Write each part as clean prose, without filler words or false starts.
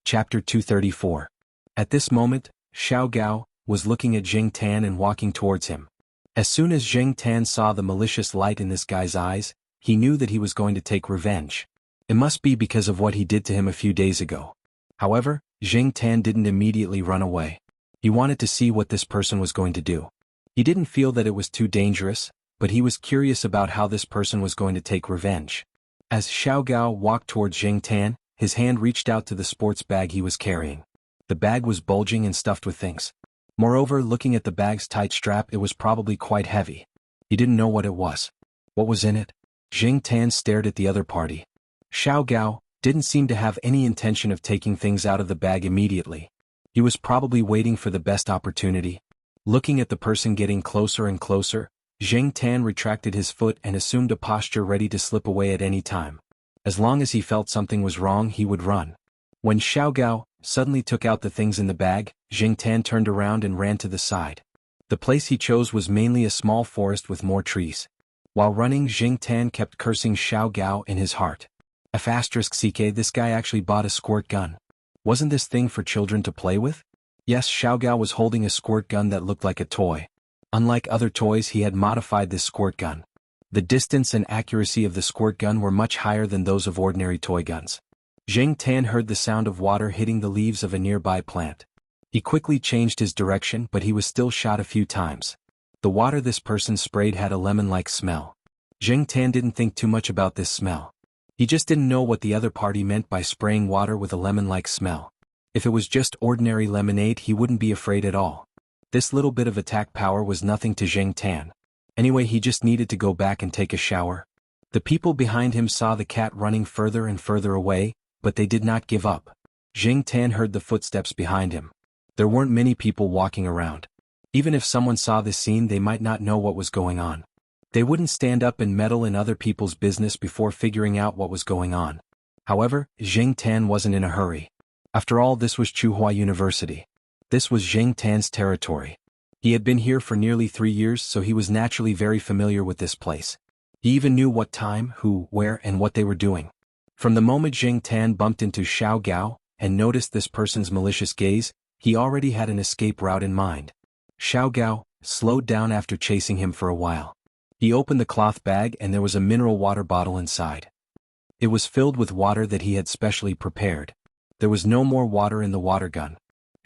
Chapter 234. At this moment, Xiao Gao was looking at Jing Tan and walking towards him. As soon as Jing Tan saw the malicious light in this guy's eyes, he knew that he was going to take revenge. It must be because of what he did to him a few days ago. However, Jing Tan didn't immediately run away. He wanted to see what this person was going to do. He didn't feel that it was too dangerous, but he was curious about how this person was going to take revenge. As Xiao Gao walked towards Jing Tan, his hand reached out to the sports bag he was carrying. The bag was bulging and stuffed with things. Moreover, looking at the bag's tight strap, it was probably quite heavy. He didn't know what it was. What was in it? Jing Tan stared at the other party. Xiao Gao didn't seem to have any intention of taking things out of the bag immediately. He was probably waiting for the best opportunity. Looking at the person getting closer and closer, Jing Tan retracted his foot and assumed a posture ready to slip away at any time. As long as he felt something was wrong, he would run. When Xiao Gao suddenly took out the things in the bag, Jing Tan turned around and ran to the side. The place he chose was mainly a small forest with more trees. While running, Jing Tan kept cursing Xiao Gao in his heart. *CK, this guy actually bought a squirt gun. Wasn't this thing for children to play with? Yes, Xiao Gao was holding a squirt gun that looked like a toy. Unlike other toys, he had modified this squirt gun. The distance and accuracy of the squirt gun were much higher than those of ordinary toy guns. Jing Tan heard the sound of water hitting the leaves of a nearby plant. He quickly changed his direction, but he was still shot a few times. The water this person sprayed had a lemon-like smell. Jing Tan didn't think too much about this smell. He just didn't know what the other party meant by spraying water with a lemon-like smell. If it was just ordinary lemonade, he wouldn't be afraid at all. This little bit of attack power was nothing to Jing Tan. Anyway, he just needed to go back and take a shower. The people behind him saw the cat running further and further away, but they did not give up. Jing Tan heard the footsteps behind him. There weren't many people walking around. Even if someone saw this scene, they might not know what was going on. They wouldn't stand up and meddle in other people's business before figuring out what was going on. However, Jing Tan wasn't in a hurry. After all, this was Tsinghua University. This was Jing Tan's territory. He had been here for nearly 3 years, so he was naturally very familiar with this place. He even knew what time, who, where, and what they were doing. From the moment Jing Tan bumped into Xiao Gao and noticed this person's malicious gaze, he already had an escape route in mind. Xiao Gao slowed down after chasing him for a while. He opened the cloth bag and there was a mineral water bottle inside. It was filled with water that he had specially prepared. There was no more water in the water gun.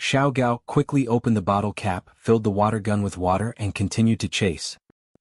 Xiao Gao quickly opened the bottle cap, filled the water gun with water and continued to chase.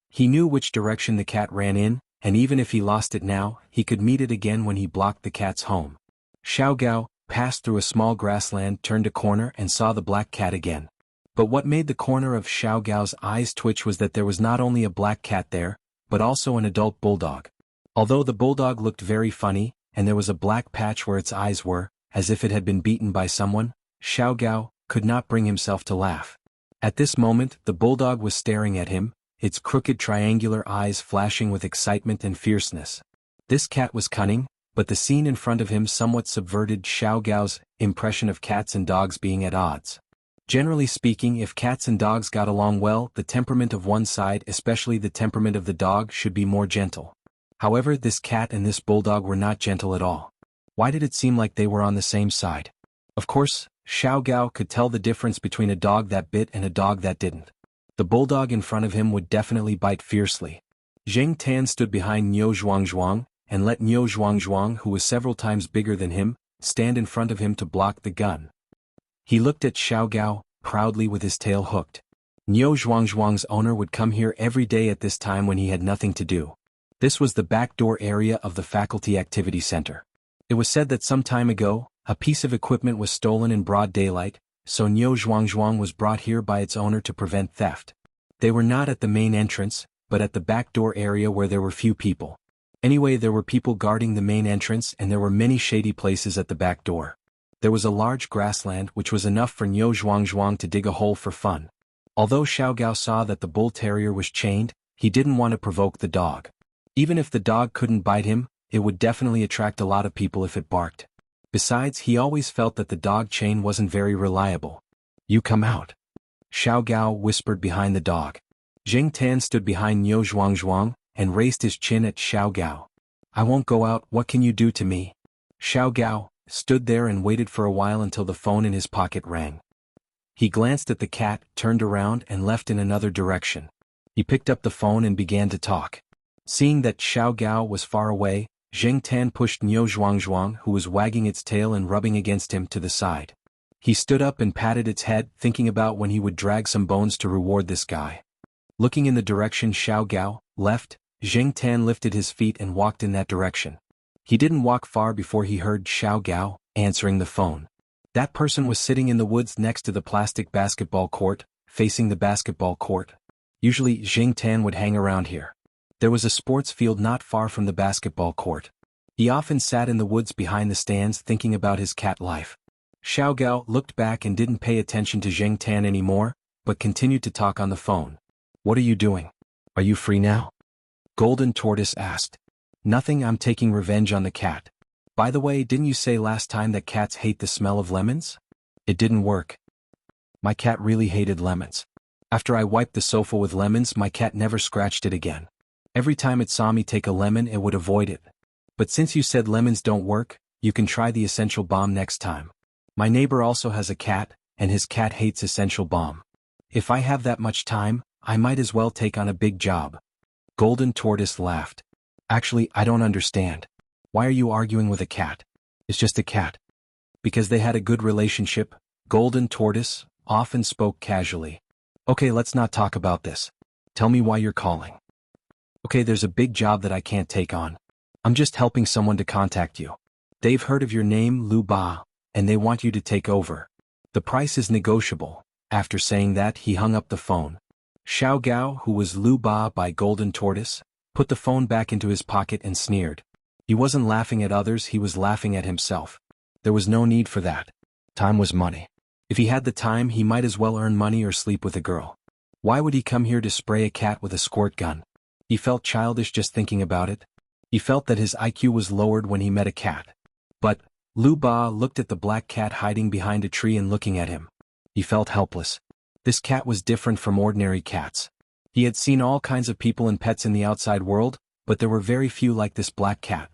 He knew which direction the cat ran in, and even if he lost it now, he could meet it again when he blocked the cat's home. Xiao Gao passed through a small grassland, turned a corner and saw the black cat again. But what made the corner of Xiao Gao's eyes twitch was that there was not only a black cat there, but also an adult bulldog. Although the bulldog looked very funny, and there was a black patch where its eyes were, as if it had been beaten by someone, Xiao Gao could not bring himself to laugh. At this moment, the bulldog was staring at him, its crooked triangular eyes flashing with excitement and fierceness. This cat was cunning, but the scene in front of him somewhat subverted Xiao Gao's impression of cats and dogs being at odds. Generally speaking, if cats and dogs got along well, the temperament of one side, especially the temperament of the dog, should be more gentle. However, this cat and this bulldog were not gentle at all. Why did it seem like they were on the same side? Of course, Xiao Gao could tell the difference between a dog that bit and a dog that didn't. The bulldog in front of him would definitely bite fiercely. Jing Tan stood behind Niu Zhuangzhuang, and let Niu Zhuangzhuang, who was several times bigger than him, stand in front of him to block the gun. He looked at Xiao Gao, proudly with his tail hooked. Niu Zhuangzhuang's owner would come here every day at this time when he had nothing to do. This was the backdoor area of the faculty activity center. It was said that some time ago, a piece of equipment was stolen in broad daylight, so Niu Zhuangzhuang was brought here by its owner to prevent theft. They were not at the main entrance, but at the backdoor area where there were few people. Anyway, there were people guarding the main entrance and there were many shady places at the back door. There was a large grassland which was enough for Niu Zhuangzhuang to dig a hole for fun. Although Xiao Gao saw that the bull terrier was chained, he didn't want to provoke the dog. Even if the dog couldn't bite him, it would definitely attract a lot of people if it barked. Besides, he always felt that the dog chain wasn't very reliable. "You come out," Xiao Gao whispered behind the dog. Jing Tan stood behind Niu Zhuangzhuang and raised his chin at Xiao Gao. "I won't go out, what can you do to me?" Xiao Gao stood there and waited for a while until the phone in his pocket rang. He glanced at the cat, turned around and left in another direction. He picked up the phone and began to talk. Seeing that Xiao Gao was far away, Zheng Tan pushed Niu Zhuangzhuang, who was wagging its tail and rubbing against him, to the side. He stood up and patted its head, thinking about when he would drag some bones to reward this guy. Looking in the direction Xiao Gao left, Zheng Tan lifted his feet and walked in that direction. He didn't walk far before he heard Xiao Gao answering the phone. That person was sitting in the woods next to the plastic basketball court, facing the basketball court. Usually Zheng Tan would hang around here. There was a sports field not far from the basketball court. He often sat in the woods behind the stands thinking about his cat life. Xiao Gao looked back and didn't pay attention to Zheng Tan anymore, but continued to talk on the phone. "What are you doing? Are you free now?" Golden Tortoise asked. "Nothing, I'm taking revenge on the cat. By the way, didn't you say last time that cats hate the smell of lemons? It didn't work. My cat really hated lemons. After I wiped the sofa with lemons, my cat never scratched it again. Every time it saw me take a lemon, it would avoid it. But since you said lemons don't work, you can try the essential balm next time. My neighbor also has a cat, and his cat hates essential balm. If I have that much time, I might as well take on a big job." Golden Tortoise laughed. "Actually, I don't understand. Why are you arguing with a cat? It's just a cat." Because they had a good relationship, Golden Tortoise often spoke casually. "Okay, let's not talk about this. Tell me why you're calling." "Okay, there's a big job that I can't take on. I'm just helping someone to contact you. They've heard of your name, Lu Ba, and they want you to take over. The price is negotiable." After saying that, he hung up the phone. Xiao Gao, who was Lu Ba by Golden Tortoise, put the phone back into his pocket and sneered. He wasn't laughing at others, he was laughing at himself. There was no need for that. Time was money. If he had the time, he might as well earn money or sleep with a girl. Why would he come here to spray a cat with a squirt gun? He felt childish just thinking about it. He felt that his IQ was lowered when he met a cat. But Lu Ba looked at the black cat hiding behind a tree and looking at him. He felt helpless. This cat was different from ordinary cats. He had seen all kinds of people and pets in the outside world, but there were very few like this black cat.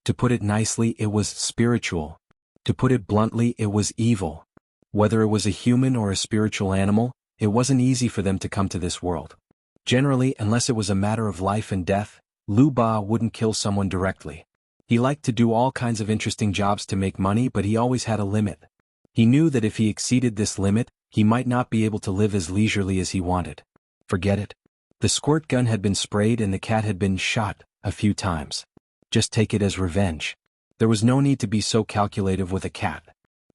To put it nicely, it was spiritual. To put it bluntly, it was evil. Whether it was a human or a spiritual animal, it wasn't easy for them to come to this world. Generally, unless it was a matter of life and death, Lu Ba wouldn't kill someone directly. He liked to do all kinds of interesting jobs to make money, but he always had a limit. He knew that if he exceeded this limit, he might not be able to live as leisurely as he wanted. Forget it. The squirt gun had been sprayed and the cat had been shot a few times. Just take it as revenge. There was no need to be so calculative with a cat.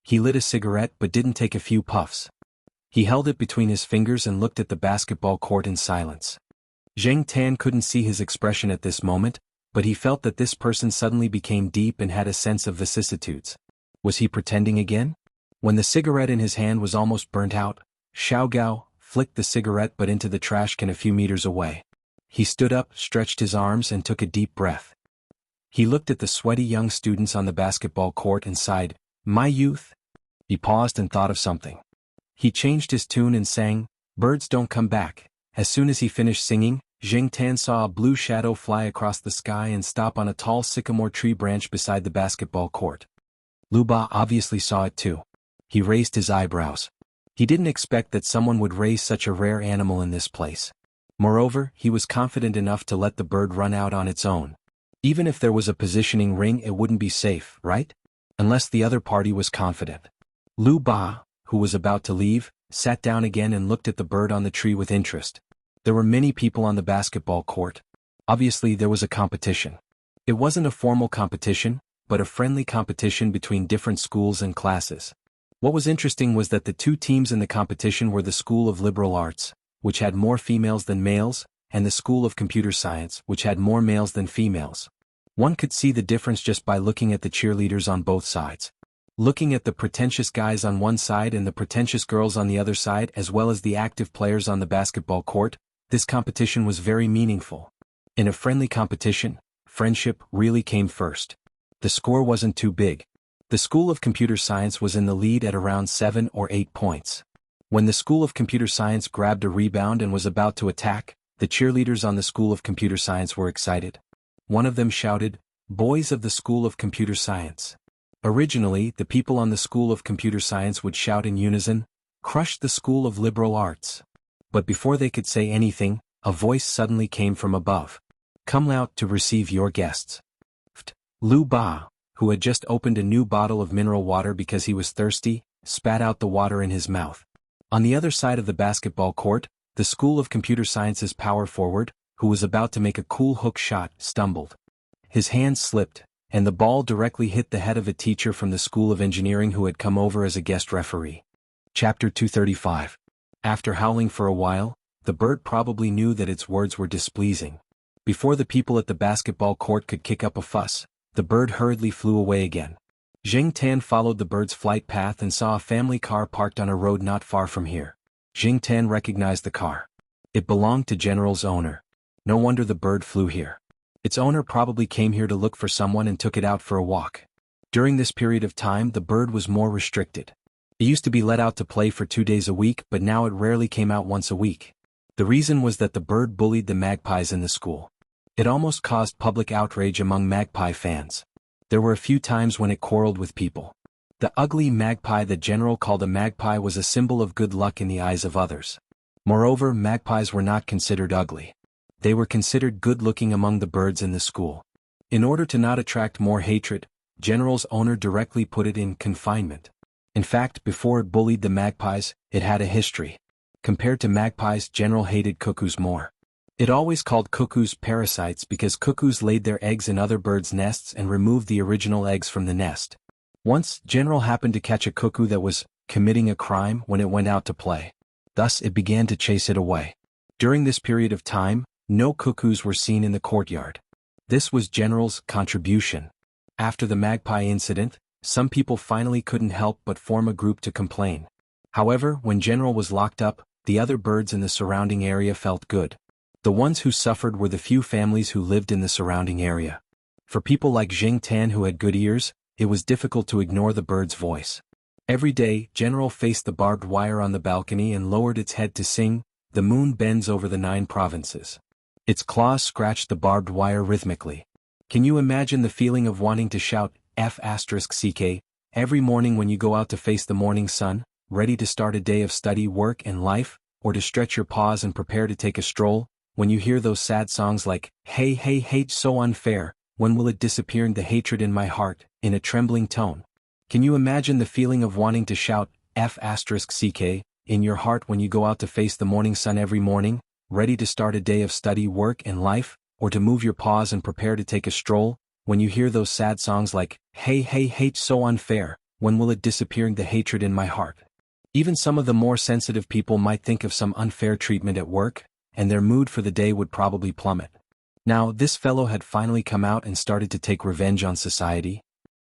He lit a cigarette but didn't take a few puffs. He held it between his fingers and looked at the basketball court in silence. Zheng Tan couldn't see his expression at this moment, but he felt that this person suddenly became deep and had a sense of vicissitudes. Was he pretending again? When the cigarette in his hand was almost burnt out, Xiao Gao flicked the cigarette butt into the trash can a few meters away. He stood up, stretched his arms and took a deep breath. He looked at the sweaty young students on the basketball court and sighed, "My youth." He paused and thought of something. He changed his tune and sang, "Birds Don't Come Back." As soon as he finished singing, Zheng Tan saw a blue shadow fly across the sky and stop on a tall sycamore tree branch beside the basketball court. Lu Ba obviously saw it too. He raised his eyebrows. He didn't expect that someone would raise such a rare animal in this place. Moreover, he was confident enough to let the bird run out on its own. Even if there was a positioning ring, it wouldn't be safe, right? Unless the other party was confident. Lu Ba, who was about to leave, sat down again and looked at the bird on the tree with interest. There were many people on the basketball court. Obviously there was a competition. It wasn't a formal competition, but a friendly competition between different schools and classes. What was interesting was that the two teams in the competition were the School of Liberal Arts, which had more females than males, and the School of Computer Science, which had more males than females. One could see the difference just by looking at the cheerleaders on both sides. Looking at the pretentious guys on one side and the pretentious girls on the other side, as well as the active players on the basketball court, this competition was very meaningful. In a friendly competition, friendship really came first. The score wasn't too big. The School of Computer Science was in the lead at around 7 or 8 points. When the School of Computer Science grabbed a rebound and was about to attack, the cheerleaders on the School of Computer Science were excited. One of them shouted, "Boys of the School of Computer Science, Originally, the people on the School of Computer Science would shout in unison, "Crush the School of Liberal Arts." But before they could say anything, a voice suddenly came from above. "Come out to receive your guests." Lu Ba, who had just opened a new bottle of mineral water because he was thirsty, spat out the water in his mouth. On the other side of the basketball court, the School of Computer Science's power forward, who was about to make a cool hook shot, stumbled. His hand slipped, and the ball directly hit the head of a teacher from the School of Engineering who had come over as a guest referee. Chapter 235. After howling for a while, the bird probably knew that its words were displeasing. Before the people at the basketball court could kick up a fuss, the bird hurriedly flew away again. Jing Tan followed the bird's flight path and saw a family car parked on a road not far from here. Jing Tan recognized the car. It belonged to General's owner. No wonder the bird flew here. Its owner probably came here to look for someone and took it out for a walk. During this period of time, the bird was more restricted. It used to be let out to play for 2 days a week, but now it rarely came out once a week. The reason was that the bird bullied the magpies in the school. It almost caused public outrage among magpie fans. There were a few times when it quarreled with people. The ugly magpie the general called a magpie was a symbol of good luck in the eyes of others. Moreover, magpies were not considered ugly. They were considered good-looking among the birds in the school. In order to not attract more hatred, General's owner directly put it in confinement. In fact, before it bullied the magpies, it had a history. Compared to magpies, General hated cuckoos more. It always called cuckoos parasites because cuckoos laid their eggs in other birds' nests and removed the original eggs from the nest. Once, General happened to catch a cuckoo that was committing a crime when it went out to play. Thus, it began to chase it away. During this period of time, no cuckoos were seen in the courtyard. This was General's contribution. After the magpie incident, some people finally couldn't help but form a group to complain. However, when General was locked up, the other birds in the surrounding area felt good. The ones who suffered were the few families who lived in the surrounding area. For people like Jing Tan who had good ears, it was difficult to ignore the bird's voice. Every day, General faced the barbed wire on the balcony and lowered its head to sing, "The moon bends over the 9 provinces." Its claws scratched the barbed wire rhythmically. Can you imagine the feeling of wanting to shout F***ck every morning when you go out to face the morning sun, ready to start a day of study, work, and life, or to stretch your paws and prepare to take a stroll, when you hear those sad songs like, "Hey, hey, hate so unfair, when will it disappear the hatred in my heart," in a trembling tone? Can you imagine the feeling of wanting to shout F***ck in your heart when you go out to face the morning sun every morning, ready to start a day of study, work, and life, or to move your paws and prepare to take a stroll, when you hear those sad songs like, "Hey, hey, hate so unfair, when will it disappear the hatred in my heart?" Even some of the more sensitive people might think of some unfair treatment at work, and their mood for the day would probably plummet. Now, this fellow had finally come out and started to take revenge on society.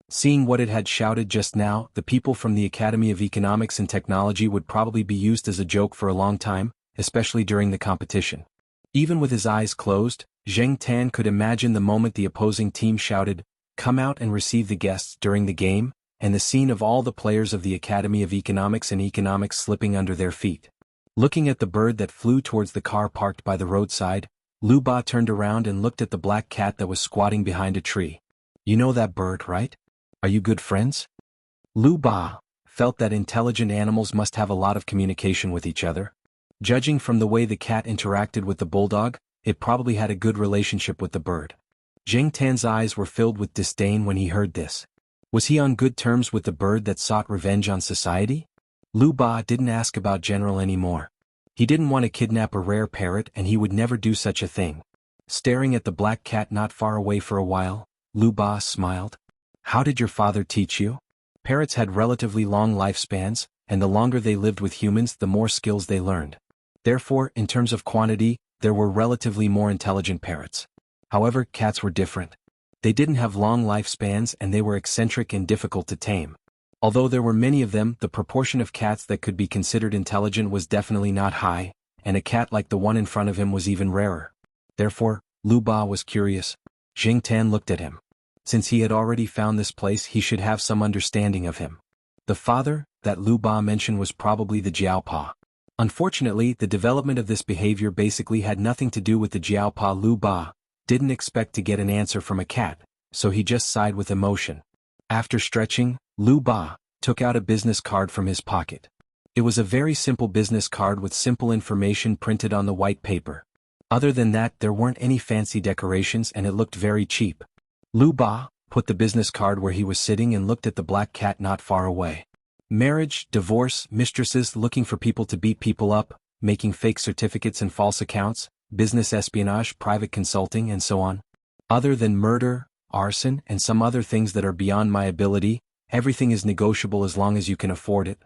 Seeing what it had shouted just now, the people from the Academy of Economics and Technology would probably be used as a joke for a long time, especially during the competition. Even with his eyes closed, Jing Tan could imagine the moment the opposing team shouted, "Come out and receive the guests" during the game, and the scene of all the players of the Academy of Economics and Economics slipping under their feet. Looking at the bird that flew towards the car parked by the roadside, Lu Ba turned around and looked at the black cat that was squatting behind a tree. "You know that bird, right? Are you good friends?" Lu Ba felt that intelligent animals must have a lot of communication with each other. Judging from the way the cat interacted with the bulldog, it probably had a good relationship with the bird. Jing Tan's eyes were filled with disdain when he heard this. Was he on good terms with the bird that sought revenge on society? Lu Ba didn't ask about General anymore. He didn't want to kidnap a rare parrot and he would never do such a thing. Staring at the black cat not far away for a while, Lu Ba smiled. "How did your father teach you?" Parrots had relatively long lifespans, and the longer they lived with humans the more skills they learned. Therefore, in terms of quantity, there were relatively more intelligent parrots. However, cats were different. They didn't have long lifespans and they were eccentric and difficult to tame. Although there were many of them, the proportion of cats that could be considered intelligent was definitely not high, and a cat like the one in front of him was even rarer. Therefore, Lu Ba was curious. Jing Tan looked at him. Since he had already found this place, he should have some understanding of him. The father that Lu Ba mentioned was probably the Jiaopa. Unfortunately, the development of this behavior basically had nothing to do with the Jiaopa. Lu Ba didn't expect to get an answer from a cat, so he just sighed with emotion. After stretching, Lu Ba took out a business card from his pocket. It was a very simple business card with simple information printed on the white paper. Other than that, there weren't any fancy decorations and it looked very cheap. Lu Ba put the business card where he was sitting and looked at the black cat not far away. Marriage, divorce, mistresses looking for people to beat people up, making fake certificates and false accounts, business espionage, private consulting, and so on. Other than murder, arson, and some other things that are beyond my ability, everything is negotiable as long as you can afford it.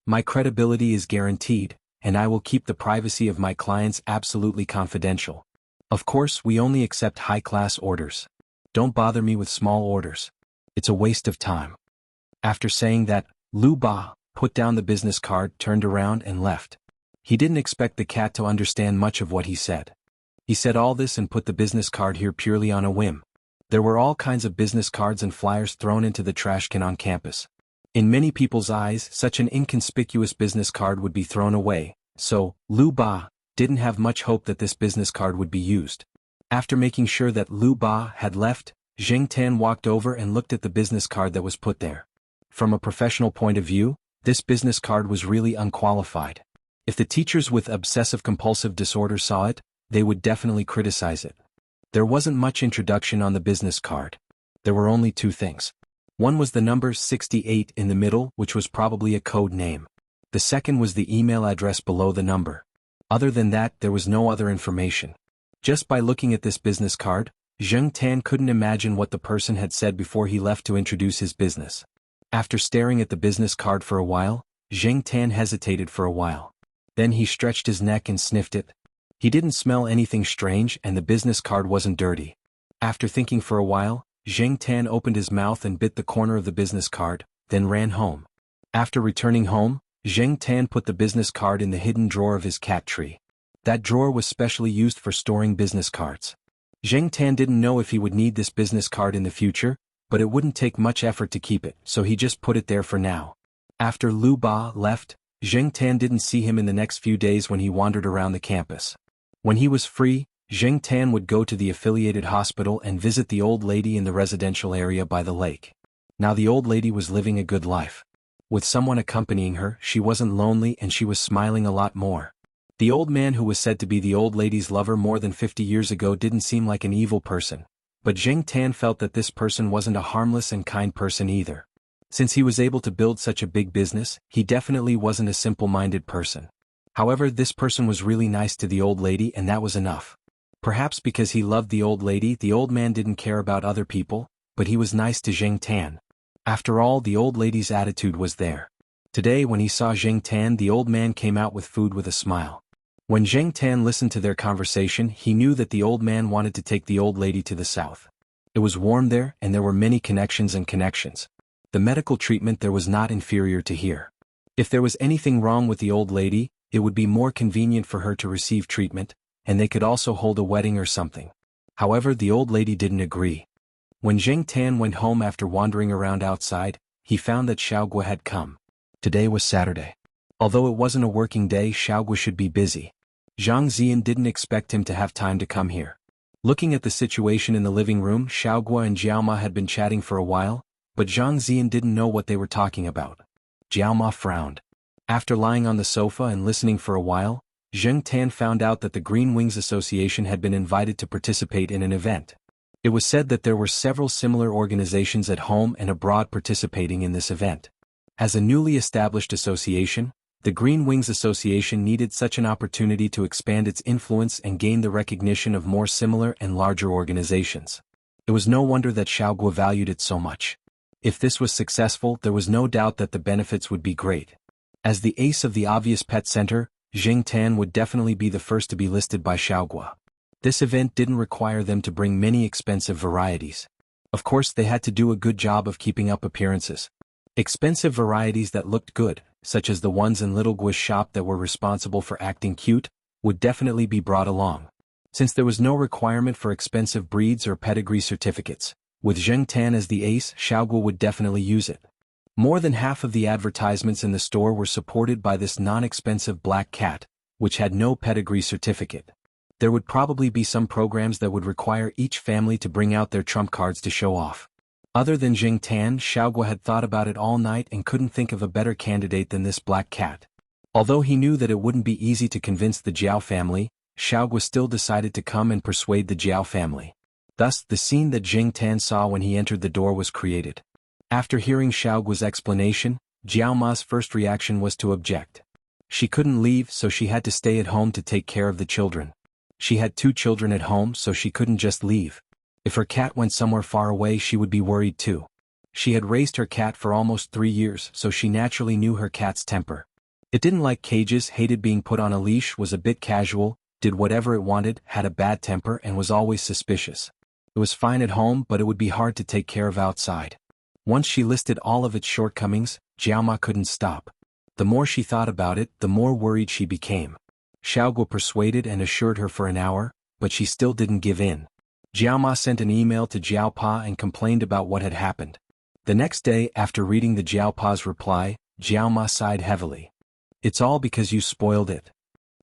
My credibility is guaranteed, and I will keep the privacy of my clients absolutely confidential. Of course, we only accept high-class orders. Don't bother me with small orders. It's a waste of time. After saying that, Lu Ba put down the business card, turned around and left. He didn't expect the cat to understand much of what he said. He said all this and put the business card here purely on a whim. There were all kinds of business cards and flyers thrown into the trash can on campus. In many people's eyes, such an inconspicuous business card would be thrown away, so Lu Ba didn't have much hope that this business card would be used. After making sure that Lu Ba had left, Jianghu walked over and looked at the business card that was put there. From a professional point of view, this business card was really unqualified. If the teachers with obsessive-compulsive disorder saw it, they would definitely criticize it. There wasn't much introduction on the business card. There were only two things. One was the number 68 in the middle, which was probably a code name. The second was the email address below the number. Other than that, there was no other information. Just by looking at this business card, Jianghu couldn't imagine what the person had said before he left to introduce his business. After staring at the business card for a while, Jianghu hesitated for a while. Then he stretched his neck and sniffed it. He didn't smell anything strange and the business card wasn't dirty. After thinking for a while, Jianghu opened his mouth and bit the corner of the business card, then ran home. After returning home, Jianghu put the business card in the hidden drawer of his cat tree. That drawer was specially used for storing business cards. Jianghu didn't know if he would need this business card in the future, but it wouldn't take much effort to keep it, so he just put it there for now. After Lu Ba left, Jianghu didn't see him in the next few days when he wandered around the campus. When he was free, Jianghu would go to the affiliated hospital and visit the old lady in the residential area by the lake. Now the old lady was living a good life. With someone accompanying her, she wasn't lonely and she was smiling a lot more. The old man who was said to be the old lady's lover more than 50 years ago didn't seem like an evil person. But Jianghu felt that this person wasn't a harmless and kind person either. Since he was able to build such a big business, he definitely wasn't a simple-minded person. However, this person was really nice to the old lady and that was enough. Perhaps because he loved the old lady, the old man didn't care about other people, but he was nice to Jianghu. After all, the old lady's attitude was there. Today when he saw Jianghu, the old man came out with food with a smile. When Jianghu listened to their conversation, he knew that the old man wanted to take the old lady to the south. It was warm there and there were many connections and connections. The medical treatment there was not inferior to here. If there was anything wrong with the old lady, it would be more convenient for her to receive treatment, and they could also hold a wedding or something. However, the old lady didn't agree. When Jianghu went home after wandering around outside, he found that Xiaoguo had come. Today was Saturday. Although it wasn't a working day, Xiaoguo should be busy. Zhang Ziyan didn't expect him to have time to come here. Looking at the situation in the living room, Xiaoguo and Jiaoma had been chatting for a while, but Zhang Ziyan didn't know what they were talking about. Jiaoma frowned. After lying on the sofa and listening for a while, Jianghu found out that the Green Wings Association had been invited to participate in an event. It was said that there were several similar organizations at home and abroad participating in this event. As a newly established association, the Green Wings Association needed such an opportunity to expand its influence and gain the recognition of more similar and larger organizations. It was no wonder that Xiaoguo valued it so much. If this was successful, there was no doubt that the benefits would be great. As the ace of the obvious pet center, Jianghu would definitely be the first to be listed by Xiaoguo. This event didn't require them to bring many expensive varieties. Of course, they had to do a good job of keeping up appearances. Expensive varieties that looked good, such as the ones in Little Gui's shop that were responsible for acting cute, would definitely be brought along. Since there was no requirement for expensive breeds or pedigree certificates, with Jianghu as the ace, Xiaoguo would definitely use it. More than half of the advertisements in the store were supported by this non-expensive black cat, which had no pedigree certificate. There would probably be some programs that would require each family to bring out their trump cards to show off. Other than Jing Tan, Xiaoguo had thought about it all night and couldn't think of a better candidate than this black cat. Although he knew that it wouldn't be easy to convince the Jiao family, Xiaoguo still decided to come and persuade the Jiao family. Thus, the scene that Jing Tan saw when he entered the door was created. After hearing Xiaoguo's explanation, Jiao Ma's first reaction was to object. She couldn't leave, so she had to stay at home to take care of the children. She had 2 children at home, so she couldn't just leave. If her cat went somewhere far away, she would be worried too. She had raised her cat for almost 3 years, so she naturally knew her cat's temper. It didn't like cages, hated being put on a leash, was a bit casual, did whatever it wanted, had a bad temper, and was always suspicious. It was fine at home, but it would be hard to take care of outside. Once she listed all of its shortcomings, Jiao Ma couldn't stop. The more she thought about it, the more worried she became. Xiaoguo persuaded and assured her for an hour, but she still didn't give in. Jiao Ma sent an email to Jiao Pa and complained about what had happened. The next day, after reading the Jiao Pa's reply, Jiao Ma sighed heavily. It's all because you spoiled it.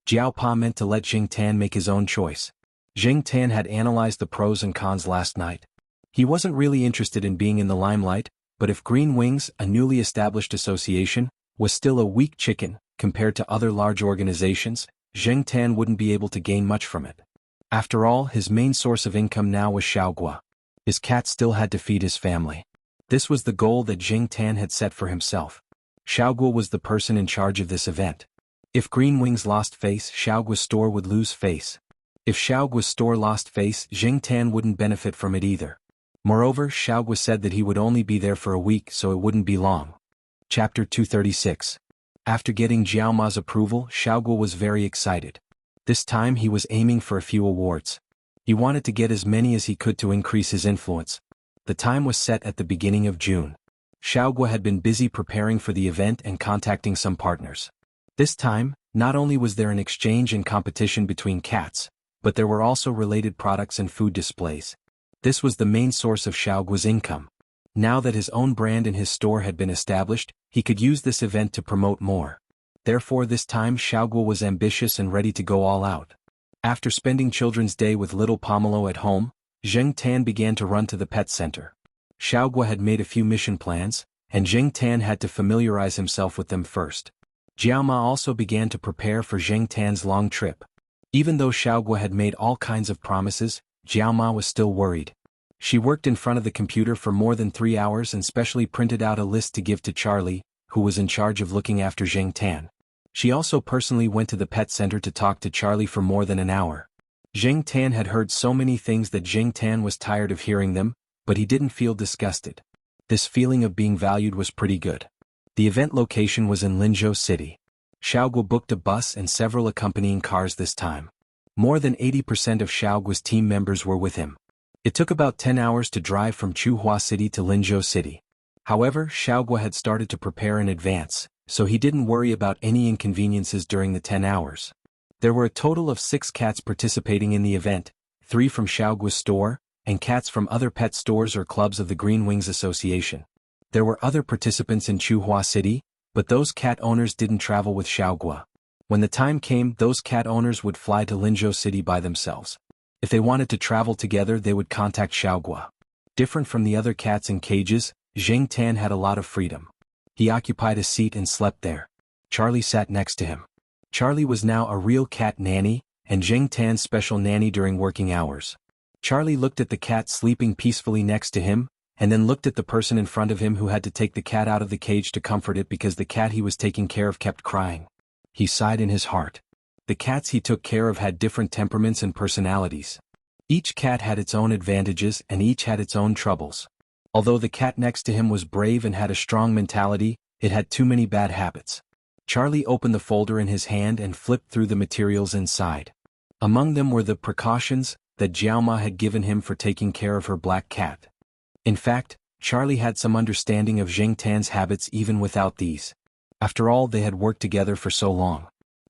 Jiao Pa meant to let Jing Tan make his own choice. Jing Tan had analyzed the pros and cons last night. He wasn't really interested in being in the limelight, but if Green Wings, a newly established association, was still a weak chicken compared to other large organizations, Jing Tan wouldn't be able to gain much from it. After all, his main source of income now was Xiaoguo. His cat still had to feed his family. This was the goal that Jing Tan had set for himself. Xiaoguo was the person in charge of this event. If Green Wings lost face, Xiaoguo's store would lose face. If Xiaoguo's store lost face, Jing Tan wouldn't benefit from it either. Moreover, Xiaoguo said that he would only be there for a week, so it wouldn't be long. Chapter 236. After getting Jiao Ma's approval, Xiaoguo was very excited. This time he was aiming for a few awards. He wanted to get as many as he could to increase his influence. The time was set at the beginning of June. Xiaoguo had been busy preparing for the event and contacting some partners. This time, not only was there an exchange and competition between cats, but there were also related products and food displays. This was the main source of Xiaoguo's income. Now that his own brand in his store had been established, he could use this event to promote more. Therefore this time Xiaoguo was ambitious and ready to go all out. After spending Children's Day with little Pomelo at home, Jing Tan began to run to the pet center. Xiaoguo had made a few mission plans, and Jing Tan had to familiarize himself with them first. Jiao Ma also began to prepare for Jing Tan's long trip. Even though Xiaoguo had made all kinds of promises, Jiao Ma was still worried. She worked in front of the computer for more than 3 hours and specially printed out a list to give to Charlie, who was in charge of looking after Jing Tan. She also personally went to the pet center to talk to Charlie for more than an hour. Jing Tan had heard so many things that Jing Tan was tired of hearing them, but he didn't feel disgusted. This feeling of being valued was pretty good. The event location was in Linzhou City. Xiaoguo booked a bus and several accompanying cars this time. More than 80% of Xiaoguo's team members were with him. It took about 10 hours to drive from Chuhua City to Linzhou City. However, Xiaoguo had started to prepare in advance, so he didn't worry about any inconveniences during the 10 hours. There were a total of 6 cats participating in the event, 3 from Xiaoguo's store, and cats from other pet stores or clubs of the Green Wings Association. There were other participants in Chuhua City, but those cat owners didn't travel with Xiaoguo. When the time came, those cat owners would fly to Linzhou City by themselves. If they wanted to travel together, they would contact Xiaoguo. Different from the other cats in cages, Jing Tan had a lot of freedom. He occupied a seat and slept there. Charlie sat next to him. Charlie was now a real cat nanny, and Jing Tan's special nanny during working hours. Charlie looked at the cat sleeping peacefully next to him, and then looked at the person in front of him who had to take the cat out of the cage to comfort it because the cat he was taking care of kept crying. He sighed in his heart. The cats he took care of had different temperaments and personalities. Each cat had its own advantages and each had its own troubles. Although the cat next to him was brave and had a strong mentality, it had too many bad habits. Charlie opened the folder in his hand and flipped through the materials inside. Among them were the precautions that Jiao Ma had given him for taking care of her black cat. In fact, Charlie had some understanding of Jing Tan's habits even without these. After all, they had worked together for so long.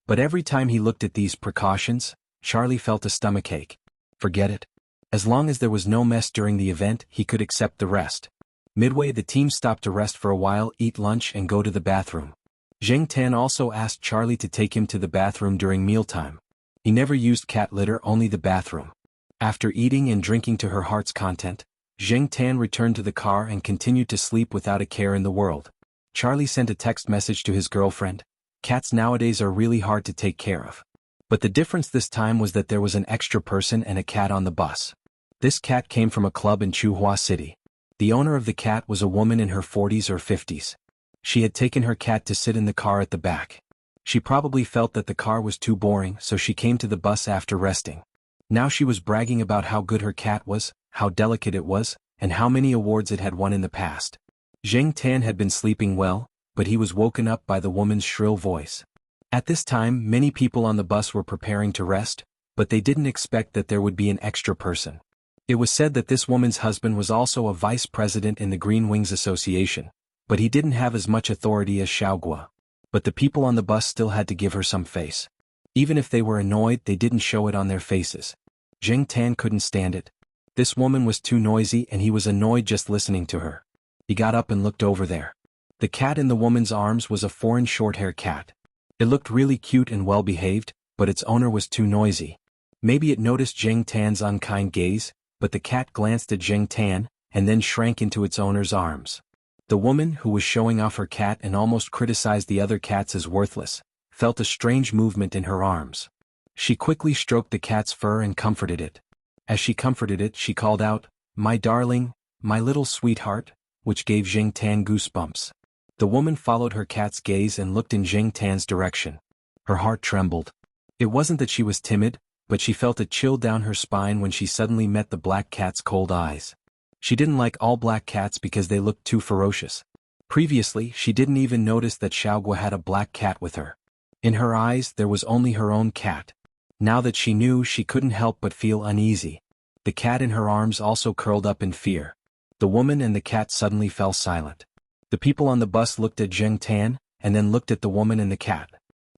But every time he looked at these precautions, Charlie felt a stomachache. Forget it. As long as there was no mess during the event, he could accept the rest. Midway, the team stopped to rest for a while, eat lunch and go to the bathroom. Jing Tan also asked Charlie to take him to the bathroom during mealtime. He never used cat litter, only the bathroom. After eating and drinking to her heart's content, Jiang Tan returned to the car and continued to sleep without a care in the world. Charlie sent a text message to his girlfriend. Cats nowadays are really hard to take care of. But the difference this time was that there was an extra person and a cat on the bus. This cat came from a club in Chuhua City. The owner of the cat was a woman in her 40s or 50s. She had taken her cat to sit in the car at the back. She probably felt that the car was too boring, so she came to the bus after resting. Now she was bragging about how good her cat was, how delicate it was, and how many awards it had won in the past. Jiang Tan had been sleeping well, but he was woken up by the woman's shrill voice. At this time, many people on the bus were preparing to rest, but they didn't expect that there would be an extra person. It was said that this woman's husband was also a vice president in the Green Wings Association, but he didn't have as much authority as Xiaoguo. But the people on the bus still had to give her some face. Even if they were annoyed, they didn't show it on their faces. Jiang Tan couldn't stand it. This woman was too noisy and he was annoyed just listening to her. He got up and looked over there. The cat in the woman's arms was a foreign short-hair cat. It looked really cute and well-behaved, but its owner was too noisy. Maybe it noticed Jiang Tan's unkind gaze, but the cat glanced at Jiang Tan, and then shrank into its owner's arms. The woman, who was showing off her cat and almost criticized the other cats as worthless, felt a strange movement in her arms. She quickly stroked the cat's fur and comforted it. As she comforted it, she called out, "My darling, my little sweetheart," which gave Jiang Tan goosebumps. The woman followed her cat's gaze and looked in Jiang Tan's direction. Her heart trembled. It wasn't that she was timid, but she felt a chill down her spine when she suddenly met the black cat's cold eyes. She didn't like all black cats because they looked too ferocious. Previously, she didn't even notice that Xiaoguo had a black cat with her. In her eyes, there was only her own cat. Now that she knew, she couldn't help but feel uneasy. The cat in her arms also curled up in fear. The woman and the cat suddenly fell silent. The people on the bus looked at Jiang Tan, and then looked at the woman and the cat.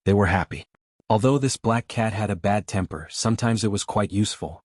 They were happy. Although this black cat had a bad temper, sometimes it was quite useful.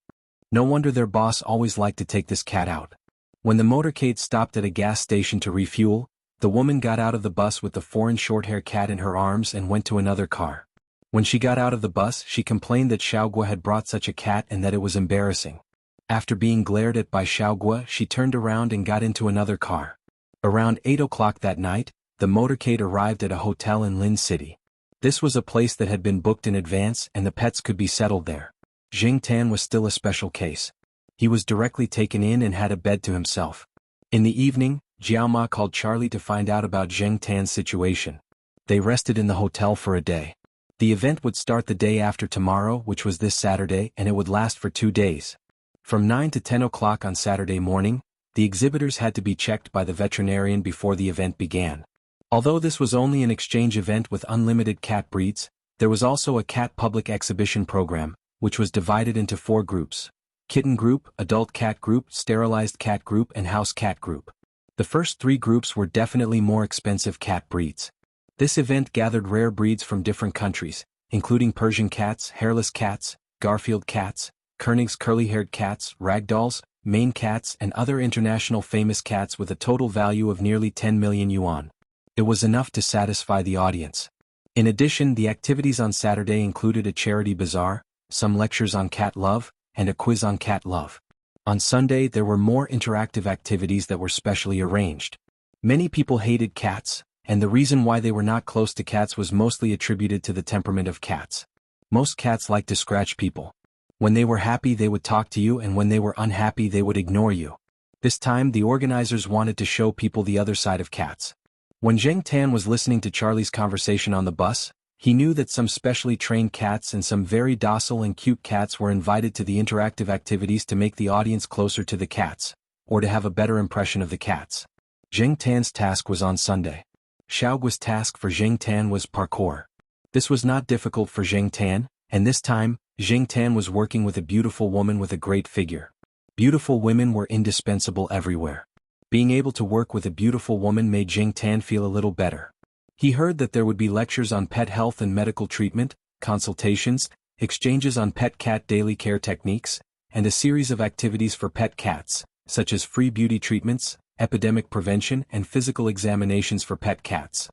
No wonder their boss always liked to take this cat out. When the motorcade stopped at a gas station to refuel, the woman got out of the bus with the foreign short-hair cat in her arms and went to another car. When she got out of the bus, she complained that Xiaoguo had brought such a cat and that it was embarrassing. After being glared at by Xiaoguo, she turned around and got into another car. Around 8 o'clock that night, the motorcade arrived at a hotel in Lin City. This was a place that had been booked in advance and the pets could be settled there. Jiang Tan was still a special case. He was directly taken in and had a bed to himself. In the evening, Jiaoma called Charlie to find out about Jiang Tan's situation. They rested in the hotel for a day. The event would start the day after tomorrow, which was this Saturday, and it would last for 2 days. From 9 to 10 o'clock on Saturday morning, the exhibitors had to be checked by the veterinarian before the event began. Although this was only an exchange event with unlimited cat breeds, there was also a cat public exhibition program, which was divided into 4 groups: kitten group, adult cat group, sterilized cat group, and house cat group. The first 3 groups were definitely more expensive cat breeds. This event gathered rare breeds from different countries, including Persian cats, hairless cats, Garfield cats, Koenig's curly-haired cats, ragdolls, Maine cats, and other international famous cats with a total value of nearly 10 million yuan. It was enough to satisfy the audience. In addition, the activities on Saturday included a charity bazaar, some lectures on cat love, and a quiz on cat love. On Sunday, there were more interactive activities that were specially arranged. Many people hated cats, and the reason why they were not close to cats was mostly attributed to the temperament of cats. Most cats like to scratch people. When they were happy, they would talk to you, and when they were unhappy, they would ignore you. This time, the organizers wanted to show people the other side of cats. When Jiang Tan was listening to Charlie's conversation on the bus, he knew that some specially trained cats and some very docile and cute cats were invited to the interactive activities to make the audience closer to the cats, or to have a better impression of the cats. Jiang Tan's task was on Sunday. Xiaoguo's task for Jiang Tan was parkour. This was not difficult for Jiang Tan, and this time, Jiang Tan was working with a beautiful woman with a great figure. Beautiful women were indispensable everywhere. Being able to work with a beautiful woman made Jiang Tan feel a little better. He heard that there would be lectures on pet health and medical treatment, consultations, exchanges on pet cat daily care techniques, and a series of activities for pet cats, such as free beauty treatments, epidemic prevention, and physical examinations for pet cats.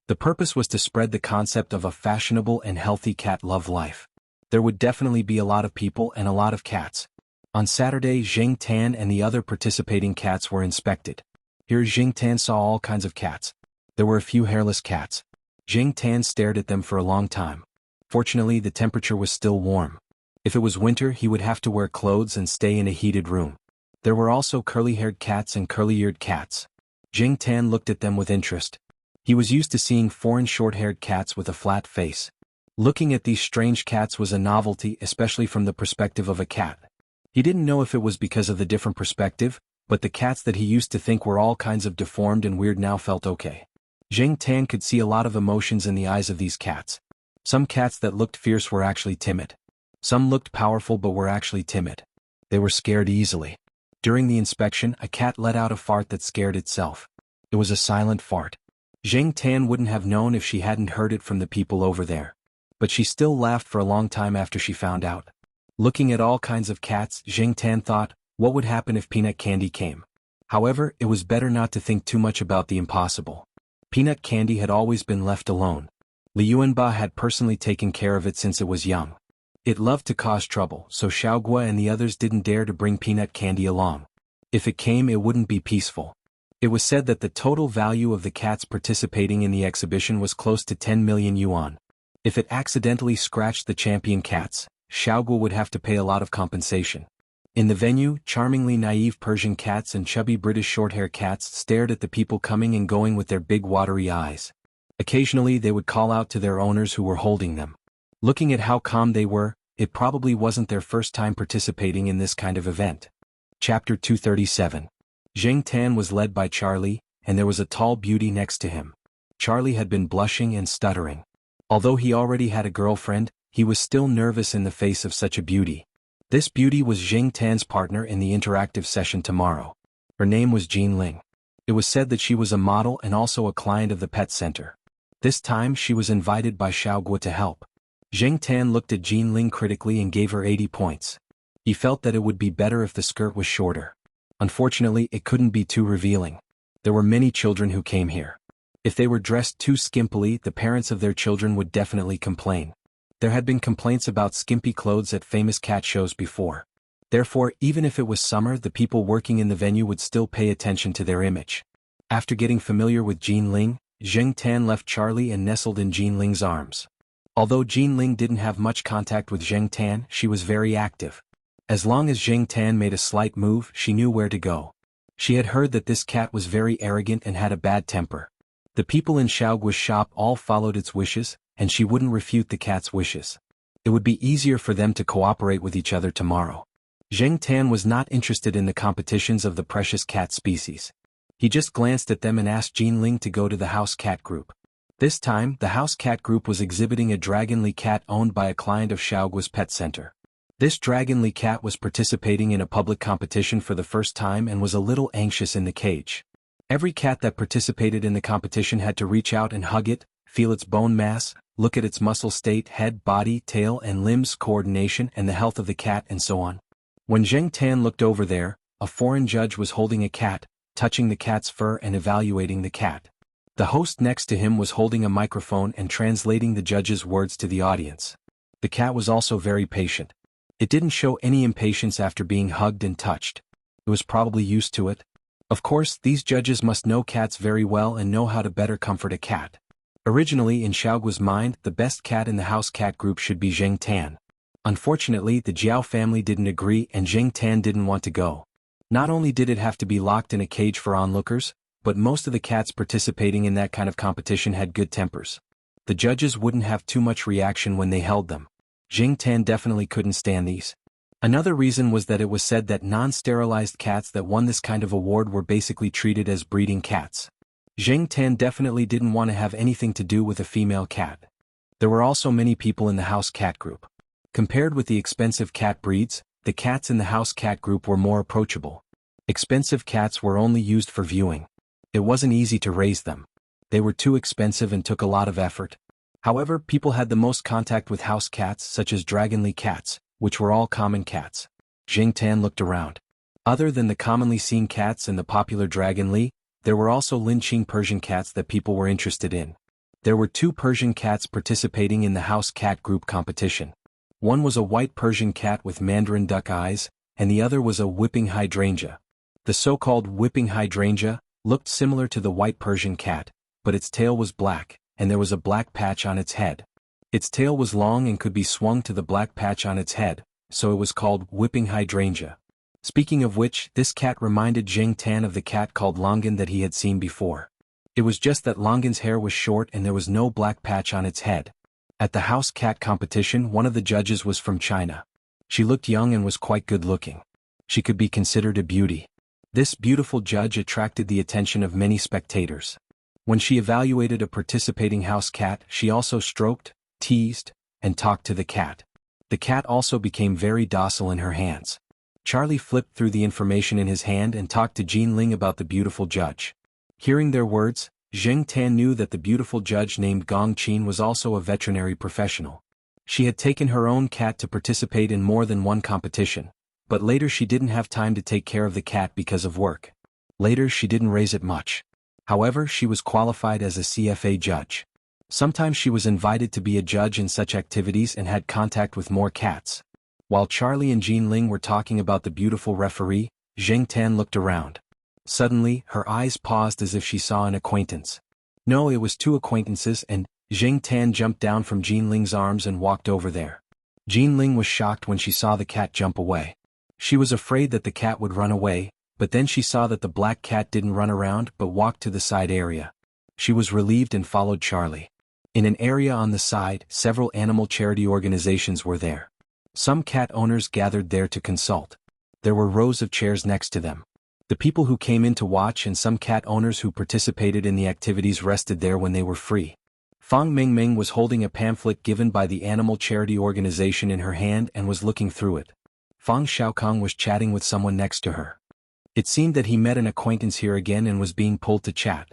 The purpose was to spread the concept of a fashionable and healthy cat love life. There would definitely be a lot of people and a lot of cats. On Saturday, Jing Tan and the other participating cats were inspected. Here Jing Tan saw all kinds of cats. There were a few hairless cats. Jing Tan stared at them for a long time. Fortunately, the temperature was still warm. If it was winter, he would have to wear clothes and stay in a heated room. There were also curly-haired cats and curly-eared cats. Jing Tan looked at them with interest. He was used to seeing foreign short-haired cats with a flat face. Looking at these strange cats was a novelty, especially from the perspective of a cat. He didn't know if it was because of the different perspective, but the cats that he used to think were all kinds of deformed and weird now felt okay. Jing Tan could see a lot of emotions in the eyes of these cats. Some cats that looked fierce were actually timid. Some looked powerful but were actually timid. They were scared easily. During the inspection, a cat let out a fart that scared itself. It was a silent fart. Jing Tan wouldn't have known if she hadn't heard it from the people over there. But she still laughed for a long time after she found out. Looking at all kinds of cats, Jing Tan thought, what would happen if peanut candy came? However, it was better not to think too much about the impossible. Peanut candy had always been left alone. Li Yuanba had personally taken care of it since it was young. It loved to cause trouble, so Xiaoguo and the others didn't dare to bring peanut candy along. If it came, it wouldn't be peaceful. It was said that the total value of the cats participating in the exhibition was close to 10 million yuan. If it accidentally scratched the champion cats, Xiaoguo would have to pay a lot of compensation. In the venue, charmingly naive Persian cats and chubby British short-hair cats stared at the people coming and going with their big watery eyes. Occasionally they would call out to their owners who were holding them. Looking at how calm they were, it probably wasn't their first time participating in this kind of event. Chapter 237. Jing Tan was led by Charlie, and there was a tall beauty next to him. Charlie had been blushing and stuttering. Although he already had a girlfriend, he was still nervous in the face of such a beauty. This beauty was Jing Tan's partner in the interactive session tomorrow. Her name was Jean Ling. It was said that she was a model and also a client of the pet center. This time she was invited by Xiaoguo to help. Jing Tan looked at Jean Ling critically and gave her 80 points. He felt that it would be better if the skirt was shorter. Unfortunately, it couldn't be too revealing. There were many children who came here. If they were dressed too skimpily, the parents of their children would definitely complain. There had been complaints about skimpy clothes at famous cat shows before. Therefore, even if it was summer, the people working in the venue would still pay attention to their image. After getting familiar with Jean Ling, Jing Tan left Charlie and nestled in Jean Ling's arms. Although Jean Ling didn't have much contact with Jing Tan, she was very active. As long as Jing Tan made a slight move, she knew where to go. She had heard that this cat was very arrogant and had a bad temper. The people in Xiaoguo's shop all followed its wishes, and she wouldn't refute the cat's wishes. It would be easier for them to cooperate with each other tomorrow. Jing Tan was not interested in the competitions of the precious cat species. He just glanced at them and asked Jean Ling to go to the house cat group. This time, the house cat group was exhibiting a dragonly cat owned by a client of Xiaoguo's pet center. This dragonly cat was participating in a public competition for the first time and was a little anxious in the cage. Every cat that participated in the competition had to reach out and hug it, feel its bone mass, look at its muscle state, head, body, tail and limbs coordination and the health of the cat and so on. When Jing Tan looked over there, a foreign judge was holding a cat, touching the cat's fur and evaluating the cat. The host next to him was holding a microphone and translating the judge's words to the audience. The cat was also very patient. It didn't show any impatience after being hugged and touched. It was probably used to it. Of course, these judges must know cats very well and know how to better comfort a cat. Originally in Xiaoguo's mind, the best cat in the house cat group should be Jing Tan. Unfortunately, the Jiao family didn't agree and Jing Tan didn't want to go. Not only did it have to be locked in a cage for onlookers, but most of the cats participating in that kind of competition had good tempers. The judges wouldn't have too much reaction when they held them. Jing Tan definitely couldn't stand these. Another reason was that it was said that non-sterilized cats that won this kind of award were basically treated as breeding cats. Jing Tan definitely didn't want to have anything to do with a female cat. There were also many people in the house cat group. Compared with the expensive cat breeds, the cats in the house cat group were more approachable. Expensive cats were only used for viewing. It wasn't easy to raise them. They were too expensive and took a lot of effort. However, people had the most contact with house cats such as dragonly cats, which were all common cats. Jing Tan looked around. Other than the commonly seen cats and the popular dragonly, there were also Linqing Persian cats that people were interested in. There were 2 Persian cats participating in the house cat group competition. One was a white Persian cat with mandarin duck eyes, and the other was a whipping hydrangea. The so-called whipping hydrangea looked similar to the white Persian cat, but its tail was black, and there was a black patch on its head. Its tail was long and could be swung to the black patch on its head, so it was called whipping hydrangea. Speaking of which, this cat reminded Jing Tan of the cat called Longan that he had seen before. It was just that Longan's hair was short and there was no black patch on its head. At the house cat competition, one of the judges was from China. She looked young and was quite good-looking. She could be considered a beauty. This beautiful judge attracted the attention of many spectators. When she evaluated a participating house cat, she also stroked, teased, and talked to the cat. The cat also became very docile in her hands. Charlie flipped through the information in his hand and talked to Jean Ling about the beautiful judge. Hearing their words, Jing Tan knew that the beautiful judge named Gong Qin was also a veterinary professional. She had taken her own cat to participate in more than one competition, but later she didn't have time to take care of the cat because of work. Later she didn't raise it much. However, she was qualified as a CFA judge. Sometimes she was invited to be a judge in such activities and had contact with more cats. While Charlie and Jean Ling were talking about the beautiful referee, Jing Tan looked around. Suddenly, her eyes paused as if she saw an acquaintance. No, it was two acquaintances, and Jing Tan jumped down from Jean Ling's arms and walked over there. Jean Ling was shocked when she saw the cat jump away. She was afraid that the cat would run away, but then she saw that the black cat didn't run around but walked to the side area. She was relieved and followed Charlie. In an area on the side, several animal charity organizations were there. Some cat owners gathered there to consult. There were rows of chairs next to them. The people who came in to watch and some cat owners who participated in the activities rested there when they were free. Fang Mingming was holding a pamphlet given by the animal charity organization in her hand and was looking through it. Fang Xiaokong was chatting with someone next to her. It seemed that he met an acquaintance here again and was being pulled to chat.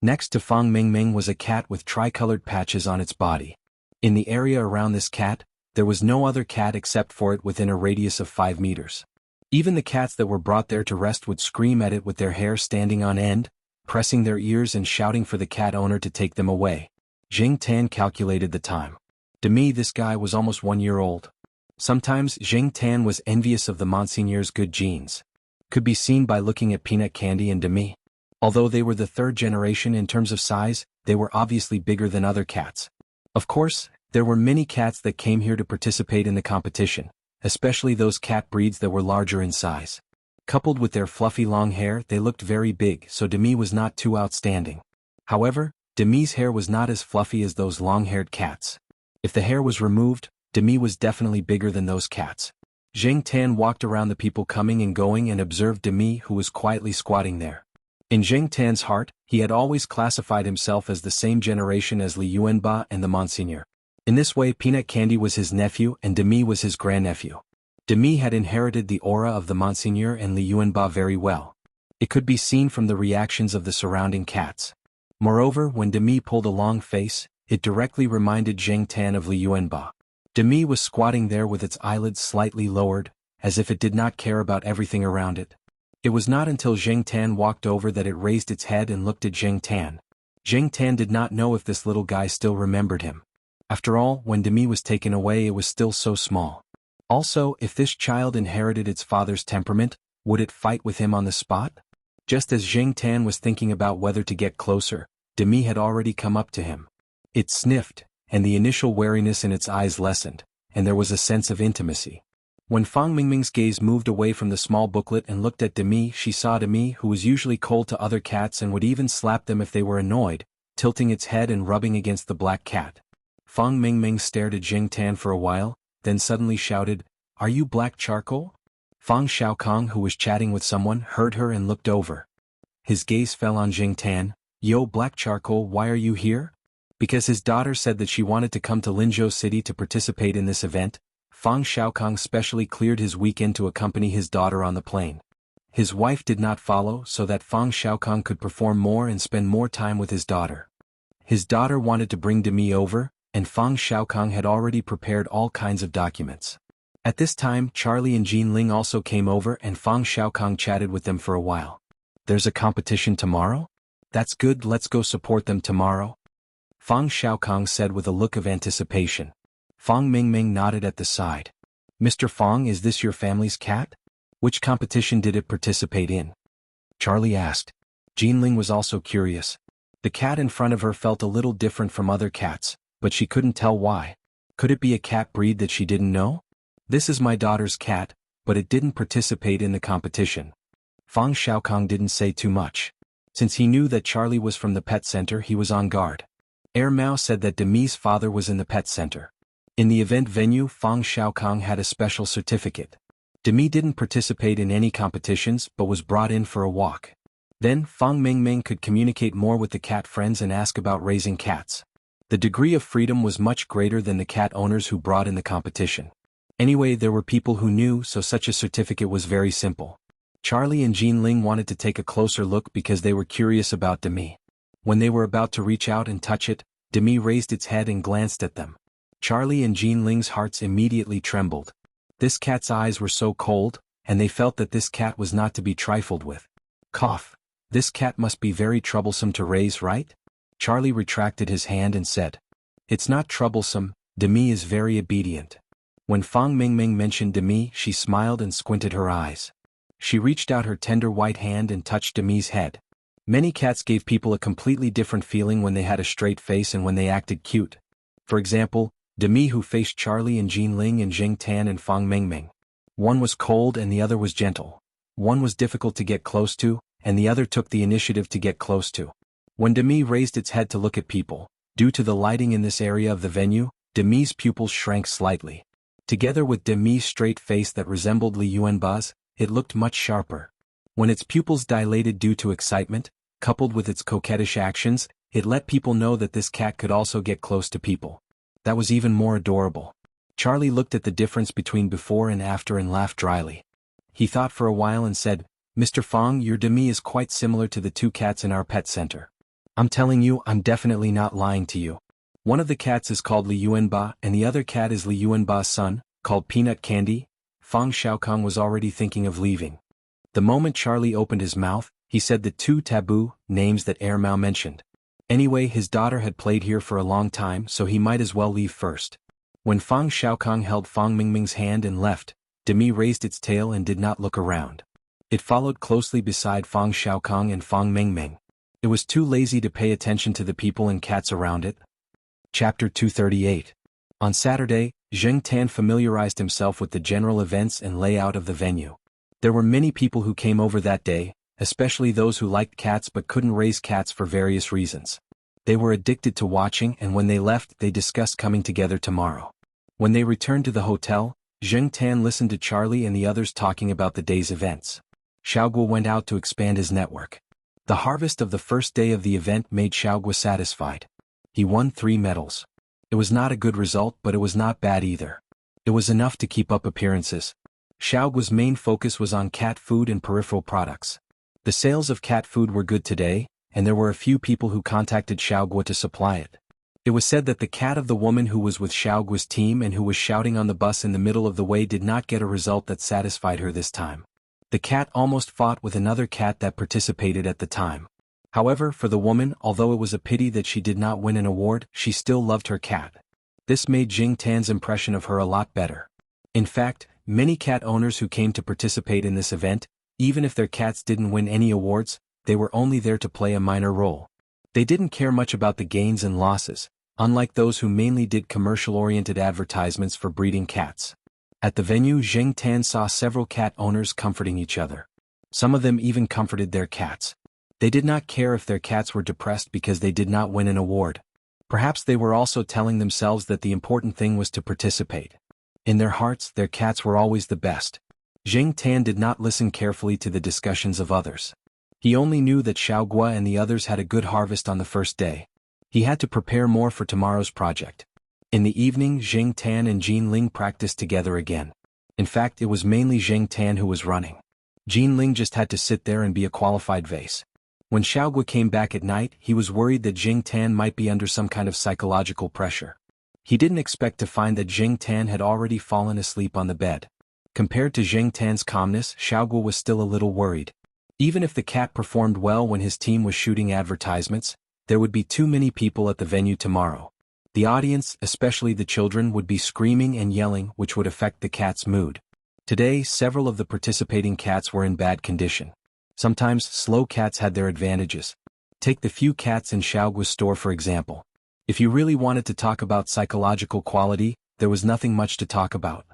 Next to Fang Mingming was a cat with tricolored patches on its body. In the area around this cat, there was no other cat except for it within a radius of 5 meters. Even the cats that were brought there to rest would scream at it with their hair standing on end, pressing their ears and shouting for the cat owner to take them away. Jing Tan calculated the time. To me, this guy was almost 1 year old. Sometimes Jing Tan was envious of the Monseigneur's good genes. Could be seen by looking at Peanut Candy and Demi. Although they were the third generation in terms of size, they were obviously bigger than other cats. Of course, there were many cats that came here to participate in the competition, especially those cat breeds that were larger in size. Coupled with their fluffy long hair, they looked very big, so Demi was not too outstanding. However, Demi's hair was not as fluffy as those long-haired cats. If the hair was removed, Demi was definitely bigger than those cats. Jing Tan walked around the people coming and going and observed Demi, who was quietly squatting there. In Jing Tan's heart, he had always classified himself as the same generation as Li Yuanba and the Monseigneur. In this way, Peanut Candy was his nephew and Demi was his grandnephew. Demi had inherited the aura of the Monseigneur and Li Yuanba very well. It could be seen from the reactions of the surrounding cats. Moreover, when Demi pulled a long face, it directly reminded Jing Tan of Li Yuanba. Demi was squatting there with its eyelids slightly lowered, as if it did not care about everything around it. It was not until Jing Tan walked over that it raised its head and looked at Jing Tan. Jing Tan did not know if this little guy still remembered him. After all, when Demi was taken away, it was still so small. Also, if this child inherited its father's temperament, would it fight with him on the spot? Just as Jing Tan was thinking about whether to get closer, Demi had already come up to him. It sniffed, and the initial wariness in its eyes lessened, and there was a sense of intimacy. When Fang Mingming's gaze moved away from the small booklet and looked at Demi, she saw Demi, who was usually cold to other cats and would even slap them if they were annoyed, tilting its head and rubbing against the black cat. Fang Mingming stared at Jing Tan for a while, then suddenly shouted, "Are you Black Charcoal?" Fang Xiaokong, who was chatting with someone, heard her and looked over. His gaze fell on Jing Tan. "Yo, Black Charcoal, why are you here?" Because his daughter said that she wanted to come to Linzhou City to participate in this event, Fang Xiaokong specially cleared his weekend to accompany his daughter on the plane. His wife did not follow so that Fang Xiaokong could perform more and spend more time with his daughter. His daughter wanted to bring Demi over, and Fang Xiaokong had already prepared all kinds of documents. At this time, Charlie and Jean Ling also came over and Fang Xiaokong chatted with them for a while. "There's a competition tomorrow? That's good, let's go support them tomorrow," Fang Xiaokong said with a look of anticipation. Fang Mingming nodded at the side. "Mr. Fang, is this your family's cat?" Which competition did it participate in? Charlie asked. Jinling was also curious. The cat in front of her felt a little different from other cats, but she couldn't tell why. Could it be a cat breed that she didn't know? This is my daughter's cat, but it didn't participate in the competition. Fang Xiaokong didn't say too much. Since he knew that Charlie was from the pet center, he was on guard. Mao said that Demi's father was in the pet center. In the event venue, Fang Xiaokong had a special certificate. Demi didn't participate in any competitions but was brought in for a walk. Then, Fang Mingming could communicate more with the cat friends and ask about raising cats. The degree of freedom was much greater than the cat owners who brought in the competition. Anyway, there were people who knew, so such a certificate was very simple. Charlie and Jinling wanted to take a closer look because they were curious about Demi. When they were about to reach out and touch it, Demi raised its head and glanced at them. Charlie and Jinling's hearts immediately trembled. This cat's eyes were so cold, and they felt that this cat was not to be trifled with. Cough. This cat must be very troublesome to raise, right? Charlie retracted his hand and said. It's not troublesome, Demi is very obedient. When Fang Mingming mentioned Demi, she smiled and squinted her eyes. She reached out her tender white hand and touched Demi's head. Many cats gave people a completely different feeling when they had a straight face and when they acted cute. For example, Demi, who faced Charlie and Jinling and Jing Tan and Fang Mingming. One was cold and the other was gentle. One was difficult to get close to, and the other took the initiative to get close to. When Demi raised its head to look at people, due to the lighting in this area of the venue, Demi's pupils shrank slightly. Together with Demi's straight face that resembled Li Yuanba's, it looked much sharper. When its pupils dilated due to excitement, coupled with its coquettish actions, it let people know that this cat could also get close to people. That was even more adorable. Charlie looked at the difference between before and after and laughed dryly. He thought for a while and said, Mr. Fang, your Demi is quite similar to the two cats in our pet center. I'm telling you, I'm definitely not lying to you. One of the cats is called Li Yuanba and the other cat is Li Yuanba's son, called Peanut Candy. Fang Xiaokong was already thinking of leaving. The moment Charlie opened his mouth, he said the two taboo names that Mao mentioned. Anyway, his daughter had played here for a long time, so he might as well leave first. When Fang Xiaokong held Fang Mingming's hand and left, Demi raised its tail and did not look around. It followed closely beside Fang Xiaokong and Fang Mingming. It was too lazy to pay attention to the people and cats around it. Chapter 238. On Saturday, Zheng Tan familiarized himself with the general events and layout of the venue. There were many people who came over that day, especially those who liked cats but couldn't raise cats for various reasons. They were addicted to watching, and when they left they discussed coming together tomorrow. When they returned to the hotel, Zheng Tan listened to Charlie and the others talking about the day's events. Xiaoguo went out to expand his network. The harvest of the first day of the event made Xiaoguo satisfied. He won 3 medals. It was not a good result, but it was not bad either. It was enough to keep up appearances. Xiaoguo's main focus was on cat food and peripheral products. The sales of cat food were good today, and there were a few people who contacted Xiaoguo to supply it. It was said that the cat of the woman who was with Xiaoguo's team and who was shouting on the bus in the middle of the way did not get a result that satisfied her this time. The cat almost fought with another cat that participated at the time. However, for the woman, although it was a pity that she did not win an award, she still loved her cat. This made Jing Tan's impression of her a lot better. In fact, many cat owners who came to participate in this event, even if their cats didn't win any awards, they were only there to play a minor role. They didn't care much about the gains and losses, unlike those who mainly did commercial-oriented advertisements for breeding cats. At the venue, Zheng Tan saw several cat owners comforting each other. Some of them even comforted their cats. They did not care if their cats were depressed because they did not win an award. Perhaps they were also telling themselves that the important thing was to participate. In their hearts, their cats were always the best. Zheng Tan did not listen carefully to the discussions of others. He only knew that Xiaoguo and the others had a good harvest on the first day. He had to prepare more for tomorrow's project. In the evening, Zheng Tan and Jinling practiced together again. In fact, it was mainly Zheng Tan who was running. Jinling just had to sit there and be a qualified vase. When Xiaoguo came back at night, he was worried that Zheng Tan might be under some kind of psychological pressure. He didn't expect to find that Zheng Tan had already fallen asleep on the bed. Compared to Zheng Tan's calmness, Xiaoguo was still a little worried. Even if the cat performed well when his team was shooting advertisements, there would be too many people at the venue tomorrow. The audience, especially the children, would be screaming and yelling, which would affect the cat's mood. Today, several of the participating cats were in bad condition. Sometimes, slow cats had their advantages. Take the few cats in Xiaogua's store for example. If you really wanted to talk about psychological quality, there was nothing much to talk about.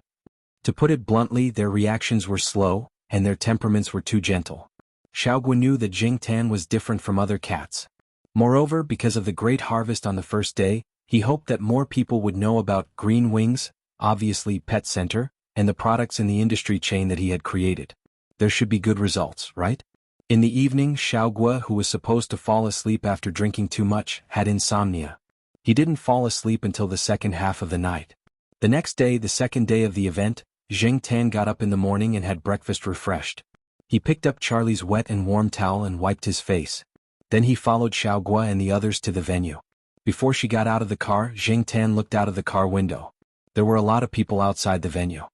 To put it bluntly, their reactions were slow, and their temperaments were too gentle. Xiaogua knew that Jingtan was different from other cats. Moreover, because of the great harvest on the first day, he hoped that more people would know about Green Wings, obviously Pet Center, and the products in the industry chain that he had created. There should be good results, right? In the evening, Xiaogua, who was supposed to fall asleep after drinking too much, had insomnia. He didn't fall asleep until the second half of the night. The next day, the second day of the event, Jingtan got up in the morning and had breakfast refreshed. He picked up Charlie's wet and warm towel and wiped his face. Then he followed Xiaogua and the others to the venue. Before she got out of the car, Jingtan looked out of the car window. There were a lot of people outside the venue.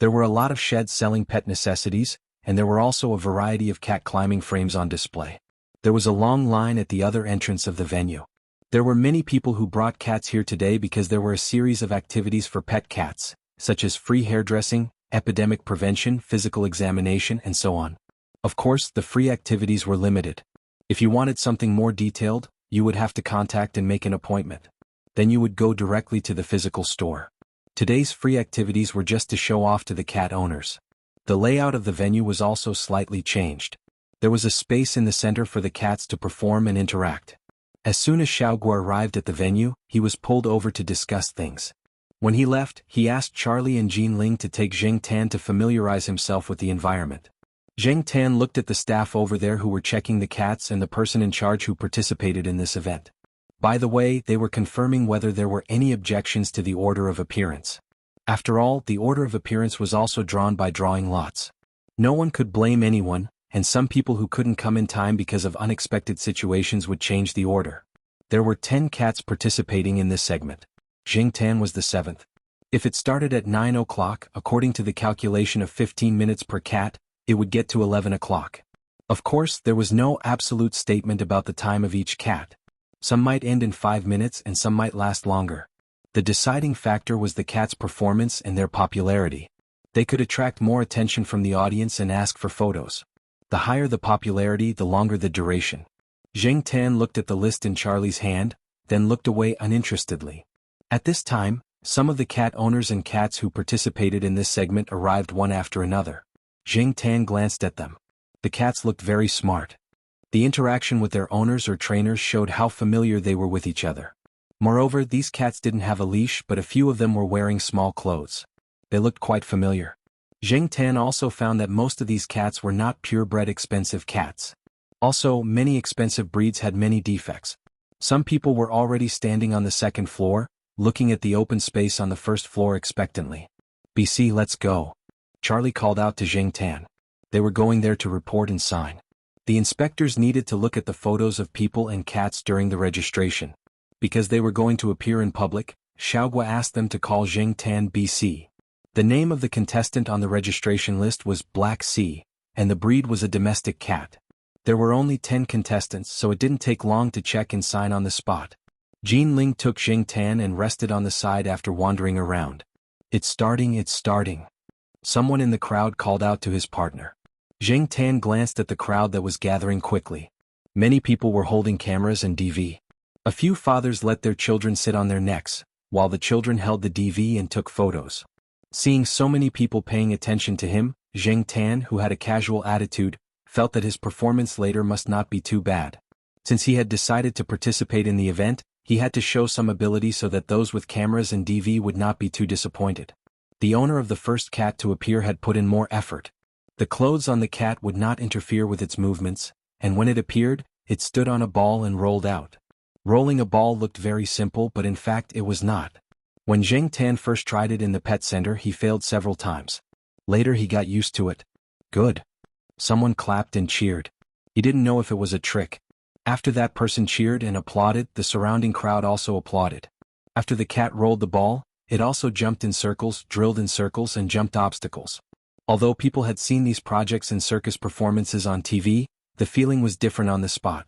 There were a lot of sheds selling pet necessities, and there were also a variety of cat climbing frames on display. There was a long line at the other entrance of the venue. There were many people who brought cats here today because there were a series of activities for pet cats, such as free hairdressing, epidemic prevention, physical examination, and so on. Of course, the free activities were limited. If you wanted something more detailed, you would have to contact and make an appointment. Then you would go directly to the physical store. Today's free activities were just to show off to the cat owners. The layout of the venue was also slightly changed. There was a space in the center for the cats to perform and interact. As soon as Xiaogua arrived at the venue, he was pulled over to discuss things. When he left, he asked Charlie and Jean Ling to take Jingtan to familiarize himself with the environment. Jingtan looked at the staff over there who were checking the cats and the person in charge who participated in this event. By the way, they were confirming whether there were any objections to the order of appearance. After all, the order of appearance was also drawn by drawing lots. No one could blame anyone, and some people who couldn't come in time because of unexpected situations would change the order. There were 10 cats participating in this segment. Jingtan was the 7th. If it started at 9 o'clock, according to the calculation of 15 minutes per cat, it would get to 11 o'clock. Of course, there was no absolute statement about the time of each cat. Some might end in 5 minutes and some might last longer. The deciding factor was the cat's performance and their popularity. They could attract more attention from the audience and ask for photos. The higher the popularity, the longer the duration. Jingtan looked at the list in Charlie's hand, then looked away uninterestedly. At this time, some of the cat owners and cats who participated in this segment arrived one after another. Jingtan glanced at them. The cats looked very smart. The interaction with their owners or trainers showed how familiar they were with each other. Moreover, these cats didn't have a leash, but a few of them were wearing small clothes. They looked quite familiar. Jingtan also found that most of these cats were not purebred expensive cats. Also, many expensive breeds had many defects. Some people were already standing on the second floor, looking at the open space on the first floor expectantly. "BC, let's go," Charlie called out to Jingtan. They were going there to report and sign. The inspectors needed to look at the photos of people and cats during the registration. Because they were going to appear in public, Xiaogua asked them to call Jingtan BC. The name of the contestant on the registration list was Black Sea, and the breed was a domestic cat. There were only 10 contestants, so it didn't take long to check and sign on the spot. Jean Ling took Jingtan and rested on the side after wandering around. It's starting. Someone in the crowd called out to his partner. Jingtan glanced at the crowd that was gathering quickly. Many people were holding cameras and DV. A few fathers let their children sit on their necks, while the children held the DV and took photos. Seeing so many people paying attention to him, Jingtan, who had a casual attitude, felt that his performance later must not be too bad. Since he had decided to participate in the event, he had to show some ability so that those with cameras and DV would not be too disappointed. The owner of the first cat to appear had put in more effort. The clothes on the cat would not interfere with its movements, and when it appeared, it stood on a ball and rolled out. Rolling a ball looked very simple, but in fact it was not. When Jingtan first tried it in the pet center, he failed several times. Later he got used to it. Good. Someone clapped and cheered. He didn't know if it was a trick. After that person cheered and applauded, the surrounding crowd also applauded. After the cat rolled the ball, it also jumped in circles, drilled in circles, and jumped obstacles. Although people had seen these projects and circus performances on TV, the feeling was different on the spot.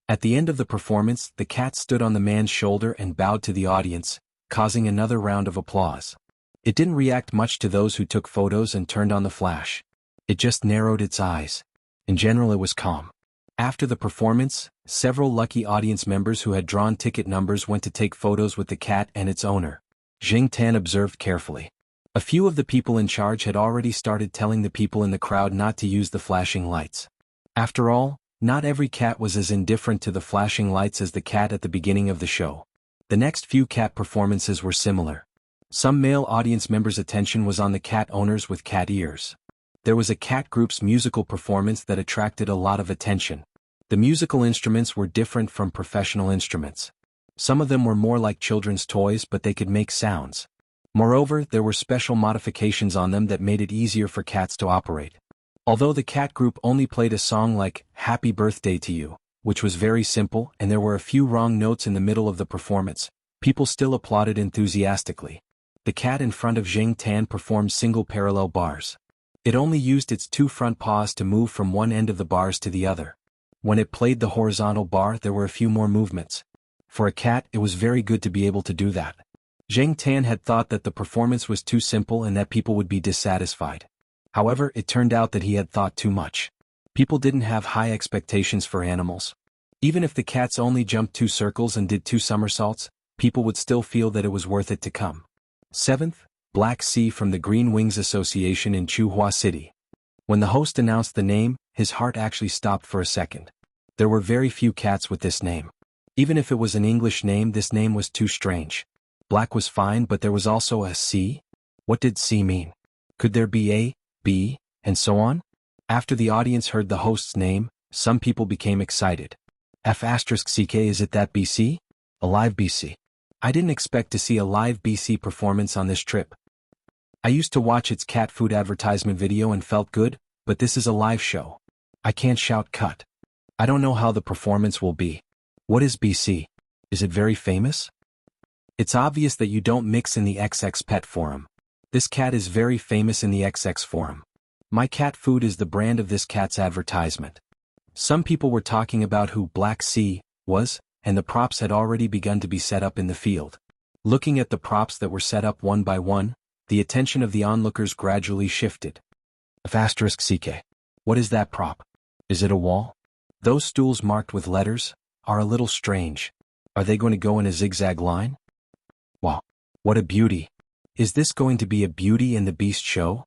At the end of the performance, the cat stood on the man's shoulder and bowed to the audience, causing another round of applause. It didn't react much to those who took photos and turned on the flash. It just narrowed its eyes. In general, it was calm. After the performance, several lucky audience members who had drawn ticket numbers went to take photos with the cat and its owner. Jiangtan observed carefully. A few of the people in charge had already started telling the people in the crowd not to use the flashing lights. After all, not every cat was as indifferent to the flashing lights as the cat at the beginning of the show. The next few cat performances were similar. Some male audience members' attention was on the cat owners with cat ears. There was a cat group's musical performance that attracted a lot of attention. The musical instruments were different from professional instruments. Some of them were more like children's toys, but they could make sounds. Moreover, there were special modifications on them that made it easier for cats to operate. Although the cat group only played a song like "Happy Birthday to You," which was very simple, and there were a few wrong notes in the middle of the performance, people still applauded enthusiastically. The cat in front of Jiangtan performed single parallel bars. It only used its two front paws to move from one end of the bars to the other. When it played the horizontal bar, there were a few more movements. For a cat, it was very good to be able to do that. Jiangtan had thought that the performance was too simple and that people would be dissatisfied. However, it turned out that he had thought too much. People didn't have high expectations for animals. Even if the cats only jumped 2 circles and did 2 somersaults, people would still feel that it was worth it to come. 7th, Black Sea from the Green Wings Association in Chuhua City. When the host announced the name, his heart actually stopped for a second. There were very few cats with this name. Even if it was an English name, this name was too strange. Black was fine, but there was also a C? What did C mean? Could there be A, B, and so on? After the audience heard the host's name, some people became excited. F***CK, is it that BC? A live BC. I didn't expect to see a live BC performance on this trip. I used to watch its cat food advertisement video and felt good, but this is a live show. I can't shout cut. I don't know how the performance will be. What is BC? Is it very famous? It's obvious that you don't mix in the XX Pet forum. This cat is very famous in the XX forum. My cat food is the brand of this cat's advertisement. Some people were talking about who Black Sea was, and the props had already begun to be set up in the field. Looking at the props that were set up one by one, the attention of the onlookers gradually shifted. F***CK. What is that prop? Is it a wall? Those stools marked with letters are a little strange. Are they going to go in a zigzag line? Wow. What a beauty. Is this going to be a Beauty and the Beast show?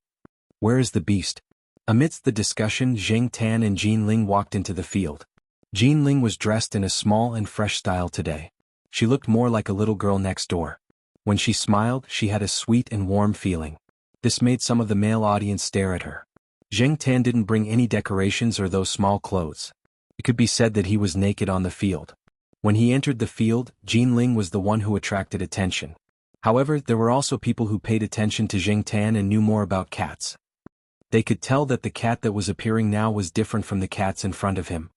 Where is the beast? Amidst the discussion, Jiangtan and Jinling walked into the field. Jinling was dressed in a small and fresh style today. She looked more like a little girl next door. When she smiled, she had a sweet and warm feeling. This made some of the male audience stare at her. Jiangtan didn't bring any decorations or those small clothes. It could be said that he was naked on the field. When he entered the field, Jinling was the one who attracted attention. However, there were also people who paid attention to Jiangtan and knew more about cats. They could tell that the cat that was appearing now was different from the cats in front of him.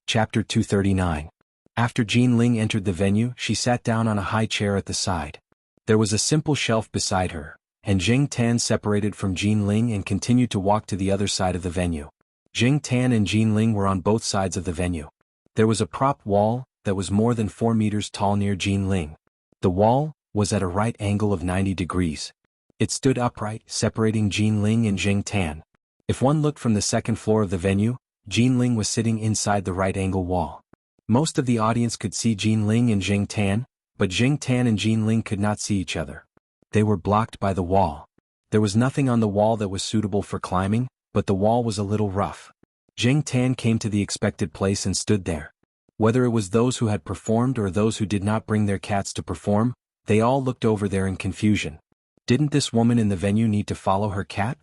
Chapter 239. After Jinling entered the venue, she sat down on a high chair at the side. There was a simple shelf beside her, and Jiangtan separated from Jinling and continued to walk to the other side of the venue. Jiangtan and Jinling were on both sides of the venue. There was a prop wall that was more than 4 meters tall near Jinling. The wall was at a right angle of 90 degrees. It stood upright, separating Jinling and Jiangtan. If one looked from the second floor of the venue, Jinling was sitting inside the right angle wall. Most of the audience could see Jinling and Jiangtan, but Jiangtan and Jinling could not see each other. They were blocked by the wall. There was nothing on the wall that was suitable for climbing, but the wall was a little rough. Jiangtan came to the expected place and stood there. Whether it was those who had performed or those who did not bring their cats to perform, they all looked over there in confusion. Didn't this woman in the venue need to follow her cat?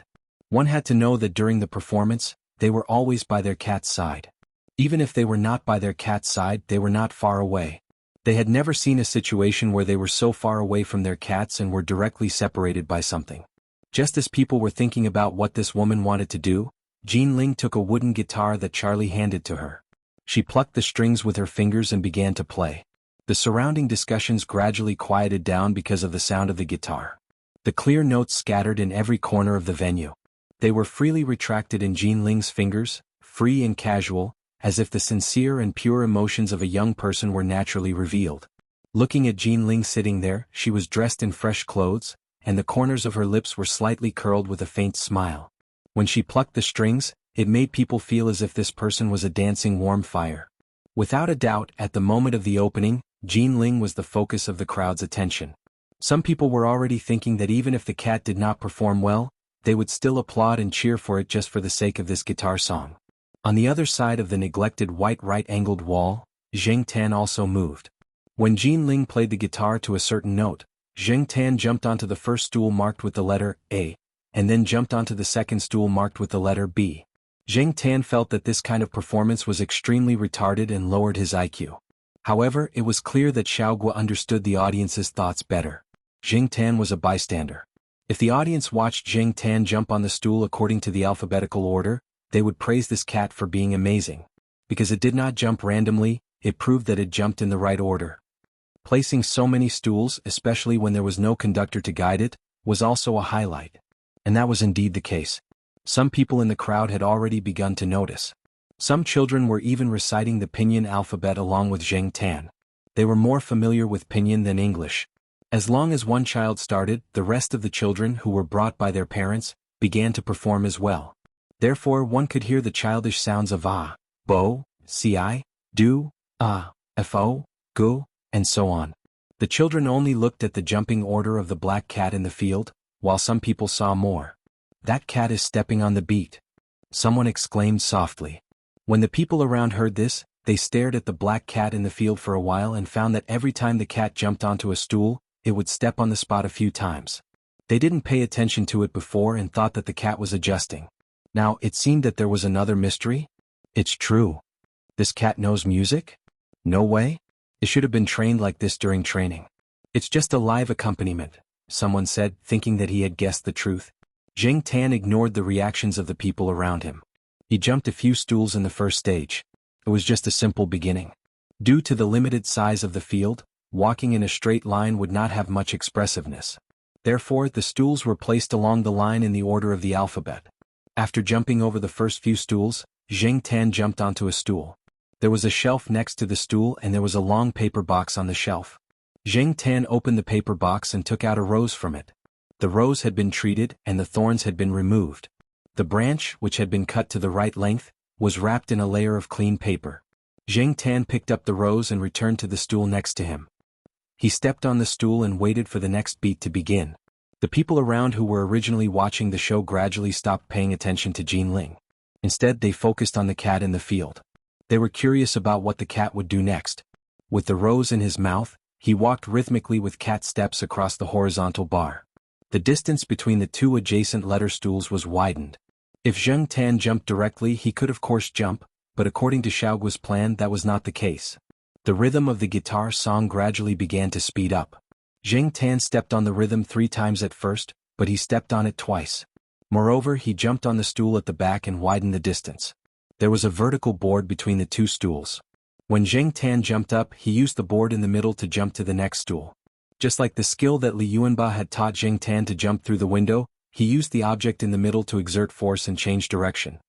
One had to know that during the performance, they were always by their cat's side. Even if they were not by their cat's side, they were not far away. They had never seen a situation where they were so far away from their cats and were directly separated by something. Just as people were thinking about what this woman wanted to do, Jinling took a wooden guitar that Charlie handed to her. She plucked the strings with her fingers and began to play. The surrounding discussions gradually quieted down because of the sound of the guitar. The clear notes scattered in every corner of the venue. They were freely retracted in Jinling's fingers, free and casual, as if the sincere and pure emotions of a young person were naturally revealed. Looking at Jinling sitting there, she was dressed in fresh clothes, and the corners of her lips were slightly curled with a faint smile. When she plucked the strings, it made people feel as if this person was a dancing warm fire. Without a doubt, at the moment of the opening, Jinling was the focus of the crowd's attention. Some people were already thinking that even if the cat did not perform well, they would still applaud and cheer for it just for the sake of this guitar song. On the other side of the neglected white right-angled wall, Zheng Tan also moved. When Jinling played the guitar to a certain note, Zheng Tan jumped onto the first stool marked with the letter A, and then jumped onto the second stool marked with the letter B. Zheng Tan felt that this kind of performance was extremely retarded and lowered his IQ. However, it was clear that Xiaoguo understood the audience's thoughts better. Zheng Tan was a bystander. If the audience watched Zheng Tan jump on the stool according to the alphabetical order, they would praise this cat for being amazing. Because it did not jump randomly, it proved that it jumped in the right order. Placing so many stools, especially when there was no conductor to guide it, was also a highlight. And that was indeed the case. Some people in the crowd had already begun to notice. Some children were even reciting the Pinyin alphabet along with Zheng Tan. They were more familiar with Pinyin than English. As long as one child started, the rest of the children who were brought by their parents began to perform as well. Therefore one could hear the childish sounds of ah, bo, ci, do, fo, gu, and so on. The children only looked at the jumping order of the black cat in the field, while some people saw more. That cat is stepping on the beat. Someone exclaimed softly. When the people around heard this, they stared at the black cat in the field for a while and found that every time the cat jumped onto a stool, it would step on the spot a few times. They didn't pay attention to it before and thought that the cat was adjusting. Now, it seemed that there was another mystery. It's true. This cat knows music? No way. It should have been trained like this during training. It's just a live accompaniment, someone said, thinking that he had guessed the truth. Zheng Tan ignored the reactions of the people around him. He jumped a few stools in the first stage. It was just a simple beginning. Due to the limited size of the field, walking in a straight line would not have much expressiveness. Therefore, the stools were placed along the line in the order of the alphabet. After jumping over the first few stools, Zheng Tan jumped onto a stool. There was a shelf next to the stool and there was a long paper box on the shelf. Zheng Tan opened the paper box and took out a rose from it. The rose had been treated and the thorns had been removed. The branch, which had been cut to the right length, was wrapped in a layer of clean paper. Zheng Tan picked up the rose and returned to the stool next to him. He stepped on the stool and waited for the next beat to begin. The people around who were originally watching the show gradually stopped paying attention to Jinling. Instead, they focused on the cat in the field. They were curious about what the cat would do next. With the rose in his mouth, he walked rhythmically with cat steps across the horizontal bar. The distance between the two adjacent letter stools was widened. If Zheng Tan jumped directly, he could of course jump, but according to Xiaoguo's plan, that was not the case. The rhythm of the guitar song gradually began to speed up. Zheng Tan stepped on the rhythm 3 times at first, but he stepped on it twice. Moreover, he jumped on the stool at the back and widened the distance. There was a vertical board between the two stools. When Zheng Tan jumped up, he used the board in the middle to jump to the next stool. Just like the skill that Li Yuanba had taught Zheng Tan to jump through the window, he used the object in the middle to exert force and change direction.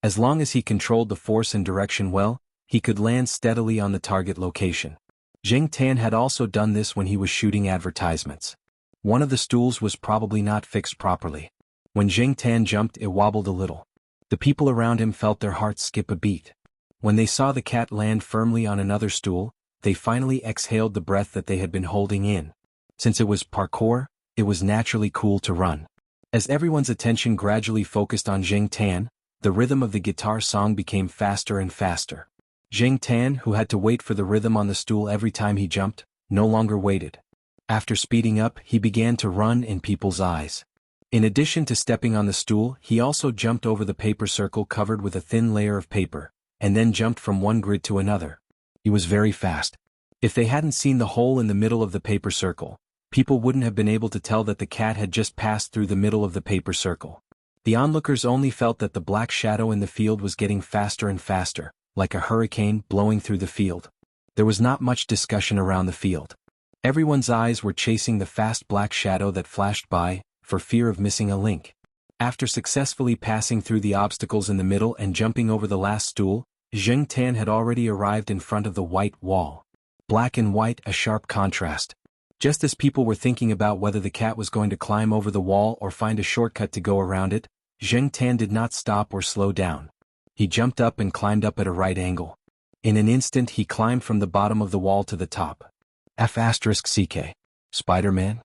As long as he controlled the force and direction well, he could land steadily on the target location. Zheng Tan had also done this when he was shooting advertisements. One of the stools was probably not fixed properly. When Zheng Tan jumped, it wobbled a little. The people around him felt their hearts skip a beat. When they saw the cat land firmly on another stool, they finally exhaled the breath that they had been holding in. Since it was parkour, it was naturally cool to run. As everyone's attention gradually focused on Zheng Tan, the rhythm of the guitar song became faster and faster. Zheng Tan, who had to wait for the rhythm on the stool every time he jumped, no longer waited. After speeding up, he began to run in people's eyes. In addition to stepping on the stool, he also jumped over the paper circle covered with a thin layer of paper, and then jumped from one grid to another. He was very fast. If they hadn't seen the hole in the middle of the paper circle, people wouldn't have been able to tell that the cat had just passed through the middle of the paper circle. The onlookers only felt that the black shadow in the field was getting faster and faster, like a hurricane blowing through the field. There was not much discussion around the field. Everyone's eyes were chasing the fast black shadow that flashed by, for fear of missing a link. After successfully passing through the obstacles in the middle and jumping over the last stool, Zheng Tan had already arrived in front of the white wall. Black and white, a sharp contrast. Just as people were thinking about whether the cat was going to climb over the wall or find a shortcut to go around it, Zheng Tan did not stop or slow down. He jumped up and climbed up at a right angle. In an instant he climbed from the bottom of the wall to the top. F***CK. Spider-Man?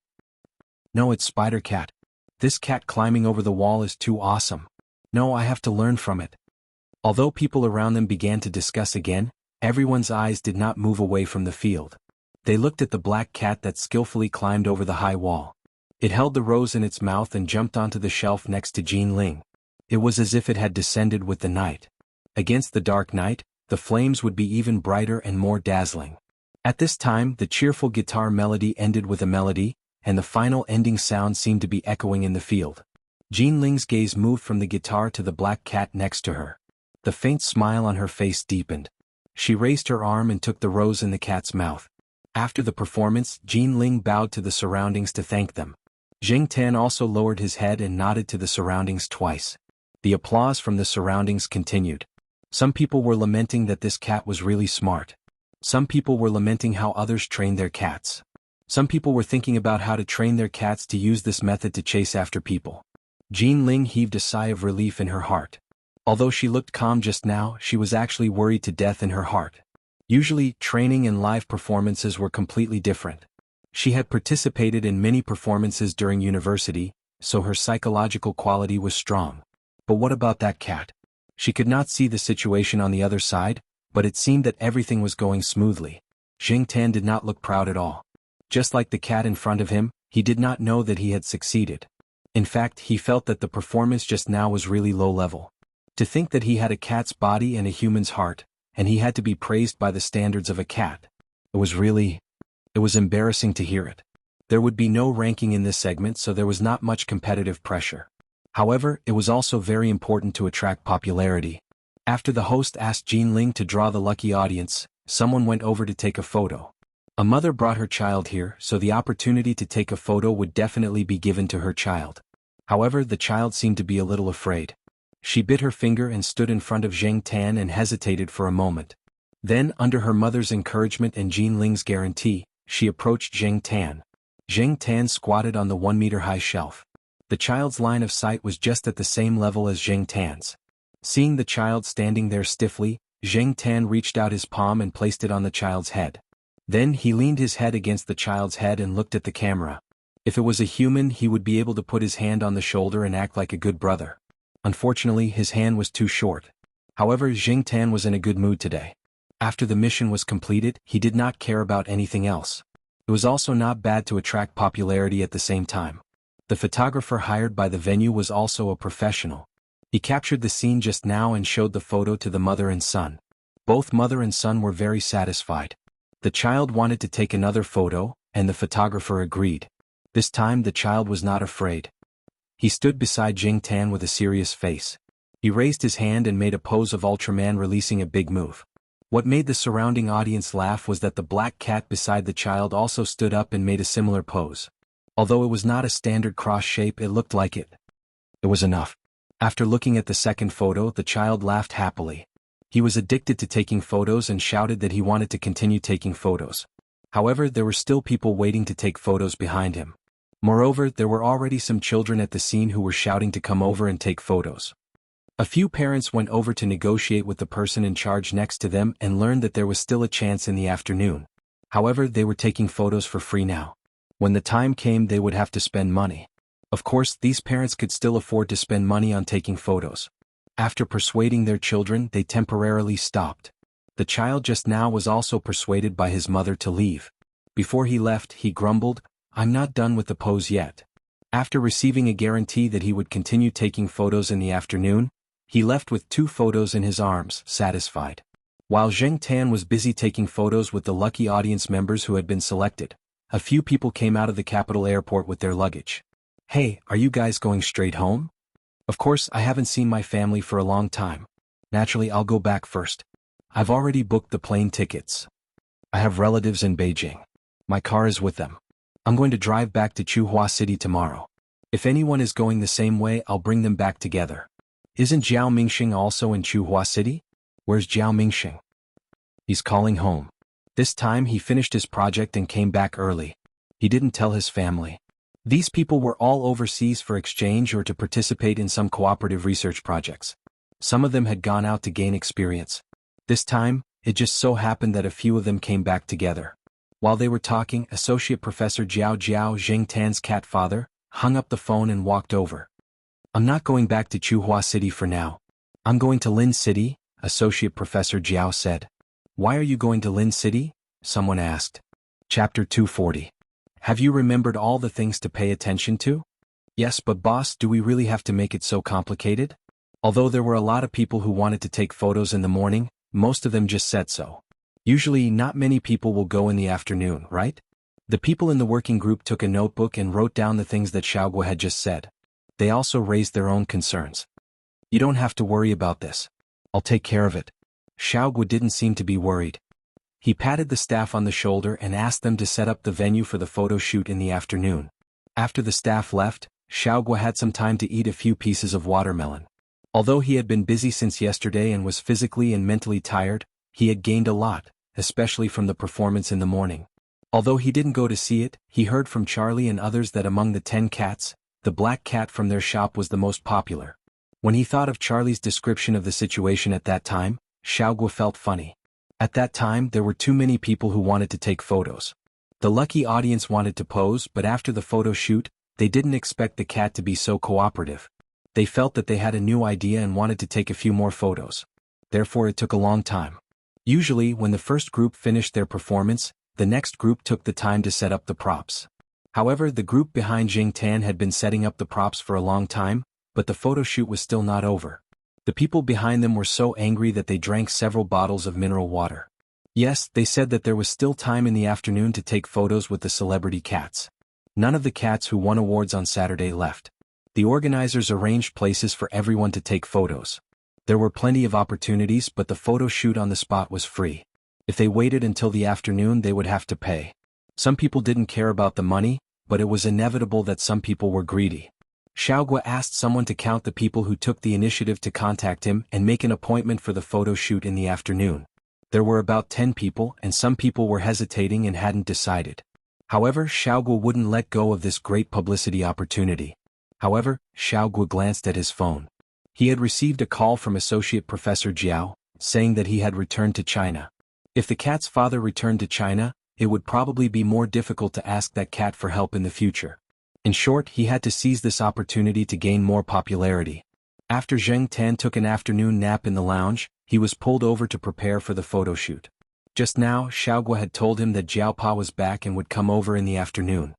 No, it's Spider Cat. This cat climbing over the wall is too awesome. No, I have to learn from it. Although people around them began to discuss again, everyone's eyes did not move away from the field. They looked at the black cat that skillfully climbed over the high wall. It held the rose in its mouth and jumped onto the shelf next to Jin Ling. It was as if it had descended with the night. Against the dark night, the flames would be even brighter and more dazzling. At this time, the cheerful guitar melody ended with a melody, and the final ending sound seemed to be echoing in the field. Jin Ling's gaze moved from the guitar to the black cat next to her. The faint smile on her face deepened. She raised her arm and took the rose in the cat's mouth. After the performance, Jin Ling bowed to the surroundings to thank them. Zheng Tan also lowered his head and nodded to the surroundings twice. The applause from the surroundings continued. Some people were lamenting that this cat was really smart. Some people were lamenting how others trained their cats. Some people were thinking about how to train their cats to use this method to chase after people. Jin Ling heaved a sigh of relief in her heart. Although she looked calm just now, she was actually worried to death in her heart. Usually, training and live performances were completely different. She had participated in many performances during university, so her psychological quality was strong. But what about that cat? She could not see the situation on the other side, but it seemed that everything was going smoothly. Zheng Tan did not look proud at all. Just like the cat in front of him, he did not know that he had succeeded. In fact, he felt that the performance just now was really low level. To think that he had a cat's body and a human's heart, and he had to be praised by the standards of a cat. It was embarrassing to hear it. There would be no ranking in this segment, so there was not much competitive pressure. However, it was also very important to attract popularity. After the host asked Jin Ling to draw the lucky audience, someone went over to take a photo. A mother brought her child here, so the opportunity to take a photo would definitely be given to her child. However, the child seemed to be a little afraid. She bit her finger and stood in front of Zheng Tan and hesitated for a moment. Then, under her mother's encouragement and Jin Ling's guarantee, she approached Zheng Tan. Zheng Tan squatted on the 1-meter-high shelf. The child's line of sight was just at the same level as Zheng Tan's. Seeing the child standing there stiffly, Zheng Tan reached out his palm and placed it on the child's head. Then he leaned his head against the child's head and looked at the camera. If it was a human, he would be able to put his hand on the shoulder and act like a good brother. Unfortunately, his hand was too short. However, Zheng Tan was in a good mood today. After the mission was completed, he did not care about anything else. It was also not bad to attract popularity at the same time. The photographer hired by the venue was also a professional. He captured the scene just now and showed the photo to the mother and son. Both mother and son were very satisfied. The child wanted to take another photo, and the photographer agreed. This time the child was not afraid. He stood beside Zheng Tan with a serious face. He raised his hand and made a pose of Ultraman releasing a big move. What made the surrounding audience laugh was that the black cat beside the child also stood up and made a similar pose. Although it was not a standard cross shape, it looked like it. It was enough. After looking at the second photo, the child laughed happily. He was addicted to taking photos and shouted that he wanted to continue taking photos. However, there were still people waiting to take photos behind him. Moreover, there were already some children at the scene who were shouting to come over and take photos. A few parents went over to negotiate with the person in charge next to them and learned that there was still a chance in the afternoon. However, they were taking photos for free now. When the time came, they would have to spend money. Of course, these parents could still afford to spend money on taking photos. After persuading their children, they temporarily stopped. The child just now was also persuaded by his mother to leave. Before he left, he grumbled, "I'm not done with the pose yet." After receiving a guarantee that he would continue taking photos in the afternoon, he left with 2 photos in his arms, satisfied. While Zheng Tan was busy taking photos with the lucky audience members who had been selected, a few people came out of the capital airport with their luggage. "Hey, are you guys going straight home?" "Of course, I haven't seen my family for a long time. Naturally, I'll go back first. I've already booked the plane tickets. I have relatives in Beijing. My car is with them. I'm going to drive back to Chuhua City tomorrow. If anyone is going the same way, I'll bring them back together." "Isn't Jiao Mingxing also in Chuhua City?" "Where's Jiao Mingxing?" "He's calling home." This time he finished his project and came back early. He didn't tell his family. These people were all overseas for exchange or to participate in some cooperative research projects. Some of them had gone out to gain experience. This time, it just so happened that a few of them came back together. While they were talking, Associate Professor Jiao Jiao, Jing Tan's cat father, hung up the phone and walked over. I'm not going back to Chuhua City for now. I'm going to Lin City, Associate Professor Jiao said. Why are you going to Lin City? Someone asked. Chapter 240. Have you remembered all the things to pay attention to? Yes, but boss, do we really have to make it so complicated? Although there were a lot of people who wanted to take photos in the morning, most of them just said so. Usually not many people will go in the afternoon, right? The people in the working group took a notebook and wrote down the things that Xiaoguo had just said. They also raised their own concerns. You don't have to worry about this. I'll take care of it. Xiaoguo didn't seem to be worried. He patted the staff on the shoulder and asked them to set up the venue for the photo shoot in the afternoon. After the staff left, Xiaoguo had some time to eat a few pieces of watermelon. Although he had been busy since yesterday and was physically and mentally tired, he had gained a lot, especially from the performance in the morning. Although he didn't go to see it, he heard from Charlie and others that among the 10 cats, the black cat from their shop was the most popular. When he thought of Charlie's description of the situation at that time, Xiaoguo felt funny. At that time there were too many people who wanted to take photos. The lucky audience wanted to pose, but after the photo shoot, they didn't expect the cat to be so cooperative. They felt that they had a new idea and wanted to take a few more photos. Therefore it took a long time. Usually when the first group finished their performance, the next group took the time to set up the props. However, the group behind Jing Tan had been setting up the props for a long time, but the photo shoot was still not over. The people behind them were so angry that they drank several bottles of mineral water. Yes, they said that there was still time in the afternoon to take photos with the celebrity cats. None of the cats who won awards on Saturday left. The organizers arranged places for everyone to take photos. There were plenty of opportunities, but the photo shoot on the spot was free. If they waited until the afternoon, they would have to pay. Some people didn't care about the money, but it was inevitable that some people were greedy. Xiaoguo asked someone to count the people who took the initiative to contact him and make an appointment for the photo shoot in the afternoon. There were about 10 people, and some people were hesitating and hadn't decided. However, Xiaoguo wouldn't let go of this great publicity opportunity. However, Xiaoguo glanced at his phone. He had received a call from Associate Professor Jiao, saying that he had returned to China. If the cat's father returned to China, it would probably be more difficult to ask that cat for help in the future. In short, he had to seize this opportunity to gain more popularity. After Jing Tan took an afternoon nap in the lounge, he was pulled over to prepare for the photo shoot. Just now, Xiaoguo had told him that Jiaopa was back and would come over in the afternoon.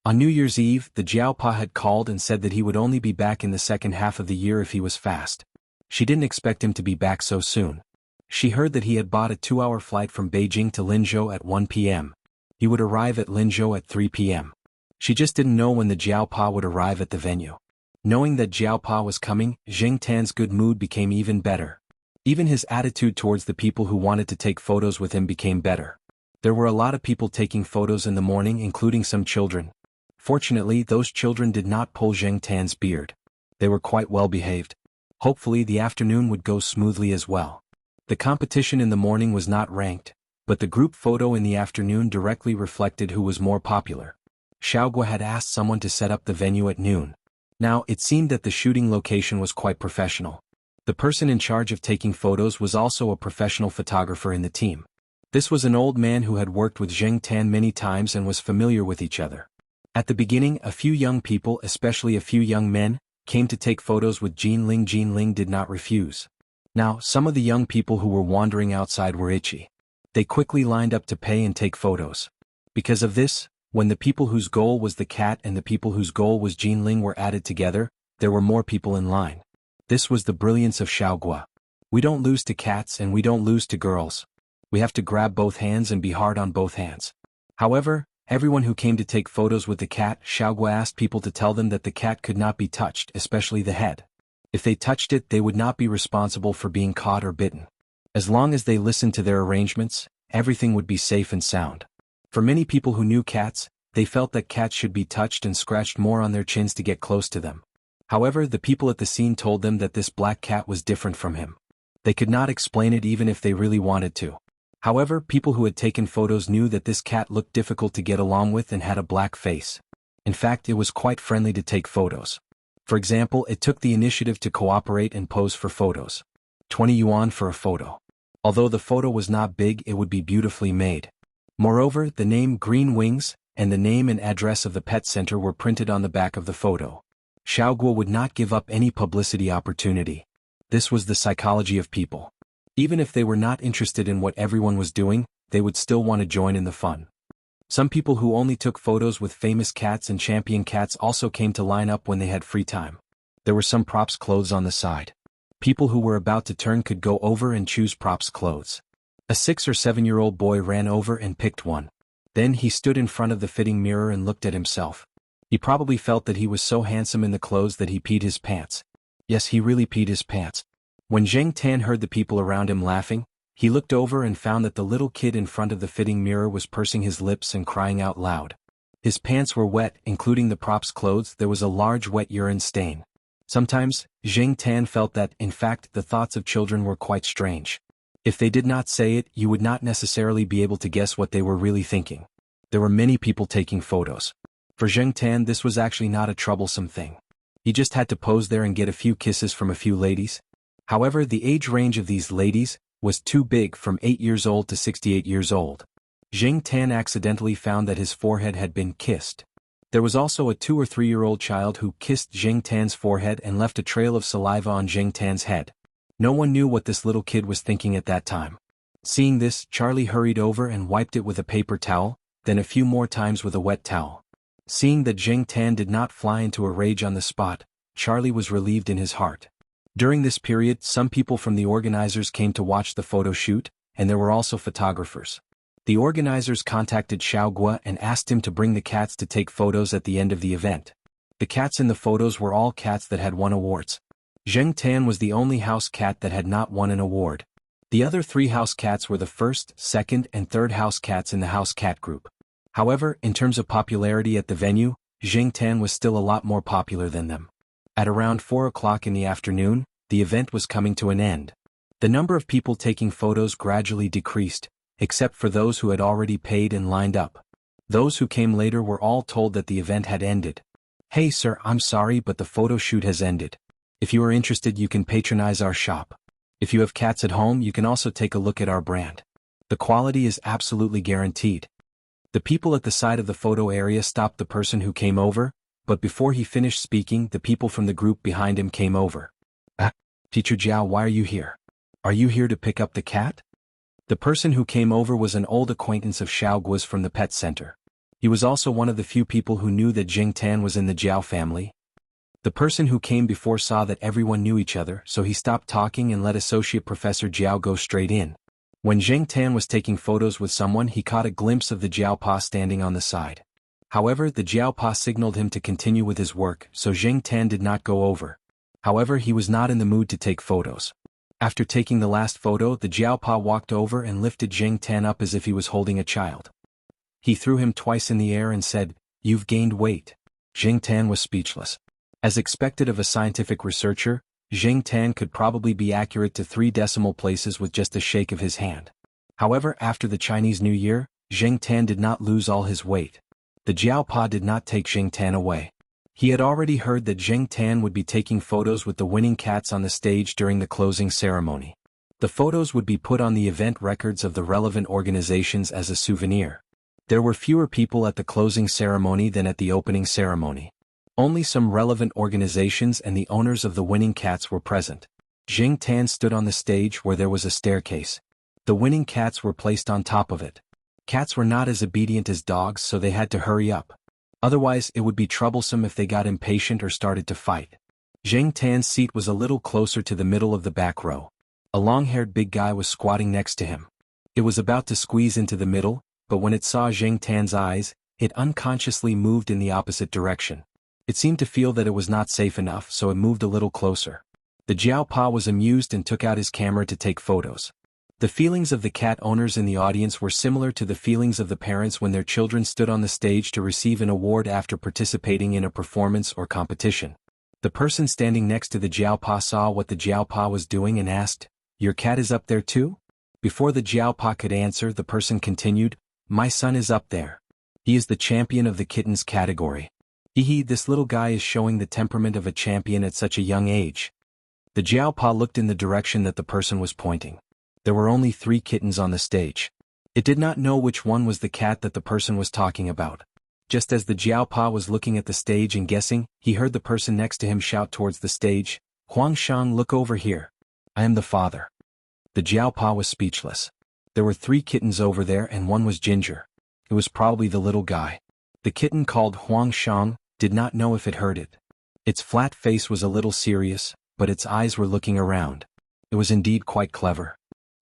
On New Year's Eve, the Jiaopa had called and said that he would only be back in the second half of the year if he was fast. She didn't expect him to be back so soon. She heard that he had bought a 2-hour flight from Beijing to Linzhou at 1 p.m. He would arrive at Linzhou at 3 p.m. She just didn't know when the Jiaopa would arrive at the venue. Knowing that Jiaopa was coming, Jing Tan's good mood became even better. Even his attitude towards the people who wanted to take photos with him became better. There were a lot of people taking photos in the morning, including some children. Fortunately, those children did not pull Jing Tan's beard. They were quite well behaved. Hopefully the afternoon would go smoothly as well. The competition in the morning was not ranked, but the group photo in the afternoon directly reflected who was more popular. Xiaoguo had asked someone to set up the venue at noon. Now, it seemed that the shooting location was quite professional. The person in charge of taking photos was also a professional photographer in the team. This was an old man who had worked with Jing Tan many times and was familiar with each other. At the beginning, a few young people, especially a few young men, came to take photos with Jinling. Jinling did not refuse. Now, some of the young people who were wandering outside were itchy. They quickly lined up to pay and take photos. Because of this, when the people whose goal was the cat and the people whose goal was Jinling were added together, there were more people in line. This was the brilliance of Xiaoguo. We don't lose to cats and we don't lose to girls. We have to grab both hands and be hard on both hands. However, everyone who came to take photos with the cat, Xiaoguo asked people to tell them that the cat could not be touched, especially the head. If they touched it, they would not be responsible for being caught or bitten. As long as they listened to their arrangements, everything would be safe and sound. For many people who knew cats, they felt that cats should be touched and scratched more on their chins to get close to them. However, the people at the scene told them that this black cat was different from him. They could not explain it even if they really wanted to. However, people who had taken photos knew that this cat looked difficult to get along with and had a black face. In fact, it was quite friendly to take photos. For example, it took the initiative to cooperate and pose for photos. 20 yuan for a photo. Although the photo was not big, it would be beautifully made. Moreover, the name Green Wings and the name and address of the pet center were printed on the back of the photo. Xiaoguo would not give up any publicity opportunity. This was the psychology of people. Even if they were not interested in what everyone was doing, they would still want to join in the fun. Some people who only took photos with famous cats and champion cats also came to line up when they had free time. There were some props clothes on the side. People who were about to turn could go over and choose props clothes. A 6 or 7-year-old boy ran over and picked one. Then he stood in front of the fitting mirror and looked at himself. He probably felt that he was so handsome in the clothes that he peed his pants. Yes, he really peed his pants. When Zheng Tan heard the people around him laughing, he looked over and found that the little kid in front of the fitting mirror was pursing his lips and crying out loud. His pants were wet, including the prop's clothes. There was a large wet urine stain. Sometimes, Zheng Tan felt that, in fact, the thoughts of children were quite strange. If they did not say it, you would not necessarily be able to guess what they were really thinking. There were many people taking photos. For Zheng Tan, this was actually not a troublesome thing. He just had to pose there and get a few kisses from a few ladies. However, the age range of these ladies was too big, from 8 years old to 68 years old. Zheng Tan accidentally found that his forehead had been kissed. There was also a 2 or 3-year-old child who kissed Zheng Tan's forehead and left a trail of saliva on Zheng Tan's head. No one knew what this little kid was thinking at that time. Seeing this, Charlie hurried over and wiped it with a paper towel, then a few more times with a wet towel. Seeing that Zheng Tan did not fly into a rage on the spot, Charlie was relieved in his heart. During this period, some people from the organizers came to watch the photo shoot, and there were also photographers. The organizers contacted Xiaoguo and asked him to bring the cats to take photos at the end of the event. The cats in the photos were all cats that had won awards. Zheng Tan was the only house cat that had not won an award. The other 3 house cats were the first, second, and third house cats in the house cat group. However, in terms of popularity at the venue, Zheng Tan was still a lot more popular than them. At around 4 o'clock in the afternoon, the event was coming to an end. The number of people taking photos gradually decreased, except for those who had already paid and lined up. Those who came later were all told that the event had ended. "Hey sir, I'm sorry, but the photo shoot has ended. If you are interested, you can patronize our shop. If you have cats at home, you can also take a look at our brand. The quality is absolutely guaranteed." The people at the side of the photo area stopped the person who came over, but before he finished speaking, the people from the group behind him came over. Teacher Jiao, why are you here? Are you here to pick up the cat?" The person who came over was an old acquaintance of Xiaoguo's from the pet center. He was also one of the few people who knew that Zheng Tan was in the Jiao family. The person who came before saw that everyone knew each other, so he stopped talking and let Associate Professor Jiao go straight in. When Zheng Tan was taking photos with someone, he caught a glimpse of the Jiaopa standing on the side. However, the Jiaopa signaled him to continue with his work, so Zheng Tan did not go over. However, he was not in the mood to take photos. After taking the last photo, the Jiaopa walked over and lifted Zheng Tan up as if he was holding a child. He threw him twice in the air and said, "You've gained weight." Zheng Tan was speechless. As expected of a scientific researcher, Zheng Tan could probably be accurate to 3 decimal places with just a shake of his hand. However, after the Chinese New Year, Zheng Tan did not lose all his weight. The Jiaopa did not take Zheng Tan away. He had already heard that Zheng Tan would be taking photos with the winning cats on the stage during the closing ceremony. The photos would be put on the event records of the relevant organizations as a souvenir. There were fewer people at the closing ceremony than at the opening ceremony. Only some relevant organizations and the owners of the winning cats were present. Zheng Tan stood on the stage where there was a staircase. The winning cats were placed on top of it. Cats were not as obedient as dogs, so they had to hurry up. Otherwise, it would be troublesome if they got impatient or started to fight. Zheng Tan's seat was a little closer to the middle of the back row. A long-haired big guy was squatting next to him. It was about to squeeze into the middle, but when it saw Zheng Tan's eyes, it unconsciously moved in the opposite direction. It seemed to feel that it was not safe enough, so it moved a little closer. The Jiaopa was amused and took out his camera to take photos. The feelings of the cat owners in the audience were similar to the feelings of the parents when their children stood on the stage to receive an award after participating in a performance or competition. The person standing next to the Jiaopa saw what the Jiaopa was doing and asked, "Your cat is up there too?" Before the Jiaopa could answer, the person continued, "My son is up there. He is the champion of the kittens category. This little guy is showing the temperament of a champion at such a young age." The Jiaopa looked in the direction that the person was pointing. There were only 3 kittens on the stage. It did not know which one was the cat that the person was talking about. Just as the Jiaopa was looking at the stage and guessing, he heard the person next to him shout towards the stage, "Huangshang, look over here. I am the father." The Jiaopa was speechless. There were 3 kittens over there and one was Ginger. It was probably the little guy. The kitten called Huangshang did not know if it heard it. Its flat face was a little serious, but its eyes were looking around. It was indeed quite clever.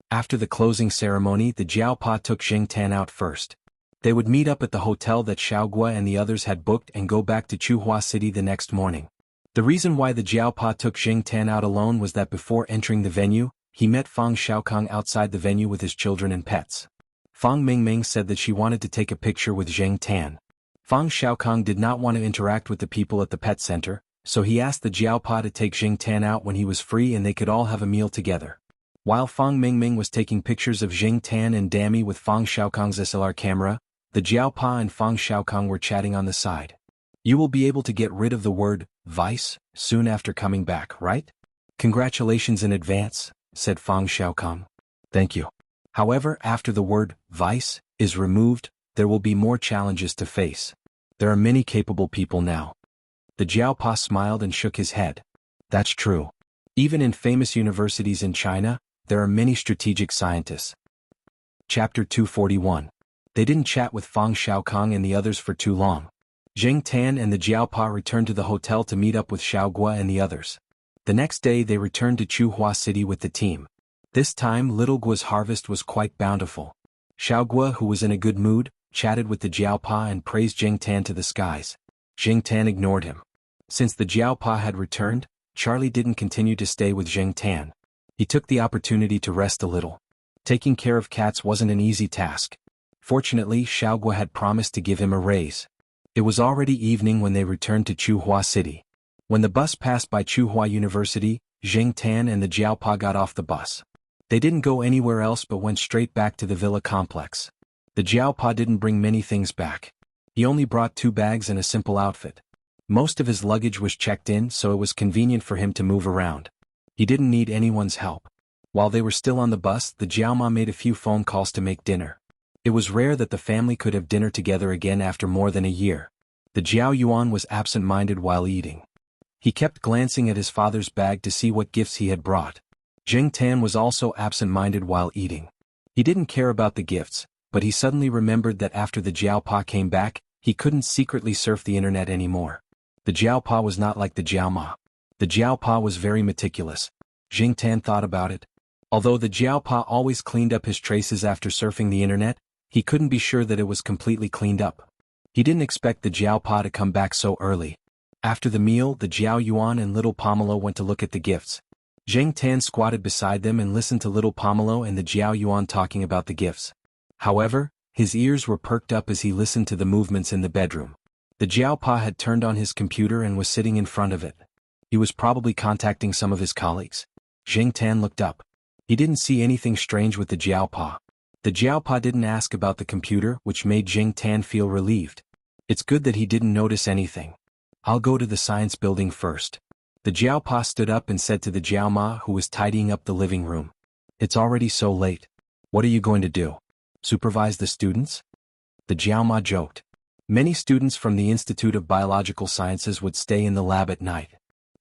After the closing ceremony, the Jiaopa took Jingtan out first. They would meet up at the hotel that Xiaogua and the others had booked and go back to Chuhua City the next morning. The reason why the Jiaopa took Jingtan out alone was that before entering the venue, he met Fang Xiaokang outside the venue with his children and pets. Fang Mingming said that she wanted to take a picture with Jingtan. Fang Xiaokang did not want to interact with the people at the pet center, so he asked the Jiaopa to take Jingtan out when he was free and they could all have a meal together. While Fang Mingming was taking pictures of Jingtan and Dammy with Fang Xiaokang's SLR camera, the Jiaopa and Fang Xiaokang were chatting on the side. "You will be able to get rid of the word vice soon after coming back, right?" "Congratulations in advance," said Fang Xiaokang. "Thank you. However, after the word vice is removed, there will be more challenges to face. There are many capable people now." The Jiaopa smiled and shook his head. "That's true. Even in famous universities in China, there are many strategic scientists." Chapter 241. They didn't chat with Fang Xiaokang and the others for too long. Jingtan and the Jiaopa returned to the hotel to meet up with Xiaogua and the others. The next day they returned to Chuhua City with the team. This time Little Gua's harvest was quite bountiful. Xiaogua, who was in a good mood, chatted with the Jiaopa and praised Jingtan to the skies. Jingtan ignored him. Since the Jiaopa had returned, Charlie didn't continue to stay with Jingtan. He took the opportunity to rest a little. Taking care of cats wasn't an easy task. Fortunately, Xiaogua had promised to give him a raise. It was already evening when they returned to Chuhua City. When the bus passed by Chuhua University, Jingtan and the Jiaopa got off the bus. They didn't go anywhere else but went straight back to the villa complex. The Jiaopa didn't bring many things back. He only brought 2 bags and a simple outfit. Most of his luggage was checked in, so it was convenient for him to move around. He didn't need anyone's help. While they were still on the bus, the Jiaoma made a few phone calls to make dinner. It was rare that the family could have dinner together again after more than a year. The Jiao Yuan was absent-minded while eating. He kept glancing at his father's bag to see what gifts he had brought. Jingtan was also absent-minded while eating. He didn't care about the gifts, but he suddenly remembered that after the Jiaopa came back, he couldn't secretly surf the internet anymore. The Jiaopa was not like the Jiaoma. The Jiaopa was very meticulous. Jingtan thought about it. Although the Jiaopa always cleaned up his traces after surfing the internet, he couldn't be sure that it was completely cleaned up. He didn't expect the Jiaopa to come back so early. After the meal, the Jiao Yuan and little Pomelo went to look at the gifts. Jingtan squatted beside them and listened to little Pomelo and the Jiao Yuan talking about the gifts. However, his ears were perked up as he listened to the movements in the bedroom. The Jiaopa had turned on his computer and was sitting in front of it. He was probably contacting some of his colleagues. Jingtan looked up. He didn't see anything strange with the Jiaopa. The Jiaopa didn't ask about the computer, which made Jingtan feel relieved. It's good that he didn't notice anything. "I'll go to the science building first." The Jiaopa stood up and said to the Jiaoma, who was tidying up the living room. "It's already so late. What are you going to do? Supervise the students?" The Jiaoma joked. Many students from the Institute of Biological Sciences would stay in the lab at night.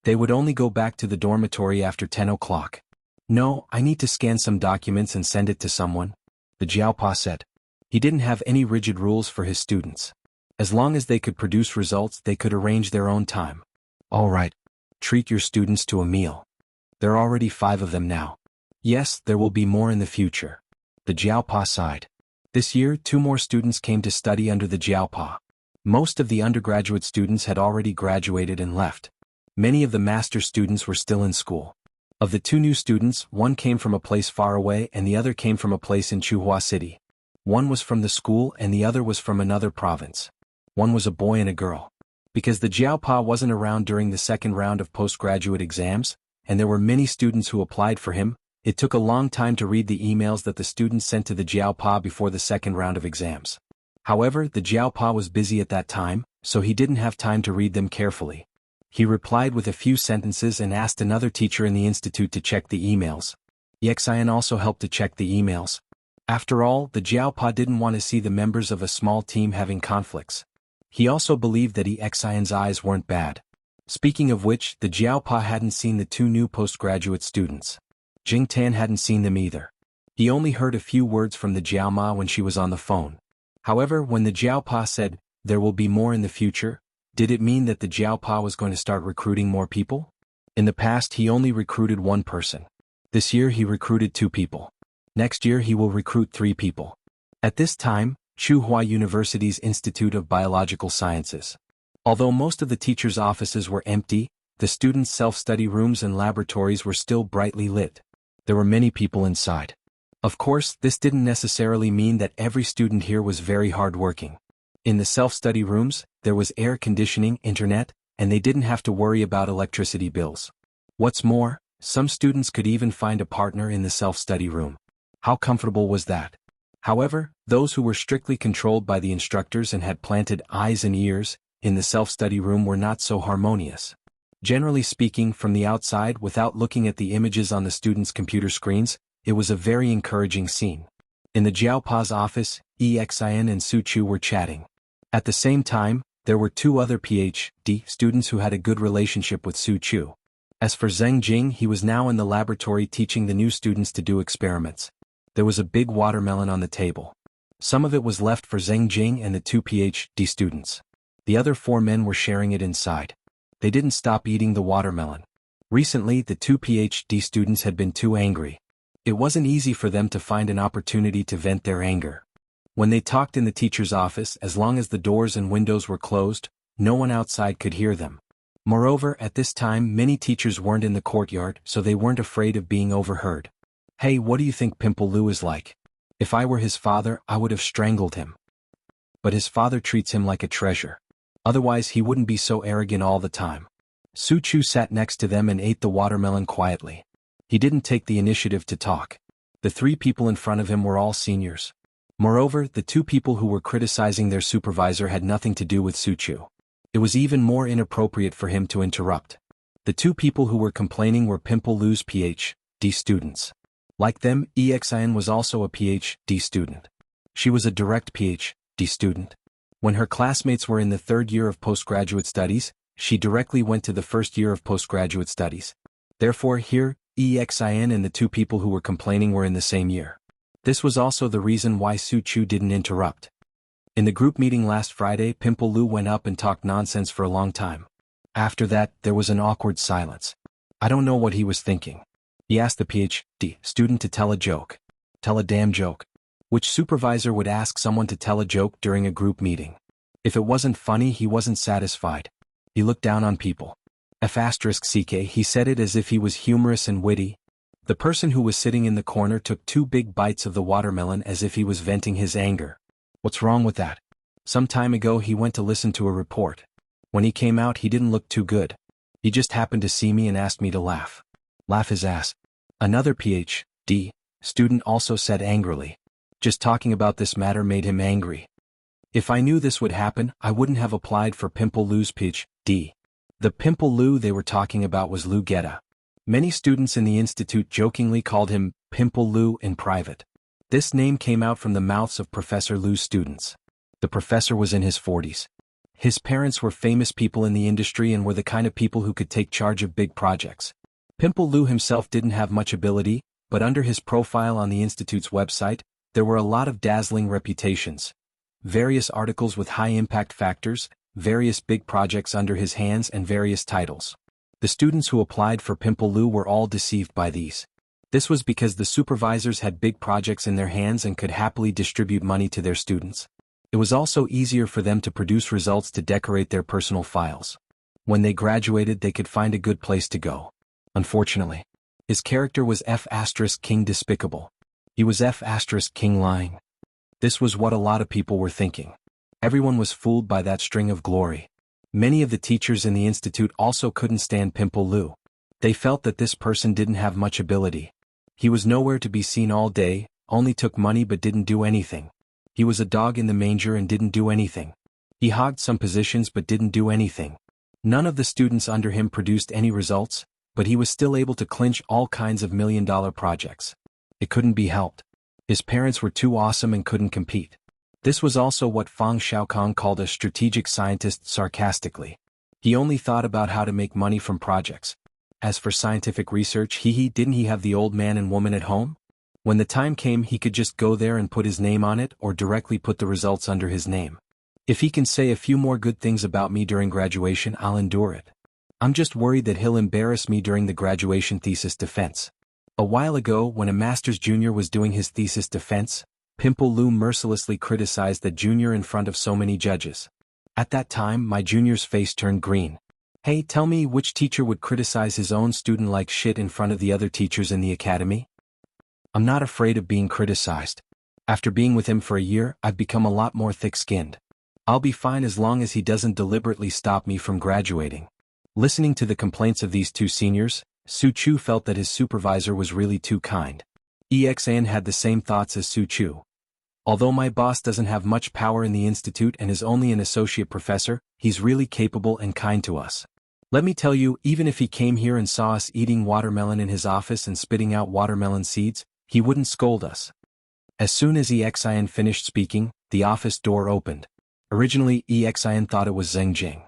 They would only go back to the dormitory after 10 o'clock. "No, I need to scan some documents and send it to someone," the Jiaopa said. He didn't have any rigid rules for his students. As long as they could produce results, they could arrange their own time. "All right. Treat your students to a meal. There are already 5 of them now. Yes, there will be more in the future." The Jiaopa sighed. This year, 2 more students came to study under the Jiaopa. Most of the undergraduate students had already graduated and left. Many of the master students were still in school. Of the 2 new students, one came from a place far away and the other came from a place in Chuhua City. One was from the school and the other was from another province. One was a boy and a girl. Because the Jiaopa wasn't around during the second round of postgraduate exams, and there were many students who applied for him, It took a long time to read the emails that the students sent to the Jiaopa before the second round of exams. However, the Jiaopa was busy at that time, so he didn't have time to read them carefully. He replied with a few sentences and asked another teacher in the institute to check the emails. Xian also helped to check the emails. After all, the Jiaopa didn't want to see the members of a small team having conflicts. He also believed that Xian's eyes weren't bad. Speaking of which, the Jiaopa hadn't seen the two new postgraduate students. Jing Tan hadn't seen them either. He only heard a few words from the Jiaoma when she was on the phone. However, when the Jiaopa said, "There will be more in the future," did it mean that the Jiaopa was going to start recruiting more people? In the past he only recruited one person. This year he recruited 2 people. Next year he will recruit 3 people. At this time, Tsinghua University's Institute of Biological Sciences. Although most of the teachers' offices were empty, the students' self-study rooms and laboratories were still brightly lit. There were many people inside. Of course, this didn't necessarily mean that every student here was very hard-working. In the self-study rooms, there was air conditioning, internet, and they didn't have to worry about electricity bills. What's more, some students could even find a partner in the self-study room. How comfortable was that? However, those who were strictly controlled by the instructors and had planted eyes and ears in the self-study room were not so harmonious. Generally speaking, from the outside without looking at the images on the students' computer screens, it was a very encouraging scene. In the Jiaopa's office, Xian and Su Chu were chatting. At the same time, there were 2 other PhD students who had a good relationship with Su Chu. As for Zheng Jing, he was now in the laboratory teaching the new students to do experiments. There was a big watermelon on the table. Some of it was left for Zheng Jing and the 2 PhD students. The other 4 men were sharing it inside. They didn't stop eating the watermelon. Recently, the 2 PhD students had been too angry. It wasn't easy for them to find an opportunity to vent their anger. When they talked in the teacher's office, as long as the doors and windows were closed, no one outside could hear them. Moreover, at this time many teachers weren't in the courtyard, so they weren't afraid of being overheard. "Hey, what do you think Pimple Lu is like? If I were his father, I would have strangled him. But his father treats him like a treasure. Otherwise he wouldn't be so arrogant all the time." Su Chu sat next to them and ate the watermelon quietly. He didn't take the initiative to talk. The 3 people in front of him were all seniors. Moreover, the 2 people who were criticizing their supervisor had nothing to do with Su Chu. It was even more inappropriate for him to interrupt. The 2 people who were complaining were Pimple Lu's PhD students. Like them, Xian was also a PhD student. She was a direct PhD student. When her classmates were in the 3rd year of postgraduate studies, she directly went to the 1st year of postgraduate studies. Therefore here, Xian and the 2 people who were complaining were in the same year. This was also the reason why Su Chu didn't interrupt. In the group meeting last Friday, Pimple Lu went up and talked nonsense for a long time. After that, there was an awkward silence. I don't know what he was thinking. He asked the PhD student to tell a joke. Tell a damn joke. Which supervisor would ask someone to tell a joke during a group meeting? If it wasn't funny, he wasn't satisfied. He looked down on people. F***ck, he said it as if he was humorous and witty. The person who was sitting in the corner took 2 big bites of the watermelon as if he was venting his anger. What's wrong with that? Some time ago he went to listen to a report. When he came out he didn't look too good. He just happened to see me and asked me to laugh. Laugh his ass. Another PhD student also said angrily. Just talking about this matter made him angry. If I knew this would happen, I wouldn't have applied for Pimple Lu's PhD. The Pimple Lu they were talking about was Lu Geta. Many students in the institute jokingly called him Pimple Lu in private. This name came out from the mouths of Professor Lu's students. The professor was in his 40s. His parents were famous people in the industry and were the kind of people who could take charge of big projects. Pimple Lu himself didn't have much ability, but under his profile on the institute's website, there were a lot of dazzling reputations. Various articles with high impact factors, various big projects under his hands and various titles. The students who applied for Pimple Lu were all deceived by these. This was because the supervisors had big projects in their hands and could happily distribute money to their students. It was also easier for them to produce results to decorate their personal files. When they graduated they could find a good place to go. Unfortunately, his character was F***king despicable. He was F***king lying. This was what a lot of people were thinking. Everyone was fooled by that string of glory. Many of the teachers in the institute also couldn't stand Pimple Lu. They felt that this person didn't have much ability. He was nowhere to be seen all day, only took money but didn't do anything. He was a dog in the manger and didn't do anything. He hogged some positions but didn't do anything. None of the students under him produced any results, but he was still able to clinch all kinds of million-dollar projects. It couldn't be helped. His parents were too awesome and couldn't compete. This was also what Fang Xiaokong called a strategic scientist sarcastically. He only thought about how to make money from projects. As for scientific research, didn't he have the old man and woman at home? When the time came, he could just go there and put his name on it or directly put the results under his name. If he can say a few more good things about me during graduation, I'll endure it. I'm just worried that he'll embarrass me during the graduation thesis defense. A while ago, when a master's junior was doing his thesis defense, Pimple Lu mercilessly criticized that junior in front of so many judges. At that time, my junior's face turned green. Hey, tell me which teacher would criticize his own student like shit in front of the other teachers in the academy? I'm not afraid of being criticized. After being with him for a year, I've become a lot more thick-skinned. I'll be fine as long as he doesn't deliberately stop me from graduating. Listening to the complaints of these two seniors, Su Chu felt that his supervisor was really too kind. Exan had the same thoughts as Su Chu. Although my boss doesn't have much power in the institute and is only an associate professor, he's really capable and kind to us. Let me tell you, even if he came here and saw us eating watermelon in his office and spitting out watermelon seeds, he wouldn't scold us. As soon as Exan finished speaking, the office door opened. Originally, Exan thought it was Zheng Jing.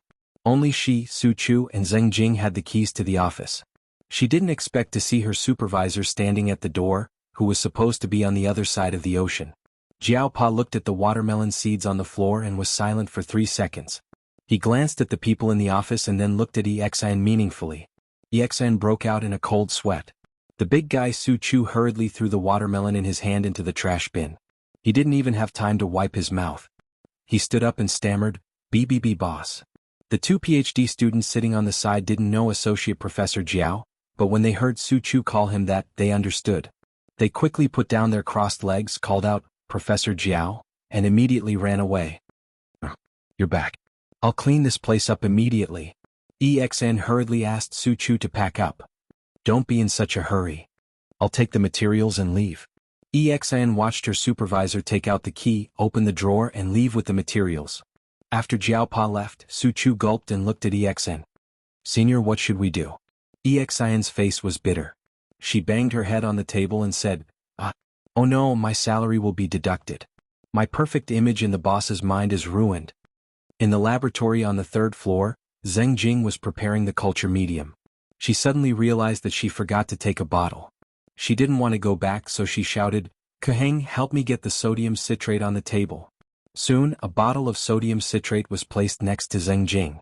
Only she, Su Chu, and Zheng Jing had the keys to the office. She didn't expect to see her supervisor standing at the door, who was supposed to be on the other side of the ocean. Jiao Pa looked at the watermelon seeds on the floor and was silent for 3 seconds. He glanced at the people in the office and then looked at Exan meaningfully. Exan broke out in a cold sweat. The big guy Su Chu hurriedly threw the watermelon in his hand into the trash bin. He didn't even have time to wipe his mouth. He stood up and stammered, "BBB boss." The two PhD students sitting on the side didn't know Associate Professor Jiao, but when they heard Su Chu call him that, they understood. They quickly put down their crossed legs, called out, "Professor Jiao," and immediately ran away. "You're back. I'll clean this place up immediately." Exan hurriedly asked Su Chu to pack up. "Don't be in such a hurry. I'll take the materials and leave." Exan watched her supervisor take out the key, open the drawer and leave with the materials. After Jiao Pa left, Su Chu gulped and looked at Exan. "Senior, what should we do?" Exan's face was bitter. She banged her head on the table and said, "Oh no, my salary will be deducted. My perfect image in the boss's mind is ruined." In the laboratory on the 3rd floor, Zheng Jing was preparing the culture medium. She suddenly realized that she forgot to take a bottle. She didn't want to go back, so she shouted, "Kaheng, help me get the sodium citrate on the table." Soon, a bottle of sodium citrate was placed next to Zheng Jing.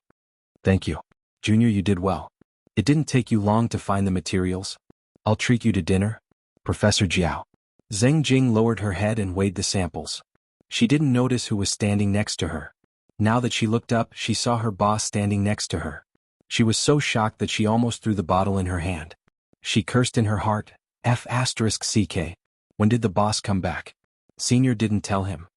"Thank you. Junior, you did well. It didn't take you long to find the materials. I'll treat you to dinner." "Professor Jiao." Zheng Jing lowered her head and weighed the samples. She didn't notice who was standing next to her. Now that she looked up, she saw her boss standing next to her. She was so shocked that she almost threw the bottle in her hand. She cursed in her heart, F***CK. When did the boss come back? Senior didn't tell him.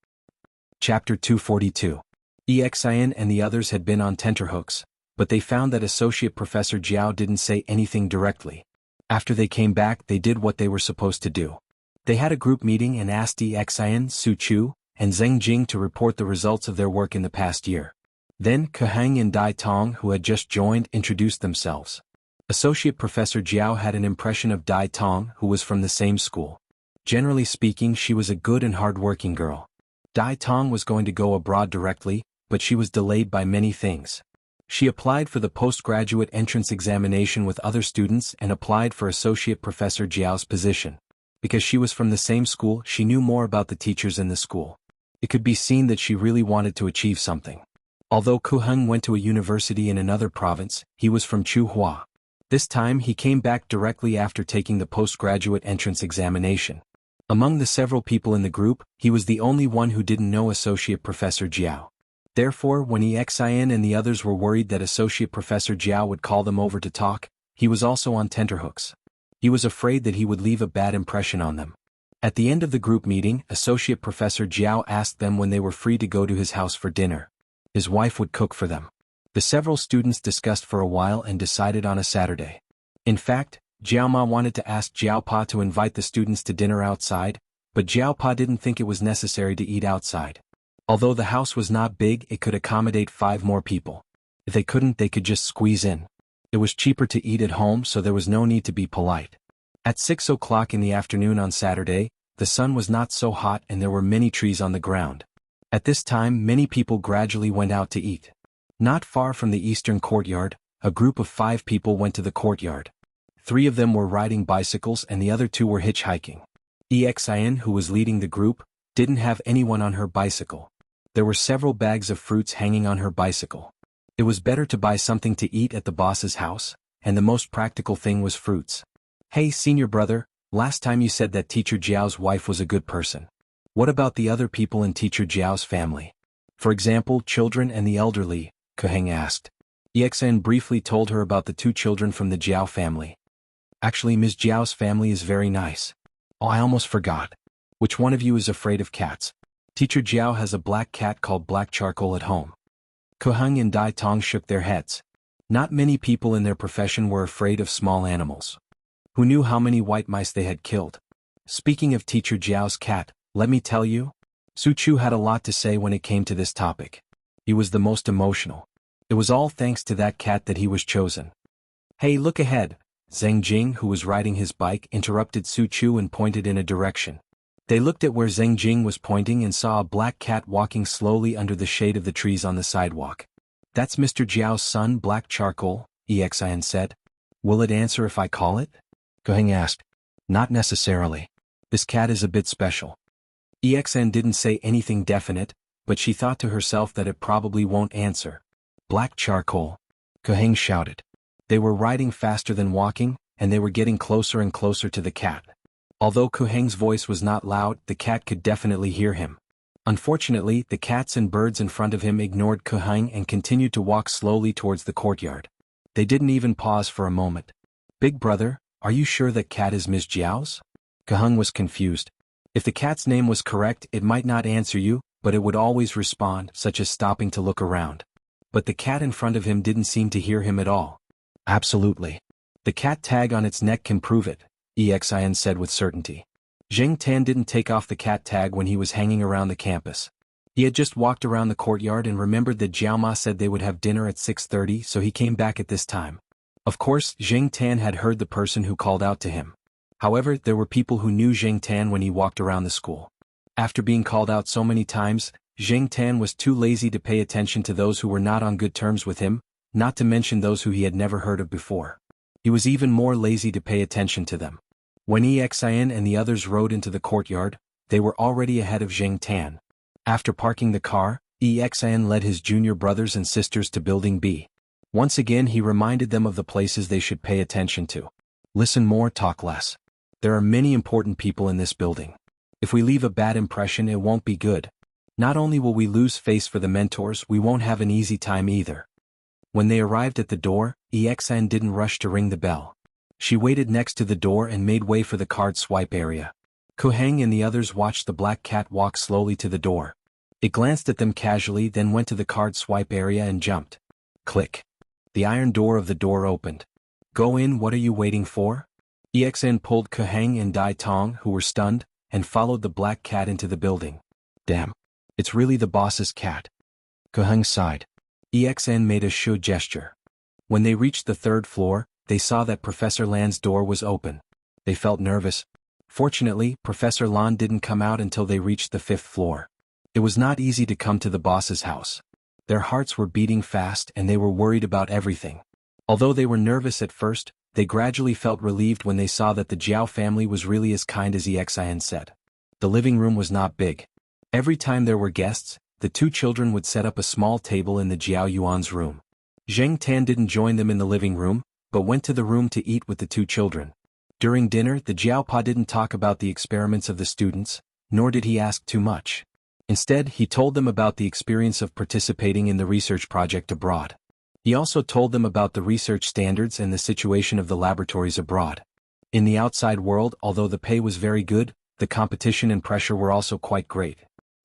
Chapter 242. Exan and the others had been on tenterhooks, but they found that Associate Professor Jiao didn't say anything directly. After they came back, they did what they were supposed to do. They had a group meeting and asked Exan, Su Chu, and Zheng Jing to report the results of their work in the past year. Then Kaheng and Dai Tong, who had just joined, introduced themselves. Associate Professor Jiao had an impression of Dai Tong, who was from the same school. Generally speaking, she was a good and hard-working girl. Dai Tong was going to go abroad directly, but she was delayed by many things. She applied for the postgraduate entrance examination with other students and applied for Associate Professor Jiao's position. Because she was from the same school, she knew more about the teachers in the school. It could be seen that she really wanted to achieve something. Although Kuheng went to a university in another province, he was from Chuhua. This time he came back directly after taking the postgraduate entrance examination. Among the several people in the group, he was the only one who didn't know Associate Professor Jiao. Therefore, when Exan and the others were worried that Associate Professor Jiao would call them over to talk, he was also on tenterhooks. He was afraid that he would leave a bad impression on them. At the end of the group meeting, Associate Professor Jiao asked them when they were free to go to his house for dinner. His wife would cook for them. The several students discussed for a while and decided on a Saturday. In fact, Jiao Ma wanted to ask Jiao Pa to invite the students to dinner outside, but Jiao Pa didn't think it was necessary to eat outside. Although the house was not big, it could accommodate 5 more people. If they couldn't, they could just squeeze in. It was cheaper to eat at home, so there was no need to be polite. At 6 o'clock in the afternoon on Saturday, the sun was not so hot and there were many trees on the ground. At this time, many people gradually went out to eat. Not far from the eastern courtyard, a group of 5 people went to the courtyard. 3 of them were riding bicycles and the other 2 were hitchhiking. Xian, who was leading the group, didn't have anyone on her bicycle. There were several bags of fruits hanging on her bicycle. It was better to buy something to eat at the boss's house, and the most practical thing was fruits. Hey, senior brother, last time you said that Teacher Jiao's wife was a good person. What about the other people in Teacher Jiao's family? For example, children and the elderly, Kuheng asked. Xian briefly told her about the 2 children from the Jiao family. Actually, Ms. Jiao's family is very nice. Oh, I almost forgot. Which one of you is afraid of cats? Teacher Jiao has a black cat called Black Charcoal at home. Kuheng and Dai Tong shook their heads. Not many people in their profession were afraid of small animals. Who knew how many white mice they had killed? Speaking of Teacher Jiao's cat, let me tell you, Su Chu had a lot to say when it came to this topic. He was the most emotional. It was all thanks to that cat that he was chosen. Hey, look ahead, Zheng Jing, who was riding his bike, interrupted Su Chu and pointed in a direction. They looked at where Zheng Jing was pointing and saw a black cat walking slowly under the shade of the trees on the sidewalk. That's Mr. Jiao's son, Black Charcoal, Xian said. Will it answer if I call it? Kuheng asked. Not necessarily. This cat is a bit special. Xian didn't say anything definite, but she thought to herself that it probably won't answer. Black Charcoal. Kuheng shouted. They were riding faster than walking, and they were getting closer and closer to the cat. Although Kuheng's voice was not loud, the cat could definitely hear him. Unfortunately, the cats and birds in front of him ignored Kuheng and continued to walk slowly towards the courtyard. They didn't even pause for a moment. Big brother, are you sure that cat is Ms. Jiao's? Kuheng was confused. If the cat's name was correct, it might not answer you, but it would always respond, such as stopping to look around. But the cat in front of him didn't seem to hear him at all. Absolutely. The cat tag on its neck can prove it, Xian said with certainty. Zheng Tan didn't take off the cat tag when he was hanging around the campus. He had just walked around the courtyard and remembered that Jiao Ma said they would have dinner at 6:30, so he came back at this time. Of course, Zheng Tan had heard the person who called out to him. However, there were people who knew Zheng Tan when he walked around the school. After being called out so many times, Zheng Tan was too lazy to pay attention to those who were not on good terms with him, not to mention those who he had never heard of before. He was even more lazy to pay attention to them. When Xian and the others rode into the courtyard, they were already ahead of Zheng Tan. After parking the car, Xian led his junior brothers and sisters to Building B. Once again he reminded them of the places they should pay attention to. Listen more, talk less. There are many important people in this building. If we leave a bad impression, it won't be good. Not only will we lose face for the mentors, we won't have an easy time either. When they arrived at the door, Xian didn't rush to ring the bell. She waited next to the door and made way for the card swipe area. Kuheng and the others watched the black cat walk slowly to the door. It glanced at them casually, then went to the card swipe area and jumped. Click. The iron door of the door opened. Go in, what are you waiting for? Xian pulled Kuheng and Dai Tong, who were stunned, and followed the black cat into the building. Damn. It's really the boss's cat. Kuheng sighed. Xian made a shu gesture. When they reached the 3rd floor, they saw that Professor Lan's door was open. They felt nervous. Fortunately, Professor Lan didn't come out until they reached the 5th floor. It was not easy to come to the boss's house. Their hearts were beating fast and they were worried about everything. Although they were nervous at first, they gradually felt relieved when they saw that the Jiao family was really as kind as Xian said. The living room was not big. Every time there were guests, the 2 children would set up a small table in the Jiao Yuan's room. Zheng Tan didn't join them in the living room, but went to the room to eat with the 2 children. During dinner, the Jiao Pa didn't talk about the experiments of the students, nor did he ask too much. Instead, he told them about the experience of participating in the research project abroad. He also told them about the research standards and the situation of the laboratories abroad. In the outside world, although the pay was very good, the competition and pressure were also quite great.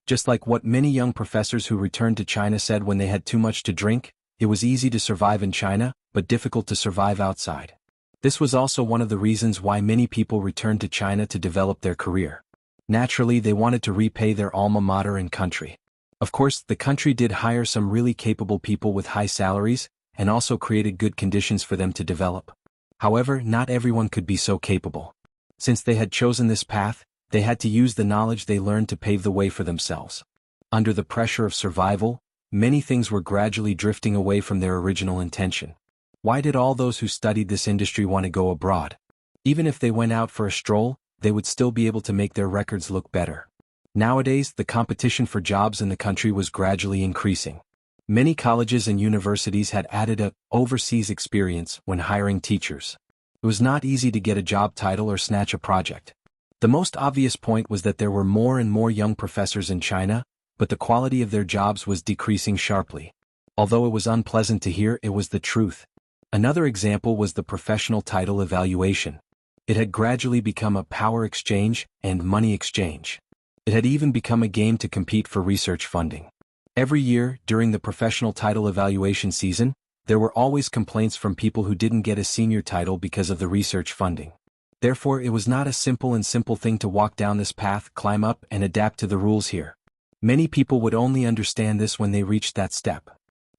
Just like what many young professors who returned to China said when they had too much to drink, it was easy to survive in China, but difficult to survive outside. This was also one of the reasons why many people returned to China to develop their career. Naturally, they wanted to repay their alma mater and country. Of course, the country did hire some really capable people with high salaries, and also created good conditions for them to develop. However, not everyone could be so capable. Since they had chosen this path, they had to use the knowledge they learned to pave the way for themselves. Under the pressure of survival, many things were gradually drifting away from their original intention. Why did all those who studied this industry want to go abroad? Even if they went out for a stroll, they would still be able to make their records look better. Nowadays, the competition for jobs in the country was gradually increasing. Many colleges and universities had added a overseas experience when hiring teachers. It was not easy to get a job title or snatch a project. The most obvious point was that there were more and more young professors in China, but the quality of their jobs was decreasing sharply. Although it was unpleasant to hear, it was the truth. Another example was the professional title evaluation. It had gradually become a power exchange and money exchange. It had even become a game to compete for research funding. Every year, during the professional title evaluation season, there were always complaints from people who didn't get a senior title because of the research funding. Therefore, it was not a simple thing to walk down this path, climb up, and adapt to the rules here. Many people would only understand this when they reached that step.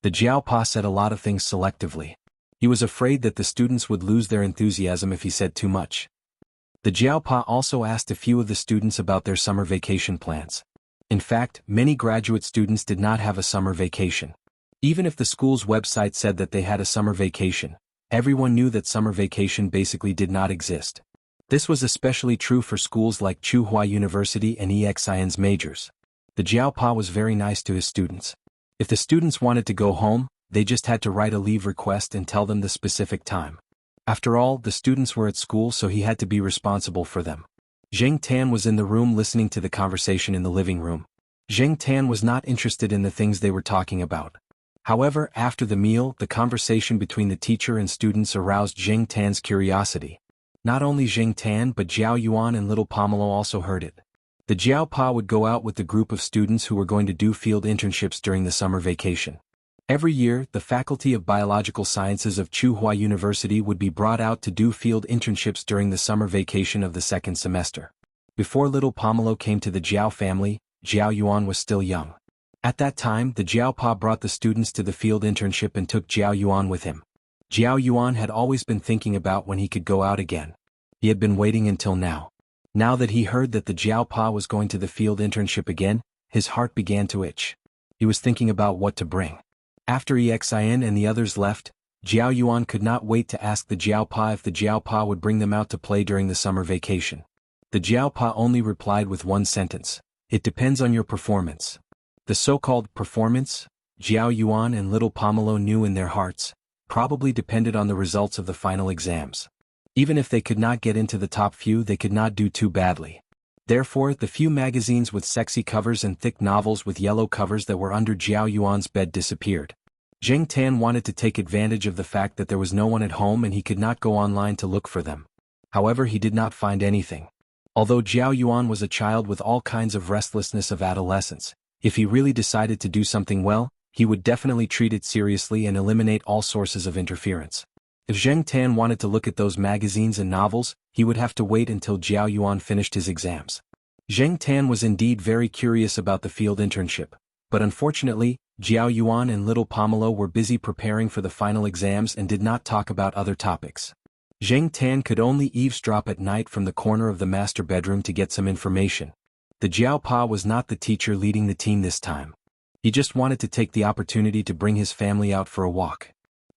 The Jiaopa said a lot of things selectively. He was afraid that the students would lose their enthusiasm if he said too much. The Jiaopa also asked a few of the students about their summer vacation plans. In fact, many graduate students did not have a summer vacation. Even if the school's website said that they had a summer vacation, everyone knew that summer vacation basically did not exist. This was especially true for schools like Tsinghua University and Xianxia's majors. The Jiaopa was very nice to his students. If the students wanted to go home, they just had to write a leave request and tell them the specific time. After all, the students were at school, so he had to be responsible for them. Zheng Tan was in the room listening to the conversation in the living room. Zheng Tan was not interested in the things they were talking about. However, after the meal, the conversation between the teacher and students aroused Zheng Tan's curiosity. Not only Zheng Tan but Zhao Yuan and little Pomelo also heard it. The Jiaopa would go out with the group of students who were going to do field internships during the summer vacation. Every year, the Faculty of Biological Sciences of Tsinghua University would be brought out to do field internships during the summer vacation of the second semester. Before little Pomelo came to the Jiao family, Zhao Yuan was still young. At that time, the Jiaopa brought the students to the field internship and took Zhao Yuan with him. Zhao Yuan had always been thinking about when he could go out again. He had been waiting until now. Now that he heard that the Jiaopa was going to the field internship again, his heart began to itch. He was thinking about what to bring. After Xian and the others left, Zhao Yuan could not wait to ask the Jiaopa if the Jiaopa would bring them out to play during the summer vacation. The Jiaopa only replied with one sentence: "It depends on your performance." The so-called performance, Zhao Yuan and little Pomelo knew in their hearts, probably depended on the results of the final exams. Even if they could not get into the top few, they could not do too badly. Therefore, the few magazines with sexy covers and thick novels with yellow covers that were under Zhao Yuan's bed disappeared. Zheng Tan wanted to take advantage of the fact that there was no one at home and he could not go online to look for them. However, he did not find anything. Although Zhao Yuan was a child with all kinds of restlessness of adolescence, if he really decided to do something well, he would definitely treat it seriously and eliminate all sources of interference. If Zheng Tan wanted to look at those magazines and novels, he would have to wait until Zhao Yuan finished his exams. Zheng Tan was indeed very curious about the field internship, but unfortunately, Zhao Yuan and little Pomelo were busy preparing for the final exams and did not talk about other topics. Zheng Tan could only eavesdrop at night from the corner of the master bedroom to get some information. The Jiaopa was not the teacher leading the team this time. He just wanted to take the opportunity to bring his family out for a walk.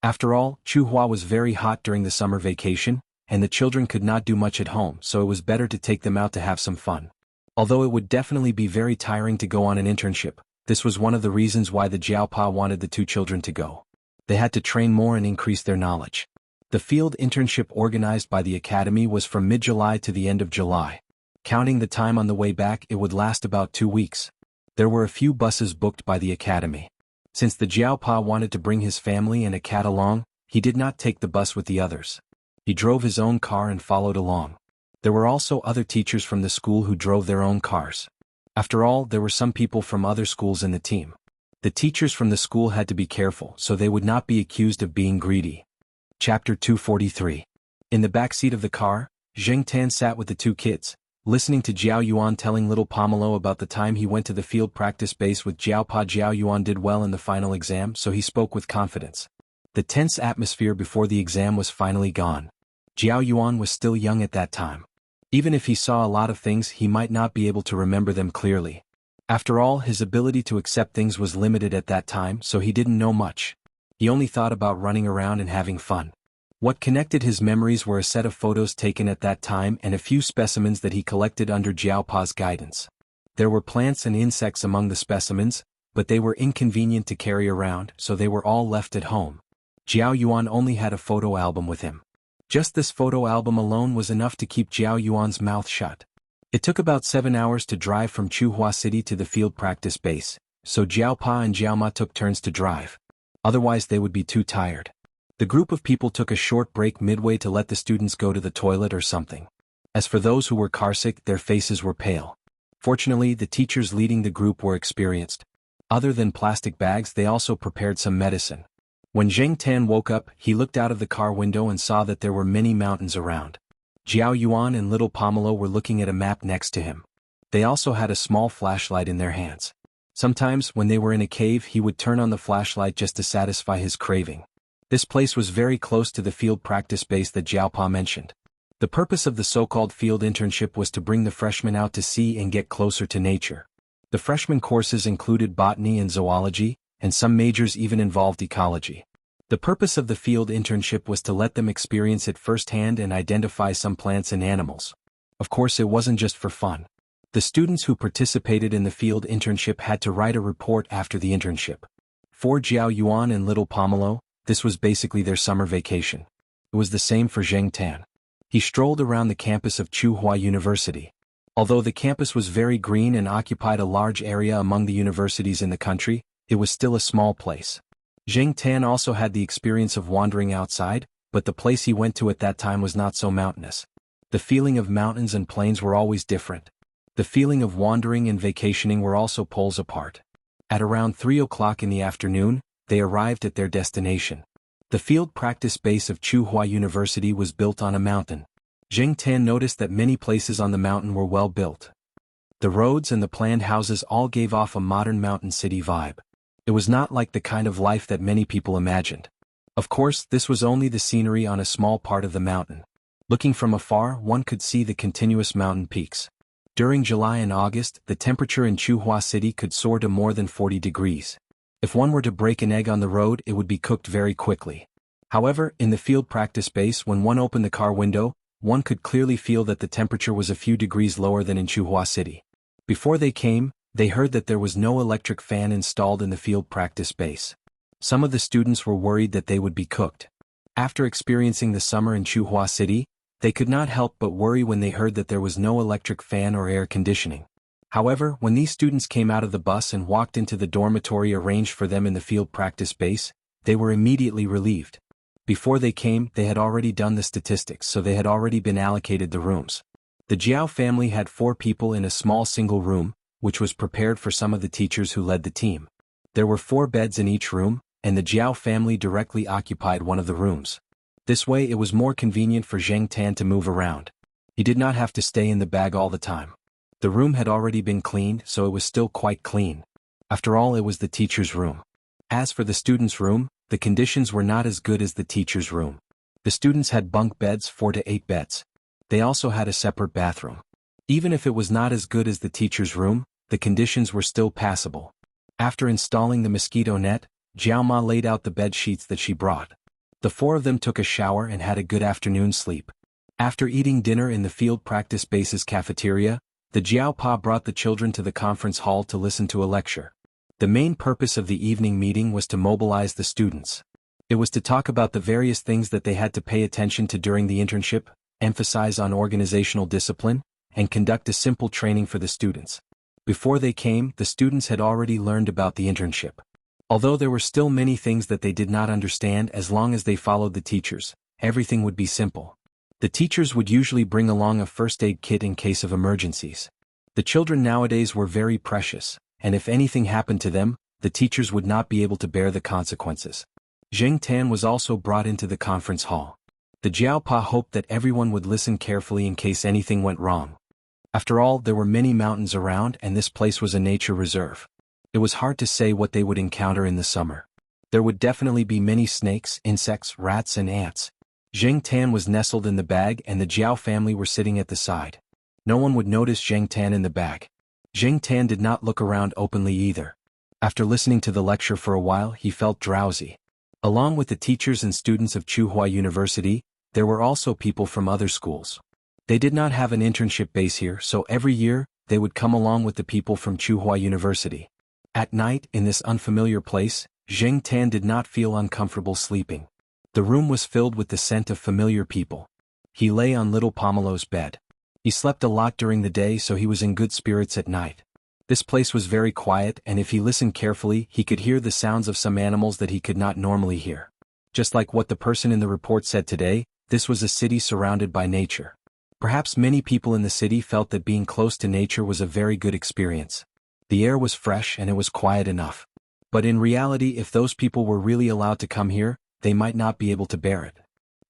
After all, Tsinghua was very hot during the summer vacation, and the children could not do much at home, so it was better to take them out to have some fun. Although it would definitely be very tiring to go on an internship, this was one of the reasons why the Jiaopa wanted the two children to go. They had to train more and increase their knowledge. The field internship organized by the academy was from mid-July to the end of July. Counting the time on the way back, it would last about 2 weeks. There were a few buses booked by the academy. Since the Jiaopa wanted to bring his family and a cat along, he did not take the bus with the others. He drove his own car and followed along. There were also other teachers from the school who drove their own cars. After all, there were some people from other schools in the team. The teachers from the school had to be careful so they would not be accused of being greedy. Chapter 243. In the back seat of the car, Zheng Tan sat with the two kids, listening to Jiao Yuan telling little Pomelo about the time he went to the field practice base with Jiao Pa. Jiao Yuan did well in the final exam, so he spoke with confidence. The tense atmosphere before the exam was finally gone. Jiao Yuan was still young at that time. Even if he saw a lot of things, he might not be able to remember them clearly. After all, his ability to accept things was limited at that time, so he didn't know much. He only thought about running around and having fun. What connected his memories were a set of photos taken at that time and a few specimens that he collected under Jiao Pa's guidance. There were plants and insects among the specimens, but they were inconvenient to carry around, so they were all left at home. Jiao Yuan only had a photo album with him. Just this photo album alone was enough to keep Jiao Yuan's mouth shut. It took about 7 hours to drive from Chuhua City to the field practice base, so Jiao Pa and Jiao Ma took turns to drive. Otherwise they would be too tired. The group of people took a short break midway to let the students go to the toilet or something. As for those who were carsick, their faces were pale. Fortunately, the teachers leading the group were experienced. Other than plastic bags, they also prepared some medicine. When Zheng Tan woke up, he looked out of the car window and saw that there were many mountains around. Jiao Yuan and little Pomelo were looking at a map next to him. They also had a small flashlight in their hands. Sometimes, when they were in a cave, he would turn on the flashlight just to satisfy his craving. This place was very close to the field practice base that Jiao Pa mentioned. The purpose of the so-called field internship was to bring the freshmen out to see and get closer to nature. The freshman courses included botany and zoology, and some majors even involved ecology. The purpose of the field internship was to let them experience it firsthand and identify some plants and animals. Of course, it wasn't just for fun. The students who participated in the field internship had to write a report after the internship. For Jiao Yuan and little Pomelo, this was basically their summer vacation. It was the same for Zheng Tan. He strolled around the campus of Chuhua University. Although the campus was very green and occupied a large area among the universities in the country, it was still a small place. Zheng Tan also had the experience of wandering outside, but the place he went to at that time was not so mountainous. The feeling of mountains and plains were always different. The feeling of wandering and vacationing were also poles apart. At around 3 o'clock in the afternoon, they arrived at their destination. The field practice base of Chuhua University was built on a mountain. Zheng Tan noticed that many places on the mountain were well built. The roads and the planned houses all gave off a modern mountain city vibe. It was not like the kind of life that many people imagined. Of course, this was only the scenery on a small part of the mountain. Looking from afar, one could see the continuous mountain peaks. During July and August, the temperature in Chuhua City could soar to more than 40 degrees. If one were to break an egg on the road, it would be cooked very quickly. However, in the field practice base, when one opened the car window, one could clearly feel that the temperature was a few degrees lower than in Chuhua City. Before they came, they heard that there was no electric fan installed in the field practice base. Some of the students were worried that they would be cooked. After experiencing the summer in Chuhua City, they could not help but worry when they heard that there was no electric fan or air conditioning. However, when these students came out of the bus and walked into the dormitory arranged for them in the field practice base, they were immediately relieved. Before they came, they had already done the statistics, so they had already been allocated the rooms. The Jiao family had 4 people in a small single room, which was prepared for some of the teachers who led the team. There were 4 beds in each room, and the Jiao family directly occupied one of the rooms. This way it was more convenient for Zheng Tan to move around. He did not have to stay in the bag all the time. The room had already been cleaned, so it was still quite clean. After all, it was the teacher's room. As for the students' room, the conditions were not as good as the teacher's room. The students had bunk beds, 4 to 8 beds. They also had a separate bathroom. Even if it was not as good as the teacher's room, the conditions were still passable. After installing the mosquito net, Jiao Ma laid out the bed sheets that she brought. The 4 of them took a shower and had a good afternoon sleep. After eating dinner in the field practice base's cafeteria, the Jiao Pa brought the children to the conference hall to listen to a lecture. The main purpose of the evening meeting was to mobilize the students. It was to talk about the various things that they had to pay attention to during the internship, emphasize on organizational discipline, and conduct a simple training for the students. Before they came, the students had already learned about the internship. Although there were still many things that they did not understand, as long as they followed the teachers, everything would be simple. The teachers would usually bring along a first aid kit in case of emergencies. The children nowadays were very precious, and if anything happened to them, the teachers would not be able to bear the consequences. Zheng Tan was also brought into the conference hall. The Jiaopa hoped that everyone would listen carefully in case anything went wrong. After all, there were many mountains around and this place was a nature reserve. It was hard to say what they would encounter in the summer. There would definitely be many snakes, insects, rats and ants. Zheng Tan was nestled in the bag and the Jiao family were sitting at the side. No one would notice Zheng Tan in the bag. Zheng Tan did not look around openly either. After listening to the lecture for a while, he felt drowsy. Along with the teachers and students of Tsinghua University, there were also people from other schools. They did not have an internship base here, so every year, they would come along with the people from Tsinghua University. At night, in this unfamiliar place, Zheng Tan did not feel uncomfortable sleeping. The room was filled with the scent of familiar people. He lay on little Pomelo's bed. He slept a lot during the day, so he was in good spirits at night. This place was very quiet, and if he listened carefully, he could hear the sounds of some animals that he could not normally hear. Just like what the person in the report said today, this was a city surrounded by nature. Perhaps many people in the city felt that being close to nature was a very good experience. The air was fresh and it was quiet enough. But in reality, if those people were really allowed to come here, they might not be able to bear it.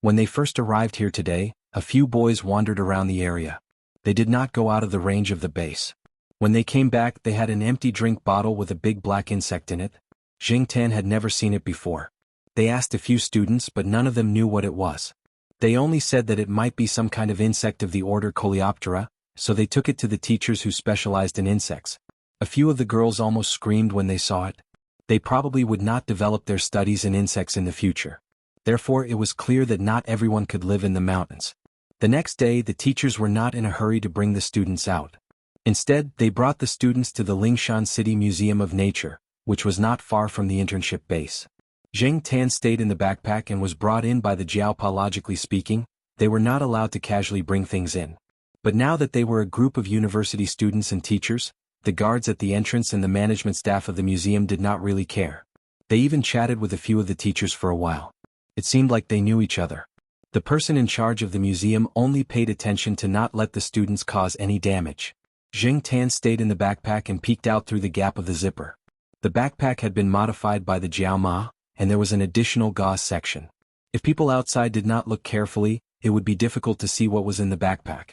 When they first arrived here today, a few boys wandered around the area. They did not go out of the range of the base. When they came back, they had an empty drink bottle with a big black insect in it. Zheng Tan had never seen it before. They asked a few students, but none of them knew what it was. They only said that it might be some kind of insect of the order Coleoptera, so they took it to the teachers who specialized in insects. A few of the girls almost screamed when they saw it. They probably would not develop their studies in insects in the future. Therefore, it was clear that not everyone could live in the mountains. The next day, the teachers were not in a hurry to bring the students out. Instead, they brought the students to the Lingshan City Museum of Nature, which was not far from the internship base. Zheng Tan stayed in the backpack and was brought in by the Jiaopa. Logically speaking, they were not allowed to casually bring things in. But now that they were a group of university students and teachers, the guards at the entrance and the management staff of the museum did not really care. They even chatted with a few of the teachers for a while. It seemed like they knew each other. The person in charge of the museum only paid attention to not let the students cause any damage. Zheng Tan stayed in the backpack and peeked out through the gap of the zipper. The backpack had been modified by the Jiao Ma, and there was an additional gauze section. If people outside did not look carefully, it would be difficult to see what was in the backpack.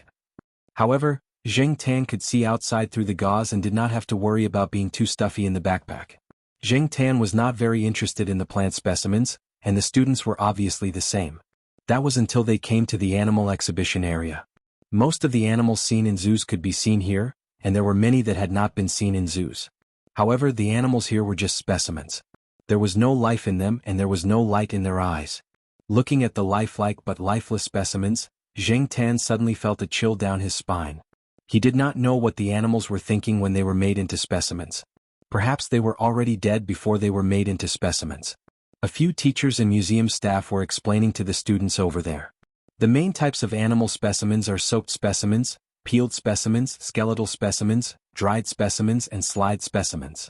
However, Zheng Tan could see outside through the gauze and did not have to worry about being too stuffy in the backpack. Zheng Tan was not very interested in the plant specimens, and the students were obviously the same. That was until they came to the animal exhibition area. Most of the animals seen in zoos could be seen here, and there were many that had not been seen in zoos. However, the animals here were just specimens. There was no life in them and there was no light in their eyes. Looking at the lifelike but lifeless specimens, Zheng Tan suddenly felt a chill down his spine. He did not know what the animals were thinking when they were made into specimens. Perhaps they were already dead before they were made into specimens. A few teachers and museum staff were explaining to the students over there. The main types of animal specimens are soaked specimens, peeled specimens, skeletal specimens, dried specimens and slide specimens.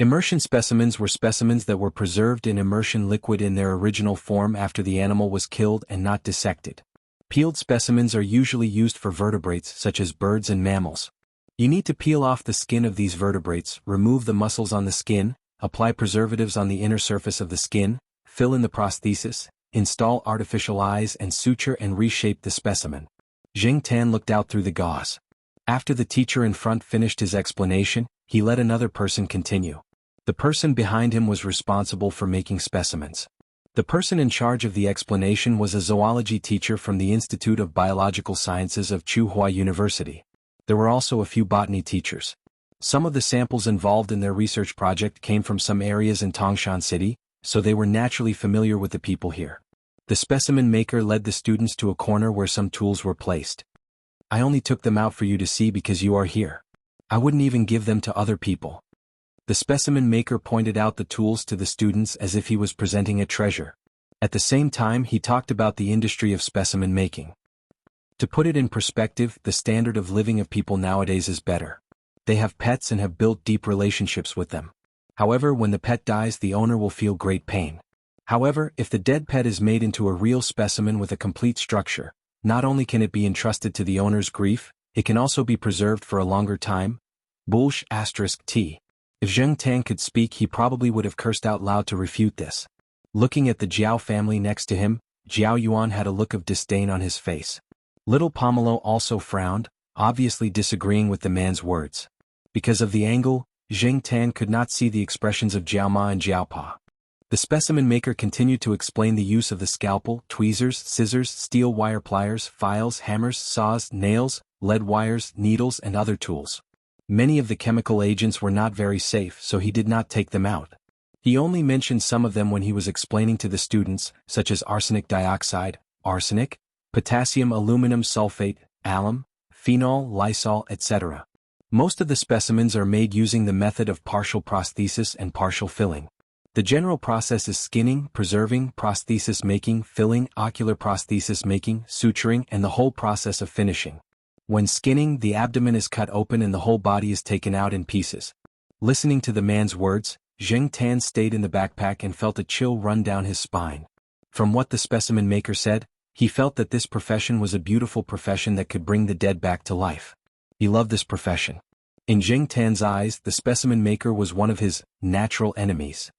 Immersion specimens were specimens that were preserved in immersion liquid in their original form after the animal was killed and not dissected. Peeled specimens are usually used for vertebrates such as birds and mammals. You need to peel off the skin of these vertebrates, remove the muscles on the skin, apply preservatives on the inner surface of the skin, fill in the prosthesis, install artificial eyes and suture and reshape the specimen. Zheng Tan looked out through the gauze. After the teacher in front finished his explanation, he let another person continue. The person behind him was responsible for making specimens. The person in charge of the explanation was a zoology teacher from the Institute of Biological Sciences of Tsinghua University. There were also a few botany teachers. Some of the samples involved in their research project came from some areas in Tangshan City, so they were naturally familiar with the people here. The specimen maker led the students to a corner where some tools were placed. I only took them out for you to see because you are here. I wouldn't even give them to other people. The specimen maker pointed out the tools to the students as if he was presenting a treasure. At the same time, he talked about the industry of specimen making. To put it in perspective, the standard of living of people nowadays is better. They have pets and have built deep relationships with them. However, when the pet dies, the owner will feel great pain. However, if the dead pet is made into a real specimen with a complete structure, not only can it be entrusted to the owner's grief, it can also be preserved for a longer time. Bulsh *T. If Zheng Tan could speak, he probably would have cursed out loud to refute this. Looking at the Jiao family next to him, Jiao Yuan had a look of disdain on his face. Little Pomelo also frowned, obviously disagreeing with the man's words. Because of the angle, Jing Tan could not see the expressions of Jiao Ma and Jiao Pa. The specimen maker continued to explain the use of the scalpel, tweezers, scissors, steel wire pliers, files, hammers, saws, nails, lead wires, needles and other tools. Many of the chemical agents were not very safe, so he did not take them out. He only mentioned some of them when he was explaining to the students, such as arsenic dioxide, arsenic, potassium aluminum sulfate, alum, phenol, lysol, etc. Most of the specimens are made using the method of partial prosthesis and partial filling. The general process is skinning, preserving, prosthesis making, filling, ocular prosthesis making, suturing, and the whole process of finishing. When skinning, the abdomen is cut open and the whole body is taken out in pieces. Listening to the man's words, Jing Tan stayed in the backpack and felt a chill run down his spine. From what the specimen maker said, he felt that this profession was a beautiful profession that could bring the dead back to life. He loved this profession. In Jing Tan's eyes, the specimen maker was one of his natural enemies.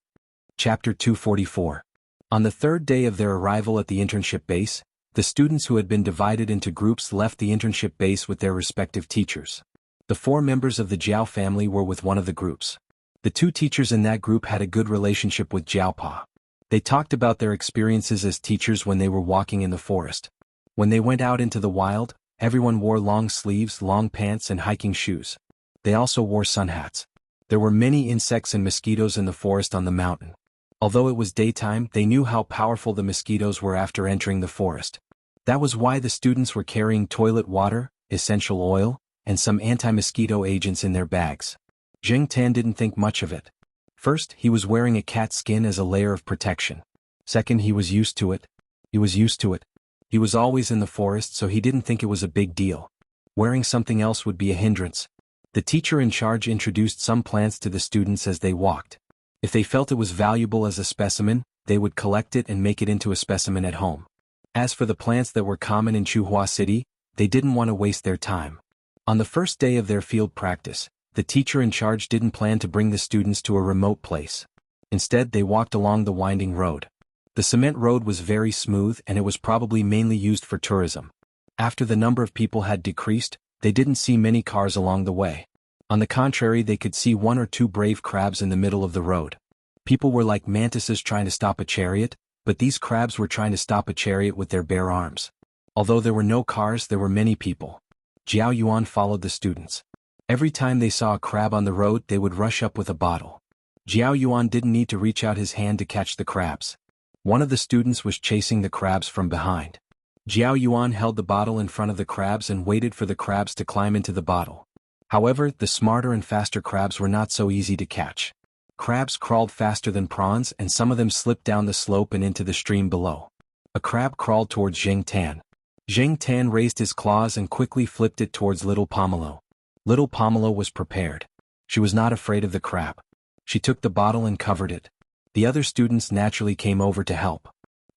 Chapter 244. On the third day of their arrival at the internship base, the students who had been divided into groups left the internship base with their respective teachers. The 4 members of the Jiao family were with one of the groups. The 2 teachers in that group had a good relationship with Jiao Pa. They talked about their experiences as teachers when they were walking in the forest. When they went out into the wild, everyone wore long sleeves, long pants and hiking shoes. They also wore sun hats. There were many insects and mosquitoes in the forest on the mountain. Although it was daytime, they knew how powerful the mosquitoes were after entering the forest. That was why the students were carrying toilet water, essential oil, and some anti-mosquito agents in their bags. Jing Tan didn't think much of it. First, he was wearing a cat skin as a layer of protection. Second, he was used to it. He was always in the forest, so he didn't think it was a big deal. Wearing something else would be a hindrance. The teacher in charge introduced some plants to the students as they walked. If they felt it was valuable as a specimen, they would collect it and make it into a specimen at home. As for the plants that were common in Chuhua City, they didn't want to waste their time. On the first day of their field practice, the teacher in charge didn't plan to bring the students to a remote place. Instead, they walked along the winding road. The cement road was very smooth and it was probably mainly used for tourism. After the number of people had decreased, they didn't see many cars along the way. On the contrary, they could see 1 or 2 brave crabs in the middle of the road. People were like mantises trying to stop a chariot, but these crabs were trying to stop a chariot with their bare arms. Although there were no cars, there were many people. Jiao Yuan followed the students. Every time they saw a crab on the road, they would rush up with a bottle. Jiao Yuan didn't need to reach out his hand to catch the crabs. One of the students was chasing the crabs from behind. Jiao Yuan held the bottle in front of the crabs and waited for the crabs to climb into the bottle. However, the smarter and faster crabs were not so easy to catch. Crabs crawled faster than prawns and some of them slipped down the slope and into the stream below. A crab crawled towards Jing Tan. Jing Tan raised his claws and quickly flipped it towards Little Pomelo. Little Pomelo was prepared. She was not afraid of the crab. She took the bottle and covered it. The other students naturally came over to help.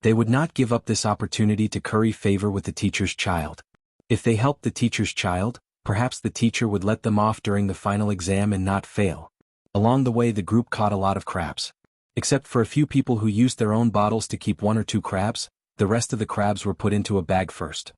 They would not give up this opportunity to curry favor with the teacher's child. If they helped the teacher's child, perhaps the teacher would let them off during the final exam and not fail. Along the way, the group caught a lot of crabs. Except for a few people who used their own bottles to keep 1 or 2 crabs, the rest of the crabs were put into a bag first.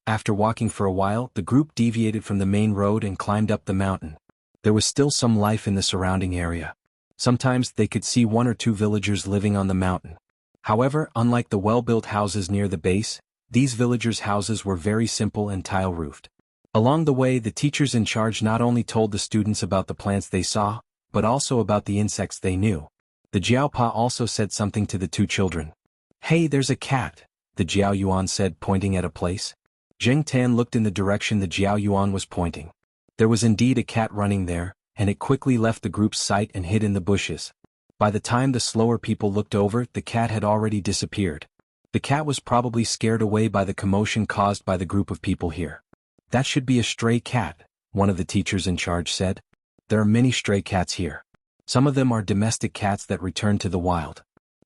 After walking for a while, the group deviated from the main road and climbed up the mountain. There was still some life in the surrounding area. Sometimes they could see 1 or 2 villagers living on the mountain. However, unlike the well-built houses near the base, these villagers' houses were very simple and tile-roofed. Along the way, the teachers in charge not only told the students about the plants they saw, but also about the insects they knew. The Jiaopa also said something to the 2 children. "Hey, there's a cat," the Jiao Yuan said, pointing at a place. Jing Tan looked in the direction the Jiao Yuan was pointing. There was indeed a cat running there, and it quickly left the group's sight and hid in the bushes. By the time the slower people looked over, the cat had already disappeared. The cat was probably scared away by the commotion caused by the group of people here. "That should be a stray cat," one of the teachers in charge said. "There are many stray cats here. Some of them are domestic cats that return to the wild.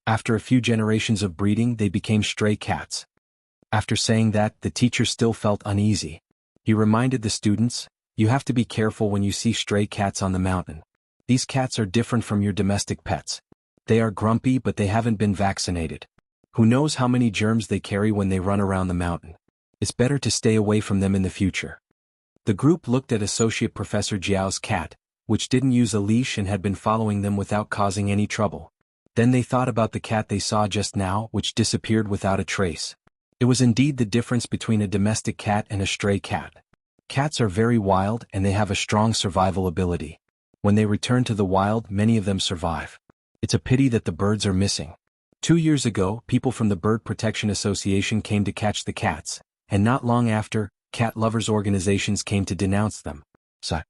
After a few generations of breeding, they became stray cats." After saying that, the teacher still felt uneasy. He reminded the students, "You have to be careful when you see stray cats on the mountain. These cats are different from your domestic pets. They are grumpy, but they haven't been vaccinated. Who knows how many germs they carry when they run around the mountain. It's better to stay away from them in the future. The group looked at Associate Professor Jiao's cat, which didn't use a leash and had been following them without causing any trouble. Then they thought about the cat they saw just now, which disappeared without a trace. It was indeed the difference between a domestic cat and a stray cat. Cats are very wild and they have a strong survival ability. When they return to the wild, many of them survive. It's a pity that the birds are missing. 2 years ago, people from the Bird Protection Association came to catch the cats, and not long after, cat lovers organizations came to denounce them. So,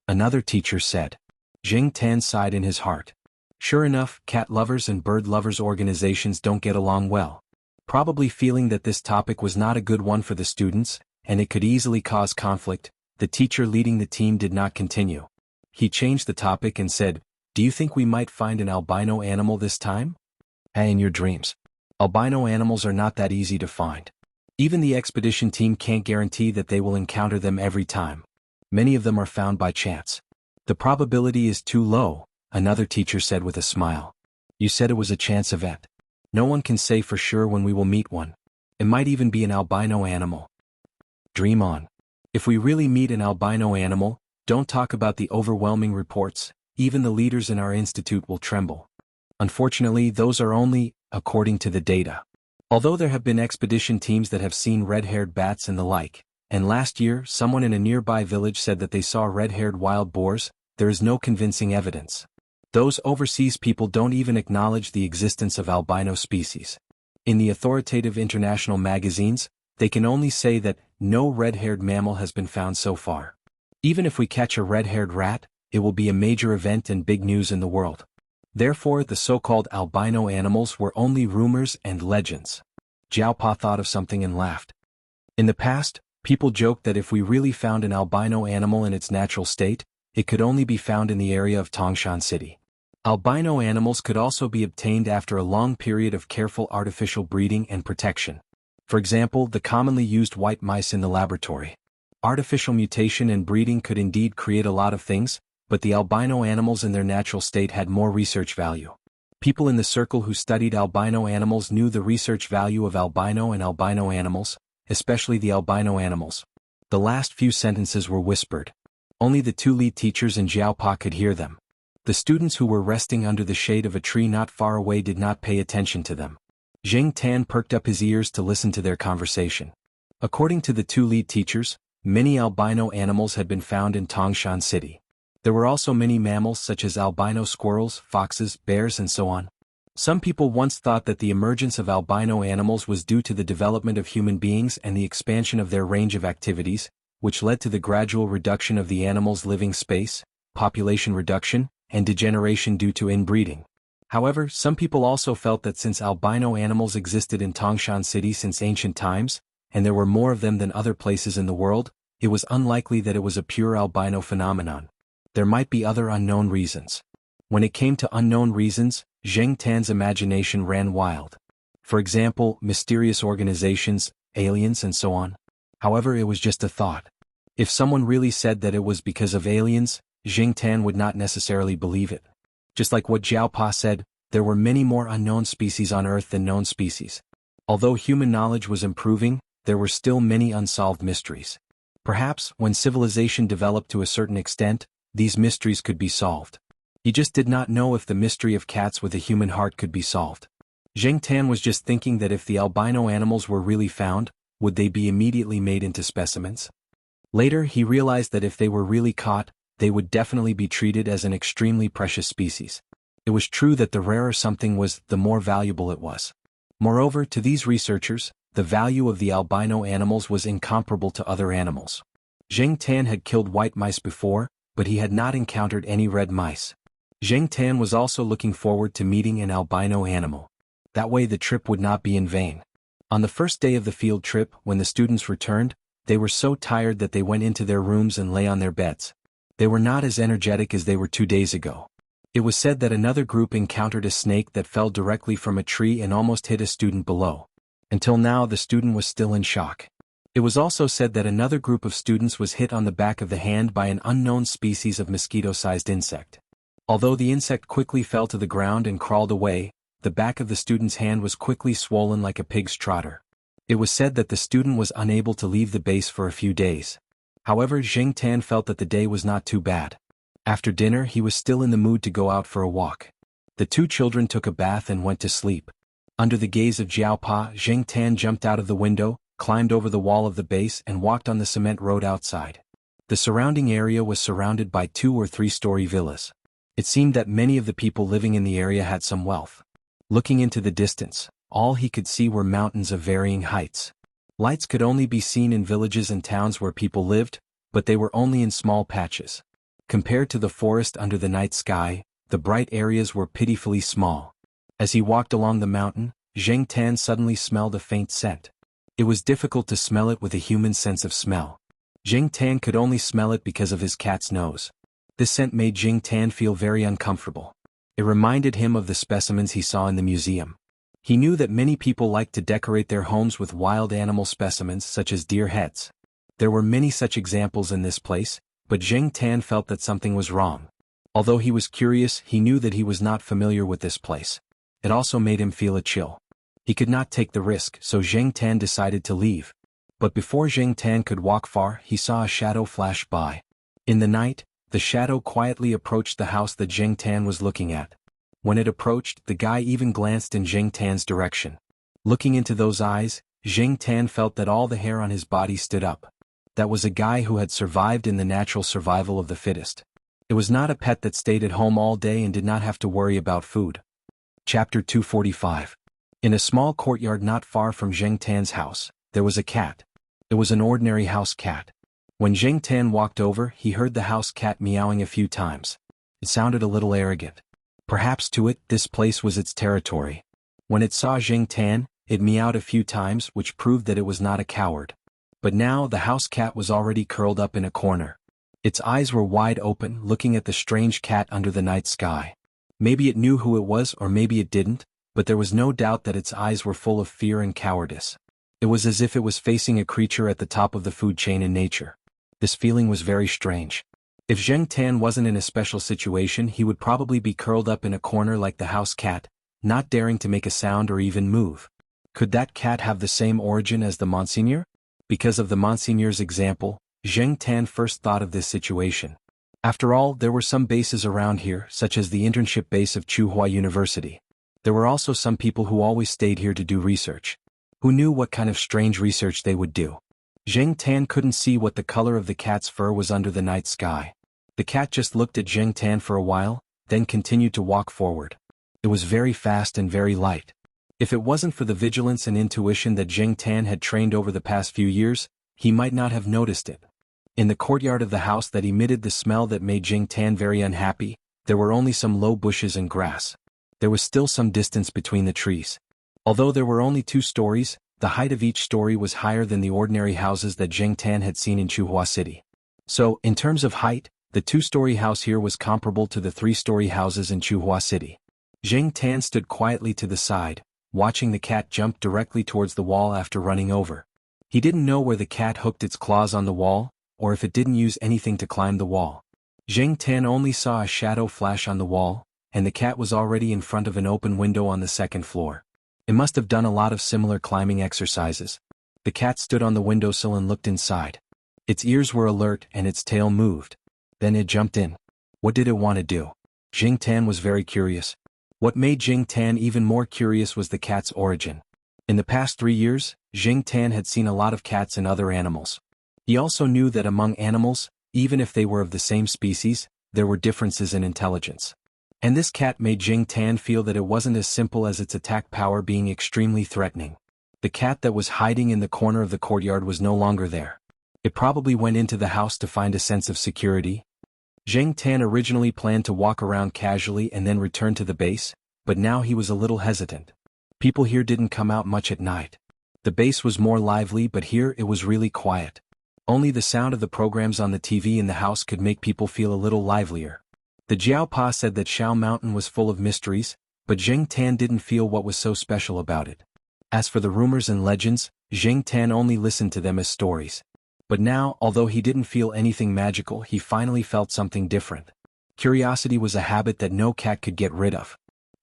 another teacher said. Jing Tan sighed in his heart. Sure enough, cat lovers and bird lovers organizations don't get along well. Probably feeling that this topic was not a good one for the students, and it could easily cause conflict, the teacher leading the team did not continue. He changed the topic and said, "Do you think we might find an albino animal this time?" In your dreams. Albino animals are not that easy to find. Even the expedition team can't guarantee that they will encounter them every time. Many of them are found by chance. The probability is too low, another teacher said with a smile. You said it was a chance event. No one can say for sure when we will meet one. It might even be an albino animal. Dream on. If we really meet an albino animal, don't talk about the overwhelming reports, even the leaders in our institute will tremble. Unfortunately, those are only, according to the data. Although there have been expedition teams that have seen red-haired bats and the like, and last year someone in a nearby village said that they saw red-haired wild boars, there is no convincing evidence. Those overseas people don't even acknowledge the existence of albino species. In the authoritative international magazines, they can only say that no red-haired mammal has been found so far. Even if we catch a red-haired rat, it will be a major event and big news in the world. Therefore, the so-called albino animals were only rumors and legends. Jiao Pa thought of something and laughed. In the past, people joked that if we really found an albino animal in its natural state, it could only be found in the area of Tangshan City. Albino animals could also be obtained after a long period of careful artificial breeding and protection. For example, the commonly used white mice in the laboratory. Artificial mutation and breeding could indeed create a lot of things, but the albino animals in their natural state had more research value. People in the circle who studied albino animals knew the research value of albino and albino animals, especially the albino animals. The last few sentences were whispered. Only the two lead teachers and Jiao Pa could hear them. The students who were resting under the shade of a tree not far away did not pay attention to them. Jing Tan perked up his ears to listen to their conversation. According to the two lead teachers, many albino animals had been found in Tangshan City. There were also many mammals such as albino squirrels, foxes, bears and so on. Some people once thought that the emergence of albino animals was due to the development of human beings and the expansion of their range of activities, which led to the gradual reduction of the animal's living space, population reduction, and degeneration due to inbreeding. However, some people also felt that since albino animals existed in Tangshan City since ancient times, and there were more of them than other places in the world, it was unlikely that it was a pure albino phenomenon. There might be other unknown reasons. When it came to unknown reasons, Zheng Tan's imagination ran wild. For example, mysterious organizations, aliens and so on. However, it was just a thought. If someone really said that it was because of aliens, Zheng Tan would not necessarily believe it. Just like what Jiao Pa said, there were many more unknown species on Earth than known species. Although human knowledge was improving, there were still many unsolved mysteries. Perhaps, when civilization developed to a certain extent, these mysteries could be solved. He just did not know if the mystery of cats with a human heart could be solved. Zheng Tan was just thinking that if the albino animals were really found, would they be immediately made into specimens? Later he realized that if they were really caught, they would definitely be treated as an extremely precious species. It was true that the rarer something was, the more valuable it was. Moreover, to these researchers, the value of the albino animals was incomparable to other animals. Zheng Tan had killed white mice before, but he had not encountered any red mice. Zheng Tan was also looking forward to meeting an albino animal. That way the trip would not be in vain. On the first day of the field trip, when the students returned, they were so tired that they went into their rooms and lay on their beds. They were not as energetic as they were 2 days ago. It was said that another group encountered a snake that fell directly from a tree and almost hit a student below. Until now, the student was still in shock. It was also said that another group of students was hit on the back of the hand by an unknown species of mosquito-sized insect. Although the insect quickly fell to the ground and crawled away, the back of the student's hand was quickly swollen like a pig's trotter. It was said that the student was unable to leave the base for a few days. However, Jing Tan felt that the day was not too bad. After dinner he was still in the mood to go out for a walk. The two children took a bath and went to sleep. Under the gaze of Jiao Pa, Jing Tan jumped out of the window, climbed over the wall of the base and walked on the cement road outside. The surrounding area was surrounded by 2- or 3-story villas. It seemed that many of the people living in the area had some wealth. Looking into the distance, all he could see were mountains of varying heights. Lights could only be seen in villages and towns where people lived, but they were only in small patches. Compared to the forest under the night sky, the bright areas were pitifully small. As he walked along the mountain, Jing Tan suddenly smelled a faint scent. It was difficult to smell it with a human sense of smell. Jing Tan could only smell it because of his cat's nose. This scent made Jing Tan feel very uncomfortable. It reminded him of the specimens he saw in the museum. He knew that many people liked to decorate their homes with wild animal specimens such as deer heads. There were many such examples in this place, but Jing Tan felt that something was wrong. Although he was curious, he knew that he was not familiar with this place. It also made him feel a chill. He could not take the risk, so Jing Tan decided to leave. But before Jing Tan could walk far, he saw a shadow flash by. In the night, the shadow quietly approached the house that Jing Tan was looking at. When it approached, the guy even glanced in Jing Tan's direction. Looking into those eyes, Jing Tan felt that all the hair on his body stood up. That was a guy who had survived in the natural survival of the fittest. It was not a pet that stayed at home all day and did not have to worry about food. Chapter 245. In a small courtyard not far from Jing Tan's house, there was a cat. It was an ordinary house cat. When Jing Tan walked over, he heard the house cat meowing a few times. It sounded a little arrogant. Perhaps to it, this place was its territory. When it saw Jing Tan, it meowed a few times, which proved that it was not a coward. But now the house cat was already curled up in a corner. Its eyes were wide open, looking at the strange cat under the night sky. Maybe it knew who it was or maybe it didn't, but there was no doubt that its eyes were full of fear and cowardice. It was as if it was facing a creature at the top of the food chain in nature. This feeling was very strange. If Jing Tan wasn't in a special situation, he would probably be curled up in a corner like the house cat, not daring to make a sound or even move. Could that cat have the same origin as the Monseigneur? Because of the Monseigneur's example, Jing Tan first thought of this situation. After all, there were some bases around here, such as the internship base of Tsinghua University. There were also some people who always stayed here to do research. Who knew what kind of strange research they would do? Jing Tan couldn't see what the color of the cat's fur was under the night sky. The cat just looked at Jing Tan for a while, then continued to walk forward. It was very fast and very light. If it wasn't for the vigilance and intuition that Jing Tan had trained over the past few years, he might not have noticed it. In the courtyard of the house that emitted the smell that made Jing Tan very unhappy, there were only some low bushes and grass. There was still some distance between the trees. Although there were only 2 stories, the height of each story was higher than the ordinary houses that Jing Tan had seen in Tsinghua City. So, in terms of height, the 2-story house here was comparable to the 3-story houses in Tsinghua City. Jing Tan stood quietly to the side, watching the cat jump directly towards the wall after running over. He didn't know where the cat hooked its claws on the wall, or if it didn't use anything to climb the wall. Jing Tan only saw a shadow flash on the wall, and the cat was already in front of an open window on the 2nd floor. It must have done a lot of similar climbing exercises. The cat stood on the windowsill and looked inside. Its ears were alert and its tail moved. Then it jumped in. What did it want to do? Jing Tan was very curious. What made Jing Tan even more curious was the cat's origin. In the past 3 years, Jing Tan had seen a lot of cats and other animals. He also knew that among animals, even if they were of the same species, there were differences in intelligence. And this cat made Jing Tan feel that it wasn't as simple as its attack power being extremely threatening. The cat that was hiding in the corner of the courtyard was no longer there. It probably went into the house to find a sense of security. Jing Tan originally planned to walk around casually and then return to the base, but now he was a little hesitant. People here didn't come out much at night. The base was more lively, but here it was really quiet. Only the sound of the programs on the TV in the house could make people feel a little livelier. The Jiao Pa said that Shao Mountain was full of mysteries, but Jing Tan didn't feel what was so special about it. As for the rumors and legends, Jing Tan only listened to them as stories. But now, although he didn't feel anything magical, he finally felt something different. Curiosity was a habit that no cat could get rid of.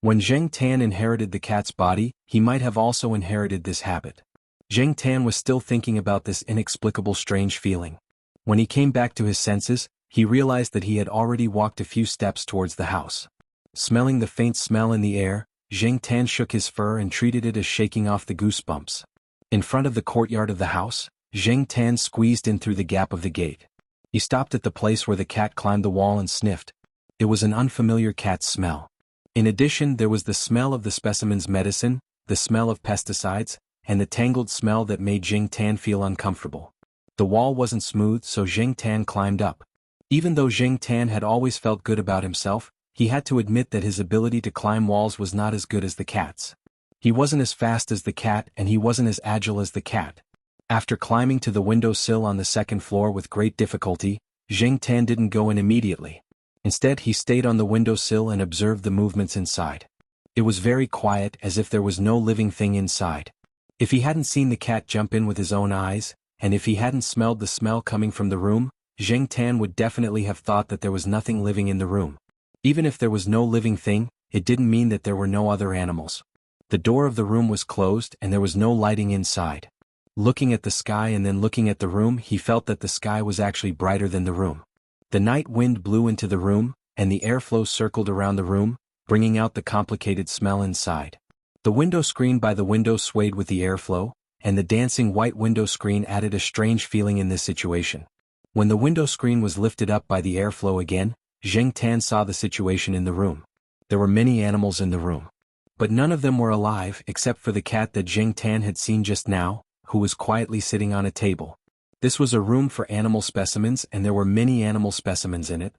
When Zheng Tan inherited the cat's body, he might have also inherited this habit. Zheng Tan was still thinking about this inexplicable strange feeling. When he came back to his senses, he realized that he had already walked a few steps towards the house. Smelling the faint smell in the air, Zheng Tan shook his fur and treated it as shaking off the goosebumps. In front of the courtyard of the house, Zheng Tan squeezed in through the gap of the gate. He stopped at the place where the cat climbed the wall and sniffed. It was an unfamiliar cat smell. In addition, there was the smell of the specimen's medicine, the smell of pesticides, and the tangled smell that made Zheng Tan feel uncomfortable. The wall wasn't smooth, so Zheng Tan climbed up. Even though Zheng Tan had always felt good about himself, he had to admit that his ability to climb walls was not as good as the cat's. He wasn't as fast as the cat and he wasn't as agile as the cat. After climbing to the windowsill on the second floor with great difficulty, Zheng Tan didn't go in immediately. Instead, he stayed on the windowsill and observed the movements inside. It was very quiet, as if there was no living thing inside. If he hadn't seen the cat jump in with his own eyes, and if he hadn't smelled the smell coming from the room, Zheng Tan would definitely have thought that there was nothing living in the room. Even if there was no living thing, it didn't mean that there were no other animals. The door of the room was closed and there was no lighting inside. Looking at the sky and then looking at the room, he felt that the sky was actually brighter than the room. The night wind blew into the room, and the airflow circled around the room, bringing out the complicated smell inside. The window screen by the window swayed with the airflow, and the dancing white window screen added a strange feeling in this situation. When the window screen was lifted up by the airflow again, Zheng Tan saw the situation in the room. There were many animals in the room. But none of them were alive except for the cat that Zheng Tan had seen just now, who was quietly sitting on a table. This was a room for animal specimens and there were many animal specimens in it.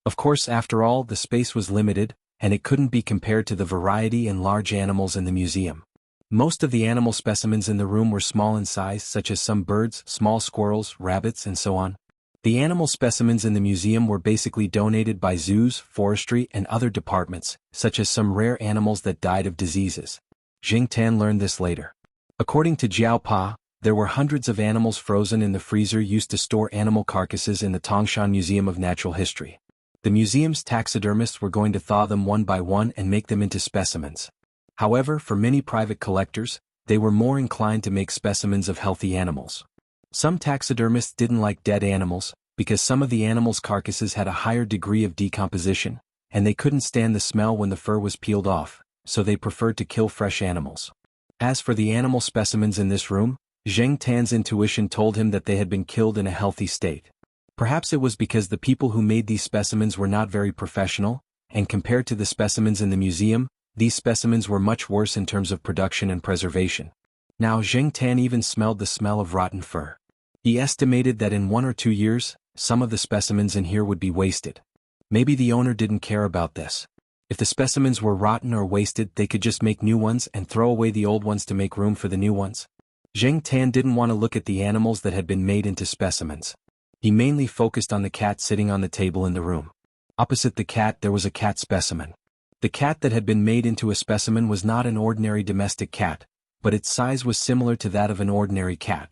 Of course, after all, the space was limited, and it couldn't be compared to the variety and large animals in the museum. Most of the animal specimens in the room were small in size, such as some birds, small squirrels, rabbits, and so on. The animal specimens in the museum were basically donated by zoos, forestry, and other departments, such as some rare animals that died of diseases. Zheng Tan learned this later. According to Jiao Pa, there were hundreds of animals frozen in the freezer used to store animal carcasses in the Tangshan Museum of Natural History. The museum's taxidermists were going to thaw them one by one and make them into specimens. However, for many private collectors, they were more inclined to make specimens of healthy animals. Some taxidermists didn't like dead animals, because some of the animals' carcasses had a higher degree of decomposition, and they couldn't stand the smell when the fur was peeled off, so they preferred to kill fresh animals. As for the animal specimens in this room, Zheng Tan's intuition told him that they had been killed in a healthy state. Perhaps it was because the people who made these specimens were not very professional, and compared to the specimens in the museum, these specimens were much worse in terms of production and preservation. Now Zheng Tan even smelled the smell of rotten fur. He estimated that in 1 or 2 years, some of the specimens in here would be wasted. Maybe the owner didn't care about this. If the specimens were rotten or wasted, they could just make new ones and throw away the old ones to make room for the new ones. Zheng Tan didn't want to look at the animals that had been made into specimens. He mainly focused on the cat sitting on the table in the room. Opposite the cat there was a cat specimen. The cat that had been made into a specimen was not an ordinary domestic cat, but its size was similar to that of an ordinary cat.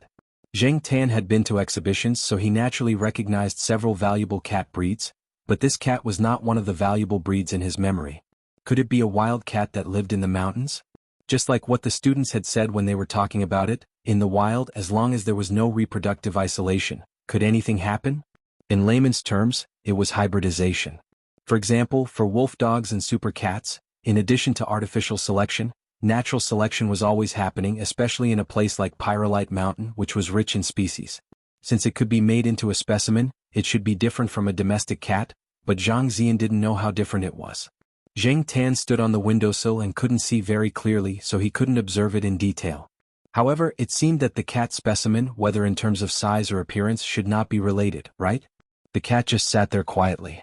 Zheng Tan had been to exhibitions, so he naturally recognized several valuable cat breeds, but this cat was not one of the valuable breeds in his memory. Could it be a wild cat that lived in the mountains? Just like what the students had said when they were talking about it, in the wild, as long as there was no reproductive isolation, could anything happen? In layman's terms, it was hybridization. For example, for wolf dogs and super cats, in addition to artificial selection, natural selection was always happening, especially in a place like Pyrolite Mountain, which was rich in species. Since it could be made into a specimen, it should be different from a domestic cat, but Zhang Zian didn't know how different it was. Zheng Tan stood on the windowsill and couldn't see very clearly, so he couldn't observe it in detail. However, it seemed that the cat specimen, whether in terms of size or appearance, should not be related, right? The cat just sat there quietly.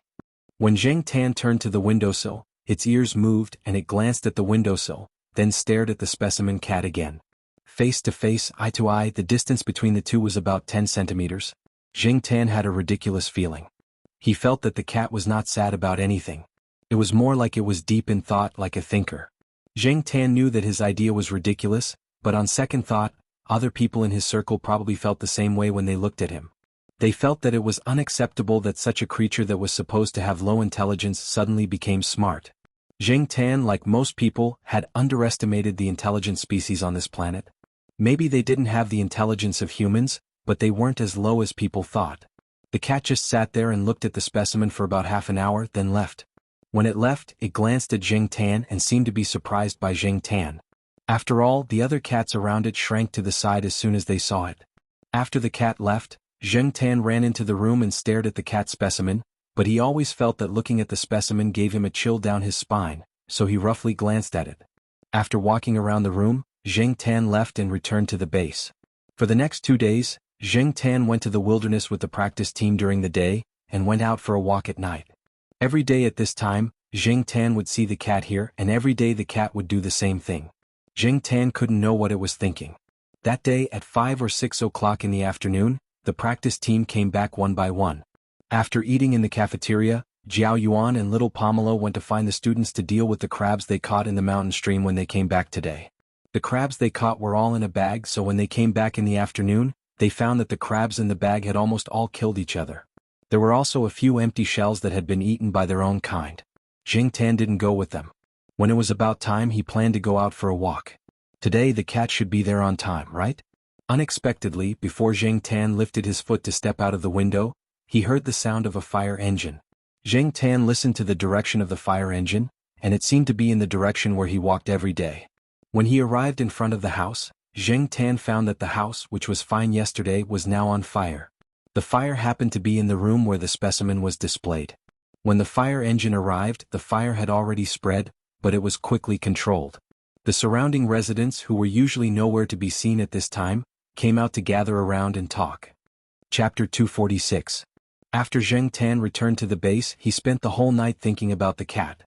When Zheng Tan turned to the windowsill, its ears moved and it glanced at the windowsill, then stared at the specimen cat again. Face to face, eye to eye, the distance between the two was about 10 centimeters. Zheng Tan had a ridiculous feeling. He felt that the cat was not sad about anything. It was more like it was deep in thought, like a thinker. Zheng Tan knew that his idea was ridiculous, but on second thought, other people in his circle probably felt the same way when they looked at him. They felt that it was unacceptable that such a creature that was supposed to have low intelligence suddenly became smart. Jing Tan, like most people, had underestimated the intelligent species on this planet. Maybe they didn't have the intelligence of humans, but they weren't as low as people thought. The cat just sat there and looked at the specimen for about half an hour, then left. When it left, it glanced at Jing Tan and seemed to be surprised by Jing Tan. After all, the other cats around it shrank to the side as soon as they saw it. After the cat left, Jing Tan ran into the room and stared at the cat specimen, but he always felt that looking at the specimen gave him a chill down his spine, so he roughly glanced at it. After walking around the room, Jing Tan left and returned to the base. For the next 2 days, Jing Tan went to the wilderness with the practice team during the day, and went out for a walk at night. Every day at this time, Jing Tan would see the cat here, and every day the cat would do the same thing. Jing Tan couldn't know what it was thinking. That day at 5 or 6 o'clock in the afternoon, the practice team came back one by one. After eating in the cafeteria, Jiao Yuan and little Pomelo went to find the students to deal with the crabs they caught in the mountain stream when they came back today. The crabs they caught were all in a bag, so when they came back in the afternoon, they found that the crabs in the bag had almost all killed each other. There were also a few empty shells that had been eaten by their own kind. Jing Tan didn't go with them. When it was about time, he planned to go out for a walk. Today the cat should be there on time, right? Unexpectedly, before Jing Tan lifted his foot to step out of the window, he heard the sound of a fire engine. Jing Tan listened to the direction of the fire engine, and it seemed to be in the direction where he walked every day. When he arrived in front of the house, Jing Tan found that the house, which was fine yesterday, was now on fire. The fire happened to be in the room where the specimen was displayed. When the fire engine arrived, the fire had already spread, but it was quickly controlled. The surrounding residents, who were usually nowhere to be seen at this time, came out to gather around and talk. Chapter 246. After Jing Tan returned to the base, he spent the whole night thinking about the cat.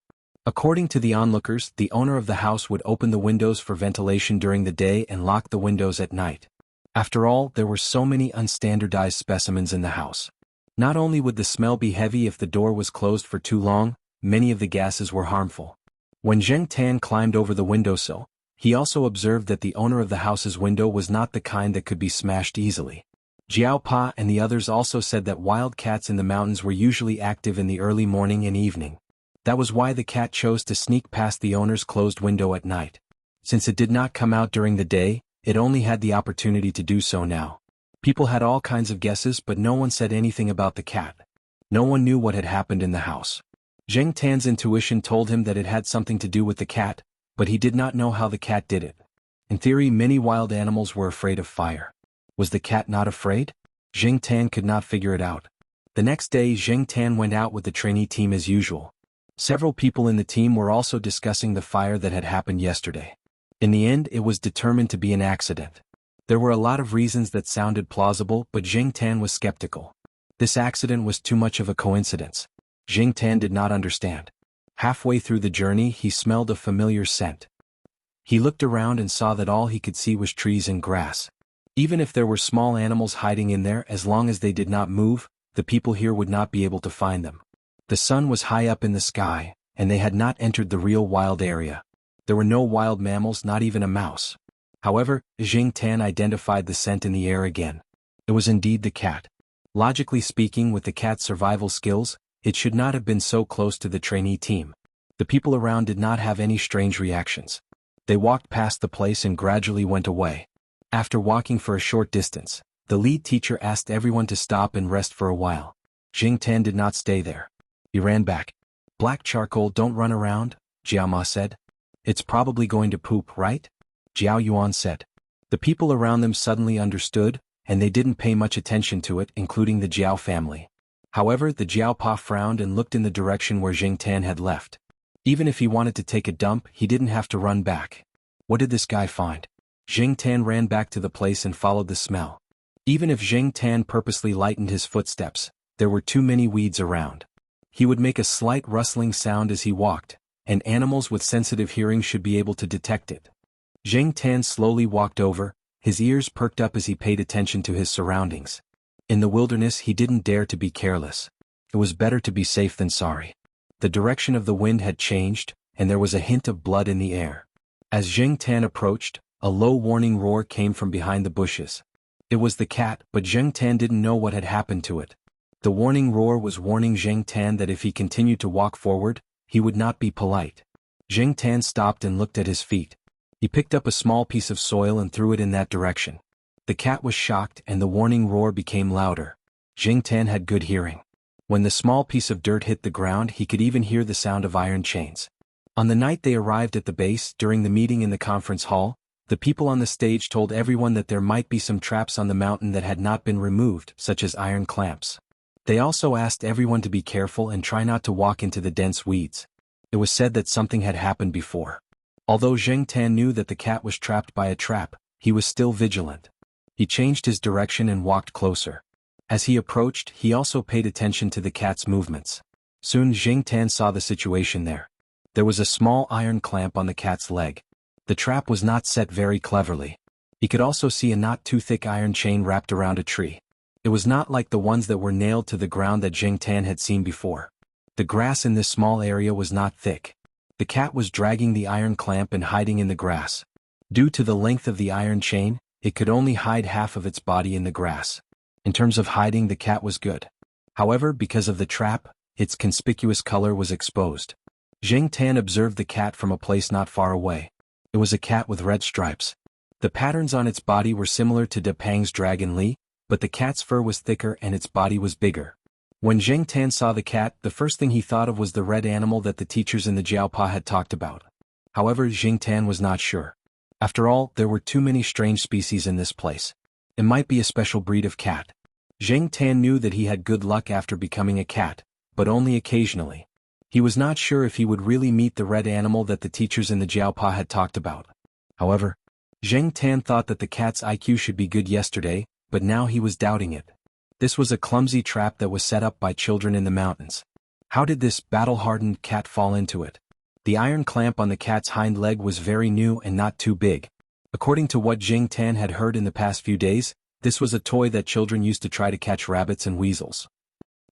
According to the onlookers, the owner of the house would open the windows for ventilation during the day and lock the windows at night. After all, there were so many unstandardized specimens in the house. Not only would the smell be heavy if the door was closed for too long, many of the gases were harmful. When Jing Tan climbed over the windowsill, he also observed that the owner of the house's window was not the kind that could be smashed easily. Jiao Pa and the others also said that wild cats in the mountains were usually active in the early morning and evening. That was why the cat chose to sneak past the owner's closed window at night. Since it did not come out during the day, it only had the opportunity to do so now. People had all kinds of guesses, but no one said anything about the cat. No one knew what had happened in the house. Jing Tan's intuition told him that it had something to do with the cat, but he did not know how the cat did it. In theory, many wild animals were afraid of fire. Was the cat not afraid? Jing Tan could not figure it out. The next day, Jing Tan went out with the trainee team as usual. Several people in the team were also discussing the fire that had happened yesterday. In the end, it was determined to be an accident. There were a lot of reasons that sounded plausible, but Jing Tan was skeptical. This accident was too much of a coincidence. Jing Tan did not understand. Halfway through the journey, he smelled a familiar scent. He looked around and saw that all he could see was trees and grass. Even if there were small animals hiding in there, as long as they did not move, the people here would not be able to find them. The sun was high up in the sky, and they had not entered the real wild area. There were no wild mammals, not even a mouse. However, Jing Tan identified the scent in the air again. It was indeed the cat. Logically speaking, with the cat's survival skills, it should not have been so close to the trainee team. The people around did not have any strange reactions. They walked past the place and gradually went away. After walking for a short distance, the lead teacher asked everyone to stop and rest for a while. Jing Tan did not stay there. He ran back. "Black charcoal, don't run around," Jiao Ma said. "It's probably going to poop, right?" Jiao Yuan said. The people around them suddenly understood, and they didn't pay much attention to it, including the Jiao family. However, the Jiao Pa frowned and looked in the direction where Jing Tan had left. Even if he wanted to take a dump, he didn't have to run back. What did this guy find? Jing Tan ran back to the place and followed the smell. Even if Jing Tan purposely lightened his footsteps, there were too many weeds around. He would make a slight rustling sound as he walked, and animals with sensitive hearing should be able to detect it. Jing Tan slowly walked over, his ears perked up as he paid attention to his surroundings. In the wilderness, he didn't dare to be careless. It was better to be safe than sorry. The direction of the wind had changed, and there was a hint of blood in the air. As Jing Tan approached, a low warning roar came from behind the bushes. It was the cat, but Jing Tan didn't know what had happened to it. The warning roar was warning Jing Tan that if he continued to walk forward, he would not be polite. Jing Tan stopped and looked at his feet. He picked up a small piece of soil and threw it in that direction. The cat was shocked and the warning roar became louder. Jing Tan had good hearing. When the small piece of dirt hit the ground, he could even hear the sound of iron chains. On the night they arrived at the base, during the meeting in the conference hall, the people on the stage told everyone that there might be some traps on the mountain that had not been removed, such as iron clamps. They also asked everyone to be careful and try not to walk into the dense weeds. It was said that something had happened before. Although Jing Tan knew that the cat was trapped by a trap, he was still vigilant. He changed his direction and walked closer. As he approached, he also paid attention to the cat's movements. Soon Jing Tan saw the situation there. There was a small iron clamp on the cat's leg. The trap was not set very cleverly. He could also see a not too thick iron chain wrapped around a tree. It was not like the ones that were nailed to the ground that Jing Tan had seen before. The grass in this small area was not thick. The cat was dragging the iron clamp and hiding in the grass. Due to the length of the iron chain, it could only hide half of its body in the grass. In terms of hiding, the cat was good. However, because of the trap, its conspicuous color was exposed. Jing Tan observed the cat from a place not far away. It was a cat with red stripes. The patterns on its body were similar to De Pang's Dragon Li, but the cat's fur was thicker and its body was bigger. When Jing Tan saw the cat, the first thing he thought of was the red animal that the teachers in the Jiaopa had talked about. However, Jing Tan was not sure. After all, there were too many strange species in this place. It might be a special breed of cat. Jing Tan knew that he had good luck after becoming a cat, but only occasionally. He was not sure if he would really meet the red animal that the teachers in the Jiaopa had talked about. However, Jing Tan thought that the cat's IQ should be good yesterday, but now he was doubting it. This was a clumsy trap that was set up by children in the mountains. How did this battle-hardened cat fall into it? The iron clamp on the cat's hind leg was very new and not too big. According to what Jing Tan had heard in the past few days, this was a toy that children used to try to catch rabbits and weasels.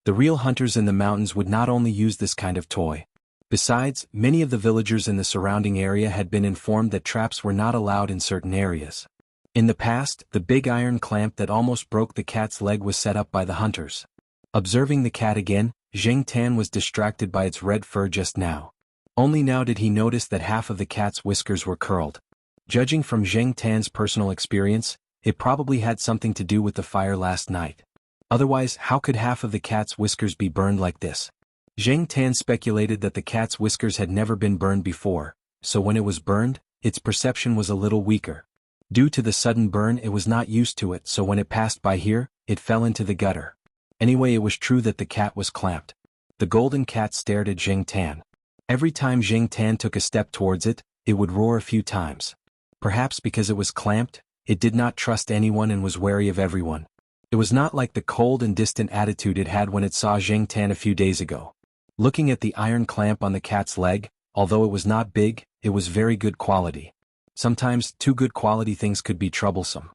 The real hunters in the mountains would not only use this kind of toy. Besides, many of the villagers in the surrounding area had been informed that traps were not allowed in certain areas. In the past, the big iron clamp that almost broke the cat's leg was set up by the hunters. Observing the cat again, Jing Tan was distracted by its red fur just now. Only now did he notice that half of the cat's whiskers were curled. Judging from Jing Tan's personal experience, it probably had something to do with the fire last night. Otherwise, how could half of the cat's whiskers be burned like this? Jing Tan speculated that the cat's whiskers had never been burned before, so when it was burned, its perception was a little weaker. Due to the sudden burn, it was not used to it, so when it passed by here, it fell into the gutter. Anyway, it was true that the cat was clamped. The golden cat stared at Jing Tan. Every time Jing Tan took a step towards it, it would roar a few times. Perhaps because it was clamped, it did not trust anyone and was wary of everyone. It was not like the cold and distant attitude it had when it saw Jing Tan a few days ago. Looking at the iron clamp on the cat's leg, although it was not big, it was very good quality. Sometimes, too good quality things could be troublesome.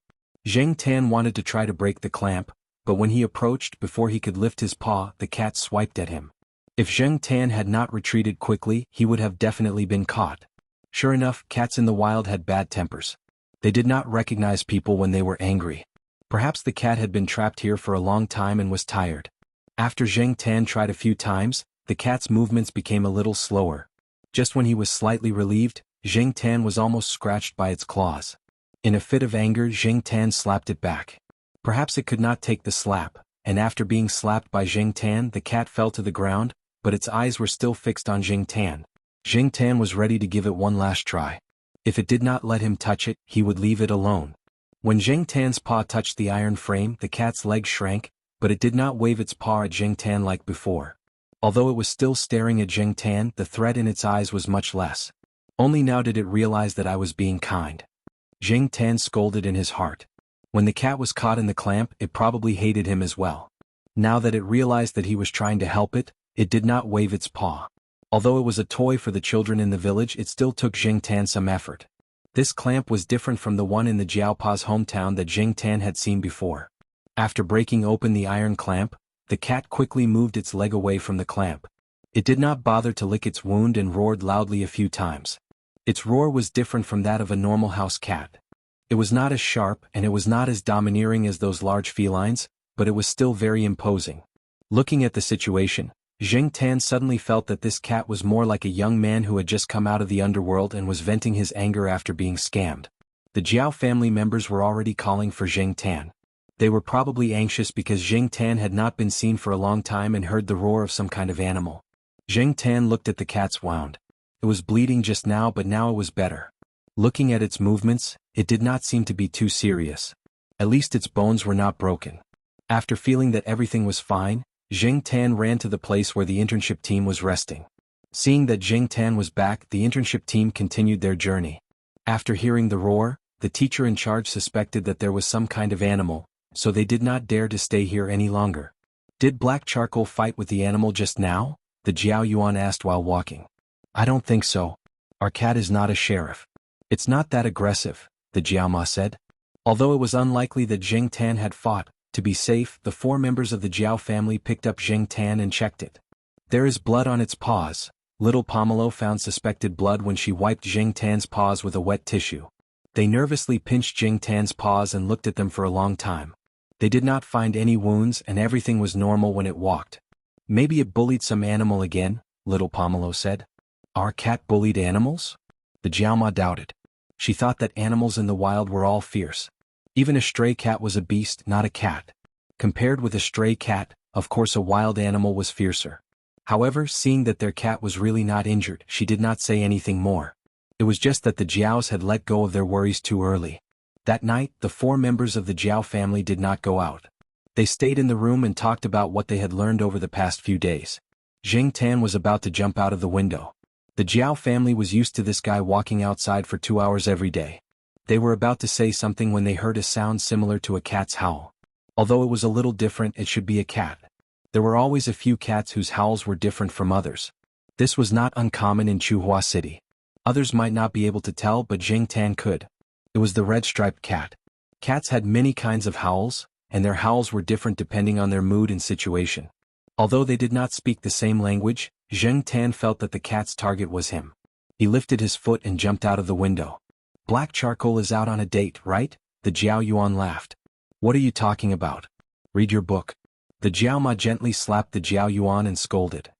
Jing Tan wanted to try to break the clamp, but when he approached, before he could lift his paw, the cat swiped at him. If Jing Tan had not retreated quickly, he would have definitely been caught. Sure enough, cats in the wild had bad tempers. They did not recognize people when they were angry. Perhaps the cat had been trapped here for a long time and was tired. After Jing Tan tried a few times, the cat's movements became a little slower. Just when he was slightly relieved, Jing Tan was almost scratched by its claws. In a fit of anger, Jing Tan slapped it back. Perhaps it could not take the slap, and after being slapped by Jing Tan, the cat fell to the ground, but its eyes were still fixed on Jing Tan. Jing Tan was ready to give it one last try. If it did not let him touch it, he would leave it alone. When Jing Tan's paw touched the iron frame, the cat's leg shrank, but it did not wave its paw at Jing Tan like before. Although it was still staring at Jing Tan, the threat in its eyes was much less. Only now did it realize that I was being kind. Jing Tan scolded in his heart. When the cat was caught in the clamp, it probably hated him as well. Now that it realized that he was trying to help it, it did not wave its paw. Although it was a toy for the children in the village, it still took Jing Tan some effort. This clamp was different from the one in the Jiaopa's hometown that Jing Tan had seen before. After breaking open the iron clamp, the cat quickly moved its leg away from the clamp. It did not bother to lick its wound and roared loudly a few times. Its roar was different from that of a normal house cat. It was not as sharp and it was not as domineering as those large felines, but it was still very imposing. Looking at the situation, Jing Tan suddenly felt that this cat was more like a young man who had just come out of the underworld and was venting his anger after being scammed. The Jiao family members were already calling for Jing Tan. They were probably anxious because Jing Tan had not been seen for a long time and heard the roar of some kind of animal. Jing Tan looked at the cat's wound. It was bleeding just now, but now it was better. Looking at its movements, it did not seem to be too serious. At least its bones were not broken. After feeling that everything was fine, Jing Tan ran to the place where the internship team was resting. Seeing that Jing Tan was back, the internship team continued their journey. After hearing the roar, the teacher in charge suspected that there was some kind of animal, so they did not dare to stay here any longer. Did Black Charcoal fight with the animal just now? The Jiao Yuan asked while walking. I don't think so. Our cat is not a sheriff. It's not that aggressive, the Jiao Ma said. Although it was unlikely that Jing Tan had fought, to be safe, the 4 members of the Jiao family picked up Jing Tan and checked it. There is blood on its paws. Little Pomelo found suspected blood when she wiped Jing Tan's paws with a wet tissue. They nervously pinched Jing Tan's paws and looked at them for a long time. They did not find any wounds and everything was normal when it walked. Maybe it bullied some animal again, Little Pomelo said. Our cat bullied animals? The Jiao Ma doubted. She thought that animals in the wild were all fierce. Even a stray cat was a beast, not a cat. Compared with a stray cat, of course a wild animal was fiercer. However, seeing that their cat was really not injured, she did not say anything more. It was just that the Jiaos had let go of their worries too early. That night, the 4 members of the Jiao family did not go out. They stayed in the room and talked about what they had learned over the past few days. Jing Tan was about to jump out of the window. The Jiao family was used to this guy walking outside for 2 hours every day. They were about to say something when they heard a sound similar to a cat's howl. Although it was a little different, it should be a cat. There were always a few cats whose howls were different from others. This was not uncommon in Chuhua City. Others might not be able to tell, but Jing Tan could. It was the red-striped cat. Cats had many kinds of howls, and their howls were different depending on their mood and situation. Although they did not speak the same language, Jing Tan felt that the cat's target was him. He lifted his foot and jumped out of the window. Black Charcoal is out on a date, right? The Jiao Yuan laughed. What are you talking about? Read your book. The Jiao Ma gently slapped the Jiao Yuan and scolded.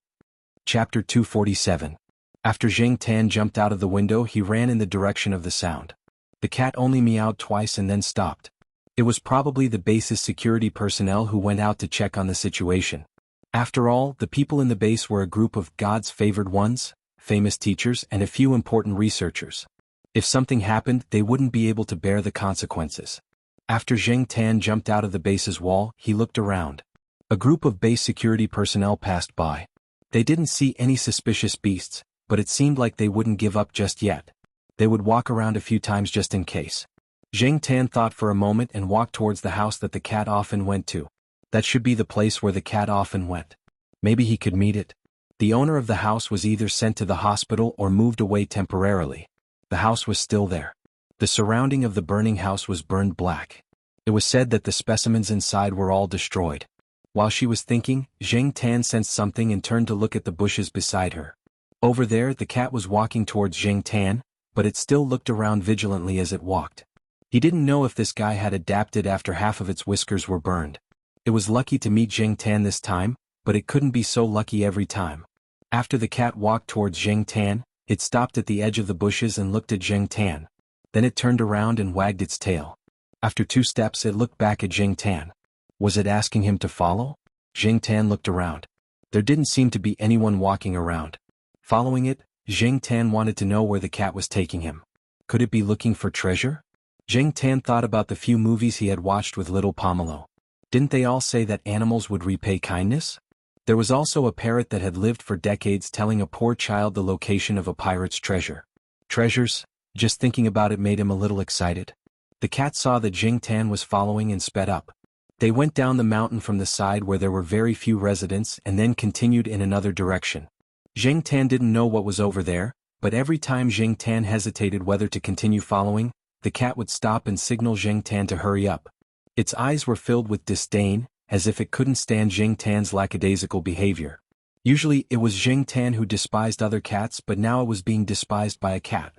Chapter 247. After Jing Tan jumped out of the window, he ran in the direction of the sound. The cat only meowed twice and then stopped. It was probably the base's security personnel who went out to check on the situation. After all, the people in the base were a group of God's favored ones, famous teachers and a few important researchers. If something happened, they wouldn't be able to bear the consequences. After Jing Tan jumped out of the base's wall, he looked around. A group of base security personnel passed by. They didn't see any suspicious beasts, but it seemed like they wouldn't give up just yet. They would walk around a few times just in case. Jing Tan thought for a moment and walked towards the house that the cat often went to. That should be the place where the cat often went. Maybe he could meet it. The owner of the house was either sent to the hospital or moved away temporarily. The house was still there. The surrounding of the burning house was burned black. It was said that the specimens inside were all destroyed. While she was thinking, Jing Tan sensed something and turned to look at the bushes beside her. Over there, the cat was walking towards Jing Tan, but it still looked around vigilantly as it walked. He didn't know if this guy had adapted after half of its whiskers were burned. It was lucky to meet Jing Tan this time, but it couldn't be so lucky every time. After the cat walked towards Jing Tan, it stopped at the edge of the bushes and looked at Jing Tan. Then it turned around and wagged its tail. After 2 steps, it looked back at Jing Tan. Was it asking him to follow? Jing Tan looked around. There didn't seem to be anyone walking around. Following it, Jing Tan wanted to know where the cat was taking him. Could it be looking for treasure? Jing Tan thought about the few movies he had watched with Little Pomelo. Didn't they all say that animals would repay kindness? There was also a parrot that had lived for decades telling a poor child the location of a pirate's treasure. Treasures? Just thinking about it made him a little excited. The cat saw that Jing Tan was following and sped up. They went down the mountain from the side where there were very few residents and then continued in another direction. Jing Tan didn't know what was over there, but every time Jing Tan hesitated whether to continue following, the cat would stop and signal Jing Tan to hurry up. Its eyes were filled with disdain, as if it couldn't stand Jing Tan's lackadaisical behavior. Usually it was Jing Tan who despised other cats, but now it was being despised by a cat.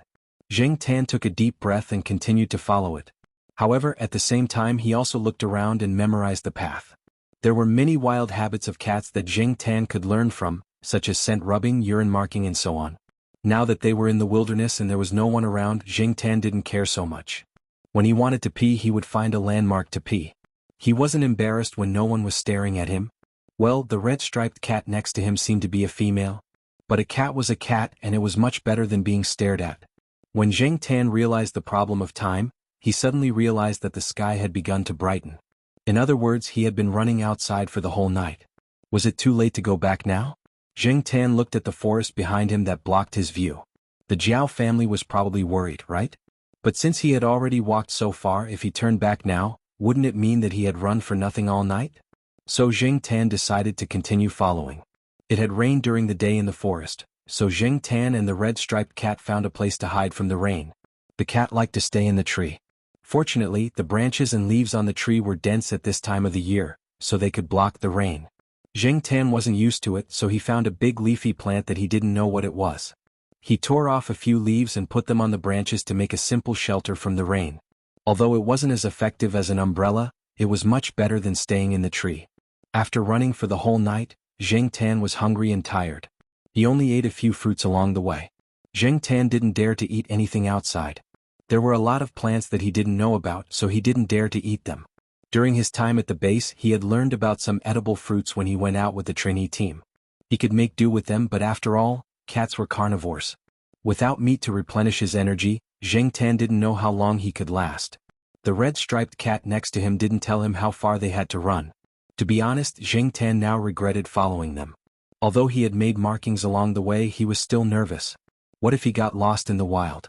Jing Tan took a deep breath and continued to follow it. However, at the same time he also looked around and memorized the path. There were many wild habits of cats that Jing Tan could learn from, such as scent rubbing, urine marking and so on. Now that they were in the wilderness and there was no one around, Jing Tan didn't care so much. When he wanted to pee, he would find a landmark to pee. He wasn't embarrassed when no one was staring at him. Well, the red-striped cat next to him seemed to be a female. But a cat was a cat, and it was much better than being stared at. When Jing Tan realized the problem of time, he suddenly realized that the sky had begun to brighten. In other words, he had been running outside for the whole night. Was it too late to go back now? Jing Tan looked at the forest behind him that blocked his view. The Jiao family was probably worried, right? But since he had already walked so far, if he turned back now, wouldn't it mean that he had run for nothing all night? So Jing Tan decided to continue following. It had rained during the day in the forest, so Jing Tan and the red-striped cat found a place to hide from the rain. The cat liked to stay in the tree. Fortunately, the branches and leaves on the tree were dense at this time of the year, so they could block the rain. Jing Tan wasn't used to it, so he found a big leafy plant that he didn't know what it was. He tore off a few leaves and put them on the branches to make a simple shelter from the rain. Although it wasn't as effective as an umbrella, it was much better than staying in the tree. After running for the whole night, Jing Tan was hungry and tired. He only ate a few fruits along the way. Jing Tan didn't dare to eat anything outside. There were a lot of plants that he didn't know about, so he didn't dare to eat them. During his time at the base, he had learned about some edible fruits when he went out with the trainee team. He could make do with them, but after all, cats were carnivores. Without meat to replenish his energy, Jing Tan didn't know how long he could last. The red-striped cat next to him didn't tell him how far they had to run. To be honest, Jing Tan now regretted following them. Although he had made markings along the way, he was still nervous. What if he got lost in the wild?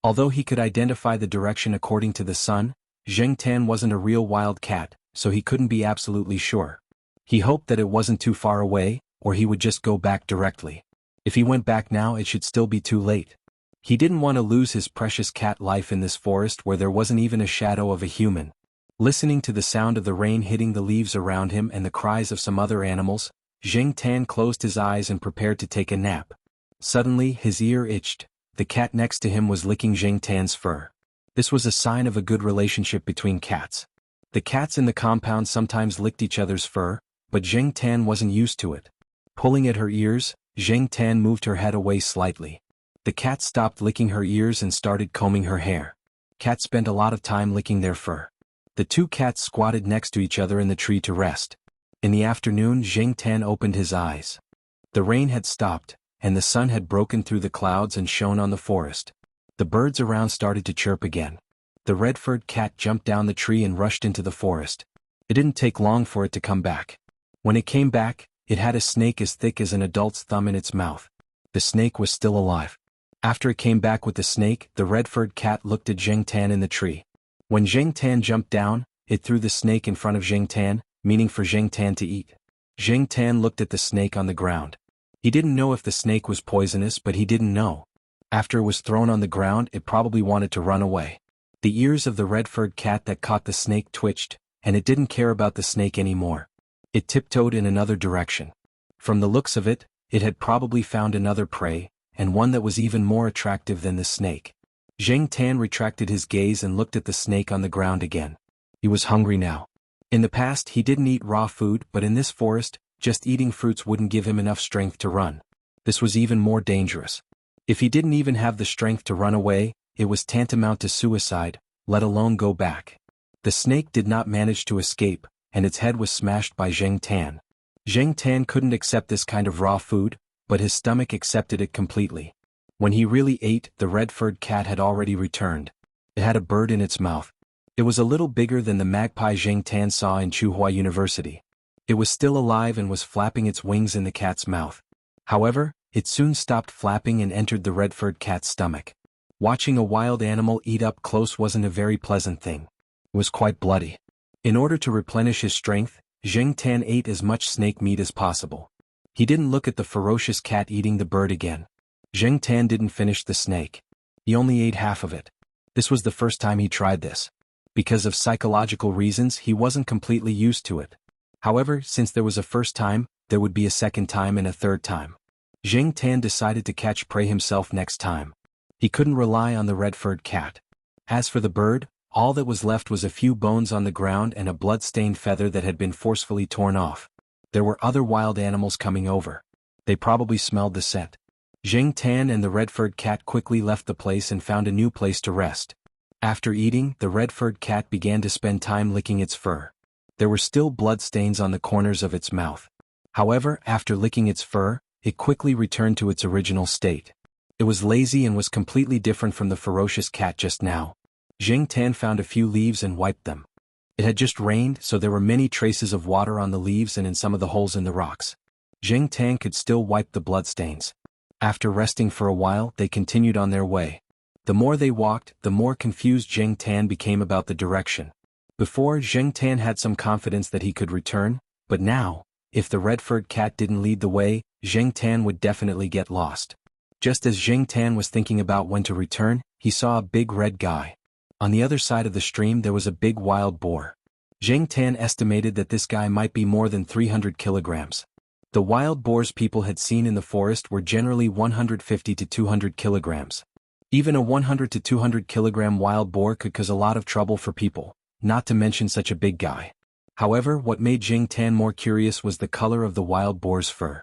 Although he could identify the direction according to the sun, Jing Tan wasn't a real wild cat, so he couldn't be absolutely sure. He hoped that it wasn't too far away, or he would just go back directly. If he went back now, it should still be too late. He didn't want to lose his precious cat life in this forest where there wasn't even a shadow of a human. Listening to the sound of the rain hitting the leaves around him and the cries of some other animals, Jing Tan closed his eyes and prepared to take a nap. Suddenly, his ear itched. The cat next to him was licking Jing Tan's fur. This was a sign of a good relationship between cats. The cats in the compound sometimes licked each other's fur, but Jing Tan wasn't used to it. Pulling at her ears, Jing Tan moved her head away slightly. The cat stopped licking her ears and started combing her hair. Cats spent a lot of time licking their fur. The two cats squatted next to each other in the tree to rest. In the afternoon, Jing Tan opened his eyes. The rain had stopped, and the sun had broken through the clouds and shone on the forest. The birds around started to chirp again. The red-furred cat jumped down the tree and rushed into the forest. It didn't take long for it to come back. When it came back, it had a snake as thick as an adult's thumb in its mouth. The snake was still alive. After it came back with the snake, the red-furred cat looked at Jing Tan in the tree. When Jing Tan jumped down, it threw the snake in front of Jing Tan, meaning for Jing Tan to eat. Jing Tan looked at the snake on the ground. He didn't know if the snake was poisonous, but he didn't know. After it was thrown on the ground, it probably wanted to run away. The ears of the red-furred cat that caught the snake twitched, and it didn't care about the snake anymore. It tiptoed in another direction. From the looks of it, it had probably found another prey, and one that was even more attractive than the snake. Jing Tan retracted his gaze and looked at the snake on the ground again. He was hungry now. In the past, he didn't eat raw food, but in this forest, just eating fruits wouldn't give him enough strength to run. This was even more dangerous. If he didn't even have the strength to run away, it was tantamount to suicide, let alone go back. The snake did not manage to escape, and its head was smashed by Jing Tan. Jing Tan couldn't accept this kind of raw food, but his stomach accepted it completely. When he really ate, the red-furred cat had already returned. It had a bird in its mouth. It was a little bigger than the magpie Jing Tan saw in Tsinghua University. It was still alive and was flapping its wings in the cat's mouth. However, it soon stopped flapping and entered the red-furred cat's stomach. Watching a wild animal eat up close wasn't a very pleasant thing. It was quite bloody. In order to replenish his strength, Jing Tan ate as much snake meat as possible. He didn't look at the ferocious cat eating the bird again. Jing Tan didn't finish the snake. He only ate half of it. This was the first time he tried this. Because of psychological reasons, he wasn't completely used to it. However, since there was a first time, there would be a second time and a third time. Jing Tan decided to catch prey himself next time. He couldn't rely on the red-furred cat. As for the bird, All that was left was a few bones on the ground and a blood-stained feather that had been forcefully torn off. There were other wild animals coming over. They probably smelled the scent. Jing Tan and the red-furred cat quickly left the place and found a new place to rest. After eating, the red-furred cat began to spend time licking its fur. There were still blood stains on the corners of its mouth. However, after licking its fur, it quickly returned to its original state. It was lazy and was completely different from the ferocious cat just now. Jing Tan found a few leaves and wiped them. It had just rained, so there were many traces of water on the leaves and in some of the holes in the rocks. Jing Tan could still wipe the bloodstains. After resting for a while, they continued on their way. The more they walked, the more confused Jing Tan became about the direction. Before, Jing Tan had some confidence that he could return, but now, if the red-furred cat didn't lead the way, Jing Tan would definitely get lost. Just as Jing Tan was thinking about when to return, he saw a big red guy. On the other side of the stream there was a big wild boar. Jing Tan estimated that this guy might be more than 300 kilograms. The wild boars people had seen in the forest were generally 150 to 200 kilograms. Even a 100 to 200 kilogram wild boar could cause a lot of trouble for people, not to mention such a big guy. However, what made Jing Tan more curious was the color of the wild boar's fur.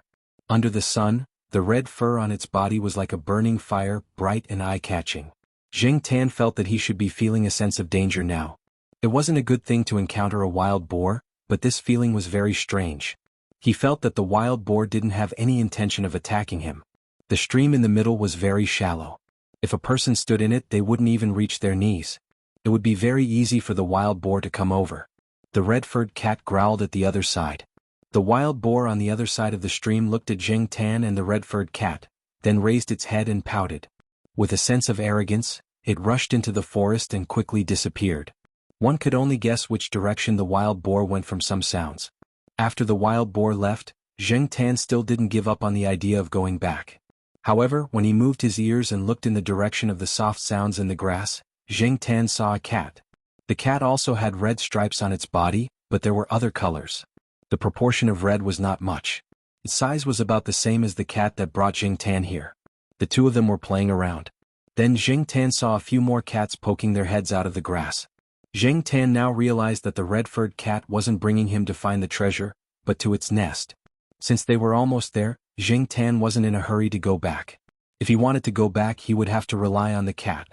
Under the sun, the red fur on its body was like a burning fire, bright and eye-catching. Jing Tan felt that he should be feeling a sense of danger now. It wasn't a good thing to encounter a wild boar, but this feeling was very strange. He felt that the wild boar didn't have any intention of attacking him. The stream in the middle was very shallow. If a person stood in it, they wouldn't even reach their knees. It would be very easy for the wild boar to come over. The red-furred cat growled at the other side. The wild boar on the other side of the stream looked at Jing Tan and the red-furred cat, then raised its head and pouted. With a sense of arrogance, it rushed into the forest and quickly disappeared. One could only guess which direction the wild boar went from some sounds. After the wild boar left, Jing Tan still didn't give up on the idea of going back. However, when he moved his ears and looked in the direction of the soft sounds in the grass, Jing Tan saw a cat. The cat also had red stripes on its body, but there were other colors. The proportion of red was not much. Its size was about the same as the cat that brought Jing Tan here. The two of them were playing around. Then Jing Tan saw a few more cats poking their heads out of the grass. Jing Tan now realized that the red-furred cat wasn't bringing him to find the treasure, but to its nest. Since they were almost there, Jing Tan wasn't in a hurry to go back. If he wanted to go back, he would have to rely on the cat.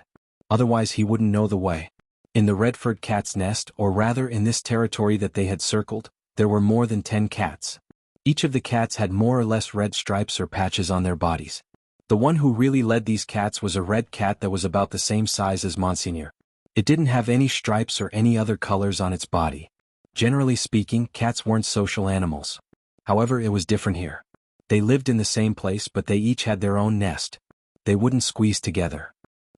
Otherwise he wouldn't know the way. In the red-furred cat's nest, or rather in this territory that they had circled, there were more than 10 cats. Each of the cats had more or less red stripes or patches on their bodies. The one who really led these cats was a red cat that was about the same size as Monseigneur. It didn't have any stripes or any other colors on its body. Generally speaking, cats weren't social animals. However, it was different here. They lived in the same place, but they each had their own nest. They wouldn't squeeze together.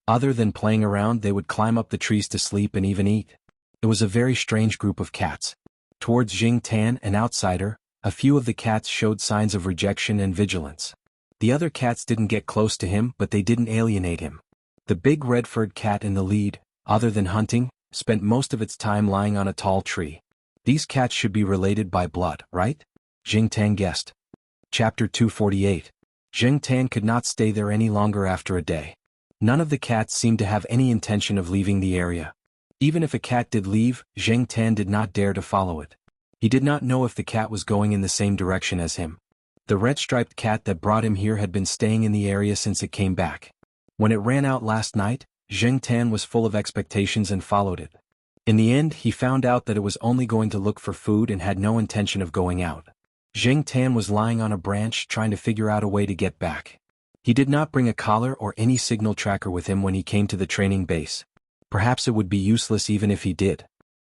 Other than playing around, they would climb up the trees to sleep and even eat. It was a very strange group of cats. Towards Jing Tan, an outsider, a few of the cats showed signs of rejection and vigilance. The other cats didn't get close to him, but they didn't alienate him. The big red-furred cat in the lead, other than hunting, spent most of its time lying on a tall tree. These cats should be related by blood, right? Jing Tan guessed. Chapter 248. Jing Tan could not stay there any longer after a day. None of the cats seemed to have any intention of leaving the area. Even if a cat did leave, Jing Tan did not dare to follow it. He did not know if the cat was going in the same direction as him. The red-striped cat that brought him here had been staying in the area since it came back. When it ran out last night, Jing Tan was full of expectations and followed it. In the end, he found out that it was only going to look for food and had no intention of going out. Jing Tan was lying on a branch trying to figure out a way to get back. He did not bring a collar or any signal tracker with him when he came to the training base. Perhaps it would be useless even if he did.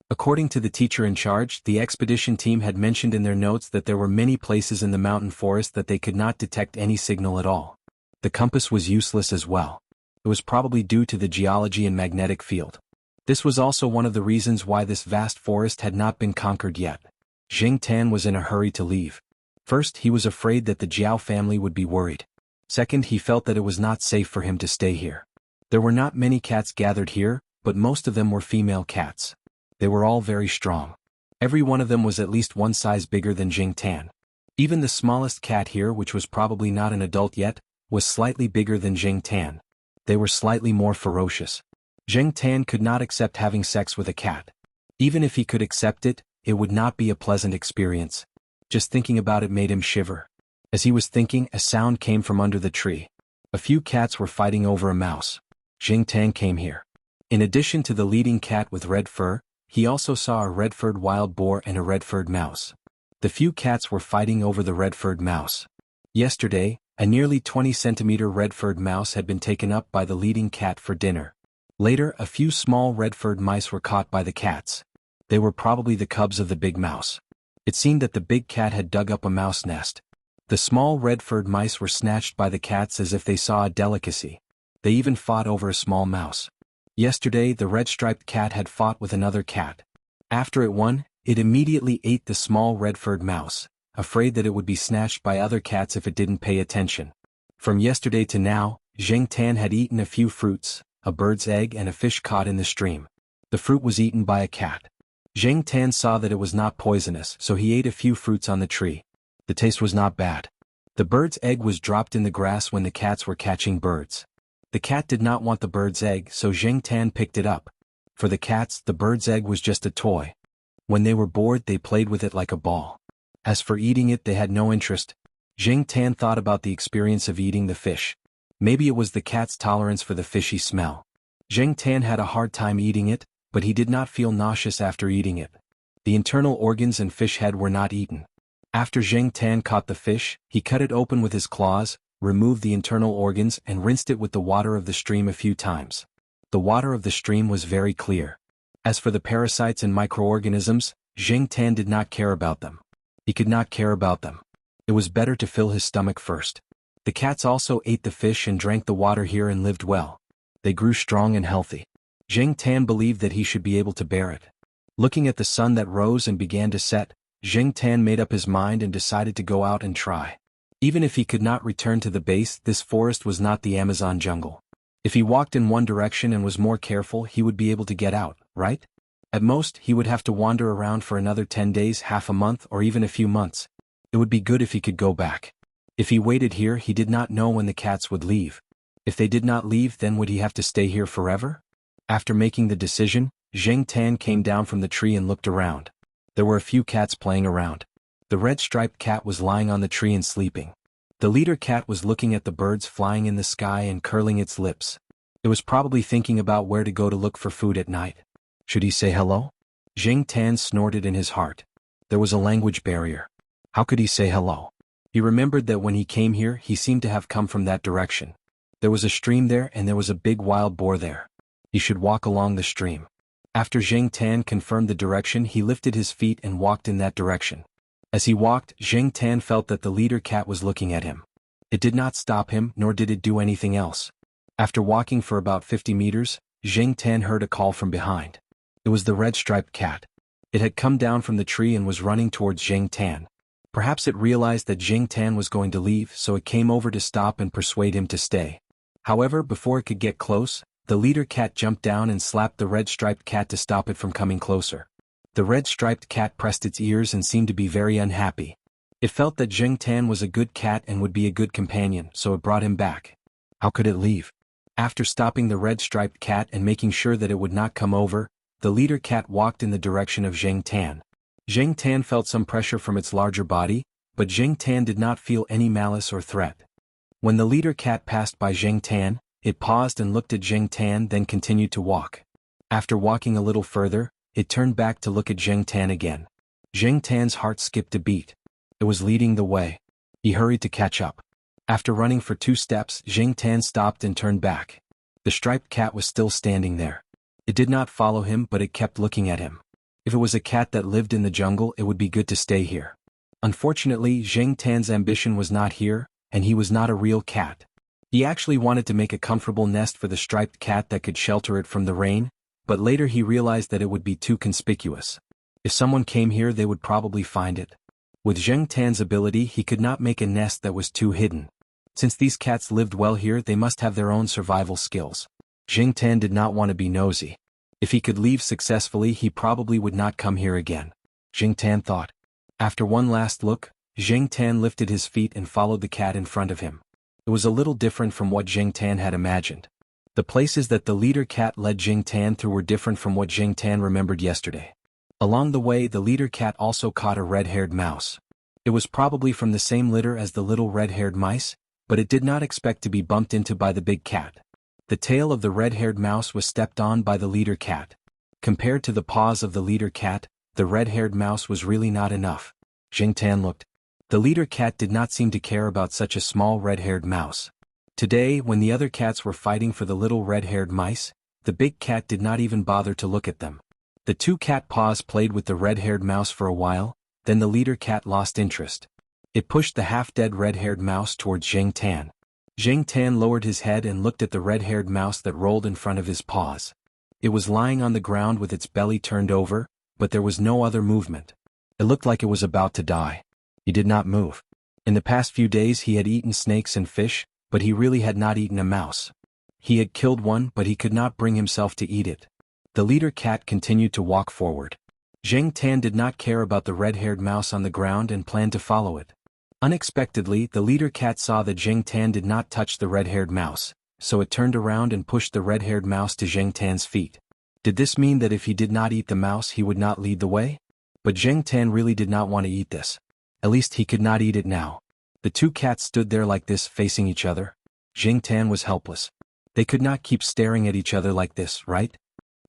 According to the teacher in charge, the expedition team had mentioned in their notes that there were many places in the mountain forest that they could not detect any signal at all. The compass was useless as well. It was probably due to the geology and magnetic field. This was also one of the reasons why this vast forest had not been conquered yet. Jing Tan was in a hurry to leave. First, he was afraid that the Jiao family would be worried. Second, he felt that it was not safe for him to stay here. There were not many cats gathered here, but most of them were female cats. They were all very strong. Every one of them was at least one size bigger than Jing Tan. Even the smallest cat here, which was probably not an adult yet, was slightly bigger than Jing Tan. They were slightly more ferocious. Zheng Tan could not accept having sex with a cat. Even if he could accept it, it would not be a pleasant experience. Just thinking about it made him shiver. As he was thinking, a sound came from under the tree. A few cats were fighting over a mouse. Zheng Tan came here. In addition to the leading cat with red fur, he also saw a red-furred wild boar and a red-furred mouse. The few cats were fighting over the red-furred mouse. Yesterday, a nearly 20-centimeter red-furred mouse had been taken up by the leading cat for dinner. Later, a few small red-furred mice were caught by the cats. They were probably the cubs of the big mouse. It seemed that the big cat had dug up a mouse nest. The small red-furred mice were snatched by the cats as if they saw a delicacy. They even fought over a small mouse. Yesterday, the red-striped cat had fought with another cat. After it won, it immediately ate the small red-furred mouse, afraid that it would be snatched by other cats if it didn't pay attention. From yesterday to now, Zheng Tan had eaten a few fruits, a bird's egg and a fish caught in the stream. The fruit was eaten by a cat. Zheng Tan saw that it was not poisonous, so he ate a few fruits on the tree. The taste was not bad. The bird's egg was dropped in the grass when the cats were catching birds. The cat did not want the bird's egg, so Zheng Tan picked it up. For the cats, the bird's egg was just a toy. When they were bored, they played with it like a ball. As for eating it, they had no interest. Zheng Tan thought about the experience of eating the fish. Maybe it was the cat's tolerance for the fishy smell. Zheng Tan had a hard time eating it, but he did not feel nauseous after eating it. The internal organs and fish head were not eaten. After Zheng Tan caught the fish, he cut it open with his claws, removed the internal organs and rinsed it with the water of the stream a few times. The water of the stream was very clear. As for the parasites and microorganisms, Zheng Tan did not care about them. He could not care about them. It was better to fill his stomach first. The cats also ate the fish and drank the water here and lived well. They grew strong and healthy. Zheng Tan believed that he should be able to bear it. Looking at the sun that rose and began to set, Zheng Tan made up his mind and decided to go out and try. Even if he could not return to the base, this forest was not the Amazon jungle. If he walked in one direction and was more careful, he would be able to get out, right? At most, he would have to wander around for another 10 days, half a month, or even a few months. It would be good if he could go back. If he waited here, he did not know when the cats would leave. If they did not leave, then would he have to stay here forever? After making the decision, Zheng Tan came down from the tree and looked around. There were a few cats playing around. The red-striped cat was lying on the tree and sleeping. The leader cat was looking at the birds flying in the sky and curling its lips. It was probably thinking about where to go to look for food at night. Should he say hello? Zheng Tan snorted in his heart. There was a language barrier. How could he say hello? He remembered that when he came here, he seemed to have come from that direction. There was a stream there and there was a big wild boar there. He should walk along the stream. After Zheng Tan confirmed the direction, he lifted his feet and walked in that direction. As he walked, Zheng Tan felt that the leader cat was looking at him. It did not stop him, nor did it do anything else. After walking for about 50 meters, Zheng Tan heard a call from behind. It was the red-striped cat. It had come down from the tree and was running towards Zheng Tan. Perhaps it realized that Zheng Tan was going to leave, so it came over to stop and persuade him to stay. However, before it could get close, the leader cat jumped down and slapped the red-striped cat to stop it from coming closer. The red-striped cat pressed its ears and seemed to be very unhappy. It felt that Zheng Tan was a good cat and would be a good companion, so it brought him back. How could it leave? After stopping the red-striped cat and making sure that it would not come over, the leader cat walked in the direction of Zheng Tan. Zheng Tan felt some pressure from its larger body, but Zheng Tan did not feel any malice or threat. When the leader cat passed by Zheng Tan, it paused and looked at Zheng Tan, then continued to walk. After walking a little further, it turned back to look at Zheng Tan again. Zheng Tan's heart skipped a beat. It was leading the way. He hurried to catch up. After running for 2 steps, Zheng Tan stopped and turned back. The striped cat was still standing there. It did not follow him, but it kept looking at him. If it was a cat that lived in the jungle, it would be good to stay here. Unfortunately, Zheng Tan's ambition was not here, and he was not a real cat. He actually wanted to make a comfortable nest for the striped cat that could shelter it from the rain, but later he realized that it would be too conspicuous. If someone came here, they would probably find it. With Zheng Tan's ability, he could not make a nest that was too hidden. Since these cats lived well here, they must have their own survival skills. Zheng Tan did not want to be nosy. If he could leave successfully, he probably would not come here again. Zheng Tan thought. After one last look, Zheng Tan lifted his feet and followed the cat in front of him. It was a little different from what Zheng Tan had imagined. The places that the leader cat led Jing Tan through were different from what Jing Tan remembered yesterday. Along the way, the leader cat also caught a red-haired mouse. It was probably from the same litter as the little red-haired mice, but it did not expect to be bumped into by the big cat. The tail of the red-haired mouse was stepped on by the leader cat. Compared to the paws of the leader cat, the red-haired mouse was really not enough. Jing Tan looked. The leader cat did not seem to care about such a small red-haired mouse. Today, when the other cats were fighting for the little red-haired mice, the big cat did not even bother to look at them. The two cat paws played with the red-haired mouse for a while, then the leader cat lost interest. It pushed the half-dead red-haired mouse towards Jing Tan. Jing Tan lowered his head and looked at the red-haired mouse that rolled in front of his paws. It was lying on the ground with its belly turned over, but there was no other movement. It looked like it was about to die. He did not move. In the past few days he had eaten snakes and fish, but he really had not eaten a mouse. He had killed one, but he could not bring himself to eat it. The leader cat continued to walk forward. Jing Tan did not care about the red-haired mouse on the ground and planned to follow it. Unexpectedly, the leader cat saw that Jing Tan did not touch the red-haired mouse, so it turned around and pushed the red-haired mouse to Jing Tan's feet. Did this mean that if he did not eat the mouse he would not lead the way? But Jing Tan really did not want to eat this. At least he could not eat it now. The two cats stood there like this, facing each other. Jing Tan was helpless. They could not keep staring at each other like this, right?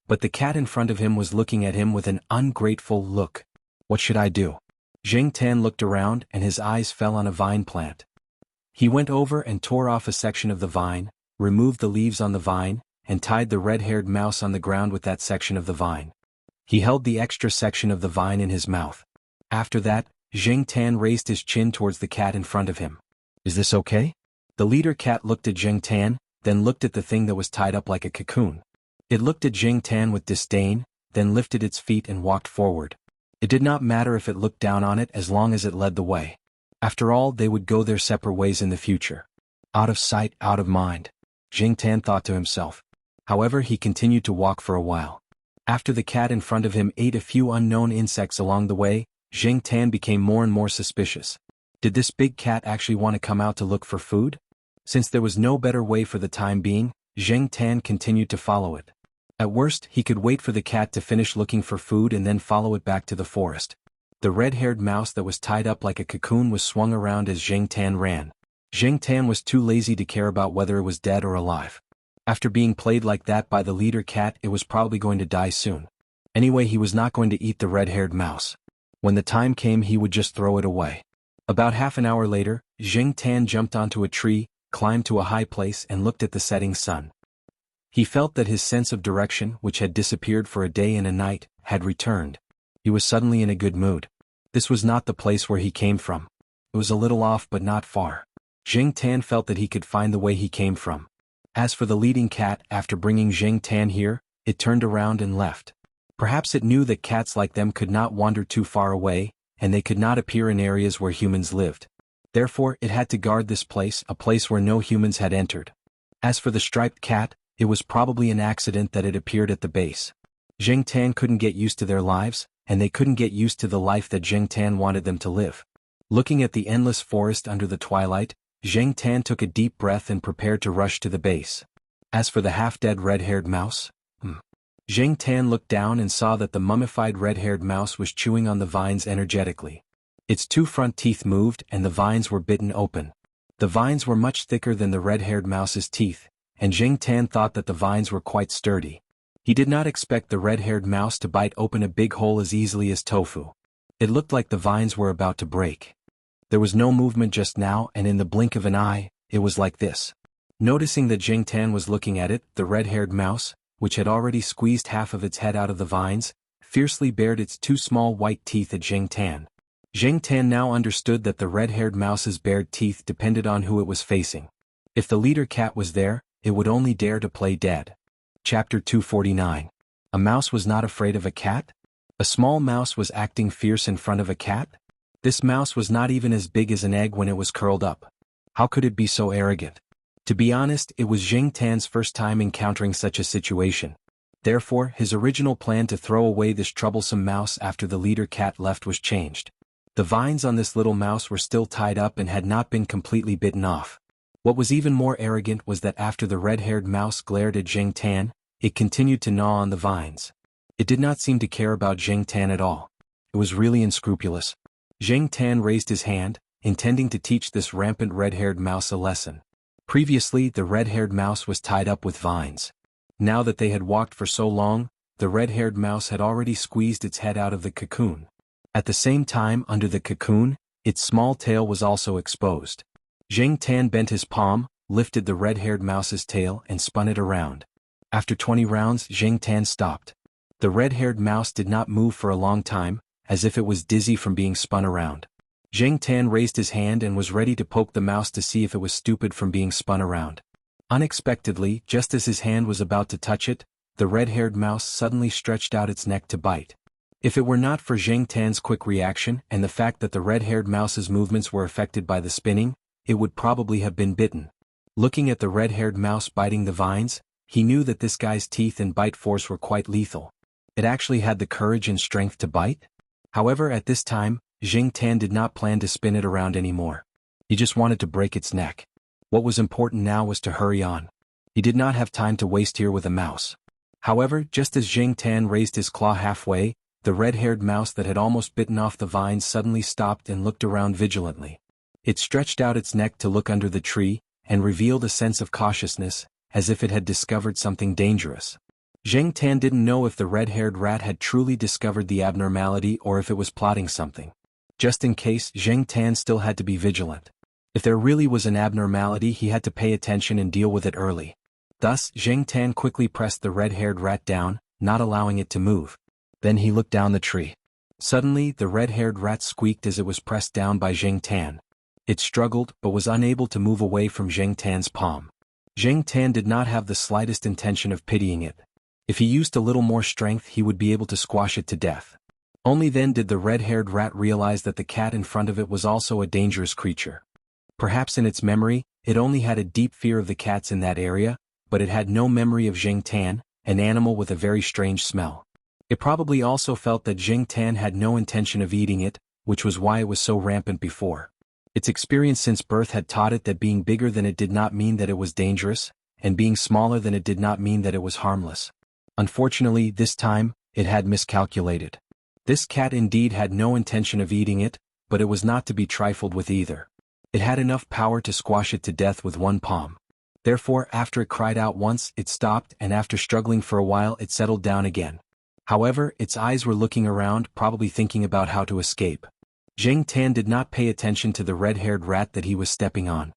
But the cat in front of him was looking at him with an ungrateful look. What should I do? Jing Tan looked around and his eyes fell on a vine plant. He went over and tore off a section of the vine, removed the leaves on the vine, and tied the red-haired mouse on the ground with that section of the vine. He held the extra section of the vine in his mouth. After that, Jing Tan raised his chin towards the cat in front of him. Is this okay? The leader cat looked at Jing Tan, then looked at the thing that was tied up like a cocoon. It looked at Jing Tan with disdain, then lifted its feet and walked forward. It did not matter if it looked down on it as long as it led the way. After all, they would go their separate ways in the future. Out of sight, out of mind, Jing Tan thought to himself. However, he continued to walk for a while. After the cat in front of him ate a few unknown insects along the way, Jing Tan became more and more suspicious. Did this big cat actually want to come out to look for food? Since there was no better way for the time being, Jing Tan continued to follow it. At worst, he could wait for the cat to finish looking for food and then follow it back to the forest. The red-haired mouse that was tied up like a cocoon was swung around as Jing Tan ran. Jing Tan was too lazy to care about whether it was dead or alive. After being played like that by the leader cat, it was probably going to die soon. Anyway, he was not going to eat the red-haired mouse. When the time came, he would just throw it away. About half an hour later, Jing Tan jumped onto a tree, climbed to a high place and looked at the setting sun. He felt that his sense of direction, which had disappeared for a day and a night, had returned. He was suddenly in a good mood. This was not the place where he came from. It was a little off but not far. Jing Tan felt that he could find the way he came from. As for the leading cat, after bringing Jing Tan here, it turned around and left. Perhaps it knew that cats like them could not wander too far away, and they could not appear in areas where humans lived. Therefore, it had to guard this place, a place where no humans had entered. As for the striped cat, it was probably an accident that it appeared at the base. Jing Tan couldn't get used to their lives, and they couldn't get used to the life that Jing Tan wanted them to live. Looking at the endless forest under the twilight, Jing Tan took a deep breath and prepared to rush to the base. As for the half-dead red-haired mouse, Jing Tan looked down and saw that the mummified red-haired mouse was chewing on the vines energetically. Its two front teeth moved and the vines were bitten open. The vines were much thicker than the red-haired mouse's teeth, and Jing Tan thought that the vines were quite sturdy. He did not expect the red-haired mouse to bite open a big hole as easily as tofu. It looked like the vines were about to break. There was no movement just now, and in the blink of an eye, it was like this. Noticing that Jing Tan was looking at it, the red-haired mouse, which had already squeezed half of its head out of the vines, fiercely bared its two small white teeth at Jing Tan. Jing Tan now understood that the red-haired mouse's bared teeth depended on who it was facing. If the leader cat was there, it would only dare to play dead. Chapter 249. A mouse was not afraid of a cat? A small mouse was acting fierce in front of a cat? This mouse was not even as big as an egg when it was curled up. How could it be so arrogant? To be honest, it was Jing Tan's first time encountering such a situation. Therefore, his original plan to throw away this troublesome mouse after the leader cat left was changed. The vines on this little mouse were still tied up and had not been completely bitten off. What was even more arrogant was that after the red-haired mouse glared at Jing Tan, it continued to gnaw on the vines. It did not seem to care about Jing Tan at all. It was really unscrupulous. Jing Tan raised his hand, intending to teach this rampant red-haired mouse a lesson. Previously, the red-haired mouse was tied up with vines. Now that they had walked for so long, the red-haired mouse had already squeezed its head out of the cocoon. At the same time, under the cocoon, its small tail was also exposed. Jing Tan bent his palm, lifted the red-haired mouse's tail and spun it around. After 20 rounds, Jing Tan stopped. The red-haired mouse did not move for a long time, as if it was dizzy from being spun around. Jing Tan raised his hand and was ready to poke the mouse to see if it was stupid from being spun around. Unexpectedly, just as his hand was about to touch it, the red-haired mouse suddenly stretched out its neck to bite. If it were not for Jing Tan's quick reaction and the fact that the red-haired mouse's movements were affected by the spinning, it would probably have been bitten. Looking at the red-haired mouse biting the vines, he knew that this guy's teeth and bite force were quite lethal. It actually had the courage and strength to bite? However, at this time, Jing Tan did not plan to spin it around anymore. He just wanted to break its neck. What was important now was to hurry on. He did not have time to waste here with a mouse. However, just as Jing Tan raised his claw halfway, the red-haired mouse that had almost bitten off the vines suddenly stopped and looked around vigilantly. It stretched out its neck to look under the tree, and revealed a sense of cautiousness, as if it had discovered something dangerous. Jing Tan didn't know if the red-haired rat had truly discovered the abnormality or if it was plotting something. Just in case, Jing Tan still had to be vigilant. If there really was an abnormality, he had to pay attention and deal with it early. Thus, Jing Tan quickly pressed the red-haired rat down, not allowing it to move. Then he looked down the tree. Suddenly, the red-haired rat squeaked as it was pressed down by Jing Tan. It struggled, but was unable to move away from Jing Tan's palm. Jing Tan did not have the slightest intention of pitying it. If he used a little more strength, he would be able to squash it to death. Only then did the red-haired rat realize that the cat in front of it was also a dangerous creature. Perhaps in its memory, it only had a deep fear of the cats in that area, but it had no memory of Jing Tan, an animal with a very strange smell. It probably also felt that Jing Tan had no intention of eating it, which was why it was so rampant before. Its experience since birth had taught it that being bigger than it did not mean that it was dangerous, and being smaller than it did not mean that it was harmless. Unfortunately, this time, it had miscalculated. This cat indeed had no intention of eating it, but it was not to be trifled with either. It had enough power to squash it to death with one palm. Therefore, after it cried out once, it stopped, and after struggling for a while, it settled down again. However, its eyes were looking around, probably thinking about how to escape. Jing Tan did not pay attention to the red-haired rat that he was stepping on.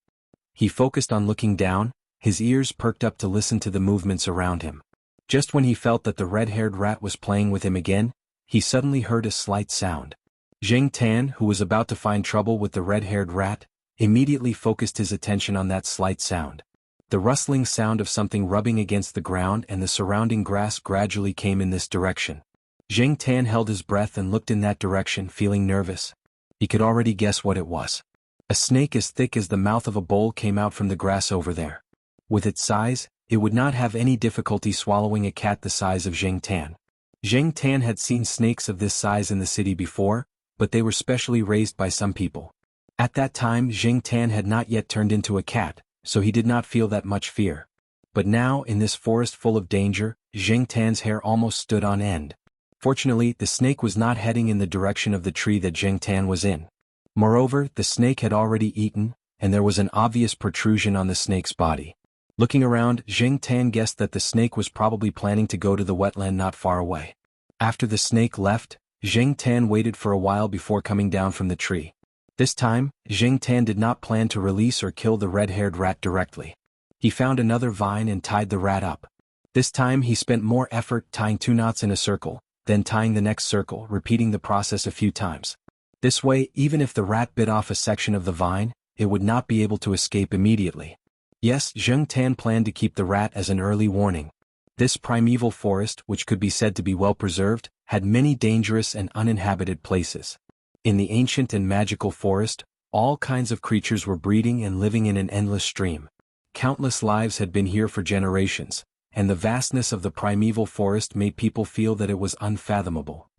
He focused on looking down, his ears perked up to listen to the movements around him. Just when he felt that the red-haired rat was playing with him again, he suddenly heard a slight sound. Jing Tan, who was about to find trouble with the red-haired rat, immediately focused his attention on that slight sound. The rustling sound of something rubbing against the ground and the surrounding grass gradually came in this direction. Jing Tan held his breath and looked in that direction, feeling nervous. He could already guess what it was. A snake as thick as the mouth of a bowl came out from the grass over there. With its size, it would not have any difficulty swallowing a cat the size of Jing Tan. Jing Tan had seen snakes of this size in the city before, but they were specially raised by some people. At that time, Jing Tan had not yet turned into a cat, so he did not feel that much fear. But now, in this forest full of danger, Jing Tan's hair almost stood on end. Fortunately, the snake was not heading in the direction of the tree that Jing Tan was in. Moreover, the snake had already eaten, and there was an obvious protrusion on the snake's body. Looking around, Jing Tan guessed that the snake was probably planning to go to the wetland not far away. After the snake left, Jing Tan waited for a while before coming down from the tree. This time, Jing Tan did not plan to release or kill the red-haired rat directly. He found another vine and tied the rat up. This time he spent more effort tying 2 knots in a circle, then tying the next circle, repeating the process a few times. This way, even if the rat bit off a section of the vine, it would not be able to escape immediately. Yes, Jing Tan planned to keep the rat as an early warning. This primeval forest, which could be said to be well preserved, had many dangerous and uninhabited places. In the ancient and magical forest, all kinds of creatures were breeding and living in an endless stream. Countless lives had been here for generations, and the vastness of the primeval forest made people feel that it was unfathomable.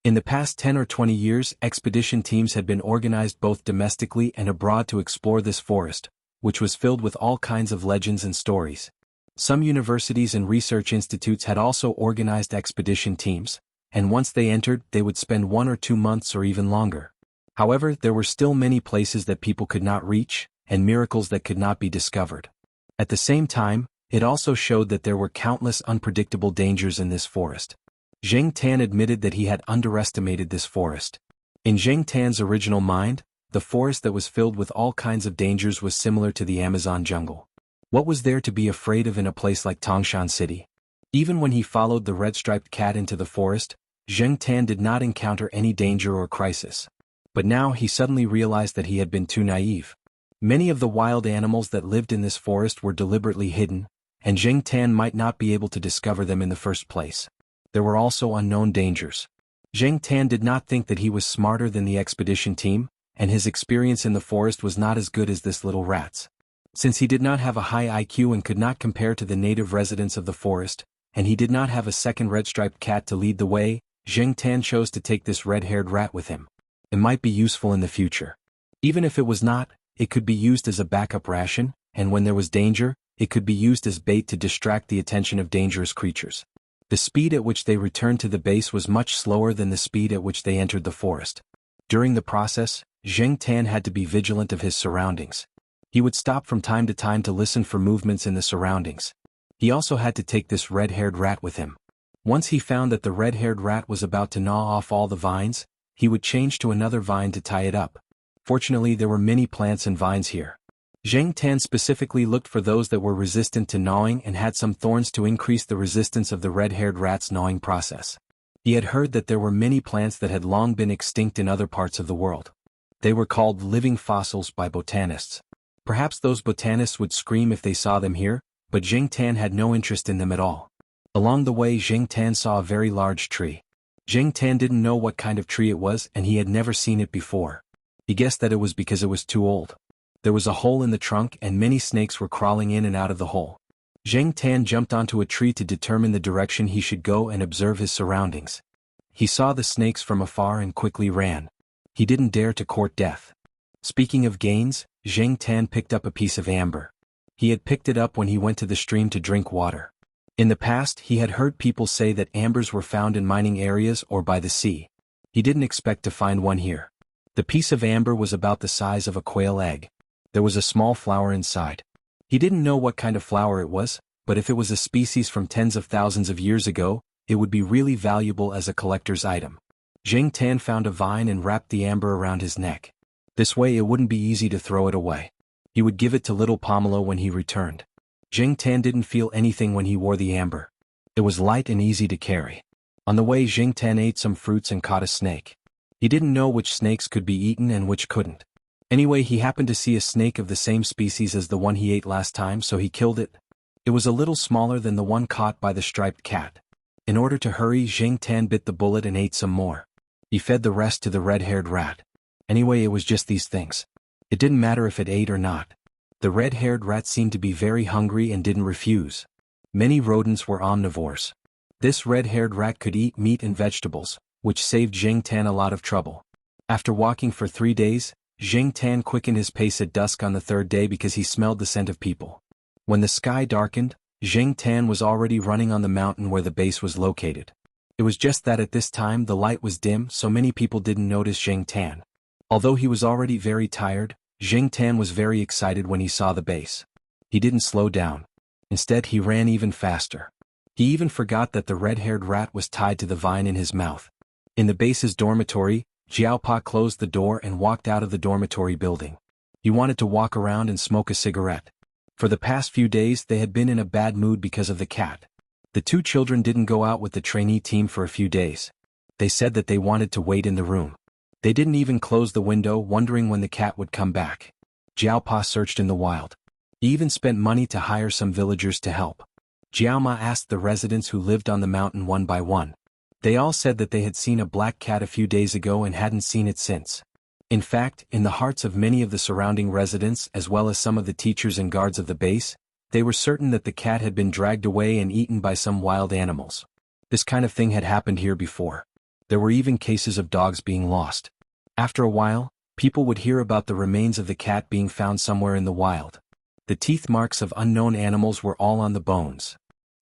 In the past 10 or 20 years, expedition teams had been organized both domestically and abroad to explore this forest, which was filled with all kinds of legends and stories. Some universities and research institutes had also organized expedition teams, and once they entered, they would spend 1 or 2 months or even longer. However, there were still many places that people could not reach, and miracles that could not be discovered. At the same time, it also showed that there were countless unpredictable dangers in this forest. Zheng Tan admitted that he had underestimated this forest. In Zheng Tan's original mind, the forest that was filled with all kinds of dangers was similar to the Amazon jungle. What was there to be afraid of in a place like Tangshan City? Even when he followed the red-striped cat into the forest, Zheng Tan did not encounter any danger or crisis. But now he suddenly realized that he had been too naive. Many of the wild animals that lived in this forest were deliberately hidden, and Zheng Tan might not be able to discover them in the first place. There were also unknown dangers. Zheng Tan did not think that he was smarter than the expedition team, and his experience in the forest was not as good as this little rat's. Since he did not have a high IQ and could not compare to the native residents of the forest, and he did not have a second red-striped cat to lead the way, Zheng Tan chose to take this red-haired rat with him. It might be useful in the future. Even if it was not, it could be used as a backup ration, and when there was danger, it could be used as bait to distract the attention of dangerous creatures. The speed at which they returned to the base was much slower than the speed at which they entered the forest. During the process, Zheng Tan had to be vigilant of his surroundings. He would stop from time to time to listen for movements in the surroundings. He also had to take this red-haired rat with him. Once he found that the red-haired rat was about to gnaw off all the vines, he would change to another vine to tie it up. Fortunately, there were many plants and vines here. Zheng Tan specifically looked for those that were resistant to gnawing and had some thorns to increase the resistance of the red-haired rat's gnawing process. He had heard that there were many plants that had long been extinct in other parts of the world. They were called living fossils by botanists. Perhaps those botanists would scream if they saw them here, but Zheng Tan had no interest in them at all. Along the way, Zheng Tan saw a very large tree. Zheng Tan didn't know what kind of tree it was and he had never seen it before. He guessed that it was because it was too old. There was a hole in the trunk and many snakes were crawling in and out of the hole. Zheng Tan jumped onto a tree to determine the direction he should go and observe his surroundings. He saw the snakes from afar and quickly ran. He didn't dare to court death. Speaking of gains, Zheng Tan picked up a piece of amber. He had picked it up when he went to the stream to drink water. In the past, he had heard people say that ambers were found in mining areas or by the sea. He didn't expect to find one here. The piece of amber was about the size of a quail egg. There was a small flower inside. He didn't know what kind of flower it was, but if it was a species from tens of thousands of years ago, it would be really valuable as a collector's item. Zheng Tan found a vine and wrapped the amber around his neck. This way it wouldn't be easy to throw it away. He would give it to little Pomelo when he returned. Zheng Tan didn't feel anything when he wore the amber. It was light and easy to carry. On the way, Zheng Tan ate some fruits and caught a snake. He didn't know which snakes could be eaten and which couldn't. Anyway, he happened to see a snake of the same species as the one he ate last time, so he killed it. It was a little smaller than the one caught by the striped cat. In order to hurry, Zheng Tan bit the bullet and ate some more. He fed the rest to the red-haired rat. Anyway, it was just these things. It didn't matter if it ate or not. The red-haired rat seemed to be very hungry and didn't refuse. Many rodents were omnivores. This red-haired rat could eat meat and vegetables, which saved Zheng Tan a lot of trouble. After walking for 3 days, Zheng Tan quickened his pace at dusk on the 3rd day because he smelled the scent of people. When the sky darkened, Zheng Tan was already running on the mountain where the base was located. It was just that at this time the light was dim, so many people didn't notice Zheng Tan. Although he was already very tired, Zheng Tan was very excited when he saw the base. He didn't slow down. Instead, he ran even faster. He even forgot that the red-haired rat was tied to the vine in his mouth. In the base's dormitory, Jiaopa closed the door and walked out of the dormitory building. He wanted to walk around and smoke a cigarette. For the past few days they had been in a bad mood because of the cat. The 2 children didn't go out with the trainee team for a few days. They said that they wanted to wait in the room. They didn't even close the window, wondering when the cat would come back. Jiaopa searched in the wild. He even spent money to hire some villagers to help. Jiaoma asked the residents who lived on the mountain one by one. They all said that they had seen a black cat a few days ago and hadn't seen it since. In fact, in the hearts of many of the surrounding residents as well as some of the teachers and guards of the base, they were certain that the cat had been dragged away and eaten by some wild animals. This kind of thing had happened here before. There were even cases of dogs being lost. After a while, people would hear about the remains of the cat being found somewhere in the wild. The teeth marks of unknown animals were all on the bones.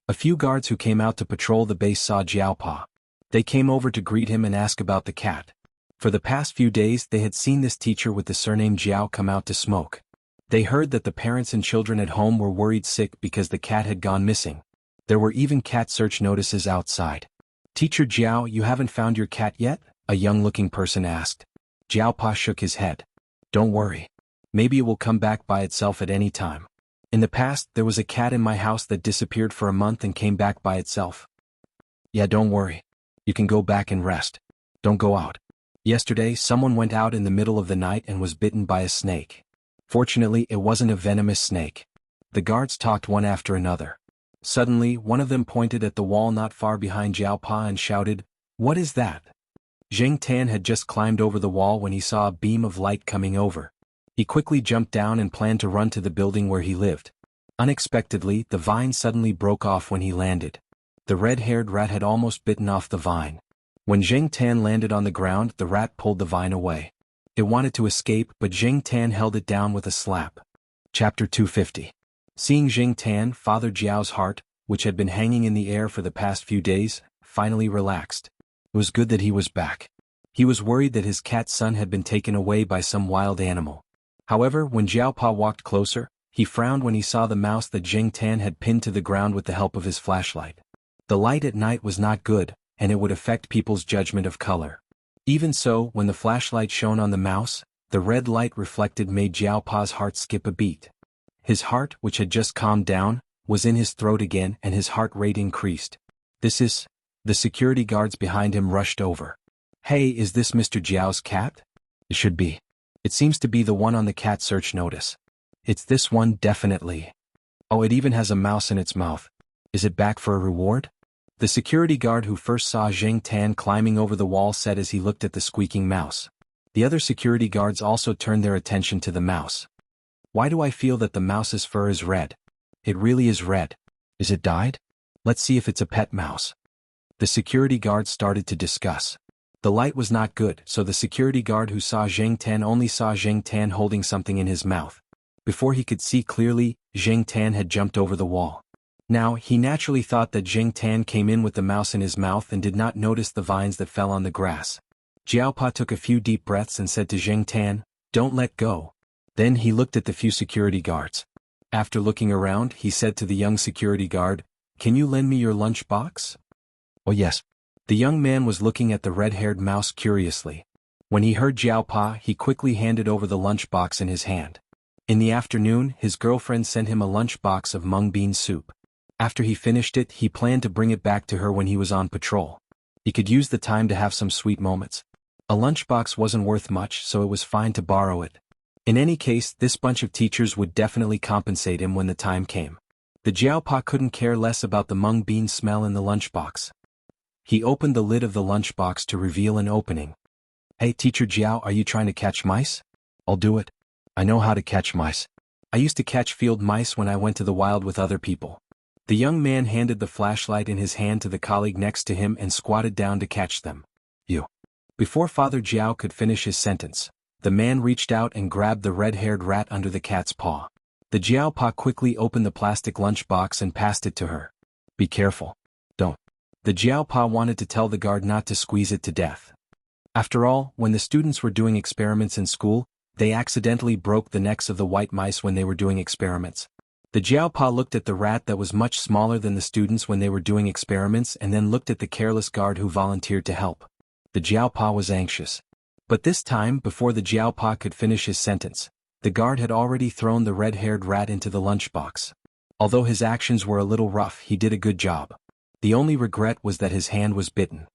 A few guards who came out to patrol the base saw Jiaopa. They came over to greet him and ask about the cat. For the past few days they had seen this teacher with the surname Jiao come out to smoke. They heard that the parents and children at home were worried sick because the cat had gone missing. There were even cat search notices outside. "Teacher Jiao, you haven't found your cat yet?" a young-looking person asked. Jiaopa shook his head. "Don't worry. Maybe it will come back by itself at any time. In the past, there was a cat in my house that disappeared for a month and came back by itself." "Yeah, don't worry. You can go back and rest. Don't go out. Yesterday, someone went out in the middle of the night and was bitten by a snake. Fortunately, it wasn't a venomous snake." The guards talked one after another. Suddenly, one of them pointed at the wall not far behind Jiaopa and shouted, "What is that?" Zheng Tan had just climbed over the wall when he saw a beam of light coming over. He quickly jumped down and planned to run to the building where he lived. Unexpectedly, the vine suddenly broke off when he landed. The red-haired rat had almost bitten off the vine. When Zheng Tan landed on the ground, the rat pulled the vine away. It wanted to escape, but Zheng Tan held it down with a slap. Chapter 250. Seeing Zheng Tan, Father Jiao's heart, which had been hanging in the air for the past few days, finally relaxed. It was good that he was back. He was worried that his cat son had been taken away by some wild animal. However, when Jiaopa walked closer, he frowned when he saw the mouse that Zheng Tan had pinned to the ground with the help of his flashlight. The light at night was not good, and it would affect people's judgment of color. Even so, when the flashlight shone on the mouse, the red light reflected made Jiaopa's heart skip a beat. His heart, which had just calmed down, was in his throat again and his heart rate increased. "This is..." The security guards behind him rushed over. "Hey, is this Mr. Jiao's cat?" "It should be. It seems to be the one on the cat search notice." "It's this one, definitely. Oh, it even has a mouse in its mouth. Is it back for a reward?" The security guard who first saw Zheng Tan climbing over the wall said as he looked at the squeaking mouse. The other security guards also turned their attention to the mouse. "Why do I feel that the mouse's fur is red? It really is red. Is it dyed? Let's see if it's a pet mouse." The security guards started to discuss. The light was not good, so the security guard who saw Zheng Tan only saw Zheng Tan holding something in his mouth. Before he could see clearly, Zheng Tan had jumped over the wall. Now, he naturally thought that Zheng Tan came in with the mouse in his mouth and did not notice the vines that fell on the grass. Jiaopa took a few deep breaths and said to Zheng Tan, "Don't let go." Then he looked at the few security guards. After looking around, he said to the young security guard, "Can you lend me your lunch box?" "Oh yes." The young man was looking at the red-haired mouse curiously. When he heard Jiaopa, he quickly handed over the lunch box in his hand. In the afternoon, his girlfriend sent him a lunch box of mung bean soup. After he finished it, he planned to bring it back to her when he was on patrol. He could use the time to have some sweet moments. A lunchbox wasn't worth much, so it was fine to borrow it. In any case, this bunch of teachers would definitely compensate him when the time came. The Jiaopa couldn't care less about the mung bean smell in the lunchbox. He opened the lid of the lunchbox to reveal an opening. "Hey, Teacher Jiao, are you trying to catch mice?" "I'll do it. I know how to catch mice. I used to catch field mice when I went to the wild with other people." The young man handed the flashlight in his hand to the colleague next to him and squatted down to catch them. "You." Before Father Jiao could finish his sentence, the man reached out and grabbed the red-haired rat under the cat's paw. The Jiaopa quickly opened the plastic lunchbox and passed it to her. "Be careful. Don't." The Jiaopa wanted to tell the guard not to squeeze it to death. After all, when the students were doing experiments in school, they accidentally broke the necks of the white mice when they were doing experiments. The Jiaopa looked at the rat that was much smaller than the students when they were doing experiments and then looked at the careless guard who volunteered to help. The Jiaopa was anxious. But this time, before the Jiaopa could finish his sentence, the guard had already thrown the red-haired rat into the lunchbox. Although his actions were a little rough, he did a good job. The only regret was that his hand was bitten.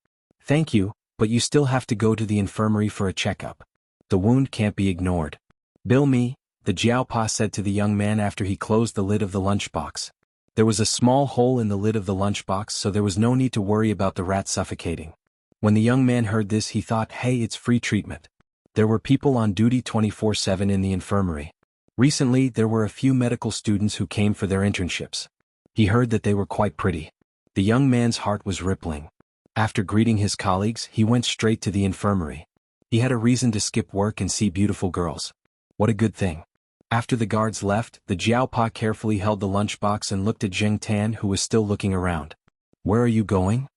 "Thank you, but you still have to go to the infirmary for a checkup. The wound can't be ignored. Bill me," the Jiaopa said to the young man after he closed the lid of the lunchbox. There was a small hole in the lid of the lunchbox, so there was no need to worry about the rat suffocating. When the young man heard this, he thought, hey, it's free treatment. There were people on duty 24/7 in the infirmary. Recently, there were a few medical students who came for their internships. He heard that they were quite pretty. The young man's heart was rippling. After greeting his colleagues, he went straight to the infirmary. He had a reason to skip work and see beautiful girls. What a good thing. After the guards left, the Jiaopa carefully held the lunchbox and looked at Jing Tan, who was still looking around. "Where are you going?"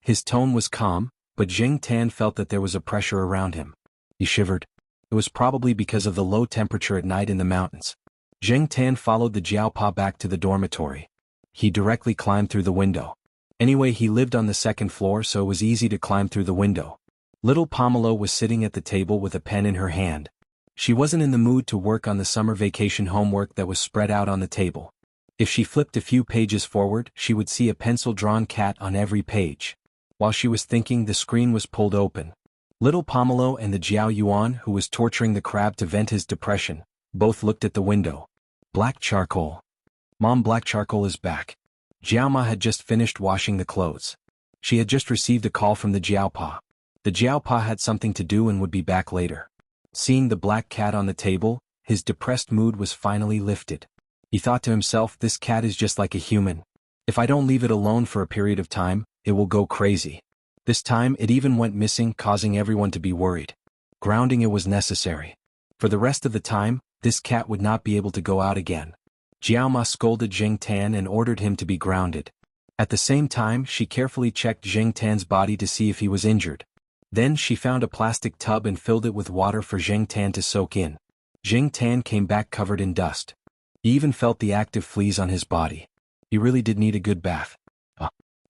His tone was calm, but Jing Tan felt that there was a pressure around him. He shivered. It was probably because of the low temperature at night in the mountains. Jing Tan followed the Jiaopa back to the dormitory. He directly climbed through the window. Anyway, he lived on the second floor, so it was easy to climb through the window. Little Pomelo was sitting at the table with a pen in her hand. She wasn't in the mood to work on the summer vacation homework that was spread out on the table. If she flipped a few pages forward, she would see a pencil-drawn cat on every page. While she was thinking, the screen was pulled open. Little Pomelo and the Jiao Yuan, who was torturing the crab to vent his depression, both looked at the window. Black charcoal. Mom, black charcoal is back. Jiaoma had just finished washing the clothes. She had just received a call from the Jiaopa. The Jiaopa had something to do and would be back later. Seeing the black cat on the table, his depressed mood was finally lifted. He thought to himself, this cat is just like a human. If I don't leave it alone for a period of time, it will go crazy. This time it even went missing, causing everyone to be worried. Grounding it was necessary. For the rest of the time, this cat would not be able to go out again. Jiaoma scolded Jing Tan and ordered him to be grounded. At the same time, she carefully checked Jing Tan's body to see if he was injured. Then she found a plastic tub and filled it with water for Jing Tan to soak in. Jing Tan came back covered in dust. He even felt the active fleas on his body. He really did need a good bath.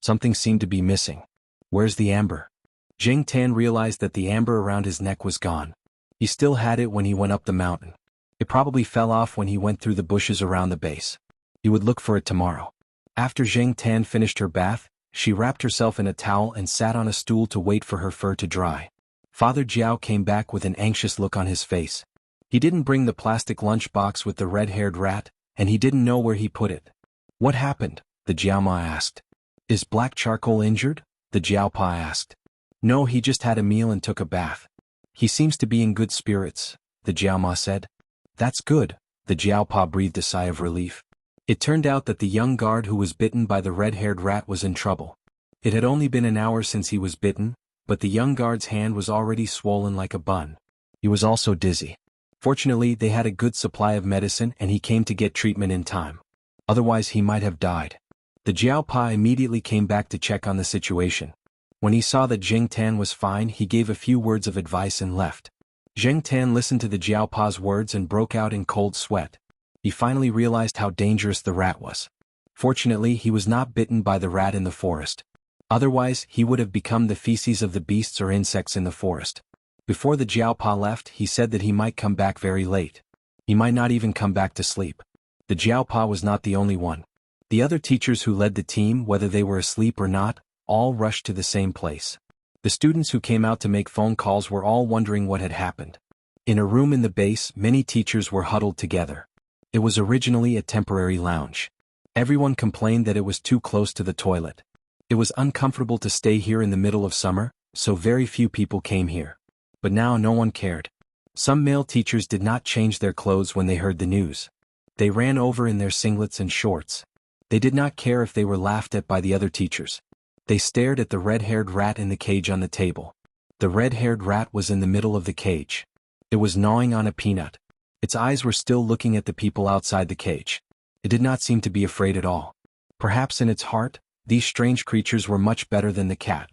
Something seemed to be missing. Where's the amber? Jing Tan realized that the amber around his neck was gone. He still had it when he went up the mountain. It probably fell off when he went through the bushes around the base. He would look for it tomorrow. After Jing Tan finished her bath, she wrapped herself in a towel and sat on a stool to wait for her fur to dry. Father Jiao came back with an anxious look on his face. He didn't bring the plastic lunch box with the red-haired rat, and he didn't know where he put it. What happened? The Jiaoma asked. Is black charcoal injured? The Jiaopa asked. No, he just had a meal and took a bath. He seems to be in good spirits, the Jiaoma said. That's good, the Jiaopa breathed a sigh of relief. It turned out that the young guard who was bitten by the red-haired rat was in trouble. It had only been an hour since he was bitten, but the young guard's hand was already swollen like a bun. He was also dizzy. Fortunately, they had a good supply of medicine and he came to get treatment in time. Otherwise he might have died. The Jiaopa immediately came back to check on the situation. When he saw that Jing Tan was fine, he gave a few words of advice and left. Jing Tan listened to the Jiaopa's words and broke out in cold sweat. He finally realized how dangerous the rat was. Fortunately, he was not bitten by the rat in the forest. Otherwise, he would have become the feces of the beasts or insects in the forest. Before the Jiaopa left, he said that he might come back very late. He might not even come back to sleep. The Jiaopa was not the only one. The other teachers who led the team, whether they were asleep or not, all rushed to the same place. The students who came out to make phone calls were all wondering what had happened. In a room in the base, many teachers were huddled together. It was originally a temporary lounge. Everyone complained that it was too close to the toilet. It was uncomfortable to stay here in the middle of summer, so very few people came here. But now no one cared. Some male teachers did not change their clothes when they heard the news. They ran over in their singlets and shorts. They did not care if they were laughed at by the other teachers. They stared at the red-haired rat in the cage on the table. The red-haired rat was in the middle of the cage. It was gnawing on a peanut. Its eyes were still looking at the people outside the cage. It did not seem to be afraid at all. Perhaps in its heart, these strange creatures were much better than the cat.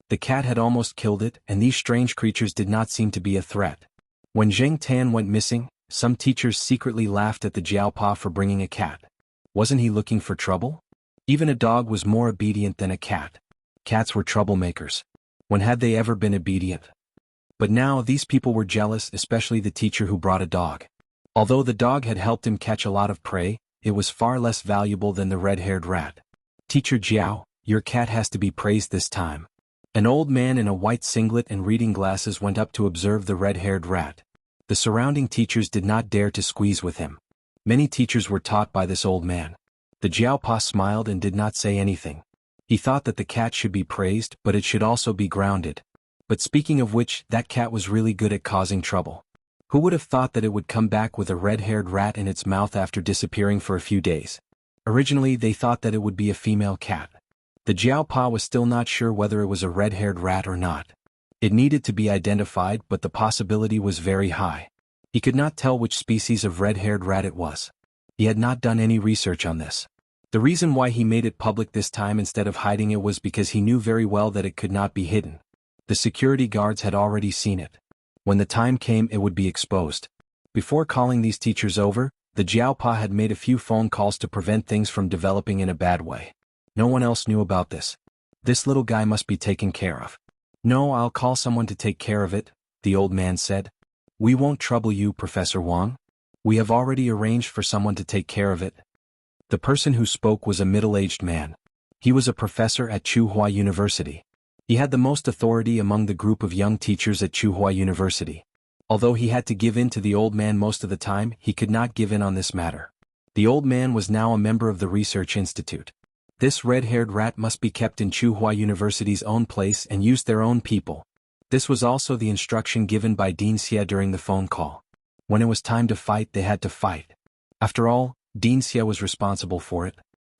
The cat had almost killed it, and these strange creatures did not seem to be a threat. When Jing Tan went missing, some teachers secretly laughed at the Jiaopa for bringing a cat. Wasn't he looking for trouble? Even a dog was more obedient than a cat. Cats were troublemakers. When had they ever been obedient? But now these people were jealous, especially the teacher who brought a dog. Although the dog had helped him catch a lot of prey, it was far less valuable than the red-haired rat. Teacher Jiao, your cat has to be praised this time. An old man in a white singlet and reading glasses went up to observe the red-haired rat. The surrounding teachers did not dare to squeeze with him. Many teachers were taught by this old man. The Jiaopa smiled and did not say anything. He thought that the cat should be praised, but it should also be grounded. But speaking of which, that cat was really good at causing trouble. Who would have thought that it would come back with a red-haired rat in its mouth after disappearing for a few days? Originally, they thought that it would be a female cat. The Jiaopa was still not sure whether it was a red-haired rat or not. It needed to be identified, but the possibility was very high. He could not tell which species of red-haired rat it was. He had not done any research on this. The reason why he made it public this time instead of hiding it was because he knew very well that it could not be hidden. The security guards had already seen it. When the time came, it would be exposed. Before calling these teachers over, the Jiaopa had made a few phone calls to prevent things from developing in a bad way. No one else knew about this. This little guy must be taken care of. No, I'll call someone to take care of it, the old man said. We won't trouble you, Professor Wang. We have already arranged for someone to take care of it. The person who spoke was a middle-aged man. He was a professor at Tsinghua University. He had the most authority among the group of young teachers at Tsinghua University. Although he had to give in to the old man most of the time, he could not give in on this matter. The old man was now a member of the research institute. This red-haired rat must be kept in Tsinghua University's own place and use their own people. This was also the instruction given by Xianxia during the phone call. When it was time to fight, they had to fight. After all, Xianxia was responsible for it.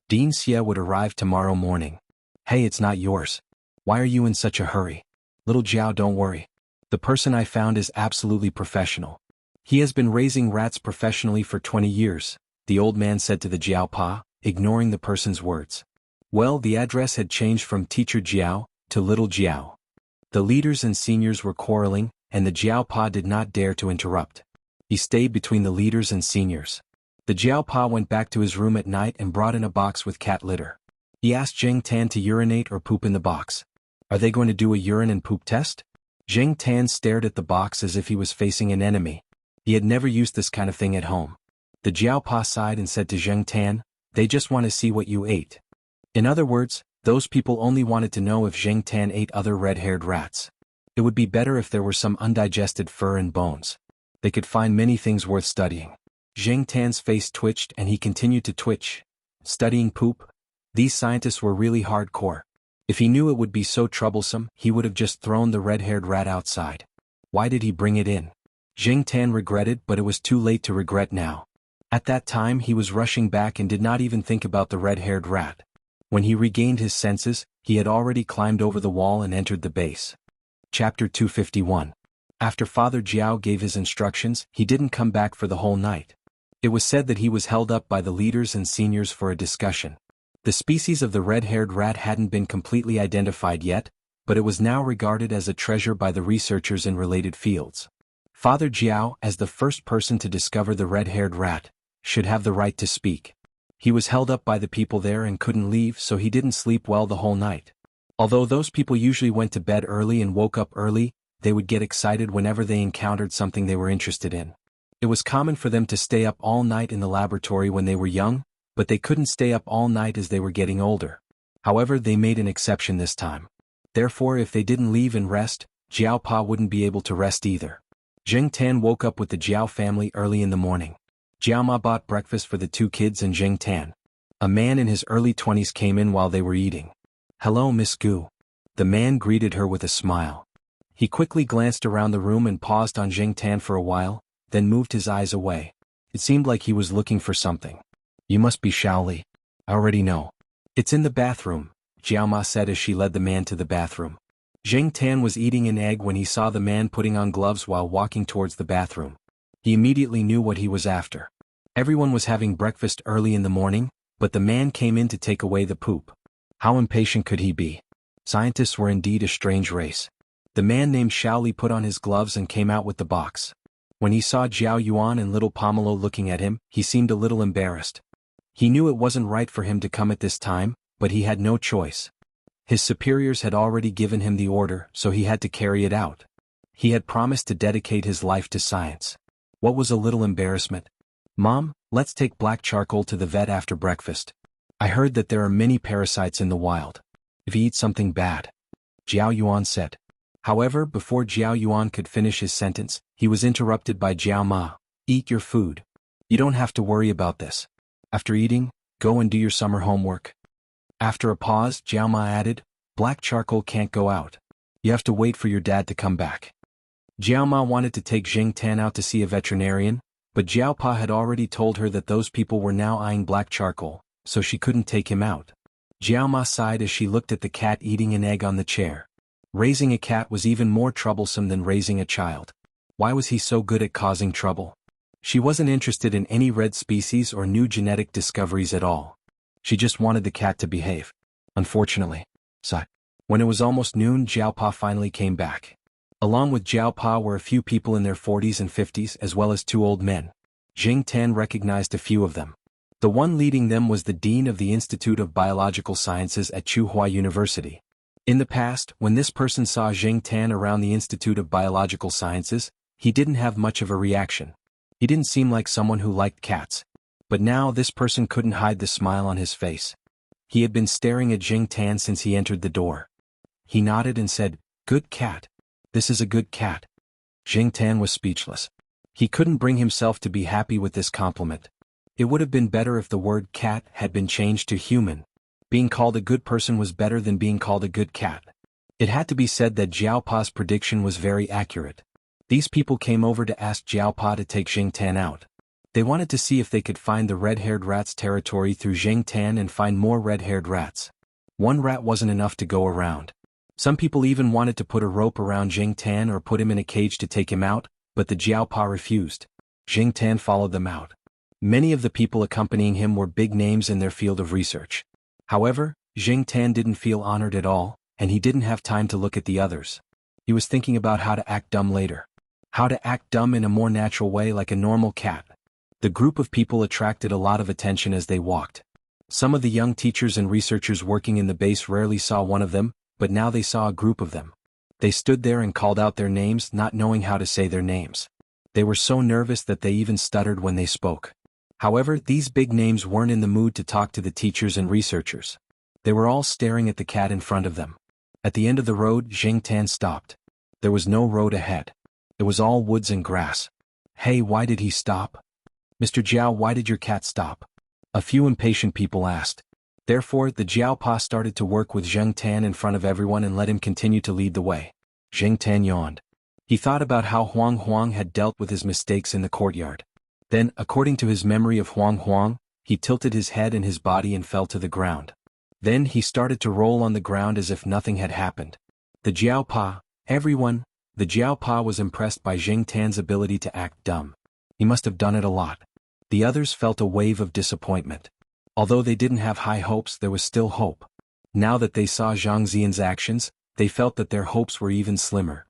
Xianxia would arrive tomorrow morning. Hey, it's not yours. Why are you in such a hurry? Little Jiao, don't worry. The person I found is absolutely professional. He has been raising rats professionally for 20 years, the old man said to the Jiaopa, ignoring the person's words. Well, the address had changed from Teacher Jiao to Little Jiao. The leaders and seniors were quarreling, and the Jiaopa did not dare to interrupt. He stayed between the leaders and seniors. The Jiaopa went back to his room at night and brought in a box with cat litter. He asked Zheng Tan to urinate or poop in the box. Are they going to do a urine and poop test? Zheng Tan stared at the box as if he was facing an enemy. He had never used this kind of thing at home. The Jiaopa sighed and said to Zheng Tan, they just want to see what you ate. In other words, those people only wanted to know if Zheng Tan ate other red-haired rats. It would be better if there were some undigested fur and bones. They could find many things worth studying. Zheng Tan's face twitched and he continued to twitch. Studying poop? These scientists were really hardcore. If he knew it would be so troublesome, he would have just thrown the red-haired rat outside. Why did he bring it in? Zheng Tan regretted, but it was too late to regret now. At that time he was rushing back and did not even think about the red-haired rat. When he regained his senses, he had already climbed over the wall and entered the base. Chapter 251. After Father Jiao gave his instructions, he didn't come back for the whole night. It was said that he was held up by the leaders and seniors for a discussion. The species of the red-haired rat hadn't been completely identified yet, but it was now regarded as a treasure by the researchers in related fields. Father Jiao, as the first person to discover the red-haired rat, should have the right to speak. He was held up by the people there and couldn't leave, so he didn't sleep well the whole night. Although those people usually went to bed early and woke up early, they would get excited whenever they encountered something they were interested in. It was common for them to stay up all night in the laboratory when they were young, but they couldn't stay up all night as they were getting older. However, they made an exception this time. Therefore, if they didn't leave and rest, Jiaopa wouldn't be able to rest either. Zheng Tan woke up with the Jiao family early in the morning. Jiaoma bought breakfast for the two kids and Zheng Tan. A man in his early 20s came in while they were eating. Hello, Miss Gu. The man greeted her with a smile. He quickly glanced around the room and paused on Zheng Tan for a while, then moved his eyes away. It seemed like he was looking for something. You must be Shaoli. I already know. It's in the bathroom, Jiaoma said as she led the man to the bathroom. Zheng Tan was eating an egg when he saw the man putting on gloves while walking towards the bathroom. He immediately knew what he was after. Everyone was having breakfast early in the morning, but the man came in to take away the poop. How impatient could he be? Scientists were indeed a strange race. The man named Shaoli put on his gloves and came out with the box. When he saw Jiao Yuan and little Pomelo looking at him, he seemed a little embarrassed. He knew it wasn't right for him to come at this time, but he had no choice. His superiors had already given him the order, so he had to carry it out. He had promised to dedicate his life to science. What was a little embarrassment? Mom, let's take black charcoal to the vet after breakfast. I heard that there are many parasites in the wild. If he eats something bad, Jiao Yuan said. However, before Jiao Yuan could finish his sentence, he was interrupted by Jiao Ma. Eat your food. You don't have to worry about this. After eating, go and do your summer homework. After a pause, Jiao Ma added, black charcoal can't go out. You have to wait for your dad to come back. Jiao Ma wanted to take Zheng Tan out to see a veterinarian, but Jiao Pa had already told her that those people were now eyeing black charcoal, so she couldn't take him out. Jiao Ma sighed as she looked at the cat eating an egg on the chair. Raising a cat was even more troublesome than raising a child. Why was he so good at causing trouble? She wasn't interested in any red species or new genetic discoveries at all. She just wanted the cat to behave. Unfortunately. When it was almost noon, Jiaopa finally came back. Along with Jiaopa were a few people in their 40s and 50s as well as 2 old men. Jing Tan recognized a few of them. The one leading them was the dean of the Institute of Biological Sciences at Tsinghua University. In the past, when this person saw Jing Tan around the Institute of Biological Sciences, he didn't have much of a reaction. He didn't seem like someone who liked cats. But now this person couldn't hide the smile on his face. He had been staring at Jing Tan since he entered the door. He nodded and said, "Good cat. This is a good cat." Jing Tan was speechless. He couldn't bring himself to be happy with this compliment. It would have been better if the word cat had been changed to human. Being called a good person was better than being called a good cat. It had to be said that Jiaopa's prediction was very accurate. These people came over to ask Jiaopa to take Jing Tan out. They wanted to see if they could find the red-haired rat's territory through Jing Tan and find more red-haired rats. One rat wasn't enough to go around. Some people even wanted to put a rope around Jing Tan or put him in a cage to take him out, but the Jiaopa refused. Jing Tan followed them out. Many of the people accompanying him were big names in their field of research. However, Jing Tan didn't feel honored at all, and he didn't have time to look at the others. He was thinking about how to act dumb later. How to act dumb in a more natural way like a normal cat. The group of people attracted a lot of attention as they walked. Some of the young teachers and researchers working in the base rarely saw one of them, but now they saw a group of them. They stood there and called out their names, not knowing how to say their names. They were so nervous that they even stuttered when they spoke. However, these big names weren't in the mood to talk to the teachers and researchers. They were all staring at the cat in front of them. At the end of the road, Jing Tan stopped. There was no road ahead. It was all woods and grass. "Hey, why did he stop? Mr. Jiao, why did your cat stop?" A few impatient people asked. Therefore, the Jiaopa started to work with Jing Tan in front of everyone and let him continue to lead the way. Jing Tan yawned. He thought about how Huang Huang had dealt with his mistakes in the courtyard. Then, according to his memory of Huang Huang, he tilted his head and his body and fell to the ground. Then he started to roll on the ground as if nothing had happened. The Jiaopa was impressed by Jing Tan's ability to act dumb. He must have done it a lot. The others felt a wave of disappointment. Although they didn't have high hopes, there was still hope. Now that they saw Zhang Xian's actions, they felt that their hopes were even slimmer.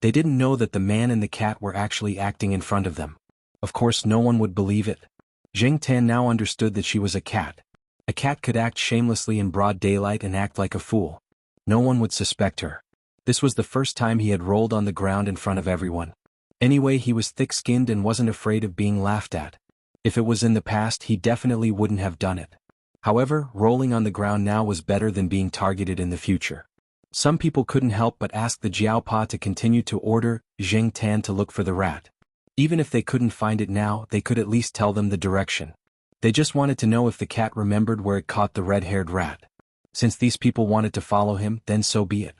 They didn't know that the man and the cat were actually acting in front of them. Of course, no one would believe it. Jing Tan now understood that she was a cat. A cat could act shamelessly in broad daylight and act like a fool. No one would suspect her. This was the first time he had rolled on the ground in front of everyone. Anyway, he was thick-skinned and wasn't afraid of being laughed at. If it was in the past, he definitely wouldn't have done it. However, rolling on the ground now was better than being targeted in the future. Some people couldn't help but ask the Jiaopa to continue to order Jing Tan to look for the rat. Even if they couldn't find it now, they could at least tell them the direction. They just wanted to know if the cat remembered where it caught the red-haired rat. Since these people wanted to follow him, then so be it.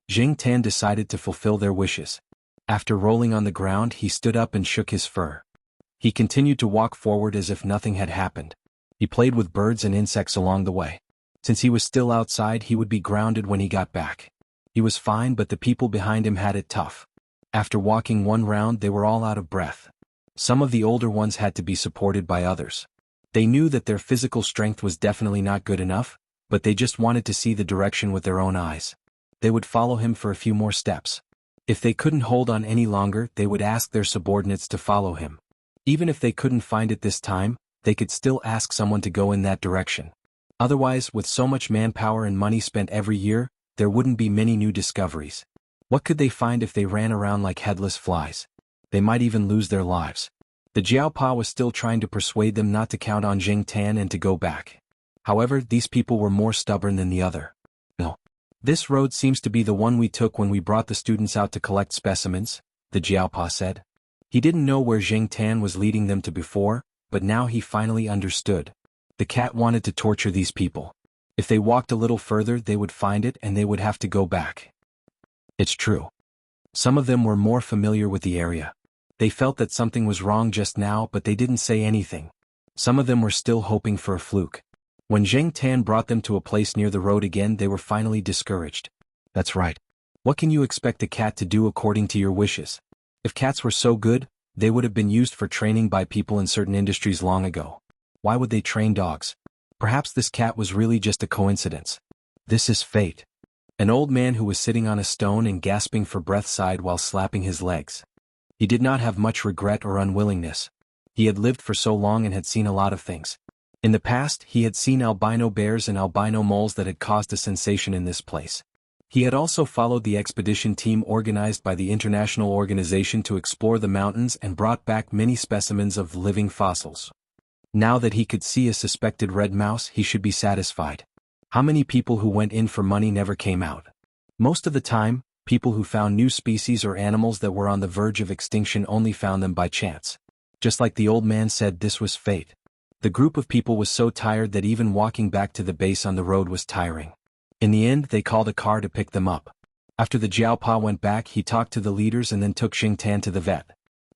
Jing Tan decided to fulfill their wishes. After rolling on the ground, he stood up and shook his fur. He continued to walk forward as if nothing had happened. He played with birds and insects along the way. Since he was still outside, he would be grounded when he got back. He was fine, but the people behind him had it tough. After walking one round, they were all out of breath. Some of the older ones had to be supported by others. They knew that their physical strength was definitely not good enough, but they just wanted to see the direction with their own eyes. They would follow him for a few more steps. If they couldn't hold on any longer, they would ask their subordinates to follow him. Even if they couldn't find it this time, they could still ask someone to go in that direction. Otherwise, with so much manpower and money spent every year, there wouldn't be many new discoveries. What could they find if they ran around like headless flies? They might even lose their lives. The Jiaopa was still trying to persuade them not to count on Jing Tan and to go back. However, these people were more stubborn than the other. No. This road seems to be the one we took when we brought the students out to collect specimens, the Jiaopa said. He didn't know where Jing Tan was leading them to before, but now he finally understood. The cat wanted to torture these people. If they walked a little further, they would find it and they would have to go back. It's true. Some of them were more familiar with the area. They felt that something was wrong just now, but they didn't say anything. Some of them were still hoping for a fluke. When Jing Tan brought them to a place near the road again, they were finally discouraged. That's right. What can you expect a cat to do according to your wishes? If cats were so good, they would have been used for training by people in certain industries long ago. Why would they train dogs? Perhaps this cat was really just a coincidence. This is fate. An old man who was sitting on a stone and gasping for breath sighed while slapping his legs. He did not have much regret or unwillingness. He had lived for so long and had seen a lot of things. In the past, he had seen albino bears and albino moles that had caused a sensation in this place. He had also followed the expedition team organized by the international organization to explore the mountains and brought back many specimens of living fossils. Now that he could see a suspected red mouse, he should be satisfied. How many people who went in for money never came out? Most of the time, people who found new species or animals that were on the verge of extinction only found them by chance. Just like the old man said, this was fate. The group of people was so tired that even walking back to the base on the road was tiring. In the end, they called a car to pick them up. After the Jiaopa went back, he talked to the leaders and then took Xingtan to the vet.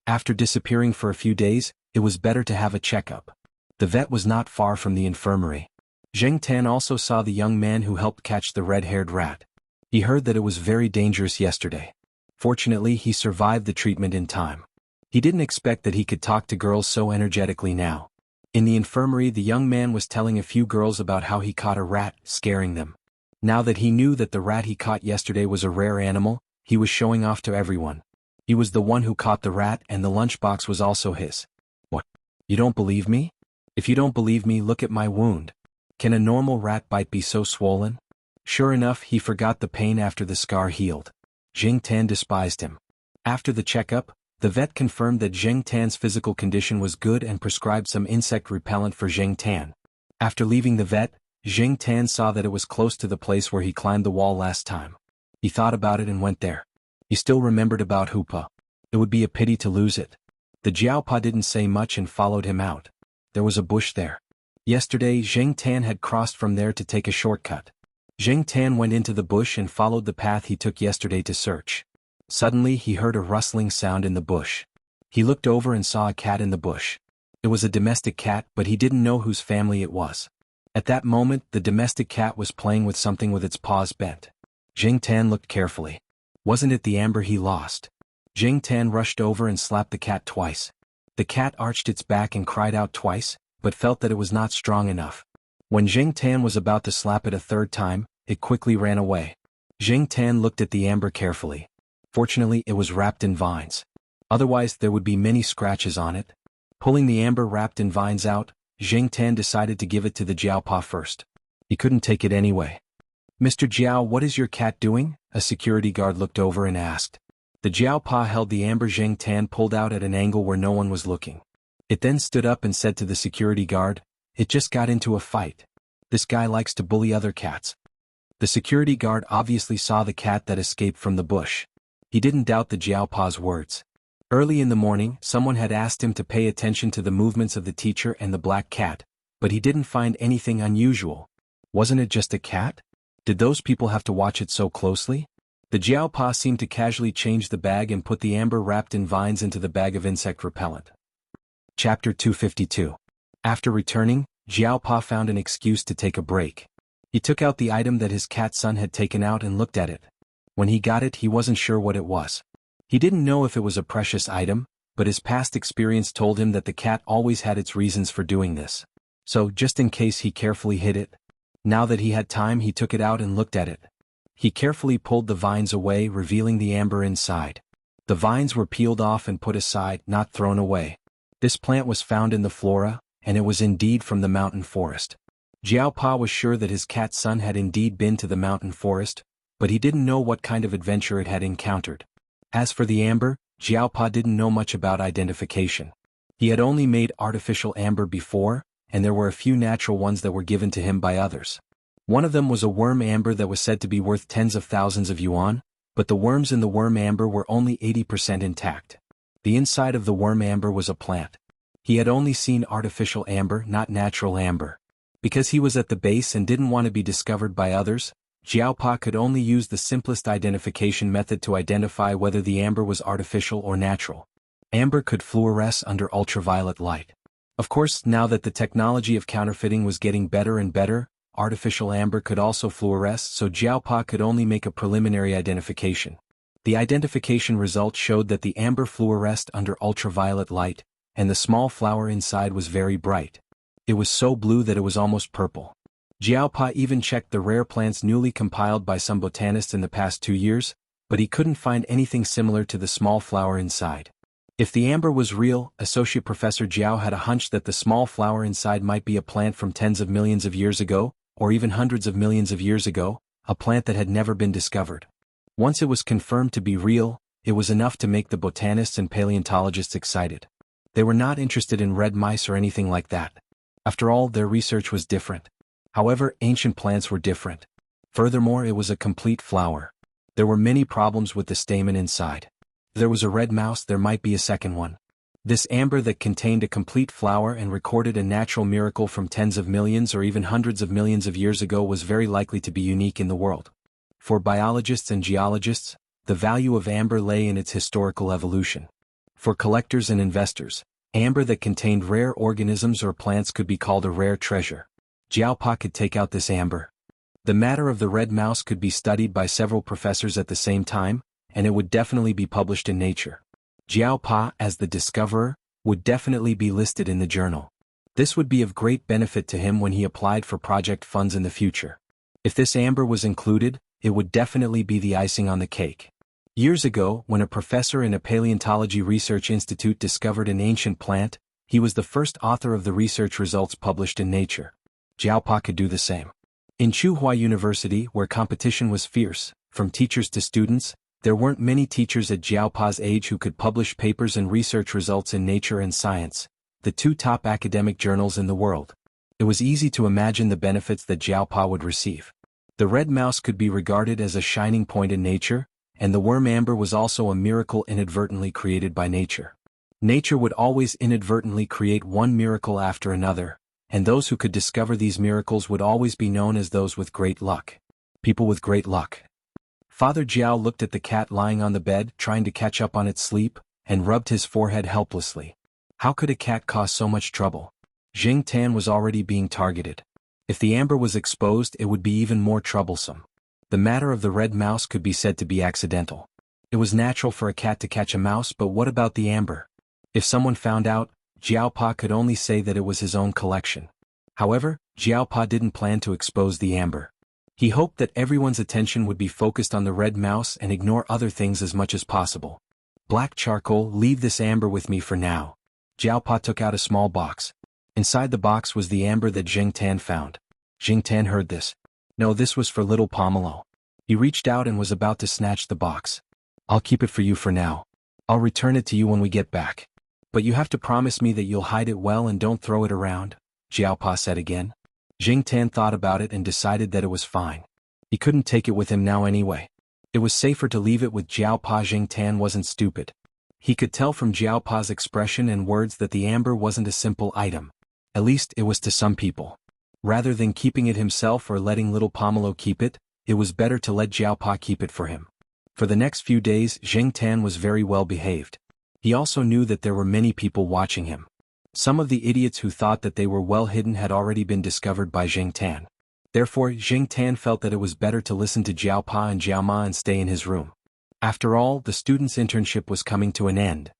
After disappearing for a few days, it was better to have a checkup. The vet was not far from the infirmary. Xingtan also saw the young man who helped catch the red-haired rat. He heard that it was very dangerous yesterday. Fortunately, he survived the treatment in time. He didn't expect that he could talk to girls so energetically now. In the infirmary, the young man was telling a few girls about how he caught a rat, scaring them. Now that he knew that the rat he caught yesterday was a rare animal, he was showing off to everyone. He was the one who caught the rat and the lunchbox was also his. What? You don't believe me? If you don't believe me, look at my wound. Can a normal rat bite be so swollen? Sure enough, he forgot the pain after the scar healed. Xingtan despised him. After the checkup, the vet confirmed that Xingtan's physical condition was good and prescribed some insect repellent for Xingtan. After leaving the vet, Xingtan saw that it was close to the place where he climbed the wall last time. He thought about it and went there. He still remembered about Hupa. It would be a pity to lose it. The Jiaopa didn't say much and followed him out. There was a bush there. Yesterday, Xingtan had crossed from there to take a shortcut. Xingtan went into the bush and followed the path he took yesterday to search. Suddenly, he heard a rustling sound in the bush. He looked over and saw a cat in the bush. It was a domestic cat, but he didn't know whose family it was. At that moment, the domestic cat was playing with something with its paws bent. Xingtan looked carefully. Wasn't it the amber he lost? Xingtan rushed over and slapped the cat twice. The cat arched its back and cried out twice, but felt that it was not strong enough. When Xingtan was about to slap it a third time, it quickly ran away. Xingtan looked at the amber carefully. Fortunately, it was wrapped in vines. Otherwise, there would be many scratches on it. Pulling the amber wrapped in vines out, Xingtan decided to give it to the Jiaopa first. He couldn't take it anyway. "Mr. Jiao, what is your cat doing?" a security guard looked over and asked. The Jiaopa held the amber Xingtan pulled out at an angle where no one was looking. It then stood up and said to the security guard, "It just got into a fight. This guy likes to bully other cats." The security guard obviously saw the cat that escaped from the bush. He didn't doubt the Jiaopa's words. Early in the morning, someone had asked him to pay attention to the movements of the teacher and the black cat, but he didn't find anything unusual. Wasn't it just a cat? Did those people have to watch it so closely? The Jiaopa seemed to casually change the bag and put the amber wrapped in vines into the bag of insect repellent. Chapter 252. After returning, Jiaopa found an excuse to take a break. He took out the item that his cat son had taken out and looked at it. When he got it, he wasn't sure what it was. He didn't know if it was a precious item, but his past experience told him that the cat always had its reasons for doing this. So, just in case, he carefully hid it. Now that he had time, he took it out and looked at it. He carefully pulled the vines away, revealing the amber inside. The vines were peeled off and put aside, not thrown away. This plant was found in the flora, and it was indeed from the mountain forest. Jiaopa was sure that his cat's son had indeed been to the mountain forest, but he didn't know what kind of adventure it had encountered. As for the amber, Jiaopa didn't know much about identification. He had only made artificial amber before, and there were a few natural ones that were given to him by others. One of them was a worm amber that was said to be worth tens of thousands of yuan, but the worms in the worm amber were only 80% intact. The inside of the worm amber was a plant. He had only seen artificial amber, not natural amber. Because he was at the base and didn't want to be discovered by others, Jiaopa could only use the simplest identification method to identify whether the amber was artificial or natural. Amber could fluoresce under ultraviolet light. Of course, now that the technology of counterfeiting was getting better and better, artificial amber could also fluoresce, so Jiaopa could only make a preliminary identification. The identification result showed that the amber fluoresced under ultraviolet light, and the small flower inside was very bright. It was so blue that it was almost purple. Jiaopa even checked the rare plants newly compiled by some botanists in the past 2 years, but he couldn't find anything similar to the small flower inside. If the amber was real, Associate Professor Jiao had a hunch that the small flower inside might be a plant from tens of millions of years ago, or even hundreds of millions of years ago, a plant that had never been discovered. Once it was confirmed to be real, it was enough to make the botanists and paleontologists excited. They were not interested in red mice or anything like that. After all, their research was different. However, ancient plants were different. Furthermore, it was a complete flower. There were many problems with the stamen inside. If there was a red mouse, there might be a second one. This amber that contained a complete flower and recorded a natural miracle from tens of millions or even hundreds of millions of years ago was very likely to be unique in the world. For biologists and geologists, the value of amber lay in its historical evolution. For collectors and investors, amber that contained rare organisms or plants could be called a rare treasure. Jiaopa could take out this amber. The matter of the red mouse could be studied by several professors at the same time, and it would definitely be published in Nature. Jiaopa, as the discoverer, would definitely be listed in the journal. This would be of great benefit to him when he applied for project funds in the future. If this amber was included, it would definitely be the icing on the cake. Years ago, when a professor in a paleontology research institute discovered an ancient plant, he was the first author of the research results published in Nature. Jiaopa could do the same. In Tsinghua University, where competition was fierce, from teachers to students, there weren't many teachers at Jiaopa's age who could publish papers and research results in Nature and Science, the two top academic journals in the world. It was easy to imagine the benefits that Jiaopa would receive. The red mouse could be regarded as a shining point in Nature, and the worm amber was also a miracle inadvertently created by Nature. Nature would always inadvertently create one miracle after another, and those who could discover these miracles would always be known as those with great luck. People with great luck. Father Jiao looked at the cat lying on the bed, trying to catch up on its sleep, and rubbed his forehead helplessly. How could a cat cause so much trouble? Jing Tan was already being targeted. If the amber was exposed, it would be even more troublesome. The matter of the red mouse could be said to be accidental. It was natural for a cat to catch a mouse, but what about the amber? If someone found out, Jiaopa could only say that it was his own collection. However, Jiaopa didn't plan to expose the amber. He hoped that everyone's attention would be focused on the red mouse and ignore other things as much as possible. Black charcoal, leave this amber with me for now. Jiaopa took out a small box. Inside the box was the amber that Jing Tan found. Jing Tan heard this. No, this was for little Pomelo. He reached out and was about to snatch the box. I'll keep it for you for now. I'll return it to you when we get back. But you have to promise me that you'll hide it well and don't throw it around, Jiaopa said again. Jing Tan thought about it and decided that it was fine. He couldn't take it with him now anyway. It was safer to leave it with Jiaopa. Jing Tan wasn't stupid. He could tell from Jiaopa's expression and words that the amber wasn't a simple item. At least it was to some people. Rather than keeping it himself or letting little Pomelo keep it, it was better to let Jiaopa keep it for him. For the next few days, Jing Tan was very well behaved. He also knew that there were many people watching him. Some of the idiots who thought that they were well hidden had already been discovered by Jing Tan. Therefore, Jing Tan felt that it was better to listen to Jiaopa and Jiaoma and stay in his room. After all, the student's internship was coming to an end.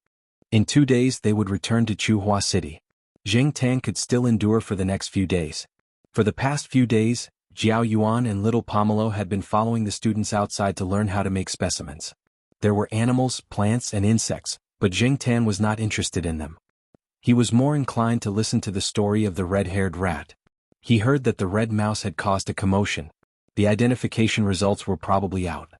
In 2 days they would return to Tsinghua City. Jing Tan could still endure for the next few days. For the past few days, Jiao Yuan and little Pomelo had been following the students outside to learn how to make specimens. There were animals, plants, and insects, but Jing Tan was not interested in them. He was more inclined to listen to the story of the red-haired rat. He heard that the red mouse had caused a commotion. The identification results were probably out.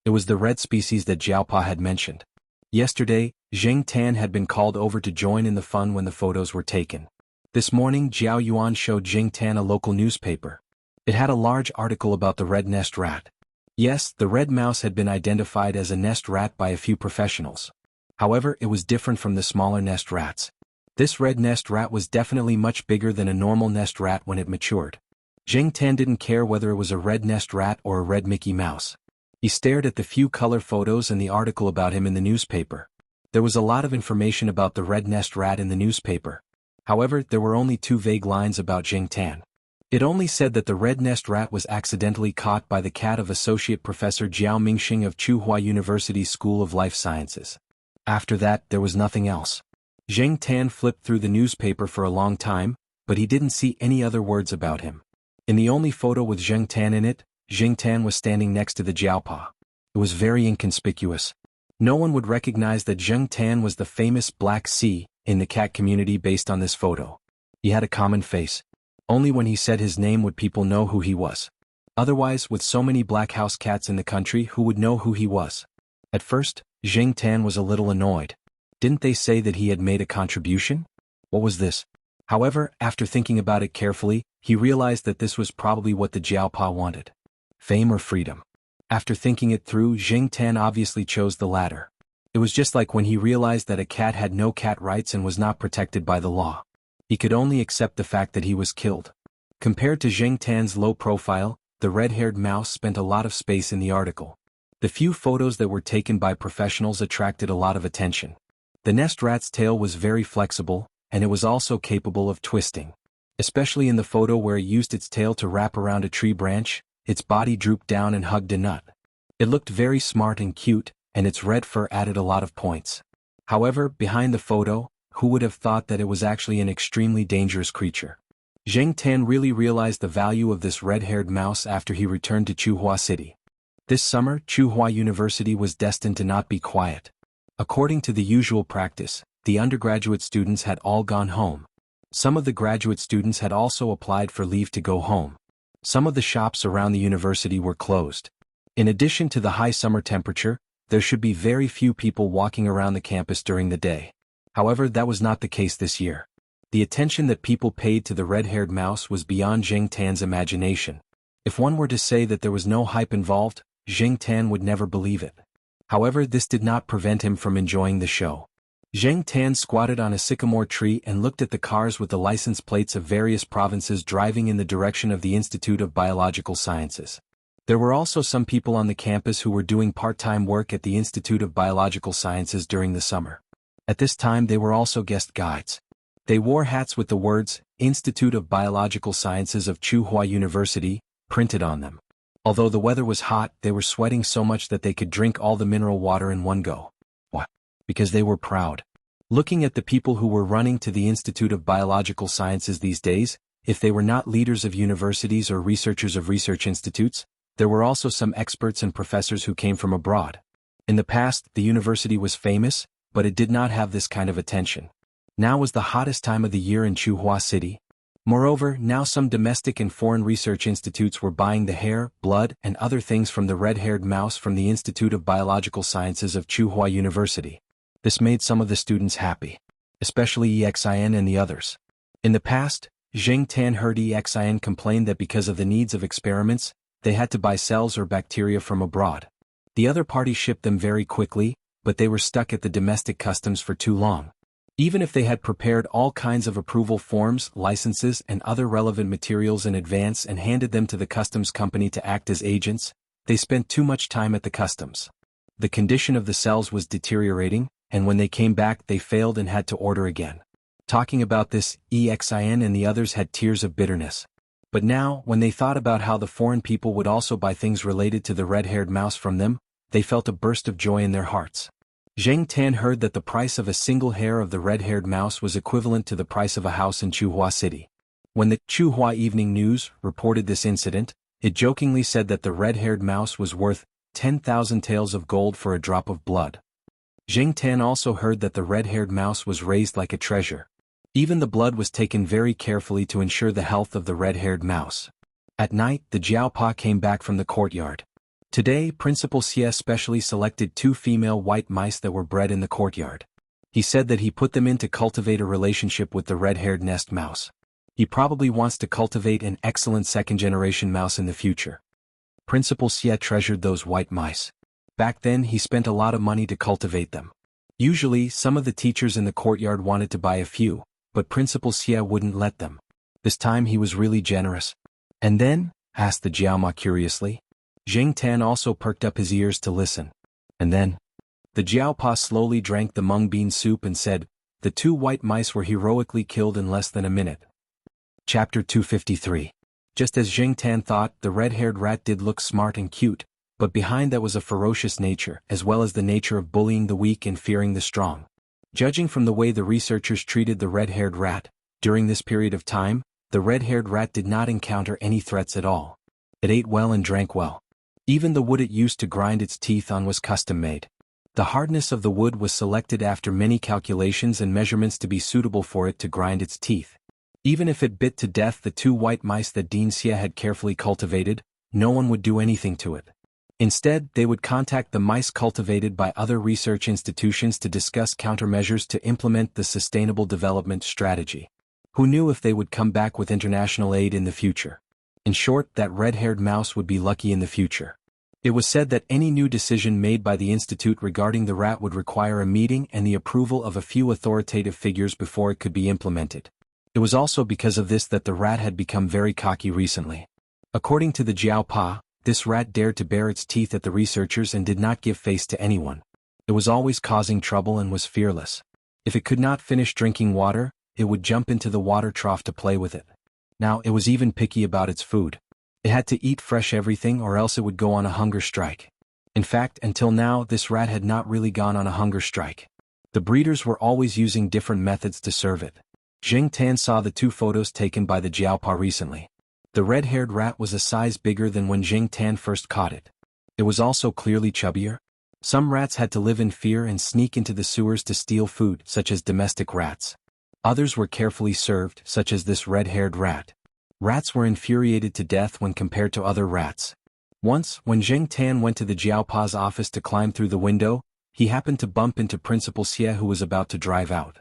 It was the red species that Jiaopa had mentioned. Yesterday, Jing Tan had been called over to join in the fun when the photos were taken. This morning, Jiao Yuan showed Jing Tan a local newspaper. It had a large article about the red nest rat. Yes, the red mouse had been identified as a nest rat by a few professionals. However, it was different from the smaller nest rats. This red nest rat was definitely much bigger than a normal nest rat when it matured. Jing Tan didn't care whether it was a red nest rat or a red Mickey Mouse. He stared at the few color photos and the article about him in the newspaper. There was a lot of information about the red nest rat in the newspaper. However, there were only 2 vague lines about Jing Tan. It only said that the red nest rat was accidentally caught by the cat of Associate Professor Jiao Mingxing of Tsinghua University School of Life Sciences. After that, there was nothing else. Zheng Tan flipped through the newspaper for a long time, but he didn't see any other words about him. In the only photo with Zheng Tan in it, Zheng Tan was standing next to the Jiaopa. It was very inconspicuous. No one would recognize that Zheng Tan was the famous Black Sea in the cat community based on this photo. He had a common face. Only when he said his name would people know who he was. Otherwise, with so many black house cats in the country, who would know who he was? At first, Zheng Tan was a little annoyed. Didn't they say that he had made a contribution? What was this? However, after thinking about it carefully, he realized that this was probably what the Jiaopa wanted. Fame or freedom? After thinking it through, Zheng Tan obviously chose the latter. It was just like when he realized that a cat had no cat rights and was not protected by the law. He could only accept the fact that he was killed. Compared to Zheng Tan's low profile, the red-haired mouse spent a lot of space in the article. The few photos that were taken by professionals attracted a lot of attention. The nest rat's tail was very flexible, and it was also capable of twisting. Especially in the photo where it used its tail to wrap around a tree branch, its body drooped down and hugged a nut. It looked very smart and cute, and its red fur added a lot of points. However, behind the photo, who would have thought that it was actually an extremely dangerous creature? Zheng Tan really realized the value of this red-haired mouse after he returned to Tsinghua City. This summer, Tsinghua University was destined to not be quiet. According to the usual practice, the undergraduate students had all gone home. Some of the graduate students had also applied for leave to go home. Some of the shops around the university were closed. In addition to the high summer temperature, there should be very few people walking around the campus during the day. However, that was not the case this year. The attention that people paid to the red-haired mouse was beyond Zheng Tan's imagination. If one were to say that there was no hype involved, Zheng Tan would never believe it. However, this did not prevent him from enjoying the show. Zheng Tan squatted on a sycamore tree and looked at the cars with the license plates of various provinces driving in the direction of the Institute of Biological Sciences. There were also some people on the campus who were doing part-time work at the Institute of Biological Sciences during the summer. At this time they were also guest guides. They wore hats with the words, Institute of Biological Sciences of Tsinghua University, printed on them. Although the weather was hot, they were sweating so much that they could drink all the mineral water in one go. What? Because they were proud. Looking at the people who were running to the Institute of Biological Sciences these days, if they were not leaders of universities or researchers of research institutes, there were also some experts and professors who came from abroad. In the past, the university was famous, but it did not have this kind of attention. Now was the hottest time of the year in Tsinghua City. Moreover, now some domestic and foreign research institutes were buying the hair, blood, and other things from the red-haired mouse from the Institute of Biological Sciences of Tsinghua University. This made some of the students happy, especially Xianxia and the others. In the past, Zheng Tan heard Xianxia complain that because of the needs of experiments, they had to buy cells or bacteria from abroad. The other party shipped them very quickly, but they were stuck at the domestic customs for too long. Even if they had prepared all kinds of approval forms, licenses, and other relevant materials in advance and handed them to the customs company to act as agents, they spent too much time at the customs. The condition of the cells was deteriorating, and when they came back they failed and had to order again. Talking about this, Xian and the others had tears of bitterness. But now, when they thought about how the foreign people would also buy things related to the red-haired mouse from them, they felt a burst of joy in their hearts. Zheng Tan heard that the price of a single hair of the red-haired mouse was equivalent to the price of a house in Tsinghua City. When the Tsinghua Evening News reported this incident, it jokingly said that the red-haired mouse was worth 10,000 taels of gold for a drop of blood. Zheng Tan also heard that the red-haired mouse was raised like a treasure. Even the blood was taken very carefully to ensure the health of the red-haired mouse. At night, the Jiaopa came back from the courtyard. Today, Principal Xie specially selected 2 female white mice that were bred in the courtyard. He said that he put them in to cultivate a relationship with the red-haired nest mouse. He probably wants to cultivate an excellent second-generation mouse in the future. Principal Xie treasured those white mice. Back then, he spent a lot of money to cultivate them. Usually, some of the teachers in the courtyard wanted to buy a few, but Principal Xie wouldn't let them. This time he was really generous. And then? Asked the Jiaoma curiously. Zheng Tan also perked up his ears to listen. And then? The Jiaopa slowly drank the mung bean soup and said, the 2 white mice were heroically killed in less than a minute. Chapter 253. Just as Jing Tan thought, the red-haired rat did look smart and cute, but behind that was a ferocious nature, as well as the nature of bullying the weak and fearing the strong. Judging from the way the researchers treated the red-haired rat, during this period of time, the red-haired rat did not encounter any threats at all. It ate well and drank well. Even the wood it used to grind its teeth on was custom-made. The hardness of the wood was selected after many calculations and measurements to be suitable for it to grind its teeth. Even if it bit to death the 2 white mice that Xianxia had carefully cultivated, no one would do anything to it. Instead, they would contact the mice cultivated by other research institutions to discuss countermeasures to implement the sustainable development strategy. Who knew if they would come back with international aid in the future? In short, that red-haired mouse would be lucky in the future. It was said that any new decision made by the institute regarding the rat would require a meeting and the approval of a few authoritative figures before it could be implemented. It was also because of this that the rat had become very cocky recently. According to the Jiao Pa, this rat dared to bare its teeth at the researchers and did not give face to anyone. It was always causing trouble and was fearless. If it could not finish drinking water, it would jump into the water trough to play with it. Now, it was even picky about its food. It had to eat fresh everything or else it would go on a hunger strike. In fact, until now, this rat had not really gone on a hunger strike. The breeders were always using different methods to serve it. Jing Tan saw the 2 photos taken by the Jiaopa recently. The red-haired rat was a size bigger than when Jing Tan first caught it. It was also clearly chubbier. Some rats had to live in fear and sneak into the sewers to steal food, such as domestic rats. Others were carefully served, such as this red-haired rat. Rats were infuriated to death when compared to other rats. Once, when Jing Tan went to the Jiaopa's office to climb through the window, he happened to bump into Principal Xie, who was about to drive out.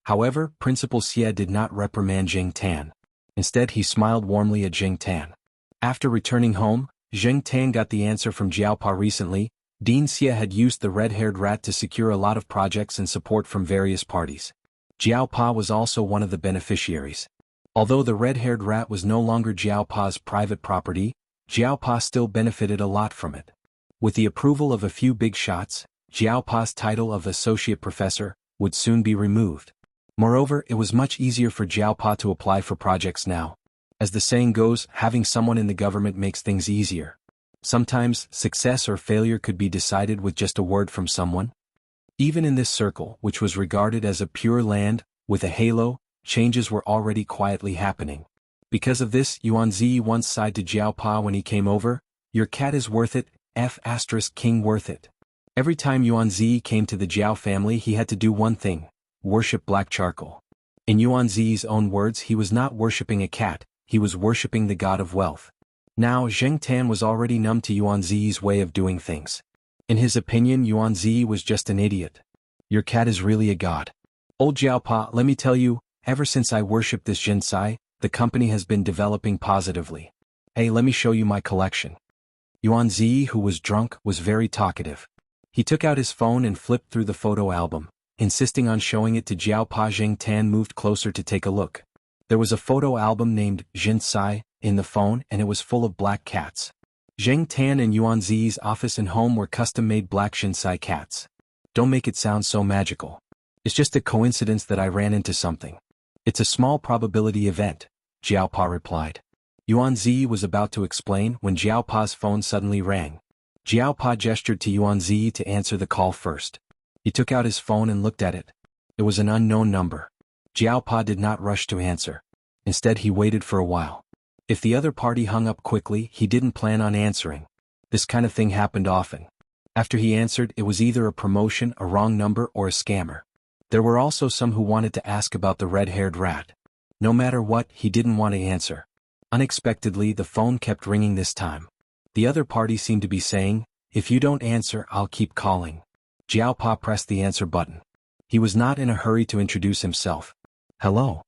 However, Principal Xie did not reprimand Jing Tan. Instead, he smiled warmly at Jing Tan. After returning home, Jing Tan got the answer from Jiaopa recently. Xie had used the red-haired rat to secure a lot of projects and support from various parties. Jiaopa was also one of the beneficiaries. Although the red-haired rat was no longer Jiaopa's private property, Jiaopa still benefited a lot from it. With the approval of a few big shots, Jiaopa's title of associate professor would soon be removed. Moreover, it was much easier for Jiaopa to apply for projects now. As the saying goes, having someone in the government makes things easier. Sometimes, success or failure could be decided with just a word from someone. Even in this circle, which was regarded as a pure land, with a halo, changes were already quietly happening. Because of this, Yuanzi once sighed to Jiaopa when he came over, "Your cat is worth it, King worth it." Every time Yuanzi came to the Jiao family, he had to do one thing: worship black charcoal. In Yuanzi's own words, he was not worshipping a cat, he was worshipping the god of wealth. Now, Jing Tan was already numb to Yuanzi's way of doing things. In his opinion, Yuanzi was just an idiot. "Your cat is really a god. Old Jiaopa, let me tell you, ever since I worshipped this Jinsai, the company has been developing positively. Hey, let me show you my collection." Yuanzi, who was drunk, was very talkative. He took out his phone and flipped through the photo album, insisting on showing it to Jiaopa. Jing Tan moved closer to take a look. There was a photo album named Jinsai in the phone, and it was full of black cats. Jing Tan and Yuanzi's office and home were custom-made black Jinsai cats. "Don't make it sound so magical. It's just a coincidence that I ran into something. It's a small probability event," Jiaopa replied. Yuanzi was about to explain when Jiaopa's phone suddenly rang. Jiaopa gestured to Yuanzi to answer the call first. He took out his phone and looked at it. It was an unknown number. Jiaopa did not rush to answer. Instead, he waited for a while. If the other party hung up quickly, he didn't plan on answering. This kind of thing happened often. After he answered, it was either a promotion, a wrong number, or a scammer. There were also some who wanted to ask about the red-haired rat. No matter what, he didn't want to answer. Unexpectedly, the phone kept ringing this time. The other party seemed to be saying, "If you don't answer, I'll keep calling." Jiaopa pressed the answer button. He was not in a hurry to introduce himself. "Hello."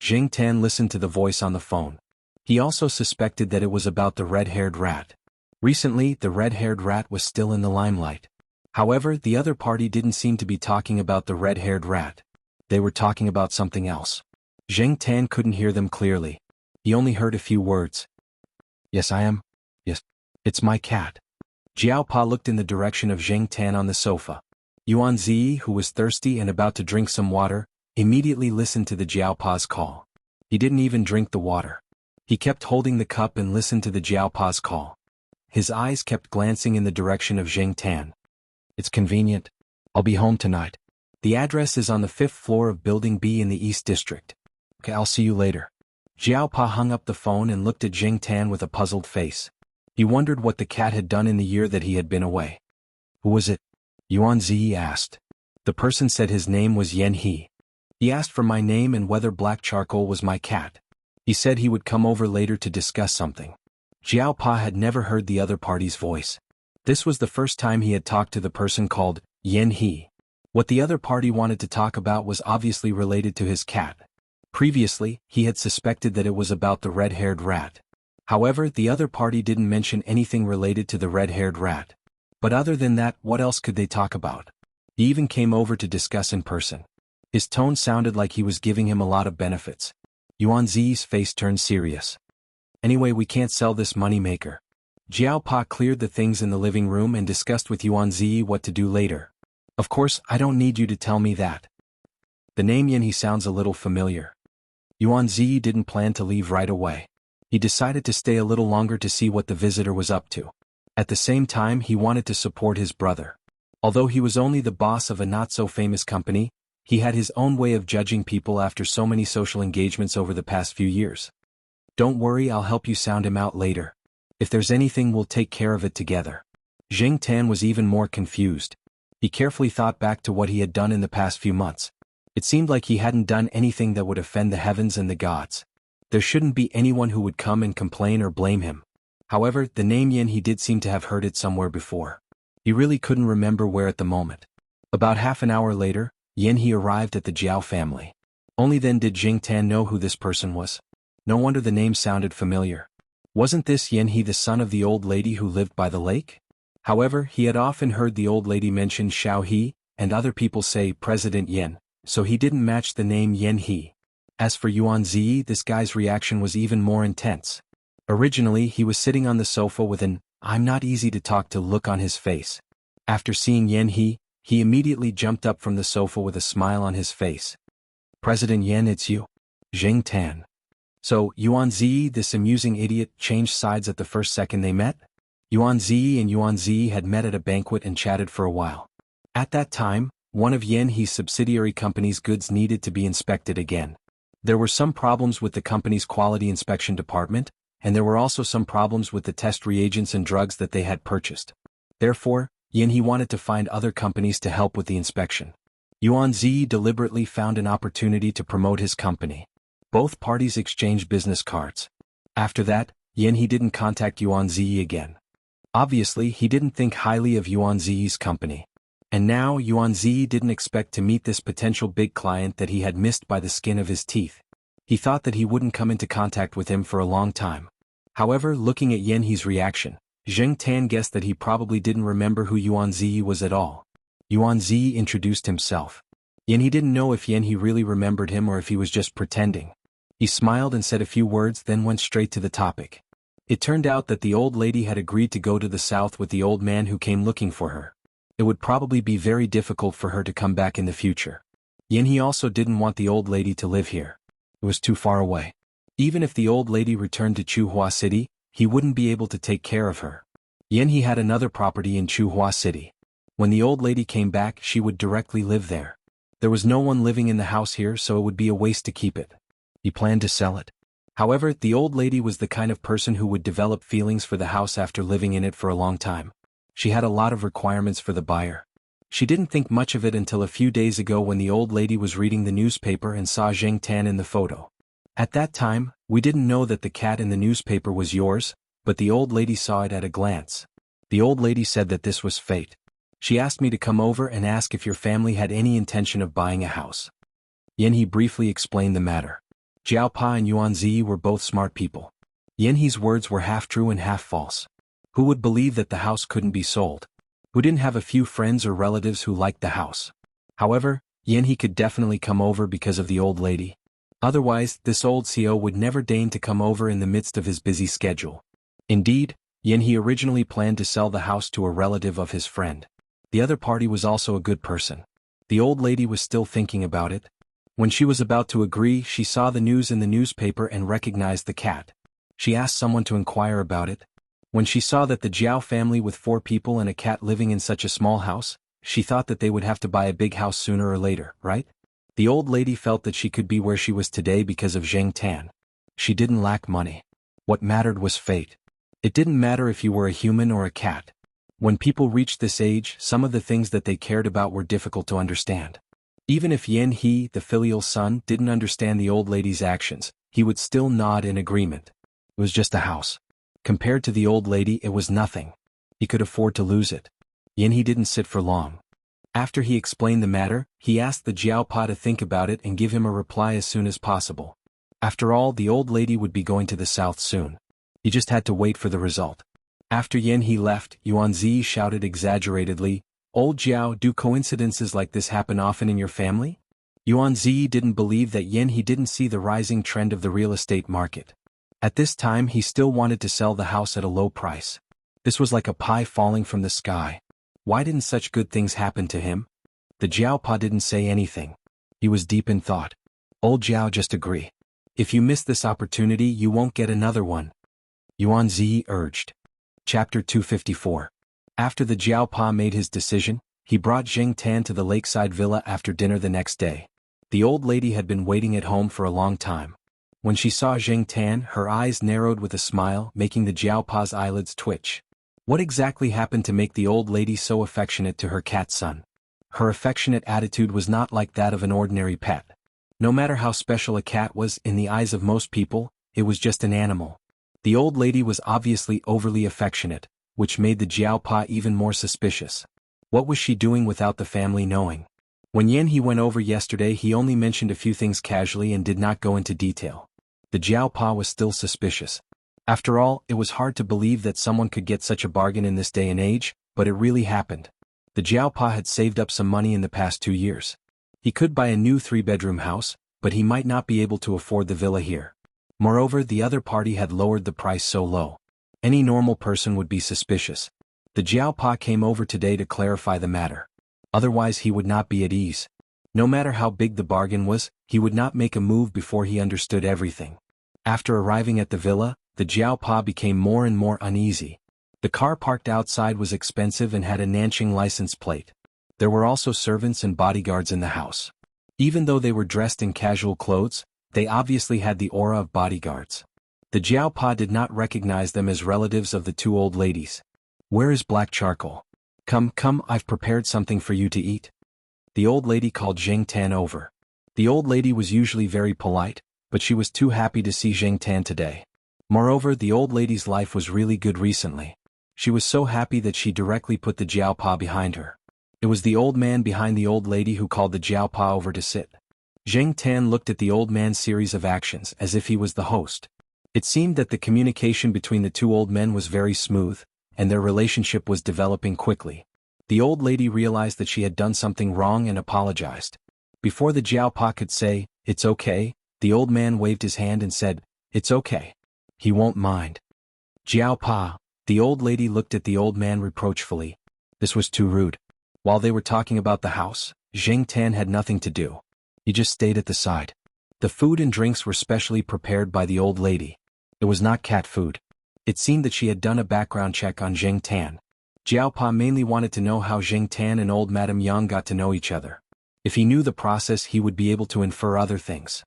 Jing Tan listened to the voice on the phone. He also suspected that it was about the red-haired rat. Recently, the red-haired rat was still in the limelight. However, the other party didn't seem to be talking about the red-haired rat. They were talking about something else. Jing Tan couldn't hear them clearly. He only heard a few words. "Yes, I am. Yes, it's my cat." Jiaopa looked in the direction of Jing Tan on the sofa. Yuanzi, who was thirsty and about to drink some water, immediately listened to the Jiaopa's call. He didn't even drink the water. He kept holding the cup and listened to the Jiaopa's call. His eyes kept glancing in the direction of Jing Tan. It's convenient. I'll be home tonight. The address is on the 5th floor of Building B in the East District. Okay, I'll see you later. Jiaopa hung up the phone and looked at Jing Tan with a puzzled face. He wondered what the cat had done in the year that he had been away. Who was it? Yuan Zi asked. The person said his name was Yan He. He asked for my name and whether black charcoal was my cat. He said he would come over later to discuss something. Jiaopa had never heard the other party's voice. This was the first time he had talked to the person called Yan He. What the other party wanted to talk about was obviously related to his cat. Previously, he had suspected that it was about the red-haired rat. However, the other party didn't mention anything related to the red-haired rat. But other than that, what else could they talk about? He even came over to discuss in person. His tone sounded like he was giving him a lot of benefits. Yuan Zi's face turned serious. Anyway, we can't sell this moneymaker. Jiaopa cleared the things in the living room and discussed with Yuan Zi what to do later. Of course, I don't need you to tell me that. The name Yan He sounds a little familiar. Yuan Zi didn't plan to leave right away. He decided to stay a little longer to see what the visitor was up to. At the same time, he wanted to support his brother. Although he was only the boss of a not-so-famous company, he had his own way of judging people after so many social engagements over the past few years. Don't worry, I'll help you sound him out later. If there's anything, we'll take care of it together. Jing Tan was even more confused. He carefully thought back to what he had done in the past few months. It seemed like he hadn't done anything that would offend the heavens and the gods. There shouldn't be anyone who would come and complain or blame him. However, the name Yan He did seem to have heard it somewhere before. He really couldn't remember where at the moment. About half an hour later, Yan He arrived at the Jiao family. Only then did Jing Tan know who this person was. No wonder the name sounded familiar. Wasn't this Yan He the son of the old lady who lived by the lake? However, he had often heard the old lady mention Xiao He, and other people say President Yan, so he didn't match the name Yan He. As for Yuan Zi, this guy's reaction was even more intense. Originally, he was sitting on the sofa with an "I'm not easy to talk to" look on his face. After seeing Yan He, he immediately jumped up from the sofa with a smile on his face. President Yan, it's you? Jing Tan. So, Yuan Zi, this amusing idiot, changed sides at the first second they met? Yuan Zi and Yuan Zi had met at a banquet and chatted for a while. At that time, one of Yan He's subsidiary company's goods needed to be inspected again. There were some problems with the company's quality inspection department, and there were also some problems with the test reagents and drugs that they had purchased. Therefore, Yan He wanted to find other companies to help with the inspection. Yuan Zi deliberately found an opportunity to promote his company. Both parties exchanged business cards. After that, Yan He didn't contact Yuan Zi again. Obviously, he didn't think highly of Yuan Zi's company. And now Yuan Zi didn't expect to meet this potential big client that he had missed by the skin of his teeth. He thought that he wouldn't come into contact with him for a long time. However, looking at Yan He's reaction, Jing Tan guessed that he probably didn't remember who Yuan Zi was at all. Yuan Zi introduced himself. Yan He didn't know if Yan He really remembered him or if he was just pretending. He smiled and said a few words, then went straight to the topic. It turned out that the old lady had agreed to go to the south with the old man who came looking for her. It would probably be very difficult for her to come back in the future. Yan He also didn't want the old lady to live here. It was too far away. Even if the old lady returned to Chuhua City, he wouldn't be able to take care of her. Yan He had another property in Chuhua City. When the old lady came back, she would directly live there. There was no one living in the house here, so it would be a waste to keep it. He planned to sell it. However, the old lady was the kind of person who would develop feelings for the house after living in it for a long time. She had a lot of requirements for the buyer. She didn't think much of it until a few days ago when the old lady was reading the newspaper and saw Jing Tan in the photo. At that time, we didn't know that the cat in the newspaper was yours, but the old lady saw it at a glance. The old lady said that this was fate. She asked me to come over and ask if your family had any intention of buying a house. Yan He briefly explained the matter. Jiaopa and Yuan Zi were both smart people. Yan He's words were half true and half false. Who would believe that the house couldn't be sold? Who didn't have a few friends or relatives who liked the house? However, Yan He could definitely come over because of the old lady. Otherwise, this old CO would never deign to come over in the midst of his busy schedule. Indeed, Yan He originally planned to sell the house to a relative of his friend. The other party was also a good person. The old lady was still thinking about it. When she was about to agree, she saw the news in the newspaper and recognized the cat. She asked someone to inquire about it. When she saw that the Jiao family with 4 people and a cat living in such a small house, she thought that they would have to buy a big house sooner or later, right? The old lady felt that she could be where she was today because of Zheng Tan. She didn't lack money. What mattered was fate. It didn't matter if you were a human or a cat. When people reached this age, some of the things that they cared about were difficult to understand. Even if Yin He, the filial son, didn't understand the old lady's actions, he would still nod in agreement. It was just a house. Compared to the old lady, it was nothing. He could afford to lose it. Yin He didn't sit for long. After he explained the matter, he asked the Jiaopa to think about it and give him a reply as soon as possible. After all, the old lady would be going to the south soon. He just had to wait for the result. After Yin He left, Yuanzi shouted exaggeratedly, "Old Jiao, do coincidences like this happen often in your family?" Yuanzi didn't believe that Yin He didn't see the rising trend of the real estate market. At this time he still wanted to sell the house at a low price. This was like a pie falling from the sky. Why didn't such good things happen to him? The Jiaopa didn't say anything. He was deep in thought. Old Jiao, just agree. If you miss this opportunity you won't get another one. Yuanzi urged. Chapter 254. After the Jiaopa made his decision, he brought Zheng Tan to the lakeside villa after dinner the next day. The old lady had been waiting at home for a long time. When she saw Zheng Tan, her eyes narrowed with a smile, making the Jiaopa's eyelids twitch. What exactly happened to make the old lady so affectionate to her cat son? Her affectionate attitude was not like that of an ordinary pet. No matter how special a cat was in the eyes of most people, it was just an animal. The old lady was obviously overly affectionate, which made the Jiaopa even more suspicious. What was she doing without the family knowing? When Yin He went over yesterday he only mentioned a few things casually and did not go into detail. The Jiaopa was still suspicious. After all, it was hard to believe that someone could get such a bargain in this day and age, but it really happened. The Jiaopa had saved up some money in the past 2 years. He could buy a new 3-bedroom house, but he might not be able to afford the villa here. Moreover, the other party had lowered the price so low. Any normal person would be suspicious. The Jiaopa came over today to clarify the matter. Otherwise he would not be at ease. No matter how big the bargain was, he would not make a move before he understood everything. After arriving at the villa, the Jiaopa became more and more uneasy. The car parked outside was expensive and had a Nanjing license plate. There were also servants and bodyguards in the house. Even though they were dressed in casual clothes, they obviously had the aura of bodyguards. The Jiaopa did not recognize them as relatives of the 2 old ladies. "Where is black charcoal? Come, I've prepared something for you to eat." The old lady called Zheng Tan over. The old lady was usually very polite, but she was too happy to see Zheng Tan today. Moreover, the old lady's life was really good recently. She was so happy that she directly put the Jiaopa behind her. It was the old man behind the old lady who called the Jiaopa over to sit. Zheng Tan looked at the old man's series of actions as if he was the host. It seemed that the communication between the 2 old men was very smooth, and their relationship was developing quickly. The old lady realized that she had done something wrong and apologized. Before the Jiaopa could say, "It's okay," the old man waved his hand and said, "It's okay. He won't mind." "Jiaopa," the old lady looked at the old man reproachfully. This was too rude. While they were talking about the house, Zheng Tan had nothing to do. He just stayed at the side. The food and drinks were specially prepared by the old lady. It was not cat food. It seemed that she had done a background check on Zheng Tan. Jiaopa mainly wanted to know how Zheng Tan and old Madame Yang got to know each other. If he knew the process he would be able to infer other things.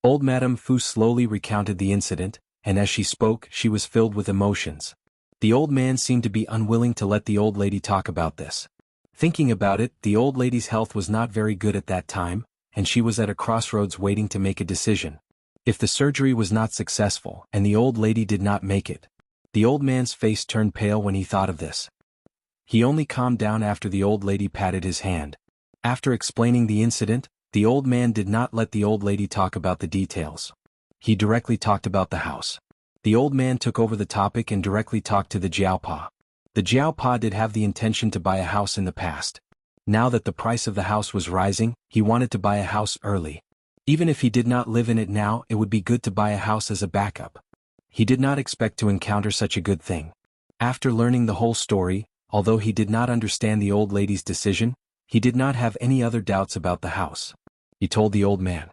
Old Madame Fu slowly recounted the incident, and as she spoke she was filled with emotions. The old man seemed to be unwilling to let the old lady talk about this. Thinking about it, the old lady's health was not very good at that time, and she was at a crossroads waiting to make a decision. If the surgery was not successful and the old lady did not make it, the old man's face turned pale when he thought of this. He only calmed down after the old lady patted his hand. After explaining the incident, the old man did not let the old lady talk about the details. He directly talked about the house. The old man took over the topic and directly talked to the Jiaopa. The Jiaopa did have the intention to buy a house in the past. Now that the price of the house was rising, he wanted to buy a house early. Even if he did not live in it now, it would be good to buy a house as a backup. He did not expect to encounter such a good thing. After learning the whole story, although he did not understand the old lady's decision, he did not have any other doubts about the house. He told the old man,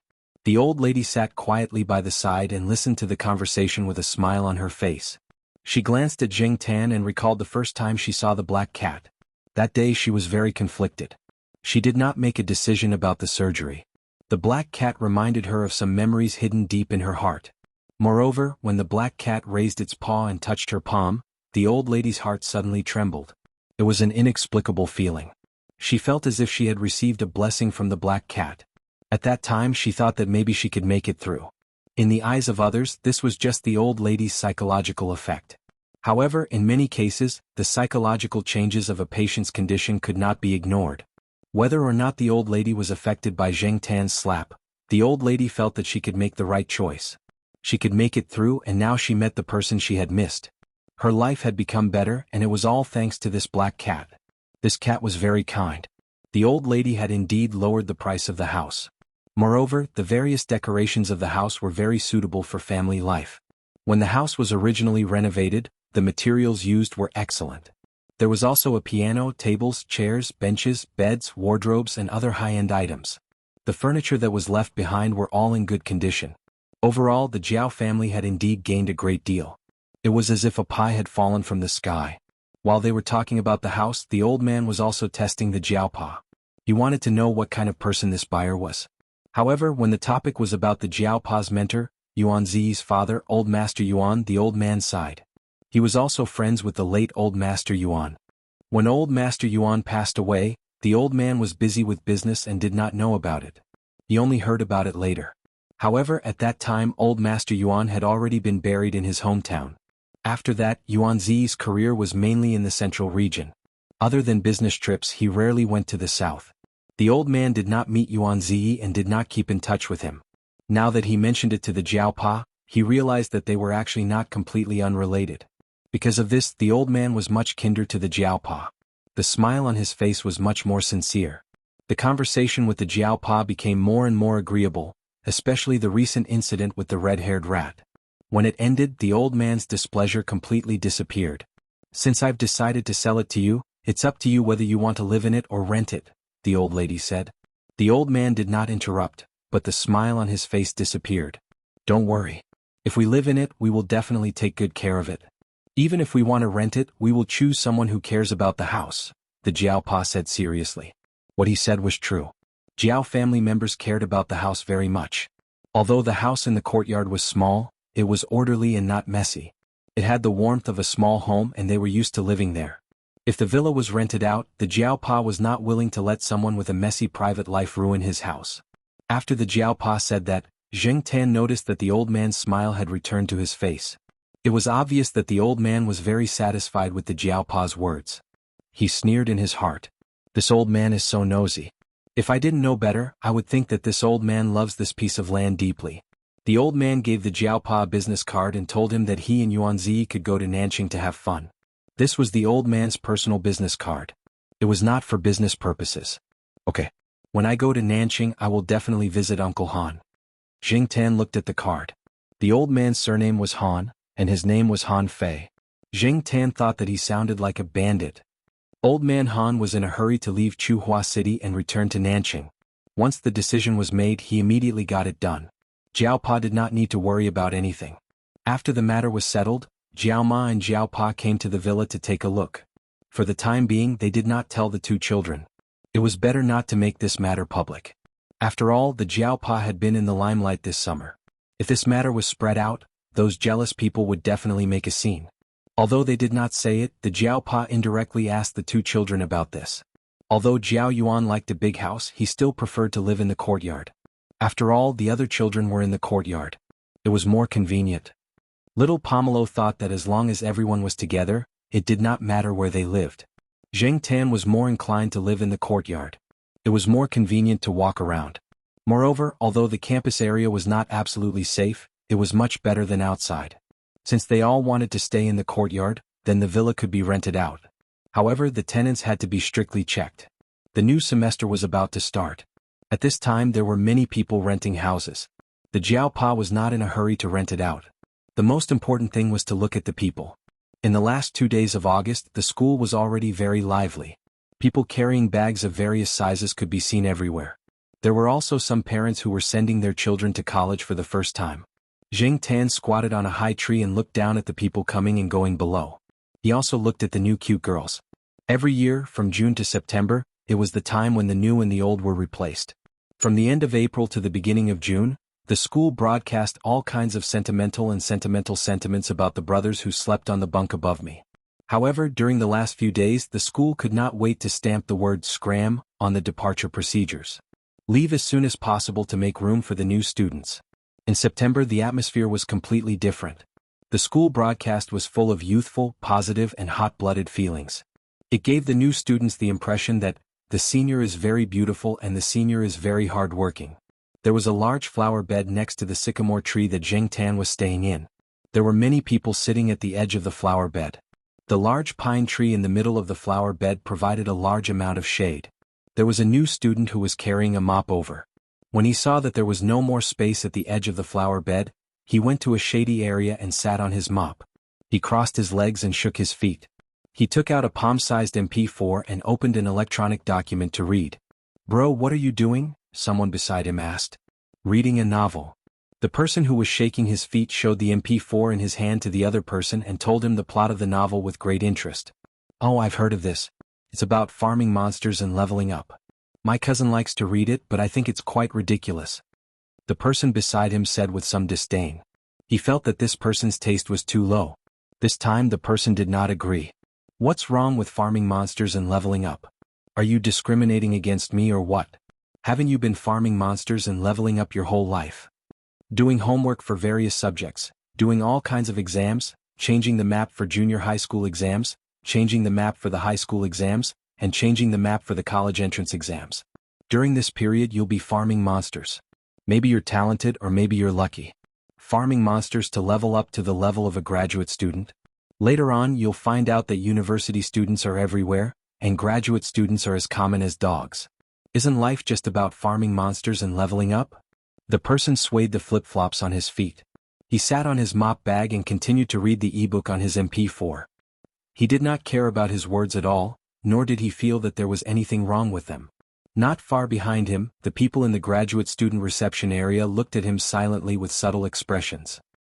The old lady sat quietly by the side and listened to the conversation with a smile on her face. She glanced at Jing Tan and recalled the first time she saw the black cat. That day she was very conflicted. She did not make a decision about the surgery. The black cat reminded her of some memories hidden deep in her heart. Moreover, when the black cat raised its paw and touched her palm, the old lady's heart suddenly trembled. It was an inexplicable feeling. She felt as if she had received a blessing from the black cat. At that time she thought that maybe she could make it through. In the eyes of others, this was just the old lady's psychological effect. However, in many cases, the psychological changes of a patient's condition could not be ignored. Whether or not the old lady was affected by Jing Tan's slap, the old lady felt that she could make the right choice. She could make it through, and now she met the person she had missed. Her life had become better, and it was all thanks to this black cat. This cat was very kind. The old lady had indeed lowered the price of the house. Moreover, the various decorations of the house were very suitable for family life. When the house was originally renovated, the materials used were excellent. There was also a piano, tables, chairs, benches, beds, wardrobes, and other high-end items. The furniture that was left behind were all in good condition. Overall, the Jiao family had indeed gained a great deal. It was as if a pie had fallen from the sky. While they were talking about the house, the old man was also testing the Jiao Pa. He wanted to know what kind of person this buyer was. However, when the topic was about the Jiao Pa's mentor, Yuan Ziyi's father, Old Master Yuan, the old man sighed. He was also friends with the late Old Master Yuan. When Old Master Yuan passed away, the old man was busy with business and did not know about it. He only heard about it later. However, at that time Old Master Yuan had already been buried in his hometown. After that, Yuan Ziyi's career was mainly in the central region. Other than business trips, he rarely went to the south. The old man did not meet Yuan Ziyi and did not keep in touch with him. Now that he mentioned it to the Jiao Pa, he realized that they were actually not completely unrelated. Because of this, the old man was much kinder to the Jiao Pa. The smile on his face was much more sincere. The conversation with the Jiao Pa became more and more agreeable, especially the recent incident with the red-haired rat. When it ended, the old man's displeasure completely disappeared. "Since I've decided to sell it to you, it's up to you whether you want to live in it or rent it," the old lady said. The old man did not interrupt, but the smile on his face disappeared. "Don't worry. If we live in it, we will definitely take good care of it. Even if we want to rent it, we will choose someone who cares about the house," the Jiao Pa said seriously. What he said was true. Jiao family members cared about the house very much. Although the house in the courtyard was small, it was orderly and not messy. It had the warmth of a small home and they were used to living there. If the villa was rented out, the Jiao Pa was not willing to let someone with a messy private life ruin his house. After the Jiao Pa said that, Jing Tan noticed that the old man's smile had returned to his face. It was obvious that the old man was very satisfied with the Jiao Pa's words. He sneered in his heart. "This old man is so nosy. If I didn't know better, I would think that this old man loves this piece of land deeply." The old man gave the Jiao Pa a business card and told him that he and Yuan Ziyi could go to Nanqing to have fun. This was the old man's personal business card. It was not for business purposes. "Okay. When I go to Nanqing, I will definitely visit Uncle Han." Jing Tan looked at the card. The old man's surname was Han, and his name was Han Fei. Jing Tan thought that he sounded like a bandit. Old man Han was in a hurry to leave Chuhua City and return to Nanqing. Once the decision was made, he immediately got it done. Jiao Pa did not need to worry about anything. After the matter was settled, Jiao Ma and Jiao Pa came to the villa to take a look. For the time being, they did not tell the two children. It was better not to make this matter public. After all, the Jiao Pa had been in the limelight this summer. If this matter was spread out, those jealous people would definitely make a scene. Although they did not say it, the Jiao Pa indirectly asked the two children about this. Although Jiao Yuan liked a big house, he still preferred to live in the courtyard. After all, the other children were in the courtyard. It was more convenient. Little Pomelo thought that as long as everyone was together, it did not matter where they lived. Jing Tan was more inclined to live in the courtyard. It was more convenient to walk around. Moreover, although the campus area was not absolutely safe, it was much better than outside. Since they all wanted to stay in the courtyard, then the villa could be rented out. However, the tenants had to be strictly checked. The new semester was about to start. At this time there were many people renting houses. The Jiao Pa was not in a hurry to rent it out. The most important thing was to look at the people. In the last 2 days of August, the school was already very lively. People carrying bags of various sizes could be seen everywhere. There were also some parents who were sending their children to college for the first time. Jing Tan squatted on a high tree and looked down at the people coming and going below. He also looked at the new cute girls. Every year, from June to September, it was the time when the new and the old were replaced. From the end of April to the beginning of June, the school broadcast all kinds of sentimental sentiments about the brothers who slept on the bunk above me. However, during the last few days, the school could not wait to stamp the word "scram" on the departure procedures. Leave as soon as possible to make room for the new students. In September, the atmosphere was completely different. The school broadcast was full of youthful, positive, and hot-blooded feelings. It gave the new students the impression that the senior is very beautiful and the senior is very hard-working. There was a large flower bed next to the sycamore tree that Jing Tan was staying in. There were many people sitting at the edge of the flower bed. The large pine tree in the middle of the flower bed provided a large amount of shade. There was a new student who was carrying a mop over. When he saw that there was no more space at the edge of the flower bed, he went to a shady area and sat on his mop. He crossed his legs and shook his feet. He took out a palm-sized MP4 and opened an electronic document to read. "Bro, what are you doing?" someone beside him asked. "Reading a novel." The person who was shaking his feet showed the MP4 in his hand to the other person and told him the plot of the novel with great interest. "Oh, I've heard of this. It's about farming monsters and leveling up. My cousin likes to read it, but I think it's quite ridiculous," the person beside him said with some disdain. He felt that this person's taste was too low. This time the person did not agree. "What's wrong with farming monsters and leveling up? Are you discriminating against me or what? Haven't you been farming monsters and leveling up your whole life? Doing homework for various subjects, doing all kinds of exams, changing the map for junior high school exams, changing the map for the high school exams, and changing the map for the college entrance exams. During this period you'll be farming monsters. Maybe you're talented or maybe you're lucky. Farming monsters to level up to the level of a graduate student. Later on you'll find out that university students are everywhere, and graduate students are as common as dogs. Isn't life just about farming monsters and leveling up?" The person swayed the flip-flops on his feet. He sat on his mop bag and continued to read the ebook on his MP4. He did not care about his words at all, nor did he feel that there was anything wrong with them. Not far behind him, the people in the graduate student reception area looked at him silently with subtle expressions.